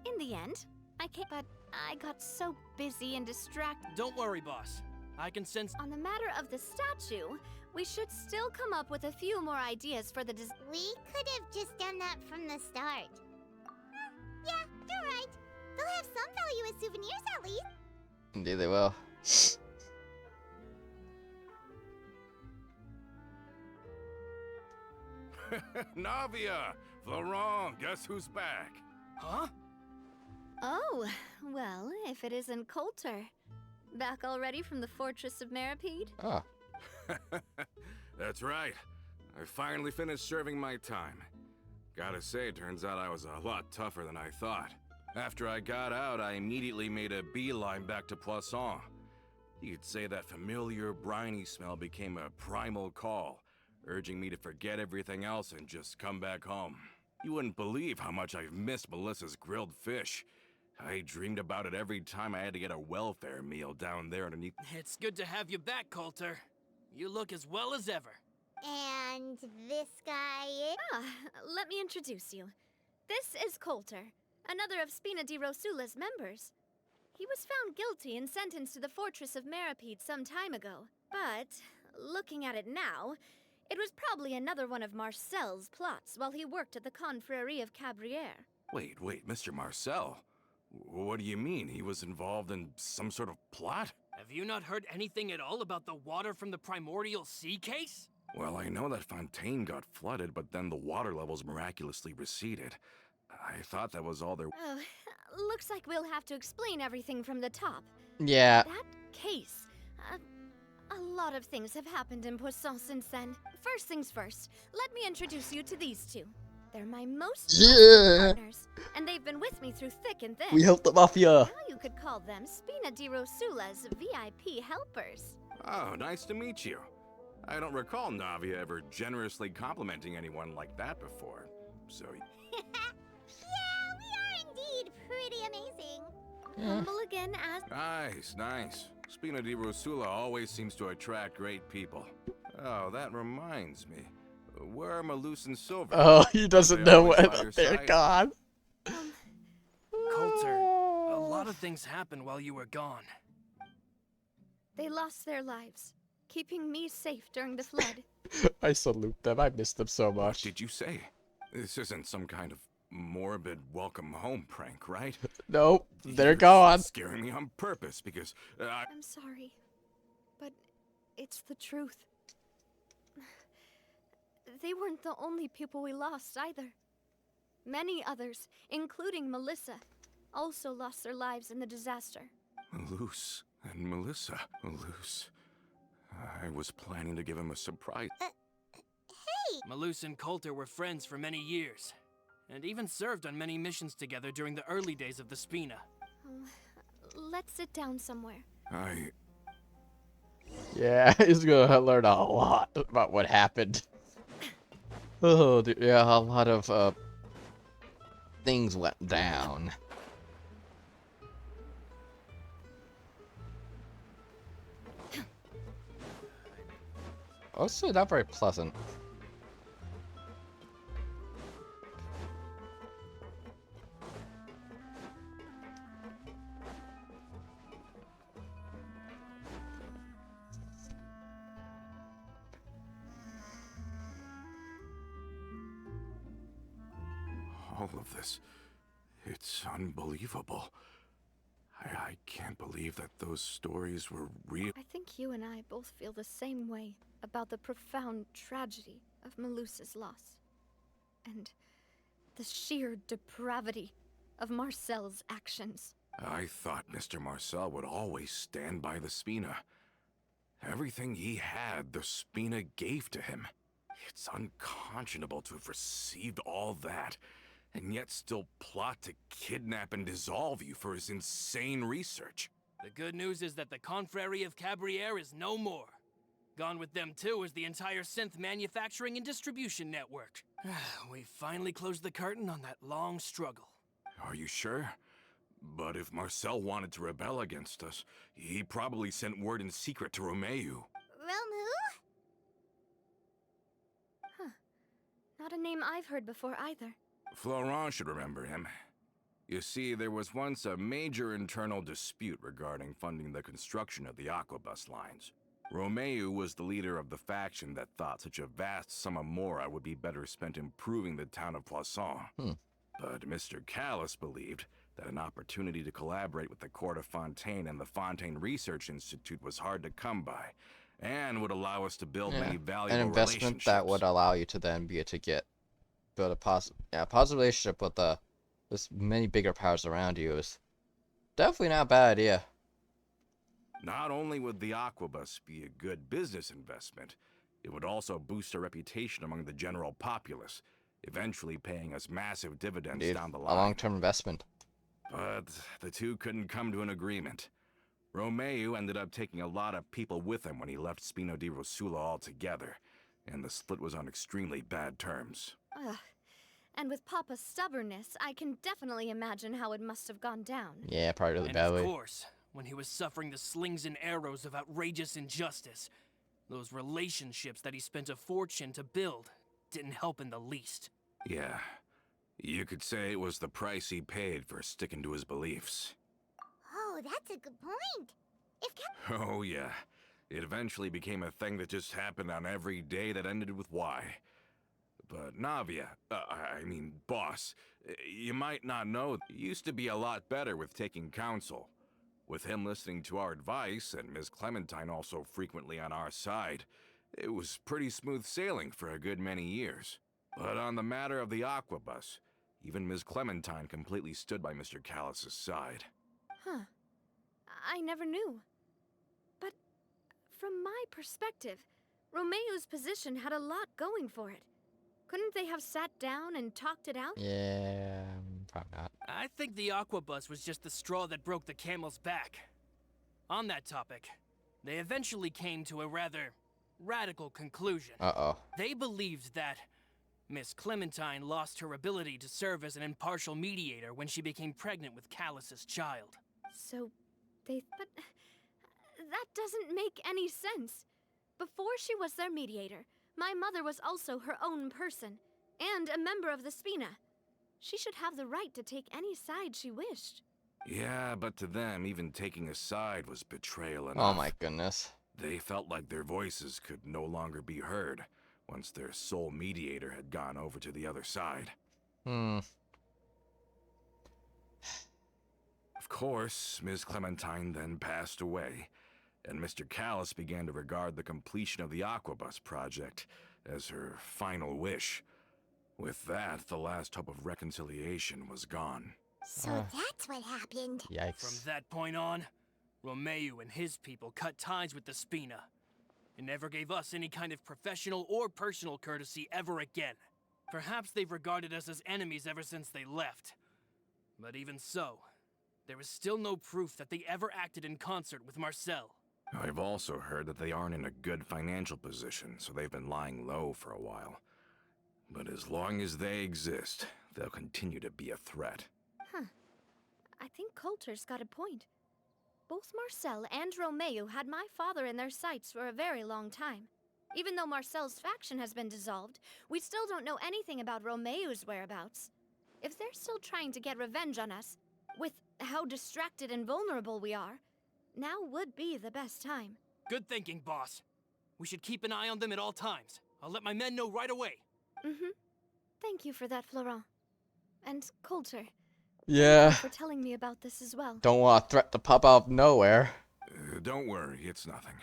[SPEAKER 5] In the end, I came, but I got so busy and distracted.
[SPEAKER 18] Don't worry, boss. I can sense.
[SPEAKER 5] On the matter of the statue, we should still come up with a few more ideas for the
[SPEAKER 17] We could have just done that from the start. Yeah, you're right. They'll have some value as souvenirs at least.
[SPEAKER 1] Indeed, they will.
[SPEAKER 12] Navia! Florent, guess who's back?
[SPEAKER 18] Huh?
[SPEAKER 5] Oh, well, if it isn't Coulter. Back already from the Fortress of Meripede?
[SPEAKER 1] Ah.
[SPEAKER 12] That's right. I finally finished serving my time. Gotta say, turns out I was a lot tougher than I thought. After I got out, I immediately made a beeline back to Poisson. You could say that familiar, briny smell became a primal call, urging me to forget everything else and just come back home. You wouldn't believe how much I've missed Melissa's grilled fish. I dreamed about it every time I had to get a welfare meal down there underneath.
[SPEAKER 18] It's good to have you back, Coulter. You look as well as ever.
[SPEAKER 17] And this guy is...
[SPEAKER 5] Let me introduce you. This is Coulter, another of Spina di Rosula's members. He was found guilty and sentenced to the Fortress of Meripede some time ago. But, looking at it now, it was probably another one of Marcel's plots while he worked at the Confrérie of Cabrières.
[SPEAKER 12] Wait, Mr. Marcel? What do you mean? He was involved in some sort of plot?
[SPEAKER 18] Have you not heard anything at all about the water from the Primordial Sea case?
[SPEAKER 12] Well, I know that Fontaine got flooded, but then the water levels miraculously receded. I thought that was all there...
[SPEAKER 5] Oh, looks like we'll have to explain everything from the top.
[SPEAKER 1] Yeah.
[SPEAKER 5] That case... a lot of things have happened in Poisson since then. First things first, let me introduce you to these two. They're my most trusted partners, and they've been with me through thick and thin.
[SPEAKER 1] We helped the Mafia.
[SPEAKER 5] Now you could call them Spina di Rosula's VIP helpers.
[SPEAKER 12] Oh, nice to meet you. I don't recall Navia ever generously complimenting anyone like that before, so...
[SPEAKER 17] Yeah, we are indeed pretty amazing.
[SPEAKER 5] Humble again as...
[SPEAKER 12] Nice. Spina di Rosula always seems to attract great people. Oh, that reminds me. Where are Malus and Silver?
[SPEAKER 1] Oh, he doesn't know whether they're gone.
[SPEAKER 18] Coulter, a lot of things happened while you were gone.
[SPEAKER 5] They lost their lives, keeping me safe during the flood.
[SPEAKER 1] I salute them. I miss them so much.
[SPEAKER 12] What did you say? This isn't some kind of morbid welcome home prank, right?
[SPEAKER 1] Nope, they're gone.
[SPEAKER 12] Scaring me on purpose because
[SPEAKER 5] I'm sorry, but it's the truth. They weren't the only people we lost either. Many others, including Melissa, also lost their lives in the disaster.
[SPEAKER 12] Malus and Melissa. Malus. I was planning to give him a surprise.
[SPEAKER 17] Hey!
[SPEAKER 18] Malus and Coulter were friends for many years, and even served on many missions together during the early days of the Spina.
[SPEAKER 5] Let's sit down somewhere.
[SPEAKER 1] Yeah, he's gonna learn a lot about what happened. Oh, dude, yeah, a lot of things went down. Also, not very pleasant.
[SPEAKER 20] all of this. It's unbelievable. I can't believe that those stories were real.
[SPEAKER 21] I think you and I both feel the same way about the profound tragedy of Melusa's loss. And the sheer depravity of Marcel's actions.
[SPEAKER 20] I thought Mr. Marcel would always stand by the Spina. Everything he had, the Spina gave to him. It's unconscionable to have received all that, and yet still plot to kidnap and dissolve you for his insane research.
[SPEAKER 18] The good news is that the Confrérie of Cabriere is no more. Gone with them too is the entire synth manufacturing and distribution network. We finally closed the curtain on that long struggle.
[SPEAKER 20] Are you sure? But if Marcel wanted to rebel against us, he probably sent word in secret to Romeu.
[SPEAKER 17] Romu?
[SPEAKER 21] Huh. Not a name I've heard before either.
[SPEAKER 20] Florent should remember him. You see, there was once a major internal dispute regarding funding the construction of the Aquabus lines. Romeu was the leader of the faction that thought such a vast sum of mora would be better spent improving the town of Poisson. But Mr. Callis believed that an opportunity to collaborate with the court of Fontaine and the Fontaine Research Institute was hard to come by, and would allow us to build many valuable
[SPEAKER 1] an investment that would allow you to then be able to build a positive relationship with this many bigger powers around you is definitely not a bad idea.
[SPEAKER 20] Not only would the Aquabus be a good business investment, it would also boost our reputation among the general populace, eventually paying us massive dividends down the line.
[SPEAKER 1] A long-term investment.
[SPEAKER 20] But the two couldn't come to an agreement. Romeu ended up taking a lot of people with him when he left Spino di Rosula altogether, and the split was on extremely bad terms.
[SPEAKER 21] And with Papa's stubbornness, I can definitely imagine how it must have gone down.
[SPEAKER 1] Yeah, probably really
[SPEAKER 18] and
[SPEAKER 1] badly.
[SPEAKER 18] Of course, when he was suffering the slings and arrows of outrageous injustice, those relationships that he spent a fortune to build didn't help in the least.
[SPEAKER 20] Yeah, you could say it was the price he paid for sticking to his beliefs.
[SPEAKER 17] Oh, that's a good point.
[SPEAKER 20] Oh yeah, it eventually became a thing that just happened on every day that ended with Y. But Navia, boss, you might not know, he used to be a lot better with taking counsel. With him listening to our advice, and Ms. Clementine also frequently on our side, it was pretty smooth sailing for a good many years. But on the matter of the Aquabus, even Ms. Clementine completely stood by Mr. Callis' side.
[SPEAKER 21] Huh. I never knew. But from my perspective, Romeu's position had a lot going for it. Couldn't they have sat down and talked it out?
[SPEAKER 1] Yeah, probably not.
[SPEAKER 18] I think the Aquabus was just the straw that broke the camel's back. On that topic, they eventually came to a rather radical conclusion. They believed that Miss Clementine lost her ability to serve as an impartial mediator when she became pregnant with Callus's child.
[SPEAKER 21] So, but that doesn't make any sense. Before she was their mediator, my mother was also her own person, and a member of the Spina. She should have the right to take any side she wished.
[SPEAKER 20] Yeah, but to them, even taking a side was betrayal enough.
[SPEAKER 1] Oh my goodness.
[SPEAKER 20] They felt like their voices could no longer be heard once their sole mediator had gone over to the other side. Of course, Ms. Clementine then passed away, and Mr. Callis began to regard the completion of the Aquabus project as her final wish. With that, the last hope of reconciliation was gone.
[SPEAKER 17] So that's what happened.
[SPEAKER 1] Yikes.
[SPEAKER 18] From that point on, Romeu and his people cut ties with the Spina, and never gave us any kind of professional or personal courtesy ever again. Perhaps they've regarded us as enemies ever since they left. But even so, there is still no proof that they ever acted in concert with Marcel.
[SPEAKER 20] I've also heard that they aren't in a good financial position, so they've been lying low for a while. But as long as they exist, they'll continue to be a threat.
[SPEAKER 21] Huh. I think Coulter's got a point. Both Marcel and Romeu had my father in their sights for a very long time. Even though Marcel's faction has been dissolved, we still don't know anything about Romeu's whereabouts. If they're still trying to get revenge on us, with how distracted and vulnerable we are, now would be the best time.
[SPEAKER 18] Good thinking, boss. We should keep an eye on them at all times. I'll let my men know right away.
[SPEAKER 21] Thank you for that, Florent. And Coulter.
[SPEAKER 1] Yeah.
[SPEAKER 21] Thank you for telling me about this as well.
[SPEAKER 1] Don't want a threat to pop out of nowhere.
[SPEAKER 20] Don't worry, it's nothing.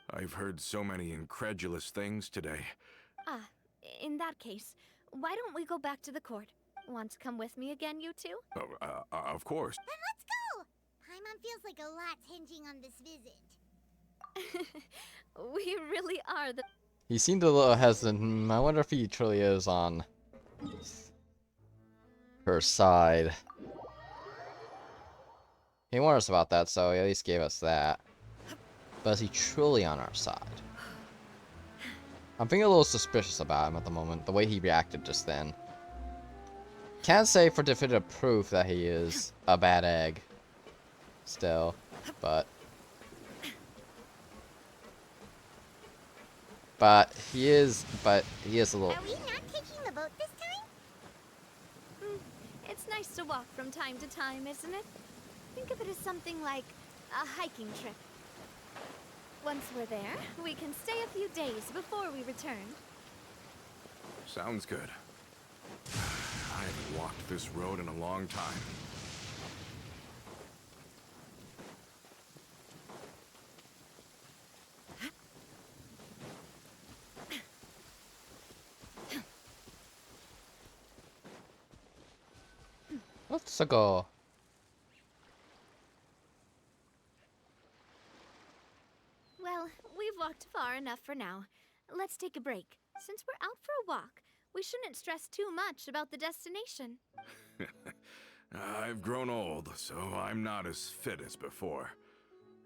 [SPEAKER 20] I've heard so many incredulous things today.
[SPEAKER 21] Ah, in that case, why don't we go back to the court? Want to come with me again, you two?
[SPEAKER 20] Of course.
[SPEAKER 17] Then let's go! Paimon feels like a lot's hinging on this visit.
[SPEAKER 21] We really are the...
[SPEAKER 1] He seemed a little hesitant. I wonder if he truly is on her side. He warned us about that, so he at least gave us that. But is he truly on our side? I'm feeling a little suspicious about him at the moment, the way he reacted just then. Can't say for definitive proof that he is a bad egg. Still, but he is a little...
[SPEAKER 17] Are we not taking the boat this time?
[SPEAKER 21] It's nice to walk from time to time, isn't it? Think of it as something like a hiking trip. Once we're there, we can stay a few days before we return.
[SPEAKER 20] Sounds good. I haven't walked this road in a long time.
[SPEAKER 1] Let's go.
[SPEAKER 21] Well, we've walked far enough for now. Let's take a break. Since we're out for a walk, we shouldn't stress too much about the destination.
[SPEAKER 20] I've grown old, so I'm not as fit as before.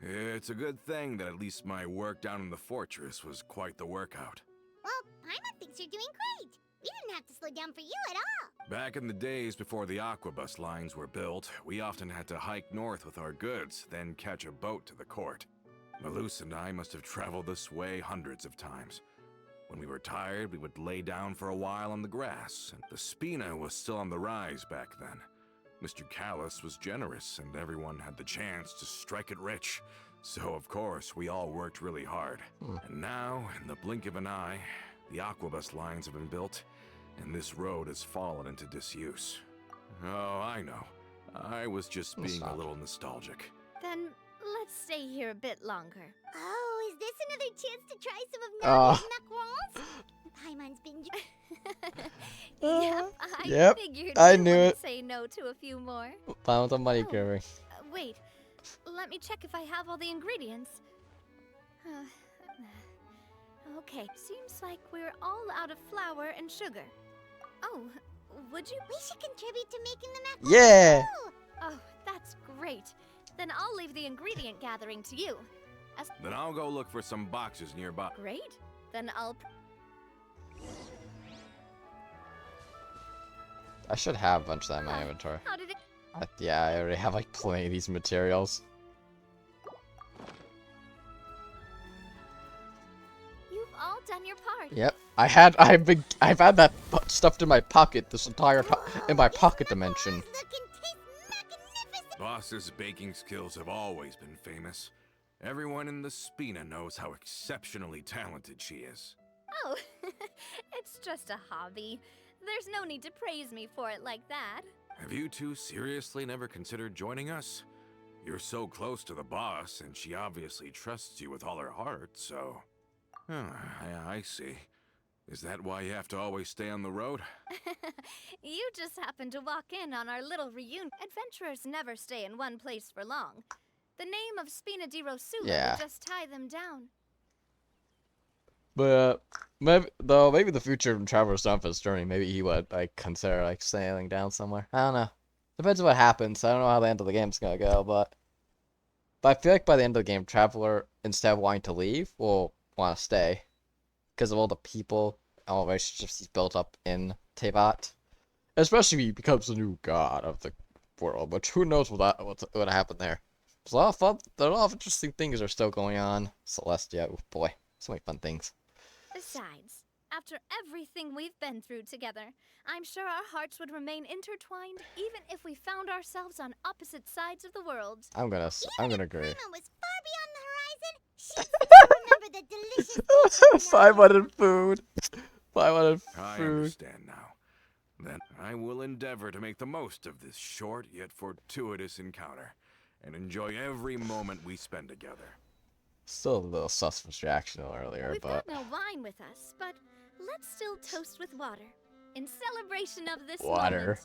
[SPEAKER 20] It's a good thing that at least my work down in the fortress was quite the workout.
[SPEAKER 17] Well, Paimon thinks you're doing great. We didn't have to slow down for you at all.
[SPEAKER 20] Back in the days before the aquabus lines were built, we often had to hike north with our goods, then catch a boat to the court. Malus and I must have traveled this way hundreds of times. When we were tired, we would lay down for a while on the grass, and the Spina was still on the rise back then. Mr. Callis was generous, and everyone had the chance to strike it rich. So, of course, we all worked really hard. And now, in the blink of an eye, the aquabus lines have been built, and this road has fallen into disuse. Oh, I know. I was just being a little nostalgic.
[SPEAKER 21] Then let's stay here a bit longer.
[SPEAKER 17] Oh, is this another chance to try some of Navia's macarons? Paimon's been...
[SPEAKER 21] Yep, I figured
[SPEAKER 1] I
[SPEAKER 21] you
[SPEAKER 1] knew
[SPEAKER 21] wouldn't
[SPEAKER 1] it.
[SPEAKER 21] say no to a few more.
[SPEAKER 1] Fine with the money giving.
[SPEAKER 21] Wait, let me check if I have all the ingredients. Okay, seems like we're all out of flour and sugar. Oh, would you?
[SPEAKER 17] We should contribute to making the macarons.
[SPEAKER 1] Yeah.
[SPEAKER 17] too.
[SPEAKER 21] Oh, that's great. Then I'll leave the ingredient gathering to you.
[SPEAKER 20] Then I'll go look for some boxes nearby.
[SPEAKER 21] Great. Then I'll...
[SPEAKER 1] I should have a bunch of that in my inventory.
[SPEAKER 21] How did it...
[SPEAKER 1] Yeah, I already have like plenty of these materials.
[SPEAKER 21] You've all done your part.
[SPEAKER 1] Yep, I've had that stuffed in my pocket this entire in my pocket dimension.
[SPEAKER 20] Boss's baking skills have always been famous. Everyone in the Spina knows how exceptionally talented she is.
[SPEAKER 21] Oh, it's just a hobby. There's no need to praise me for it like that.
[SPEAKER 20] Have you two seriously never considered joining us? You're so close to the boss, and she obviously trusts you with all her heart, so... I see. Is that why you have to always stay on the road?
[SPEAKER 21] You just happened to walk in on our little reunion. Adventurers never stay in one place for long. The name of Spina di Rosula
[SPEAKER 1] Yeah.
[SPEAKER 21] would just tie them down.
[SPEAKER 1] But maybe the future of Traveler's done for his journey. Maybe he would like consider like sailing down somewhere. I don't know. Depends on what happens. I don't know how the end of the game's gonna go, but I feel like by the end of the game, Traveler, instead of wanting to leave, will want to stay because of all the people, all the relationships he's built up in Tevat. Especially if he becomes the new god of the world. But who knows what happened there? There's a lot of fun. There are a lot of interesting things are still going on. Celestia, oh boy, so many fun things.
[SPEAKER 21] Besides, after everything we've been through together, I'm sure our hearts would remain intertwined even if we found ourselves on opposite sides of the world.
[SPEAKER 1] I'm gonna agree.
[SPEAKER 17] Paimon was far beyond the horizon. She still remember the delicious
[SPEAKER 1] 500 food. 500
[SPEAKER 20] I
[SPEAKER 1] food.
[SPEAKER 20] understand now. Then I will endeavor to make the most of this short yet fortuitous encounter, and enjoy every moment we spend together.
[SPEAKER 1] Still a little sus for reaction earlier,
[SPEAKER 21] We've
[SPEAKER 1] but
[SPEAKER 21] got no wine with us, but let's still toast with water in celebration of this
[SPEAKER 1] water.
[SPEAKER 21] moment.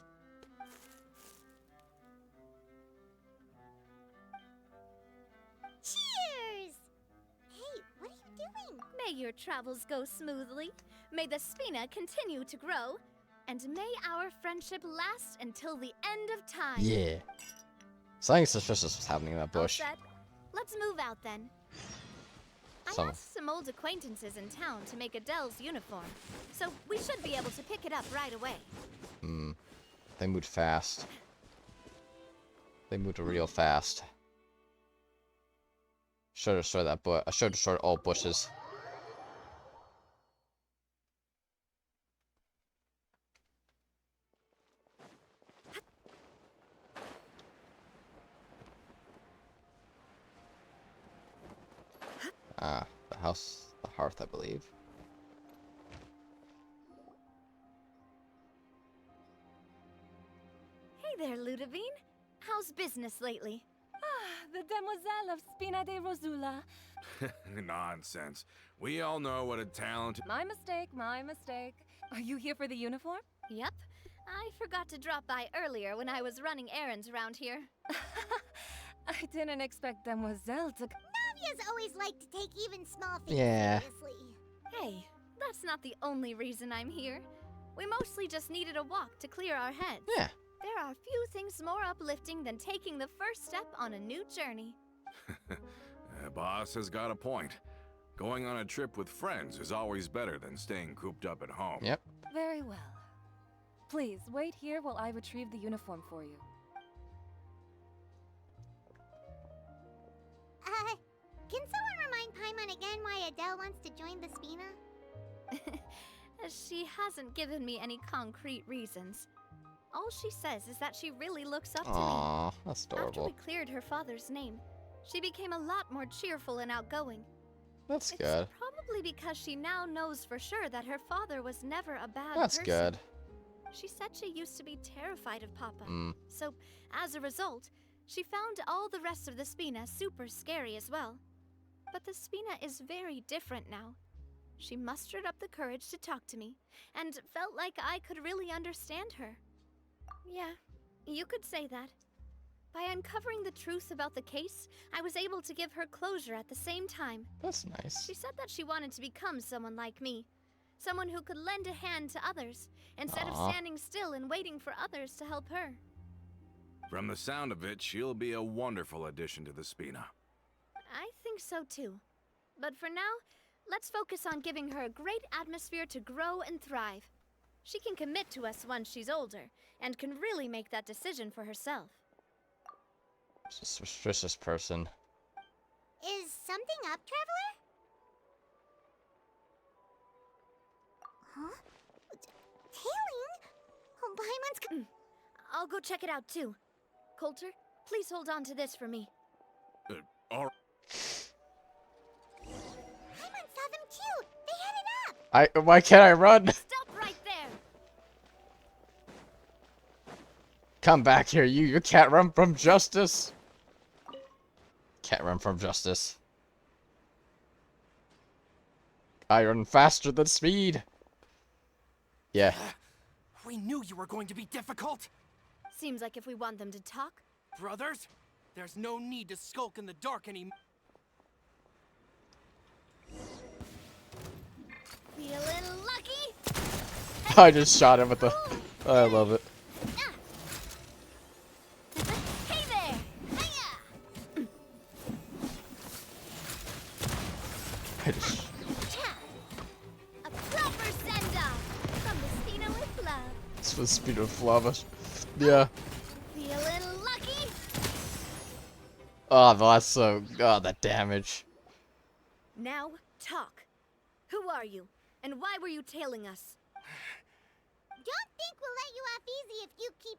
[SPEAKER 17] Cheers! Hey, what are you doing?
[SPEAKER 21] May your travels go smoothly. May the Spina continue to grow. And may our friendship last until the end of time.
[SPEAKER 1] Yeah. Something suspicious was happening in that bush.
[SPEAKER 21] All set. Let's move out then. I asked some old acquaintances in town to make Adele's uniform, so we should be able to pick it up right away.
[SPEAKER 1] They moved fast. They moved real fast. Should have destroyed that bush. I should have destroyed all bushes. Ah, the house, the hearth, I believe.
[SPEAKER 21] Hey there, Ludovine. How's business lately?
[SPEAKER 16] Ah, the demoiselle of Spina de Rosula.
[SPEAKER 20] Nonsense. We all know what a talent.
[SPEAKER 16] My mistake, my mistake. Are you here for the uniform?
[SPEAKER 21] Yep. I forgot to drop by earlier when I was running errands around here.
[SPEAKER 16] I didn't expect demoiselle to...
[SPEAKER 17] Navia's always liked to take even small things
[SPEAKER 1] Yeah.
[SPEAKER 17] seriously.
[SPEAKER 21] Hey, that's not the only reason I'm here. We mostly just needed a walk to clear our heads.
[SPEAKER 1] Yeah.
[SPEAKER 21] There are few things more uplifting than taking the first step on a new journey.
[SPEAKER 20] Boss has got a point. Going on a trip with friends is always better than staying cooped up at home.
[SPEAKER 1] Yep.
[SPEAKER 16] Very well. Please, wait here while I retrieve the uniform for you.
[SPEAKER 17] Can someone remind Paimon again why Adele wants to join the Spina?
[SPEAKER 21] She hasn't given me any concrete reasons. All she says is that she really looks up to me.
[SPEAKER 1] Aww, that's adorable.
[SPEAKER 21] After we cleared her father's name, she became a lot more cheerful and outgoing.
[SPEAKER 1] That's
[SPEAKER 21] It's
[SPEAKER 1] good.
[SPEAKER 21] probably because she now knows for sure that her father was never a bad
[SPEAKER 1] That's
[SPEAKER 21] person.
[SPEAKER 1] good.
[SPEAKER 21] She said she used to be terrified of Papa.
[SPEAKER 1] Mm.
[SPEAKER 21] So, as a result, she found all the rest of the Spina super scary as well. But the Spina is very different now. She mustered up the courage to talk to me, and felt like I could really understand her. Yeah, you could say that. By uncovering the truth about the case, I was able to give her closure at the same time.
[SPEAKER 1] That's nice.
[SPEAKER 21] She said that she wanted to become someone like me. Someone who could lend a hand to others, instead of
[SPEAKER 1] Aw.
[SPEAKER 21] standing still and waiting for others to help her.
[SPEAKER 20] From the sound of it, she'll be a wonderful addition to the Spina.
[SPEAKER 21] I think so too. But for now, let's focus on giving her a great atmosphere to grow and thrive. She can commit to us once she's older, and can really make that decision for herself.
[SPEAKER 1] She's a suspicious person.
[SPEAKER 17] Is something up, Traveler? Huh? Tailing? Oh, Paimon's...
[SPEAKER 21] I'll go check it out too. Coulter, please hold on to this for me.
[SPEAKER 20] All
[SPEAKER 17] Paimon saw them too! They headed up!
[SPEAKER 1] Why can't I run?
[SPEAKER 21] Stop right there!
[SPEAKER 1] Come back here, you. You can't run from justice. Can't run from justice. I run faster than speed. Yeah.
[SPEAKER 18] We knew you were going to be difficult.
[SPEAKER 21] Seems like if we want them to talk...
[SPEAKER 18] Brothers, there's no need to skulk in the dark anymore.
[SPEAKER 21] Feeling lucky?
[SPEAKER 1] I just shot him with the... I love it.
[SPEAKER 21] Hey there! Hiya!
[SPEAKER 1] I just...
[SPEAKER 21] A proper send-off from the Spina with love.
[SPEAKER 1] It's the speed of lava. Yeah.
[SPEAKER 21] Feeling lucky?
[SPEAKER 1] Oh, that's so... Oh, that damage.
[SPEAKER 21] Now, talk. Who are you? And why were you tailing us?
[SPEAKER 17] Don't think we'll let you off easy if you keep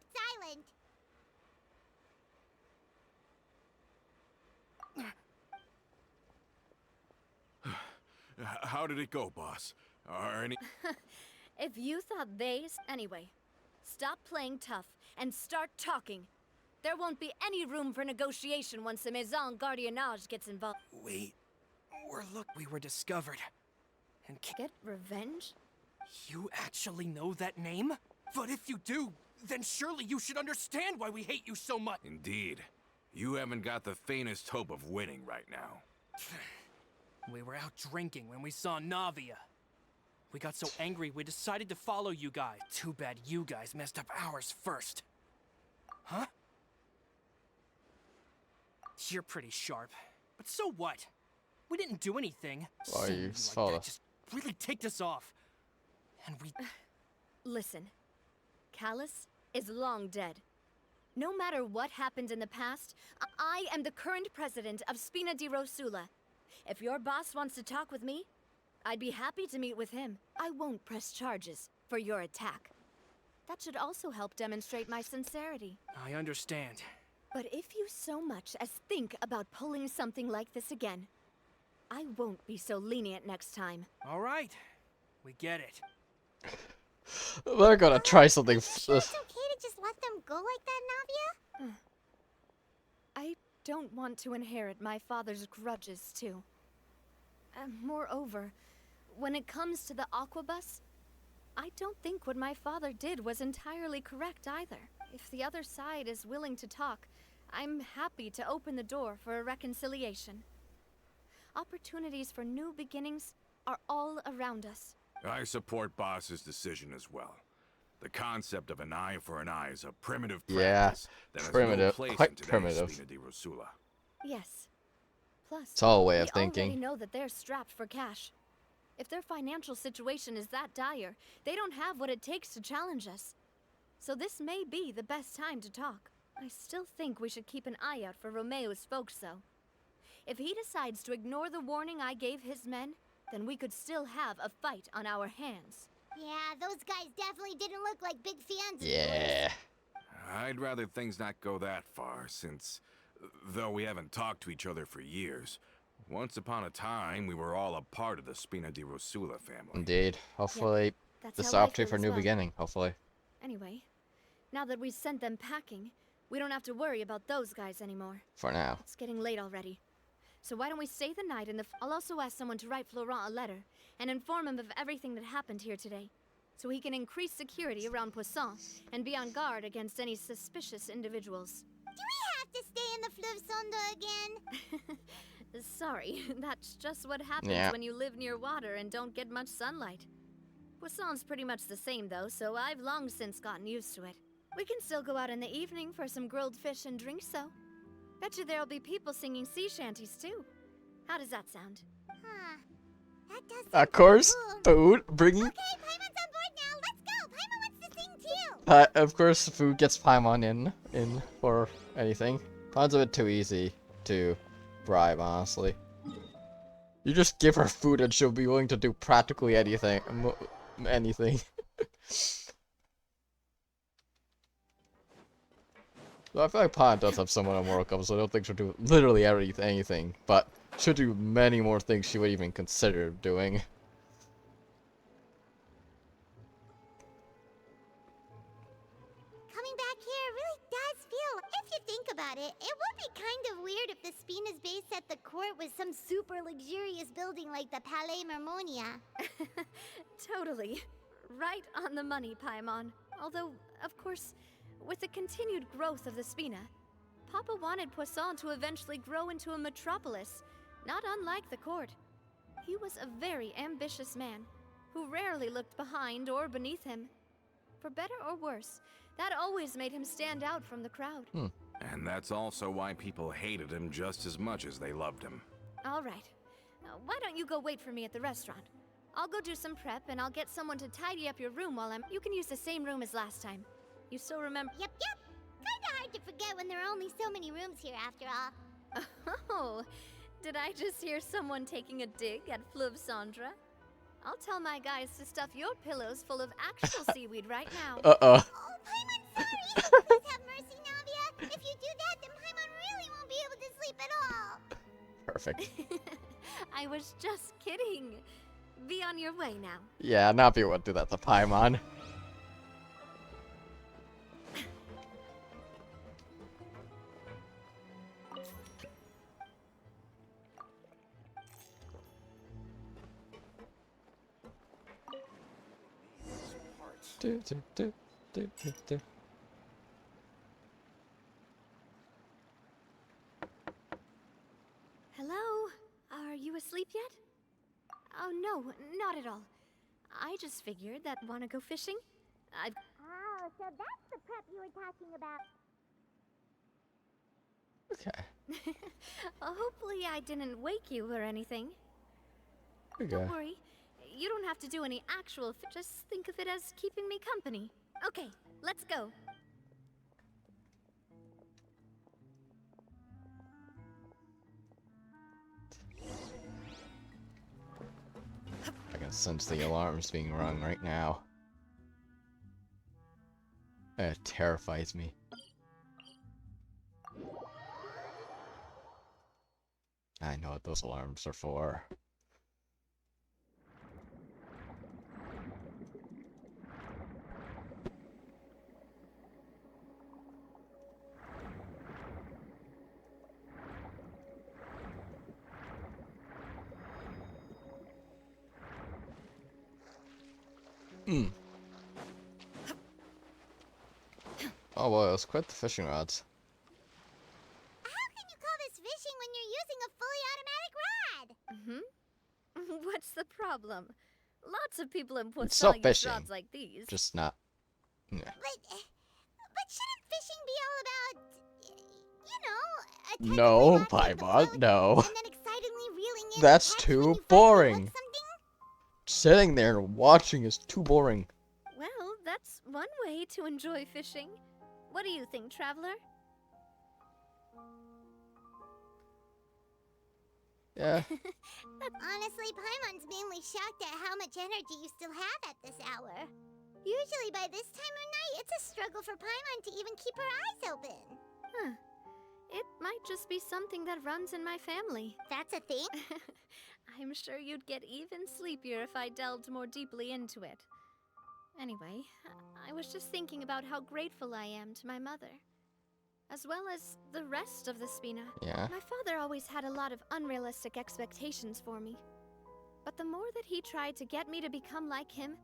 [SPEAKER 17] silent.
[SPEAKER 20] How did it go, boss? Are any...
[SPEAKER 21] If you thought they... Anyway, Stop playing tough and start talking. There won't be any room for negotiation once the Maison Gardiennage gets involved.
[SPEAKER 18] We were discovered. And
[SPEAKER 21] get revenge?
[SPEAKER 18] You actually know that name? But if you do, then surely you should understand why we hate you so much.
[SPEAKER 20] Indeed. You haven't got the faintest hope of winning right now.
[SPEAKER 18] We were out drinking when we saw Navia. We got so angry we decided to follow you guys. Too bad you guys messed up ours first. Huh? You're pretty sharp. But so what? We didn't do anything.
[SPEAKER 1] Why
[SPEAKER 18] Seeing
[SPEAKER 1] you
[SPEAKER 18] like
[SPEAKER 1] saw
[SPEAKER 18] that
[SPEAKER 1] us?
[SPEAKER 18] just really ticked us off. And we...
[SPEAKER 21] Listen, Callus is long dead. No matter what happened in the past, I am the current president of Spina di Rosula. If your boss wants to talk with me, I'd be happy to meet with him. I won't press charges for your attack. That should also help demonstrate my sincerity.
[SPEAKER 18] I understand.
[SPEAKER 21] But if you so much as think about pulling something like this again, I won't be so lenient next time.
[SPEAKER 18] All right. We get it.
[SPEAKER 1] They're gonna try something.
[SPEAKER 17] Sure it's okay to just let them go like that, Navia?
[SPEAKER 21] I don't want to inherit my father's grudges, too. Moreover, when it comes to the Aquabus, I don't think what my father did was entirely correct either. If the other side is willing to talk, I'm happy to open the door for a reconciliation. Opportunities for new beginnings are all around us.
[SPEAKER 20] I support Boss's decision as well. The concept of an eye for an eye is a primitive practice that has no place in today's Spina di Rosula.
[SPEAKER 21] Yes. Plus,
[SPEAKER 1] It's all a way of
[SPEAKER 21] we
[SPEAKER 1] thinking.
[SPEAKER 21] already know that they're strapped for cash. If their financial situation is that dire, they don't have what it takes to challenge us. So this may be the best time to talk. I still think we should keep an eye out for Romeo's folks, though. If he decides to ignore the warning I gave his men, then we could still have a fight on our hands.
[SPEAKER 17] Yeah, those guys definitely didn't look like big fans of
[SPEAKER 1] Yeah.
[SPEAKER 20] I'd rather things not go that far, since, though we haven't talked to each other for years, once upon a time we were all a part of the Spina di Rosula family.
[SPEAKER 1] Indeed. Hopefully,
[SPEAKER 21] that's
[SPEAKER 1] this is
[SPEAKER 21] how I
[SPEAKER 1] opportunity
[SPEAKER 21] feel
[SPEAKER 1] for a
[SPEAKER 21] as
[SPEAKER 1] new
[SPEAKER 21] well.
[SPEAKER 1] beginning. Hopefully.
[SPEAKER 21] Anyway, now that we've sent them packing, we don't have to worry about those guys anymore.
[SPEAKER 1] For now.
[SPEAKER 21] It's getting late already. So why don't we stay the night in the... I'll also ask someone to write Florent a letter and inform him of everything that happened here today, so he can increase security around Poisson and be on guard against any suspicious individuals.
[SPEAKER 17] Do we have to stay in the Fleuve Sonde again?
[SPEAKER 21] Sorry, that's just what happens when you live near water and don't get much sunlight. Poisson's pretty much the same though, so I've long since gotten used to it. We can still go out in the evening for some grilled fish and drinks though. Bet you there'll be people singing sea shanties too. How does that sound?
[SPEAKER 17] Huh. That does
[SPEAKER 1] Of course, food bringing.
[SPEAKER 17] Okay, Paimon's on board now. Let's go. Paimon wants to sing too.
[SPEAKER 1] Of course, food gets Paimon in for anything. Paimon's a bit too easy to bribe, honestly. You just give her food and she'll be willing to do practically anything. Anything. So I feel like Paimon does have someone on World Cup, so I don't think she'll do literally anything, but she'll do many more things she would even consider doing.
[SPEAKER 17] Coming back here really does feel, if you think about it, it would be kind of weird if the Spina's base at the court was some super luxurious building like the Palais Mermonia.
[SPEAKER 21] Totally. Right on the money, Paimon. Although, of course, with the continued growth of the Spina, Papa wanted Poisson to eventually grow into a metropolis, not unlike the court. He was a very ambitious man, who rarely looked behind or beneath him. For better or worse, that always made him stand out from the crowd.
[SPEAKER 20] And that's also why people hated him just as much as they loved him.
[SPEAKER 21] All right. Why don't you go wait for me at the restaurant? I'll go do some prep, and I'll get someone to tidy up your room while You can use the same room as last time. You still remember?
[SPEAKER 17] Yep. Kinda hard to forget when there are only so many rooms here after all.
[SPEAKER 21] Oh, did I just hear someone taking a dig at Fleuve Sandra? I'll tell my guys to stuff your pillows full of actual seaweed right now.
[SPEAKER 17] Oh, Paimon, sorry! Please have mercy, Navia! If you do that, then Paimon really won't be able to sleep at all!
[SPEAKER 1] Perfect.
[SPEAKER 21] I was just kidding. Be on your way now.
[SPEAKER 1] Yeah, Navia would do that to Paimon.
[SPEAKER 21] Hello? Are you asleep yet? Oh, no, not at all. I just figured that wanna go fishing?
[SPEAKER 17] Oh, so that's the prep you were talking about.
[SPEAKER 1] Okay.
[SPEAKER 21] Hopefully I didn't wake you or anything.
[SPEAKER 1] Okay.
[SPEAKER 21] Don't worry. You don't have to do any actual just think of it as keeping me company. Okay, let's go.
[SPEAKER 1] I can sense the alarms being rung right now. It terrifies me. I know what those alarms are for. Oh boy, let's quit the fishing rods.
[SPEAKER 17] How can you call this fishing when you're using a fully automatic rod?
[SPEAKER 21] Mm-hmm. What's the problem? Lots of people in
[SPEAKER 1] It's still
[SPEAKER 21] Poisson use
[SPEAKER 1] fishing.
[SPEAKER 21] rods like these.
[SPEAKER 1] Just not. Yeah.
[SPEAKER 17] But shouldn't fishing be all about, you know,
[SPEAKER 1] No, Paimon, no.
[SPEAKER 17] and then excitedly reeling in
[SPEAKER 1] That's
[SPEAKER 17] the catch when
[SPEAKER 1] too
[SPEAKER 17] you finally
[SPEAKER 1] boring.
[SPEAKER 17] hook something?
[SPEAKER 1] Sitting there and watching is too boring.
[SPEAKER 21] Well, that's one way to enjoy fishing. What do you think, traveler?
[SPEAKER 1] Yeah.
[SPEAKER 17] Honestly, Paimon's mainly shocked at how much energy you still have at this hour. Usually by this time of night, it's a struggle for Paimon to even keep her eyes open.
[SPEAKER 21] Huh. It might just be something that runs in my family.
[SPEAKER 17] That's a thing?
[SPEAKER 21] I'm sure you'd get even sleepier if I delved more deeply into it. Anyway, I was just thinking about how grateful I am to my mother, as well as the rest of the Spina.
[SPEAKER 1] Yeah.
[SPEAKER 21] My father always had a lot of unrealistic expectations for me. But the more that he tried to get me to become like him,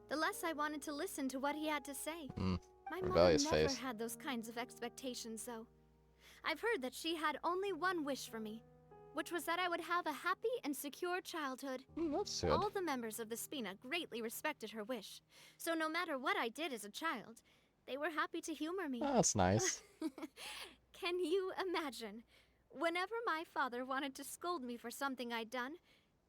[SPEAKER 21] the less I wanted to listen to what he had to say. My mother
[SPEAKER 1] Rebellious
[SPEAKER 21] never
[SPEAKER 1] face.
[SPEAKER 21] had those kinds of expectations, though. I've heard that she had only one wish for me, which was that I would have a happy and secure childhood.
[SPEAKER 1] That's good.
[SPEAKER 21] All the members of the Spina greatly respected her wish, so no matter what I did as a child, they were happy to humor me.
[SPEAKER 1] Oh, that's nice.
[SPEAKER 21] Can you imagine? Whenever my father wanted to scold me for something I'd done,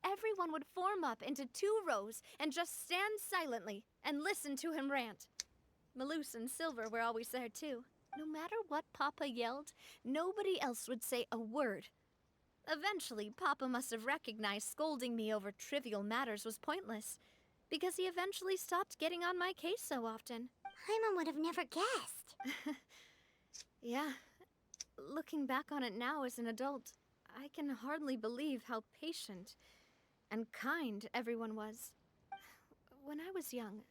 [SPEAKER 21] everyone would form up into 2 rows and just stand silently and listen to him rant. Malouse and Silver were always there too. No matter what Papa yelled, nobody else would say a word. Eventually, Papa must have recognized scolding me over trivial matters was pointless, because he eventually stopped getting on my case so often.
[SPEAKER 17] Paimon would have never guessed.
[SPEAKER 21] Yeah. Looking back on it now as an adult, I can hardly believe how patient and kind everyone was. When I was young,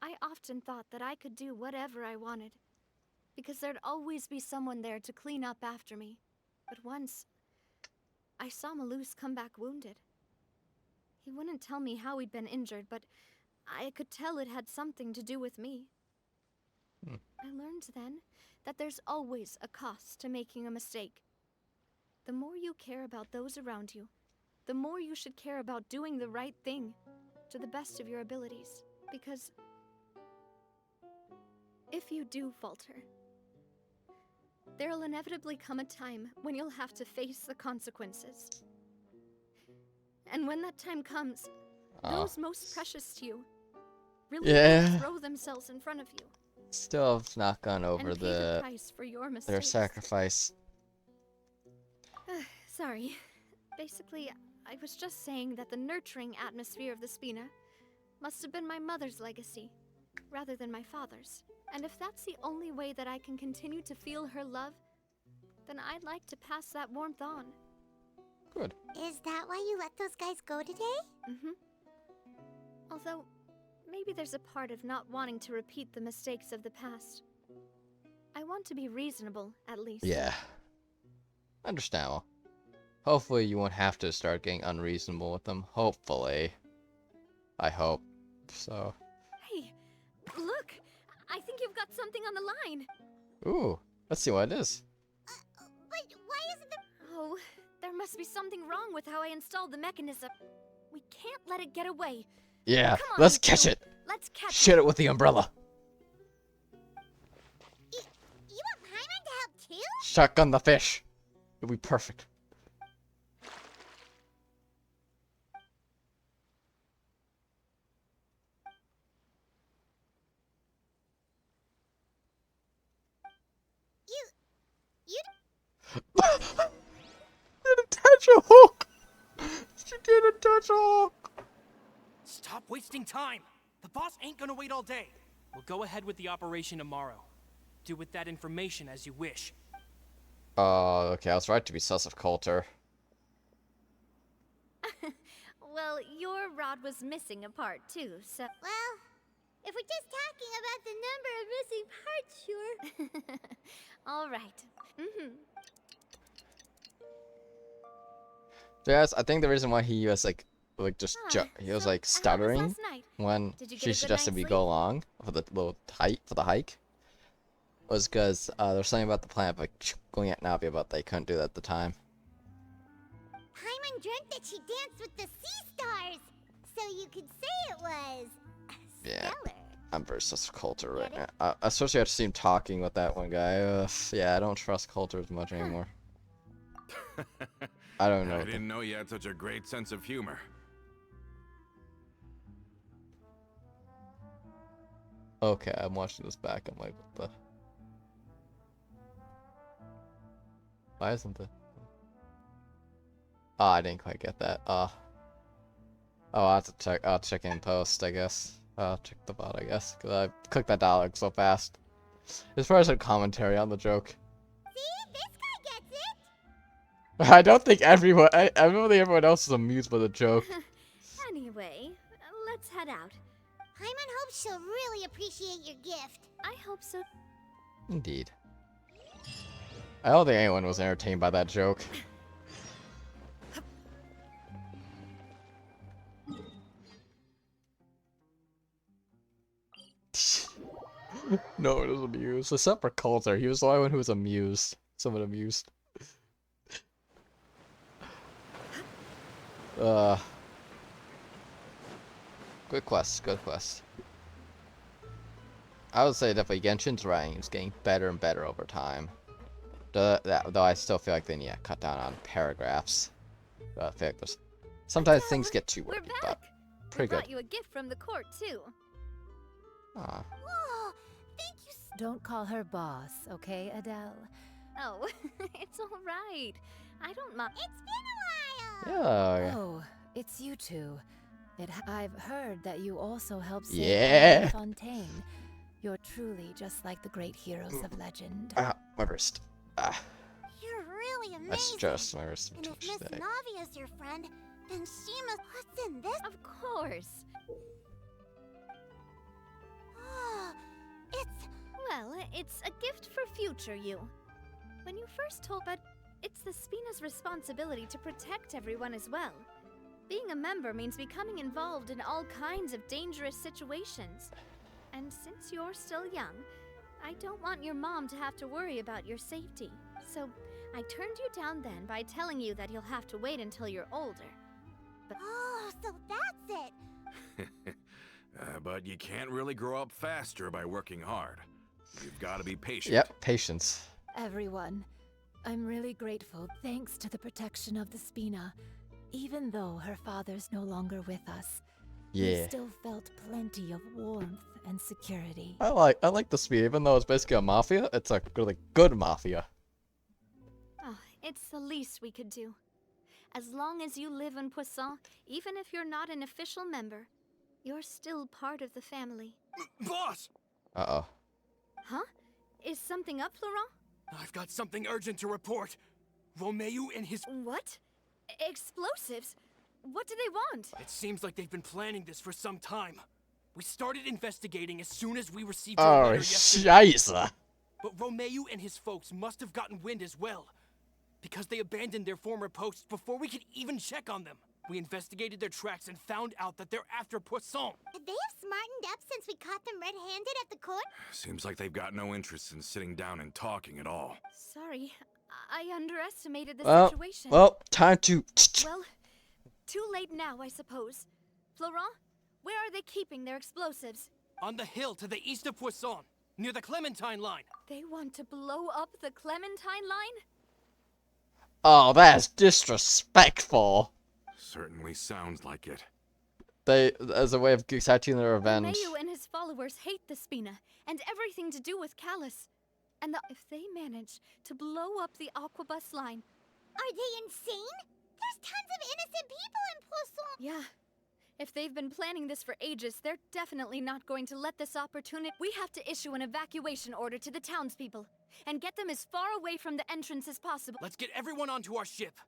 [SPEAKER 21] I often thought that I could do whatever I wanted, because there'd always be someone there to clean up after me. But once, I saw Malouse come back wounded. He wouldn't tell me how he'd been injured, but I could tell it had something to do with me. I learned then that there's always a cost to making a mistake. The more you care about those around you, the more you should care about doing the right thing to the best of your abilities. Because if you do falter, there'll inevitably come a time when you'll have to face the consequences. And when that time comes, those most precious to you really will throw themselves in front of you.
[SPEAKER 1] Still have not gone over
[SPEAKER 21] and pay the price for your
[SPEAKER 1] their
[SPEAKER 21] mistakes.
[SPEAKER 1] sacrifice.
[SPEAKER 21] Sorry. Basically, I was just saying that the nurturing atmosphere of the Spina must have been my mother's legacy, rather than my father's. And if that's the only way that I can continue to feel her love, then I'd like to pass that warmth on.
[SPEAKER 1] Good.
[SPEAKER 17] Is that why you let those guys go today?
[SPEAKER 21] Mm-hmm. Although, maybe there's a part of not wanting to repeat the mistakes of the past. I want to be reasonable, at least.
[SPEAKER 1] Yeah. Understandable. Hopefully you won't have to start getting unreasonable with them. Hopefully. I hope so.
[SPEAKER 21] Hey, something on the line.
[SPEAKER 1] Ooh, let's see what it is.
[SPEAKER 17] But why isn't there...
[SPEAKER 21] Oh, there must be something wrong with how I installed the mechanism. We can't let it get away.
[SPEAKER 1] Yeah,
[SPEAKER 21] Come on,
[SPEAKER 1] let's
[SPEAKER 21] you
[SPEAKER 1] catch
[SPEAKER 21] two.
[SPEAKER 1] it.
[SPEAKER 21] Let's catch
[SPEAKER 1] Shoot it with the umbrella.
[SPEAKER 17] You want Paimon to help too?
[SPEAKER 1] Shotgun the fish. It'll be perfect.
[SPEAKER 17] You...
[SPEAKER 1] Didn't touch a hook. She didn't touch a hook.
[SPEAKER 18] Stop wasting time. The boss ain't gonna wait all day. We'll go ahead with the operation tomorrow. Do with that information as you wish.
[SPEAKER 1] Oh, okay. I was right to be sus of Coulter.
[SPEAKER 21] Well, your rod was missing a part too, so...
[SPEAKER 17] Well, if we're just talking about the number of missing parts, sure.
[SPEAKER 21] All right.
[SPEAKER 1] Yes, I think the reason why he was like just he was like
[SPEAKER 21] so
[SPEAKER 1] stuttering
[SPEAKER 21] how was last night?
[SPEAKER 1] when
[SPEAKER 21] Did you get a
[SPEAKER 1] she
[SPEAKER 21] good
[SPEAKER 1] suggested
[SPEAKER 21] night's
[SPEAKER 1] we
[SPEAKER 21] sleep?
[SPEAKER 1] go along for the little hike was because there's something about the planet like going at Navia, but they couldn't do that at the time.
[SPEAKER 17] Paimon dreamt that she danced with the sea stars, so you could say it was...
[SPEAKER 1] Yeah, I'm very sus of Coulter right now. Especially after seeing him talking with that one guy. Yeah, I don't trust Coulter as much anymore. I don't know.
[SPEAKER 20] I didn't know you had such a great sense of humor.
[SPEAKER 1] Okay, I'm watching this back. I'm like, what the? Why isn't the? Oh, I didn't quite get that. Oh, I'll have to check. I'll check in post, I guess. I'll check the bot, I guess, because I clicked that dialogue so fast. As far as a commentary on the joke.
[SPEAKER 17] See? This guy gets it!
[SPEAKER 1] I don't think everyone. I don't think everyone else is amused by the joke.
[SPEAKER 21] Anyway, let's head out.
[SPEAKER 17] Paimon hopes she'll really appreciate your gift.
[SPEAKER 21] I hope so.
[SPEAKER 1] Indeed. I don't think anyone was entertained by that joke. No one was amused. Except for Coulter. He was the only one who was amused. Somewhat amused. Good quest, good quest. I would say definitely Genshin's writing is getting better and better over time. Though I still feel like they need to cut down on paragraphs. I feel like there's sometimes things get too wordy, but pretty
[SPEAKER 21] We
[SPEAKER 1] good.
[SPEAKER 21] brought you a gift from the court too.
[SPEAKER 1] Aw.
[SPEAKER 17] Whoa! Thank you so...
[SPEAKER 11] Don't call her boss, okay, Adele?
[SPEAKER 21] Oh, it's all right. I don't mind.
[SPEAKER 17] It's been a while!
[SPEAKER 1] Yeah.
[SPEAKER 11] Oh, it's you two. I've heard that you also help save
[SPEAKER 1] Yeah.
[SPEAKER 11] Fontaine. You're truly just like the great heroes of legend.
[SPEAKER 1] Ah, my wrist. Ah,
[SPEAKER 17] You're really amazing.
[SPEAKER 1] that's just my wrist.
[SPEAKER 17] And if Miss Navia's your friend, then she must... What's in this?
[SPEAKER 21] Of course.
[SPEAKER 17] Oh, it's...
[SPEAKER 21] Well, it's a gift for future you. When you first told about, it's the Spina's responsibility to protect everyone as well. Being a member means becoming involved in all kinds of dangerous situations. And since you're still young, I don't want your mom to have to worry about your safety. So I turned you down then by telling you that you'll have to wait until you're older. But
[SPEAKER 17] oh, so that's it.
[SPEAKER 20] But you can't really grow up faster by working hard. You've got to be patient.
[SPEAKER 1] Yep, patience.
[SPEAKER 11] Everyone, I'm really grateful thanks to the protection of the Spina. Even though her father's no longer with us, we
[SPEAKER 1] Yeah.
[SPEAKER 11] still felt plenty of warmth and security.
[SPEAKER 1] I like the speed, even though it's basically a mafia. It's a really good mafia.
[SPEAKER 21] oh, it's the least we could do. As long as you live in Poisson, even if you're not an official member, you're still part of the family.
[SPEAKER 18] Boss!
[SPEAKER 1] Uh-oh.
[SPEAKER 21] Huh? Is something up, Laurent?
[SPEAKER 18] I've got something urgent to report. Romeo and his...
[SPEAKER 21] What? Explosives? What do they want?
[SPEAKER 18] It seems like they've been planning this for some time. We started investigating as soon as we received your
[SPEAKER 1] Oh,
[SPEAKER 18] letter yesterday.
[SPEAKER 1] scheisse.
[SPEAKER 18] But Romeo and his folks must have gotten wind as well. Because they abandoned their former posts before we could even check on them. We investigated their tracks and found out that they're after Poisson.
[SPEAKER 17] Could they have smartened up since we caught them red-handed at the court?
[SPEAKER 20] Seems like they've got no interest in sitting down and talking at all.
[SPEAKER 21] Sorry, I underestimated the situation.
[SPEAKER 1] Well, time to...
[SPEAKER 21] Well, too late now, I suppose. Florent, where are they keeping their explosives?
[SPEAKER 18] On the hill to the east of Poisson, near the Clementine line.
[SPEAKER 21] They want to blow up the Clementine line?
[SPEAKER 1] Oh, that's disrespectful.
[SPEAKER 20] Certainly sounds like it.
[SPEAKER 1] They, as a way of exacting their revenge.
[SPEAKER 21] Mayu and his followers hate the Spina, and everything to do with Callus. And if they manage to blow up the Aquabus line...
[SPEAKER 17] Are they insane? There's tons of innocent people in Poisson!
[SPEAKER 21] Yeah. If they've been planning this for ages, they're definitely not going to let this opportunity... We have to issue an evacuation order to the townspeople, and get them as far away from the entrance as possible.
[SPEAKER 18] Let's get everyone onto our ship.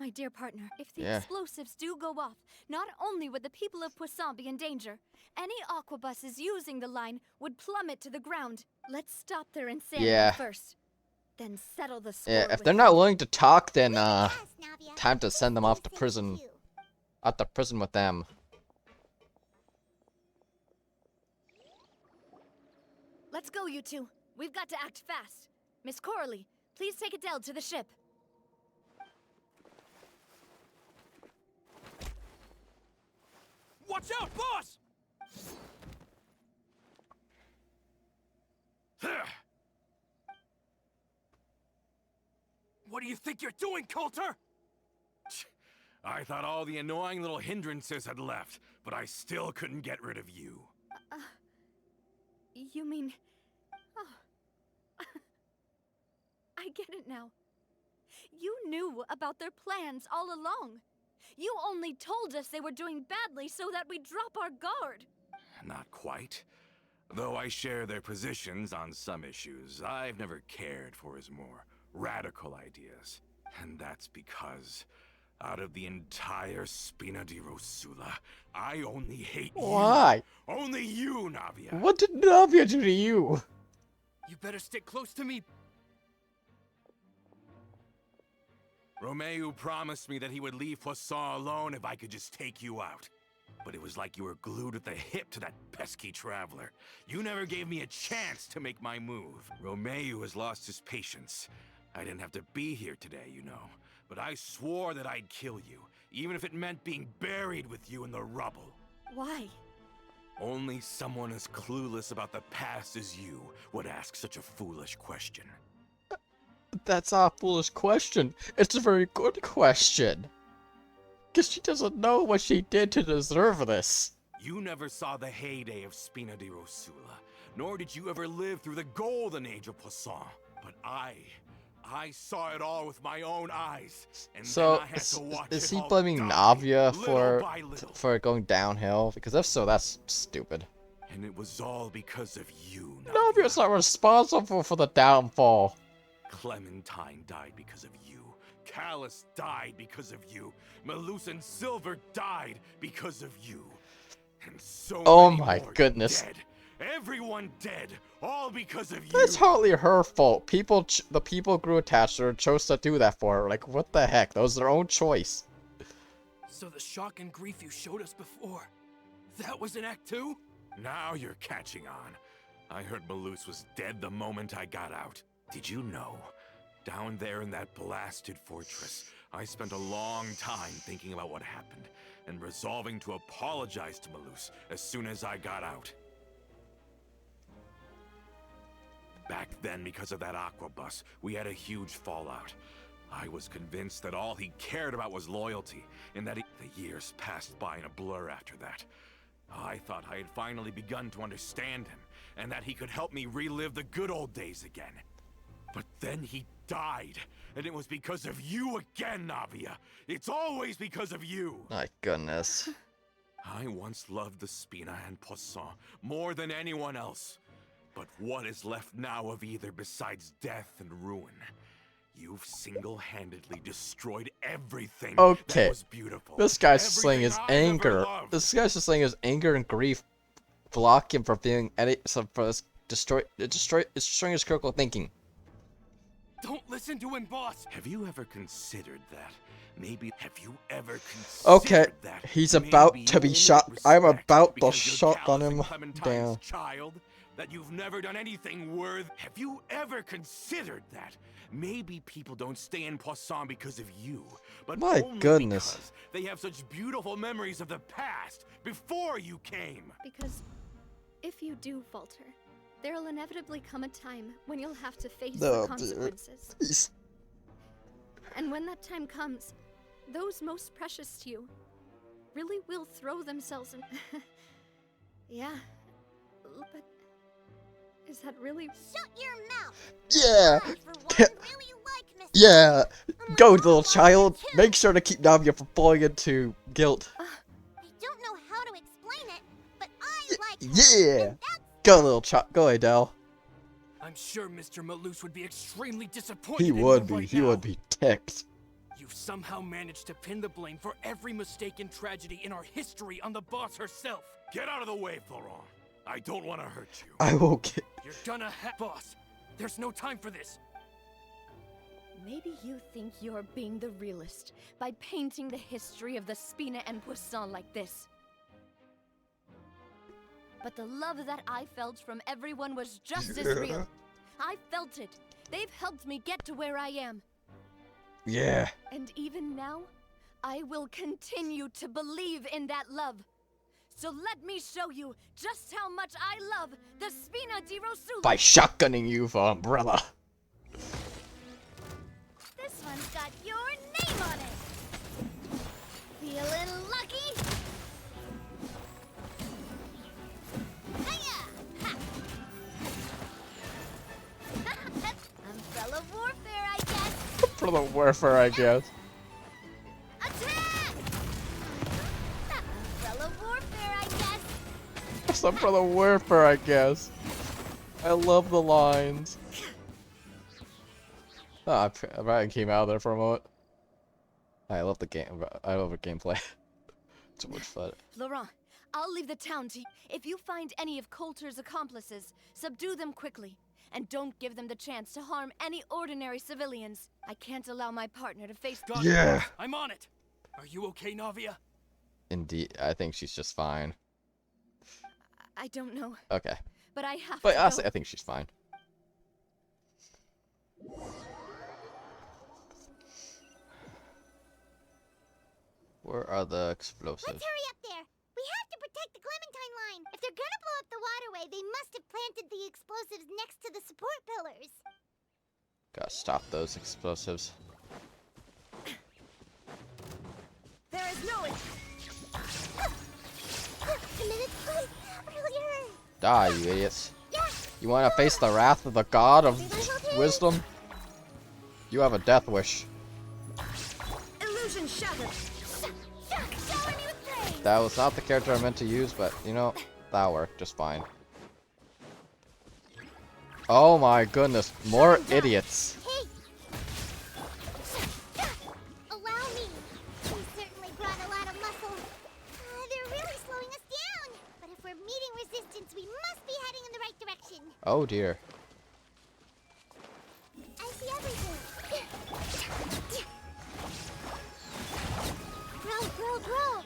[SPEAKER 21] My dear partner, if the explosives do go off, not only would the people of Poisson be in danger, any aquabuses using the line would plummet to the ground. Let's stop their insanity first, then settle the score.
[SPEAKER 1] Yeah, if they're not willing to talk, then time to send them off to prison. Out to prison with them.
[SPEAKER 21] Let's go, you two. We've got to act fast. Miss Coralie, please take Adele to the ship.
[SPEAKER 18] Watch out, boss! What do you think you're doing, Coulter?
[SPEAKER 20] I thought all the annoying little hindrances had left, but I still couldn't get rid of you.
[SPEAKER 21] You mean... Oh. I get it now. You knew about their plans all along. You only told us they were doing badly so that we'd drop our guard.
[SPEAKER 20] Not quite. Though I share their positions on some issues, I've never cared for his more radical ideas. And that's because, out of the entire Spina di Rosula, I only hate you.
[SPEAKER 1] Why?
[SPEAKER 20] Only you, Navia.
[SPEAKER 1] What did Navia do to you?
[SPEAKER 18] You better stick close to me.
[SPEAKER 20] Romeu promised me that he would leave Poisson alone if I could just take you out. But it was like you were glued at the hip to that pesky traveler. You never gave me a chance to make my move. Romeu has lost his patience. I didn't have to be here today, you know. But I swore that I'd kill you, even if it meant being buried with you in the rubble.
[SPEAKER 21] Why?
[SPEAKER 20] Only someone as clueless about the past as you would ask such a foolish question.
[SPEAKER 1] That's not a foolish question. It's a very good question. Because she doesn't know what she did to deserve this.
[SPEAKER 20] You never saw the heyday of Spina di Rosula, nor did you ever live through the golden age of Poisson. But I saw it all with my own eyes, and
[SPEAKER 1] so
[SPEAKER 20] then I had to watch
[SPEAKER 1] is
[SPEAKER 20] it
[SPEAKER 1] he
[SPEAKER 20] all
[SPEAKER 1] blaming
[SPEAKER 20] die,
[SPEAKER 1] Navia
[SPEAKER 20] little
[SPEAKER 1] for it going downhill? Because if so, that's stupid.
[SPEAKER 20] And it was all because of you,
[SPEAKER 1] Navia's not responsible for the downfall.
[SPEAKER 20] Clementine died because of you. Callus died because of you. Malus and Silver died because of you. And so many
[SPEAKER 1] my
[SPEAKER 20] more
[SPEAKER 1] goodness.
[SPEAKER 20] Dead. Everyone dead. All because of you.
[SPEAKER 1] That's hardly her fault. The people grew attached to her and chose to do that for her. Like, what the heck? That was their own choice.
[SPEAKER 18] So the shock and grief you showed us before, that was an act 2?
[SPEAKER 20] Now you're catching on. I heard Malus was dead the moment I got out. Did you know? Down there in that blasted fortress, I spent a long time thinking about what happened, and resolving to apologize to Malus as soon as I got out. Back then, because of that aquabus, we had a huge fallout. I was convinced that all he cared about was loyalty, and that the years passed by in a blur after that. I thought I had finally begun to understand him, and that he could help me relive the good old days again. But then he died, and it was because of you again, Navia. It's always because of you.
[SPEAKER 1] My goodness.
[SPEAKER 20] I once loved the Spina and Poisson more than anyone else. But what is left now of either besides death and ruin? You've single-handedly destroyed everything that was beautiful.
[SPEAKER 1] This guy's just saying his
[SPEAKER 20] I've
[SPEAKER 1] anger.
[SPEAKER 20] ever loved.
[SPEAKER 1] This guy's just saying his anger and grief block him from being destroying his critical thinking.
[SPEAKER 14] Don't listen to him, boss.
[SPEAKER 20] Have you ever considered that? Maybe have you ever considered
[SPEAKER 1] Okay,
[SPEAKER 20] that?
[SPEAKER 1] he's about
[SPEAKER 20] maybe
[SPEAKER 1] to be
[SPEAKER 20] you
[SPEAKER 1] shot.
[SPEAKER 20] won't
[SPEAKER 1] I'm
[SPEAKER 20] respect
[SPEAKER 1] about to
[SPEAKER 20] because you're
[SPEAKER 1] shotgun
[SPEAKER 20] Callus
[SPEAKER 1] him
[SPEAKER 20] and Clementine's
[SPEAKER 1] down.
[SPEAKER 20] child? That you've never done anything worth? Have you ever considered that? Maybe people don't stay in Poisson because of you, but
[SPEAKER 1] My
[SPEAKER 20] only
[SPEAKER 1] goodness.
[SPEAKER 20] because they have such beautiful memories of the past before you came.
[SPEAKER 21] Because if you do falter, there'll inevitably come a time when you'll have to face
[SPEAKER 1] No,
[SPEAKER 21] the
[SPEAKER 1] dude.
[SPEAKER 21] consequences.
[SPEAKER 1] He's-
[SPEAKER 21] And when that time comes, those most precious to you really will throw themselves in. Yeah, but is that really?
[SPEAKER 17] Shut your mouth.
[SPEAKER 1] Yeah.
[SPEAKER 17] I, for one, really like Miss
[SPEAKER 1] Yeah. Go, little child. Make sure to keep Navia from falling into guilt.
[SPEAKER 17] I don't know how to explain it, but I like her.
[SPEAKER 1] Yeah. Go, little child. Go, Adele.
[SPEAKER 14] I'm sure Mr. Malus would be extremely disappointed
[SPEAKER 1] He
[SPEAKER 14] in
[SPEAKER 1] would
[SPEAKER 14] you
[SPEAKER 1] be.
[SPEAKER 14] right
[SPEAKER 1] He
[SPEAKER 14] now.
[SPEAKER 1] would be ticked.
[SPEAKER 14] You've somehow managed to pin the blame for every mistake and tragedy in our history on the boss herself.
[SPEAKER 20] Get out of the way, Florent. I don't want to hurt you.
[SPEAKER 1] I will get.
[SPEAKER 14] You're gonna boss. There's no time for this.
[SPEAKER 16] Maybe you think you're being the realist by painting the history of the Spina and Poisson like this. But the love that I felt from everyone was just as real. I felt it. They've helped me get to where I am.
[SPEAKER 1] Yeah.
[SPEAKER 16] And even now, I will continue to believe in that love. So let me show you just how much I love the Spina di Rosula.
[SPEAKER 1] By shotgunning you for Umbrella.
[SPEAKER 4] This one's got your name on it. Feeling lucky? Hiya! Ha! Umbrella warfare, I guess.
[SPEAKER 1] For the warfare, I guess.
[SPEAKER 4] Attack! Umbrella warfare, I guess.
[SPEAKER 1] Some for the warfare, I guess. I love the lines. Ah, Ryan came out of there for a moment. I love the game. I love the gameplay. So much fun.
[SPEAKER 16] Laurent, I'll leave the town to you. If you find any of Coulter's accomplices, subdue them quickly. And don't give them the chance to harm any ordinary civilians. I can't allow my partner to face...
[SPEAKER 1] Yeah.
[SPEAKER 14] I'm on it. Are you okay, Navia?
[SPEAKER 1] Indeed, I think she's just fine.
[SPEAKER 16] I don't know.
[SPEAKER 1] Okay.
[SPEAKER 16] But I have
[SPEAKER 1] But
[SPEAKER 16] to
[SPEAKER 1] honestly,
[SPEAKER 16] go.
[SPEAKER 1] I think she's fine. Where are the explosives?
[SPEAKER 17] Let's hurry up there. We have to protect the Clementine line. If they're gonna blow up the waterway, they must have planted the explosives next to the support pillars.
[SPEAKER 1] Gotta stop those explosives.
[SPEAKER 17] There is no... Minutes earlier.
[SPEAKER 1] Die, you idiots. You wanna face the wrath of the god of wisdom? You have a death wish.
[SPEAKER 16] Illusion shattered.
[SPEAKER 1] That was not the character I meant to use, but you know, that worked just fine. Oh my goodness, more idiots.
[SPEAKER 17] Allow me. We certainly brought a lot of muscle. They're really slowing us down. But if we're meeting resistance, we must be heading in the right direction.
[SPEAKER 1] Oh dear.
[SPEAKER 17] I see everything. Grow.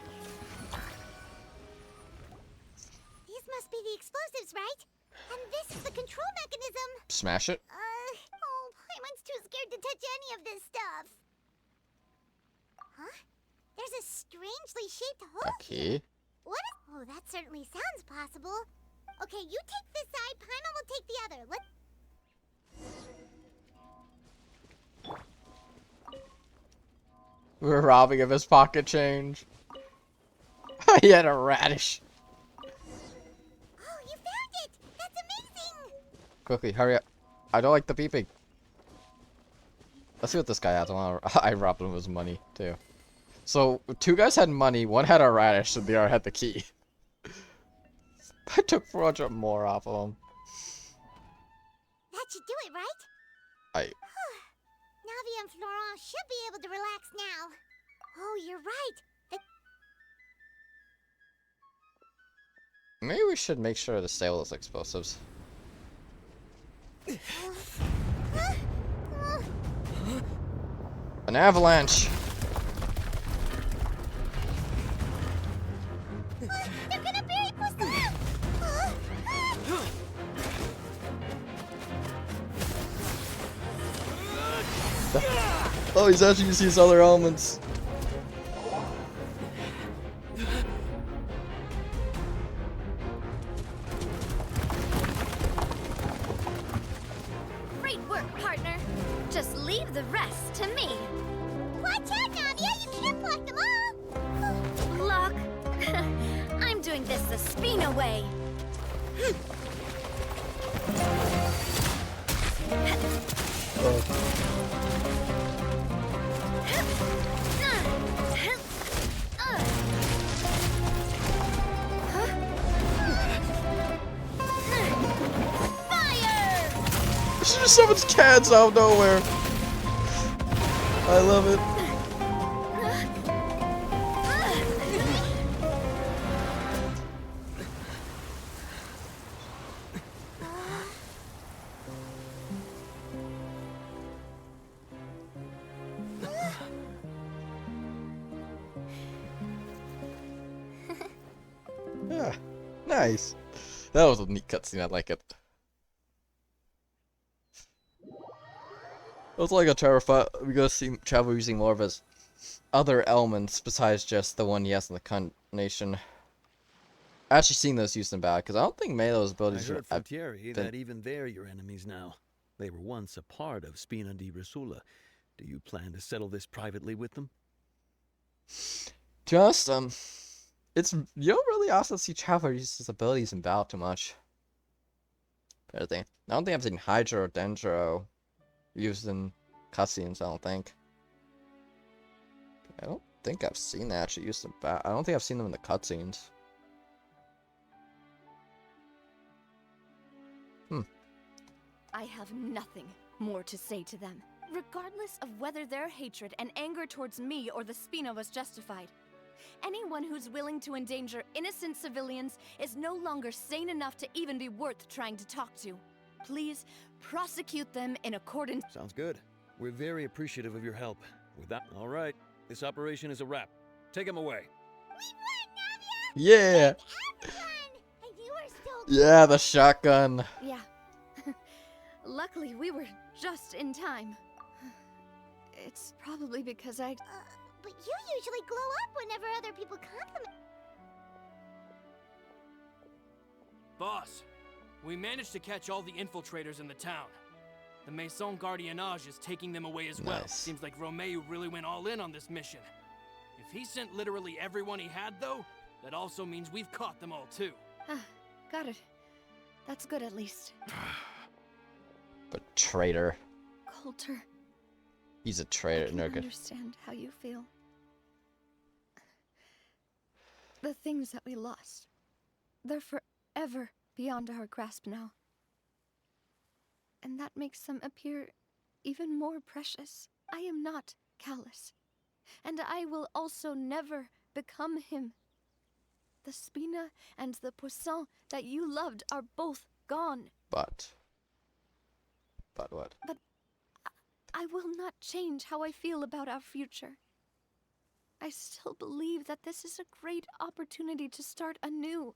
[SPEAKER 17] These must be the explosives, right? And this is the control mechanism.
[SPEAKER 1] Smash it.
[SPEAKER 17] Paimon's too scared to touch any of this stuff. Huh? There's a strangely shaped hole.
[SPEAKER 1] Okay.
[SPEAKER 17] What? Oh, that certainly sounds possible. Okay, you take this side, Paimon will take the other. Let's...
[SPEAKER 1] We're robbing of his pocket change. He had a radish.
[SPEAKER 17] Oh, you found it! That's amazing!
[SPEAKER 1] Quickly, hurry up. I don't like the beeping. Let's see what this guy has. I robbed him of his money, too. So, two guys had money, one had a radish, and the other had the key. I took 400 more off of him.
[SPEAKER 17] That should do it, right? Navia and Florent should be able to relax now. Oh, you're right.
[SPEAKER 1] Maybe we should make sure to save those explosives. An avalanche.
[SPEAKER 17] They're gonna bury Poisson!
[SPEAKER 1] Oh, he's actually using his other elements.
[SPEAKER 21] Great work, partner. Just leave the rest to me.
[SPEAKER 17] Watch out, Navia! You can't block them all!
[SPEAKER 21] Look, I'm doing this the Spina way.
[SPEAKER 1] She just summons cats out of nowhere. I love it. Yeah, nice. That was a neat cutscene. I like it. It was like a terrify. We gotta see Travel using more of his other elements besides just the one he has in the combination. Actually, seeing those used in battle because I don't think Melo's abilities.
[SPEAKER 13] I heard from Thierry that even they're your enemies now. They were once a part of Spina di Rosula. Do you plan to settle this privately with them?
[SPEAKER 1] To be honest, it's you don't really also see Traveler use his abilities in battle too much. I don't think I've seen Hydra or Dendro used in cutscenes. I don't think I've seen that actually used in battle. I don't think I've seen them in the cutscenes.
[SPEAKER 16] I have nothing more to say to them, regardless of whether their hatred and anger towards me or the Spina was justified. Anyone who's willing to endanger innocent civilians is no longer sane enough to even be worth trying to talk to. Please prosecute them in accordance.
[SPEAKER 13] Sounds good. We're very appreciative of your help. With that, all right. This operation is a wrap. Take him away.
[SPEAKER 1] Yeah. Yeah, the shotgun.
[SPEAKER 21] Yeah. Luckily, we were just in time. It's probably because I...
[SPEAKER 17] But you usually glow up whenever other people compliment.
[SPEAKER 18] Boss, we managed to catch all the infiltrators in the town. The Maison Gardiennage is taking them away as well. Seems like Romeo really went all in on this mission. If he sent literally everyone he had, though, that also means we've caught them all, too.
[SPEAKER 21] Got it. That's good, at least.
[SPEAKER 1] But traitor.
[SPEAKER 21] Coulter.
[SPEAKER 1] He's a traitor.
[SPEAKER 21] I can
[SPEAKER 1] No good.
[SPEAKER 21] understand how you feel. The things that we lost, they're forever beyond our grasp now. And that makes them appear even more precious. I am not callous, and I will also never become him. The Spina and the Poisson that you loved are both gone.
[SPEAKER 1] But what?
[SPEAKER 21] But I will not change how I feel about our future. I still believe that this is a great opportunity to start anew.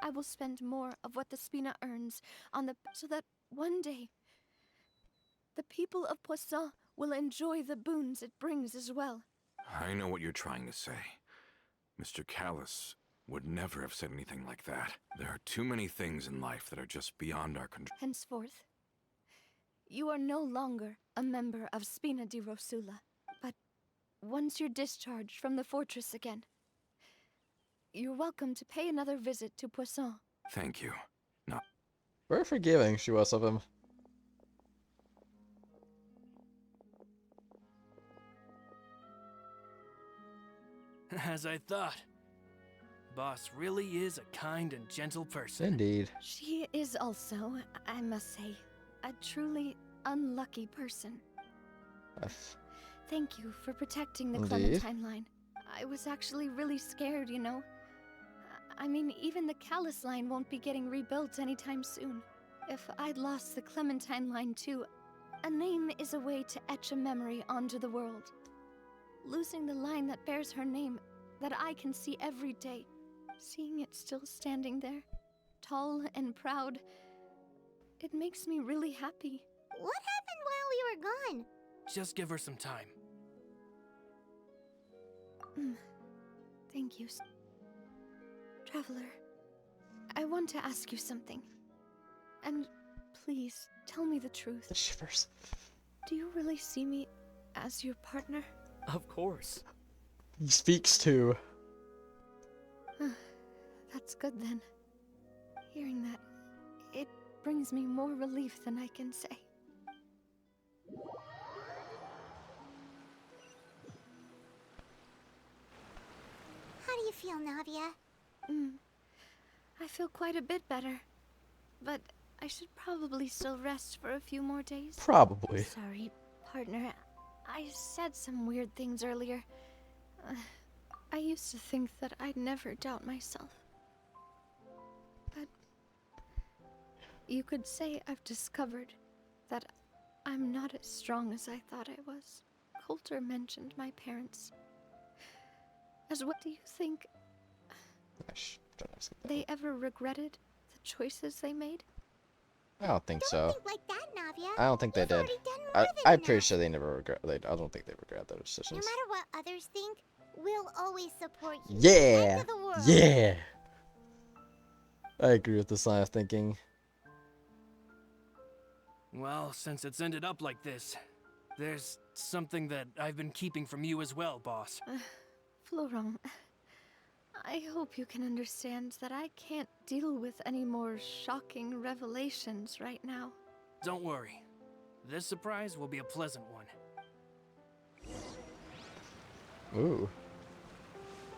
[SPEAKER 21] I will spend more of what the Spina earns on so that one day the people of Poisson will enjoy the boons it brings as well.
[SPEAKER 20] I know what you're trying to say. Mr. Callus would never have said anything like that. There are too many things in life that are just beyond our control.
[SPEAKER 21] Henceforth, you are no longer a member of Spina di Rosula, but once you're discharged from the fortress again, you're welcome to pay another visit to Poisson.
[SPEAKER 20] Thank you. No.
[SPEAKER 1] Very forgiving she was of him.
[SPEAKER 18] As I thought. Boss really is a kind and gentle person.
[SPEAKER 1] Indeed.
[SPEAKER 21] She is also, I must say, a truly unlucky person. Thank you for protecting the Clementine line. I was actually really scared, you know. I mean, even the Callus line won't be getting rebuilt anytime soon. If I'd lost the Clementine line too,
[SPEAKER 16] A name is a way to etch a memory onto the world. Losing the line that bears her name, that I can see every day, seeing it still standing there, tall and proud, it makes me really happy.
[SPEAKER 17] What happened while we were gone?
[SPEAKER 18] Just give her some time.
[SPEAKER 16] Thank you. Traveler, I want to ask you something. And please, tell me the truth.
[SPEAKER 1] The shivers.
[SPEAKER 16] Do you really see me as your partner?
[SPEAKER 18] Of course.
[SPEAKER 1] He speaks to.
[SPEAKER 16] That's good then. Hearing that, it brings me more relief than I can say.
[SPEAKER 17] How do you feel, Navia?
[SPEAKER 16] I feel quite a bit better. But I should probably still rest for a few more days.
[SPEAKER 1] Probably.
[SPEAKER 16] Sorry, partner. I said some weird things earlier. I used to think that I'd never doubt myself. But you could say I've discovered that I'm not as strong as I thought I was. Coulter mentioned my parents. As what do you think? They ever regretted the choices they made?
[SPEAKER 1] I don't think so.
[SPEAKER 17] Think like that, Navia.
[SPEAKER 1] I don't think they did.
[SPEAKER 17] I'm
[SPEAKER 1] I'm pretty sure they never regret. I don't think they regret their
[SPEAKER 17] No
[SPEAKER 1] decisions.
[SPEAKER 17] matter what others think, we'll always support you.
[SPEAKER 1] Yeah.
[SPEAKER 17] End of the world.
[SPEAKER 1] Yeah. I agree with this line of thinking.
[SPEAKER 18] Well, since it's ended up like this, there's something that I've been keeping from you as well, boss.
[SPEAKER 16] Florent, I hope you can understand that I can't deal with any more shocking revelations right now.
[SPEAKER 18] Don't worry. This surprise will be a pleasant one.
[SPEAKER 1] Ooh.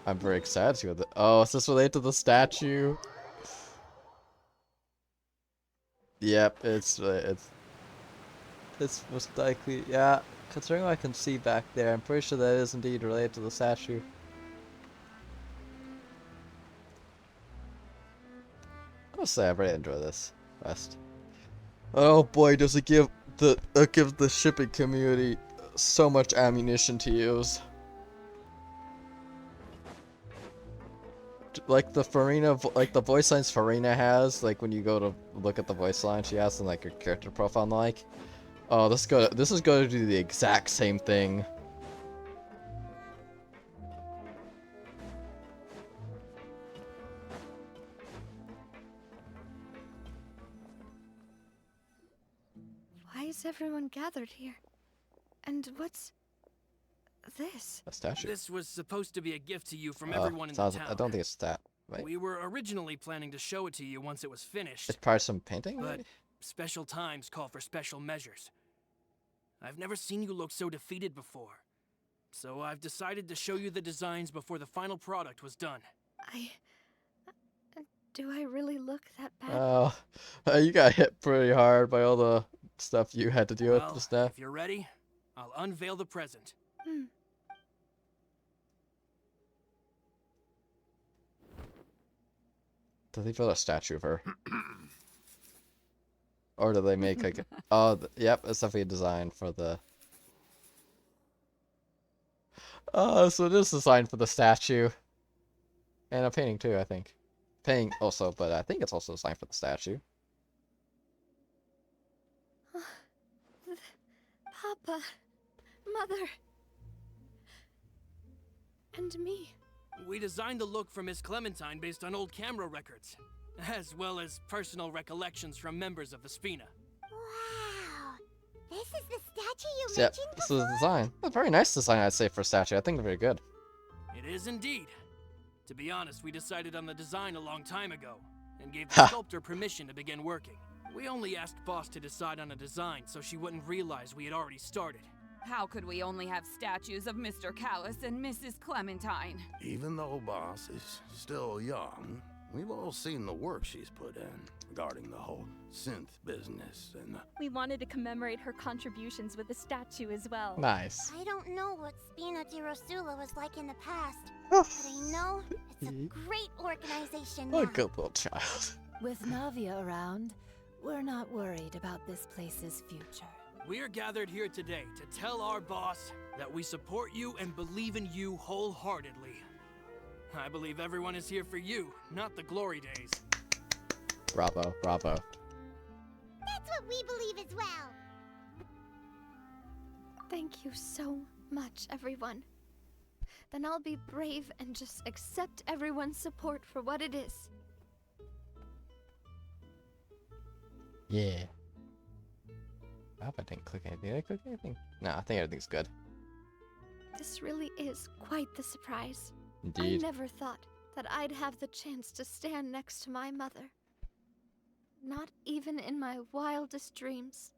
[SPEAKER 1] I'm very excited to see what the— oh, is this related to the statue? Yep, it's most likely, yeah. Considering what I can see back there, I'm pretty sure that is indeed related to the statue. I'll say I really enjoy this quest. Oh boy, does it give the shipping community so much ammunition to use. Like the Farina, like the voice lines Farina has, like when you go to look at the voice line she has in like her character profile and like, oh, this is going to do the exact same thing.
[SPEAKER 16] Why is everyone gathered here? And what's this?
[SPEAKER 1] A statue.
[SPEAKER 18] This was supposed to be a gift to you from everyone in the town.
[SPEAKER 1] I don't think it's that. Right?
[SPEAKER 18] We were originally planning to show it to you once it was finished.
[SPEAKER 1] It's probably some painting,
[SPEAKER 18] but
[SPEAKER 1] maybe?
[SPEAKER 18] special times call for special measures. I've never seen you look so defeated before. So I've decided to show you the designs before the final product was done.
[SPEAKER 16] Do I really look that bad?
[SPEAKER 1] Oh, you got hit pretty hard by all the stuff you had to deal with just now.
[SPEAKER 18] If you're ready, I'll unveil the present.
[SPEAKER 1] Do they build a statue of her? Or do they make like a— oh, yep, it's definitely a design for the— oh, so it is designed for the statue. And a painting too, I think. Painting also, but I think it's also designed for the statue.
[SPEAKER 16] Papa, Mother, and me.
[SPEAKER 18] We designed the look for Miss Clementine based on old camera records, as well as personal recollections from members of the Spina.
[SPEAKER 17] Wow, this is the statue you
[SPEAKER 1] Yep,
[SPEAKER 17] mentioned
[SPEAKER 1] this
[SPEAKER 17] before?
[SPEAKER 1] is the design. A very nice design, I'd say, for a statue. I think they're very good.
[SPEAKER 18] It is indeed. To be honest, we decided on the design a long time ago, and gave the sculptor permission to begin working. We only asked Boss to decide on a design so she wouldn't realize we had already started.
[SPEAKER 3] How could we only have statues of Mr. Callis and Mrs. Clementine?
[SPEAKER 22] Even though Boss is still young, we've all seen the work she's put in regarding the whole synth business and
[SPEAKER 9] We wanted to commemorate her contributions with a statue as well.
[SPEAKER 1] Nice.
[SPEAKER 17] I don't know what Spina di Rosula was like in the past, but I know it's a great organization now.
[SPEAKER 1] What a good little child.
[SPEAKER 11] With Navia around, we're not worried about this place's future.
[SPEAKER 18] We are gathered here today to tell our boss that we support you and believe in you wholeheartedly. I believe everyone is here for you, not the glory days.
[SPEAKER 1] Bravo, bravo.
[SPEAKER 17] That's what we believe as well.
[SPEAKER 21] Thank you so much, everyone. Then I'll be brave and just accept everyone's support for what it is.
[SPEAKER 1] Yeah. I hope I didn't click anything. Did I click anything? No, I think everything's good.
[SPEAKER 21] This really is quite the surprise.
[SPEAKER 1] Indeed.
[SPEAKER 21] I never thought that I'd have the chance to stand next to my mother. Not even in my wildest dreams.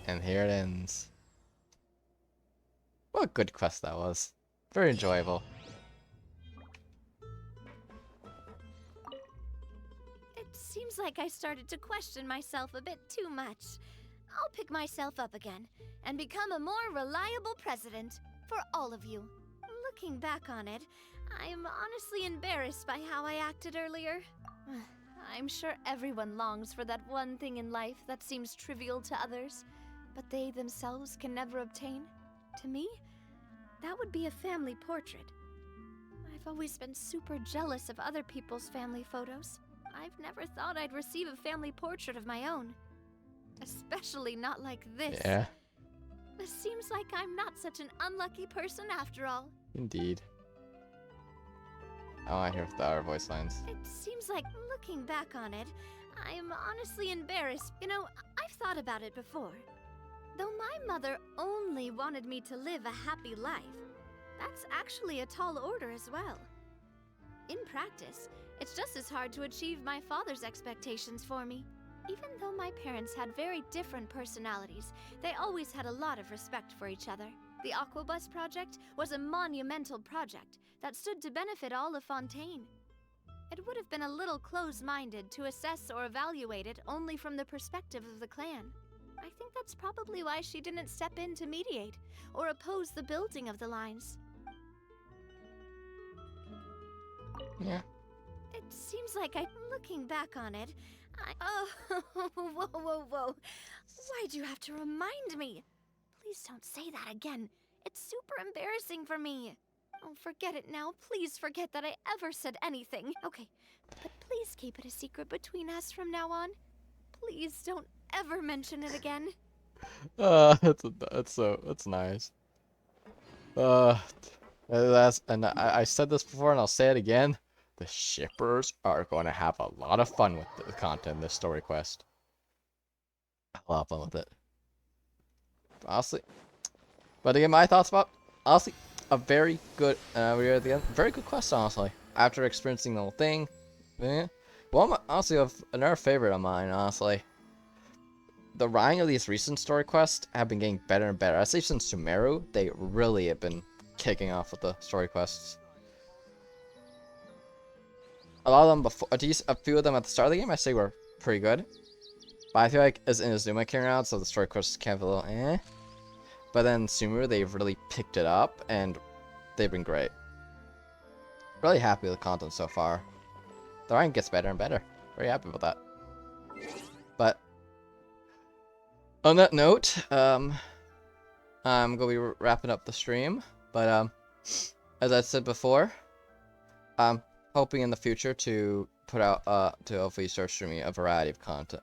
[SPEAKER 1] And here it ends. What a good quest that was. Very enjoyable.
[SPEAKER 21] It seems like I started to question myself a bit too much. I'll pick myself up again and become a more reliable president for all of you. Looking back on it, I'm honestly embarrassed by how I acted earlier. I'm sure everyone longs for that one thing in life that seems trivial to others, but they themselves can never obtain. To me, that would be a family portrait. I've always been super jealous of other people's family photos. I've never thought I'd receive a family portrait of my own. Especially not like this.
[SPEAKER 1] Yeah.
[SPEAKER 21] It seems like I'm not such an unlucky person after all.
[SPEAKER 1] Indeed. Oh, I hear the other voice lines.
[SPEAKER 21] It seems like, looking back on it, I'm honestly embarrassed. You know, I've thought about it before. Though my mother only wanted me to live a happy life, that's actually a tall order as well. In practice, it's just as hard to achieve my father's expectations for me. Even though my parents had very different personalities, they always had a lot of respect for each other. The Aquabus project was a monumental project that stood to benefit all of Fontaine. It would have been a little close-minded to assess or evaluate it only from the perspective of the clan. I think that's probably why she didn't step in to mediate or oppose the building of the lines.
[SPEAKER 1] Yeah.
[SPEAKER 21] It seems like looking back on it, Oh, whoa. Why'd you have to remind me? Please don't say that again. It's super embarrassing for me. Oh, forget it now. Please forget that I ever said anything. Okay, but please keep it a secret between us from now on. Please don't ever mention it again.
[SPEAKER 1] That's nice. I said this before and I'll say it again. The shippers are going to have a lot of fun with the content in this story quest. A lot of fun with it. Honestly. But again, my thoughts about, honestly, a very good, we're at the end, very good quest, honestly. After experiencing the whole thing. Yeah. Well, honestly, another favorite of mine, honestly. The writing of these recent story quests have been getting better and better. I'd say since Sumeru, they really have been kicking off with the story quests. A lot of them before, a few of them at the start of the game, I say were pretty good. But I feel like as Inazuma came around, so the story quests kind of a little eh. But then Sumeru, they've really picked it up, and they've been great. Really happy with the content so far. The writing gets better and better. Very happy with that. But on that note, I'm going to be wrapping up the stream. But as I said before, hoping in the future to put out to hopefully start streaming a variety of content,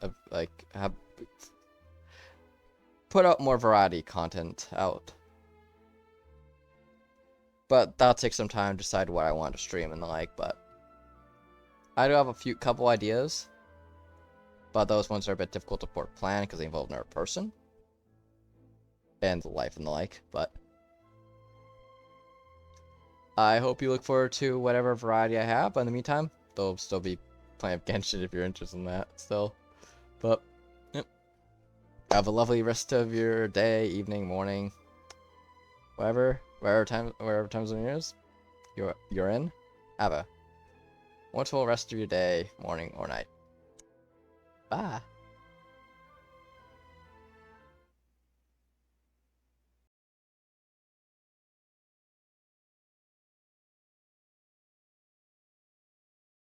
[SPEAKER 1] put out more variety content out. But that'll take some time to decide what I want to stream and the like. But I do have a couple ideas, but those ones are a bit difficult to plan because they involve another person and the life and the like. But I hope you look forward to whatever variety I have. But in the meantime, there'll still be plenty of Genshin if you're interested in that still. But yep. Have a lovely rest of your day, evening, morning, wherever time zone it is you're in. Have a wonderful rest of your day, morning, or night. Bye.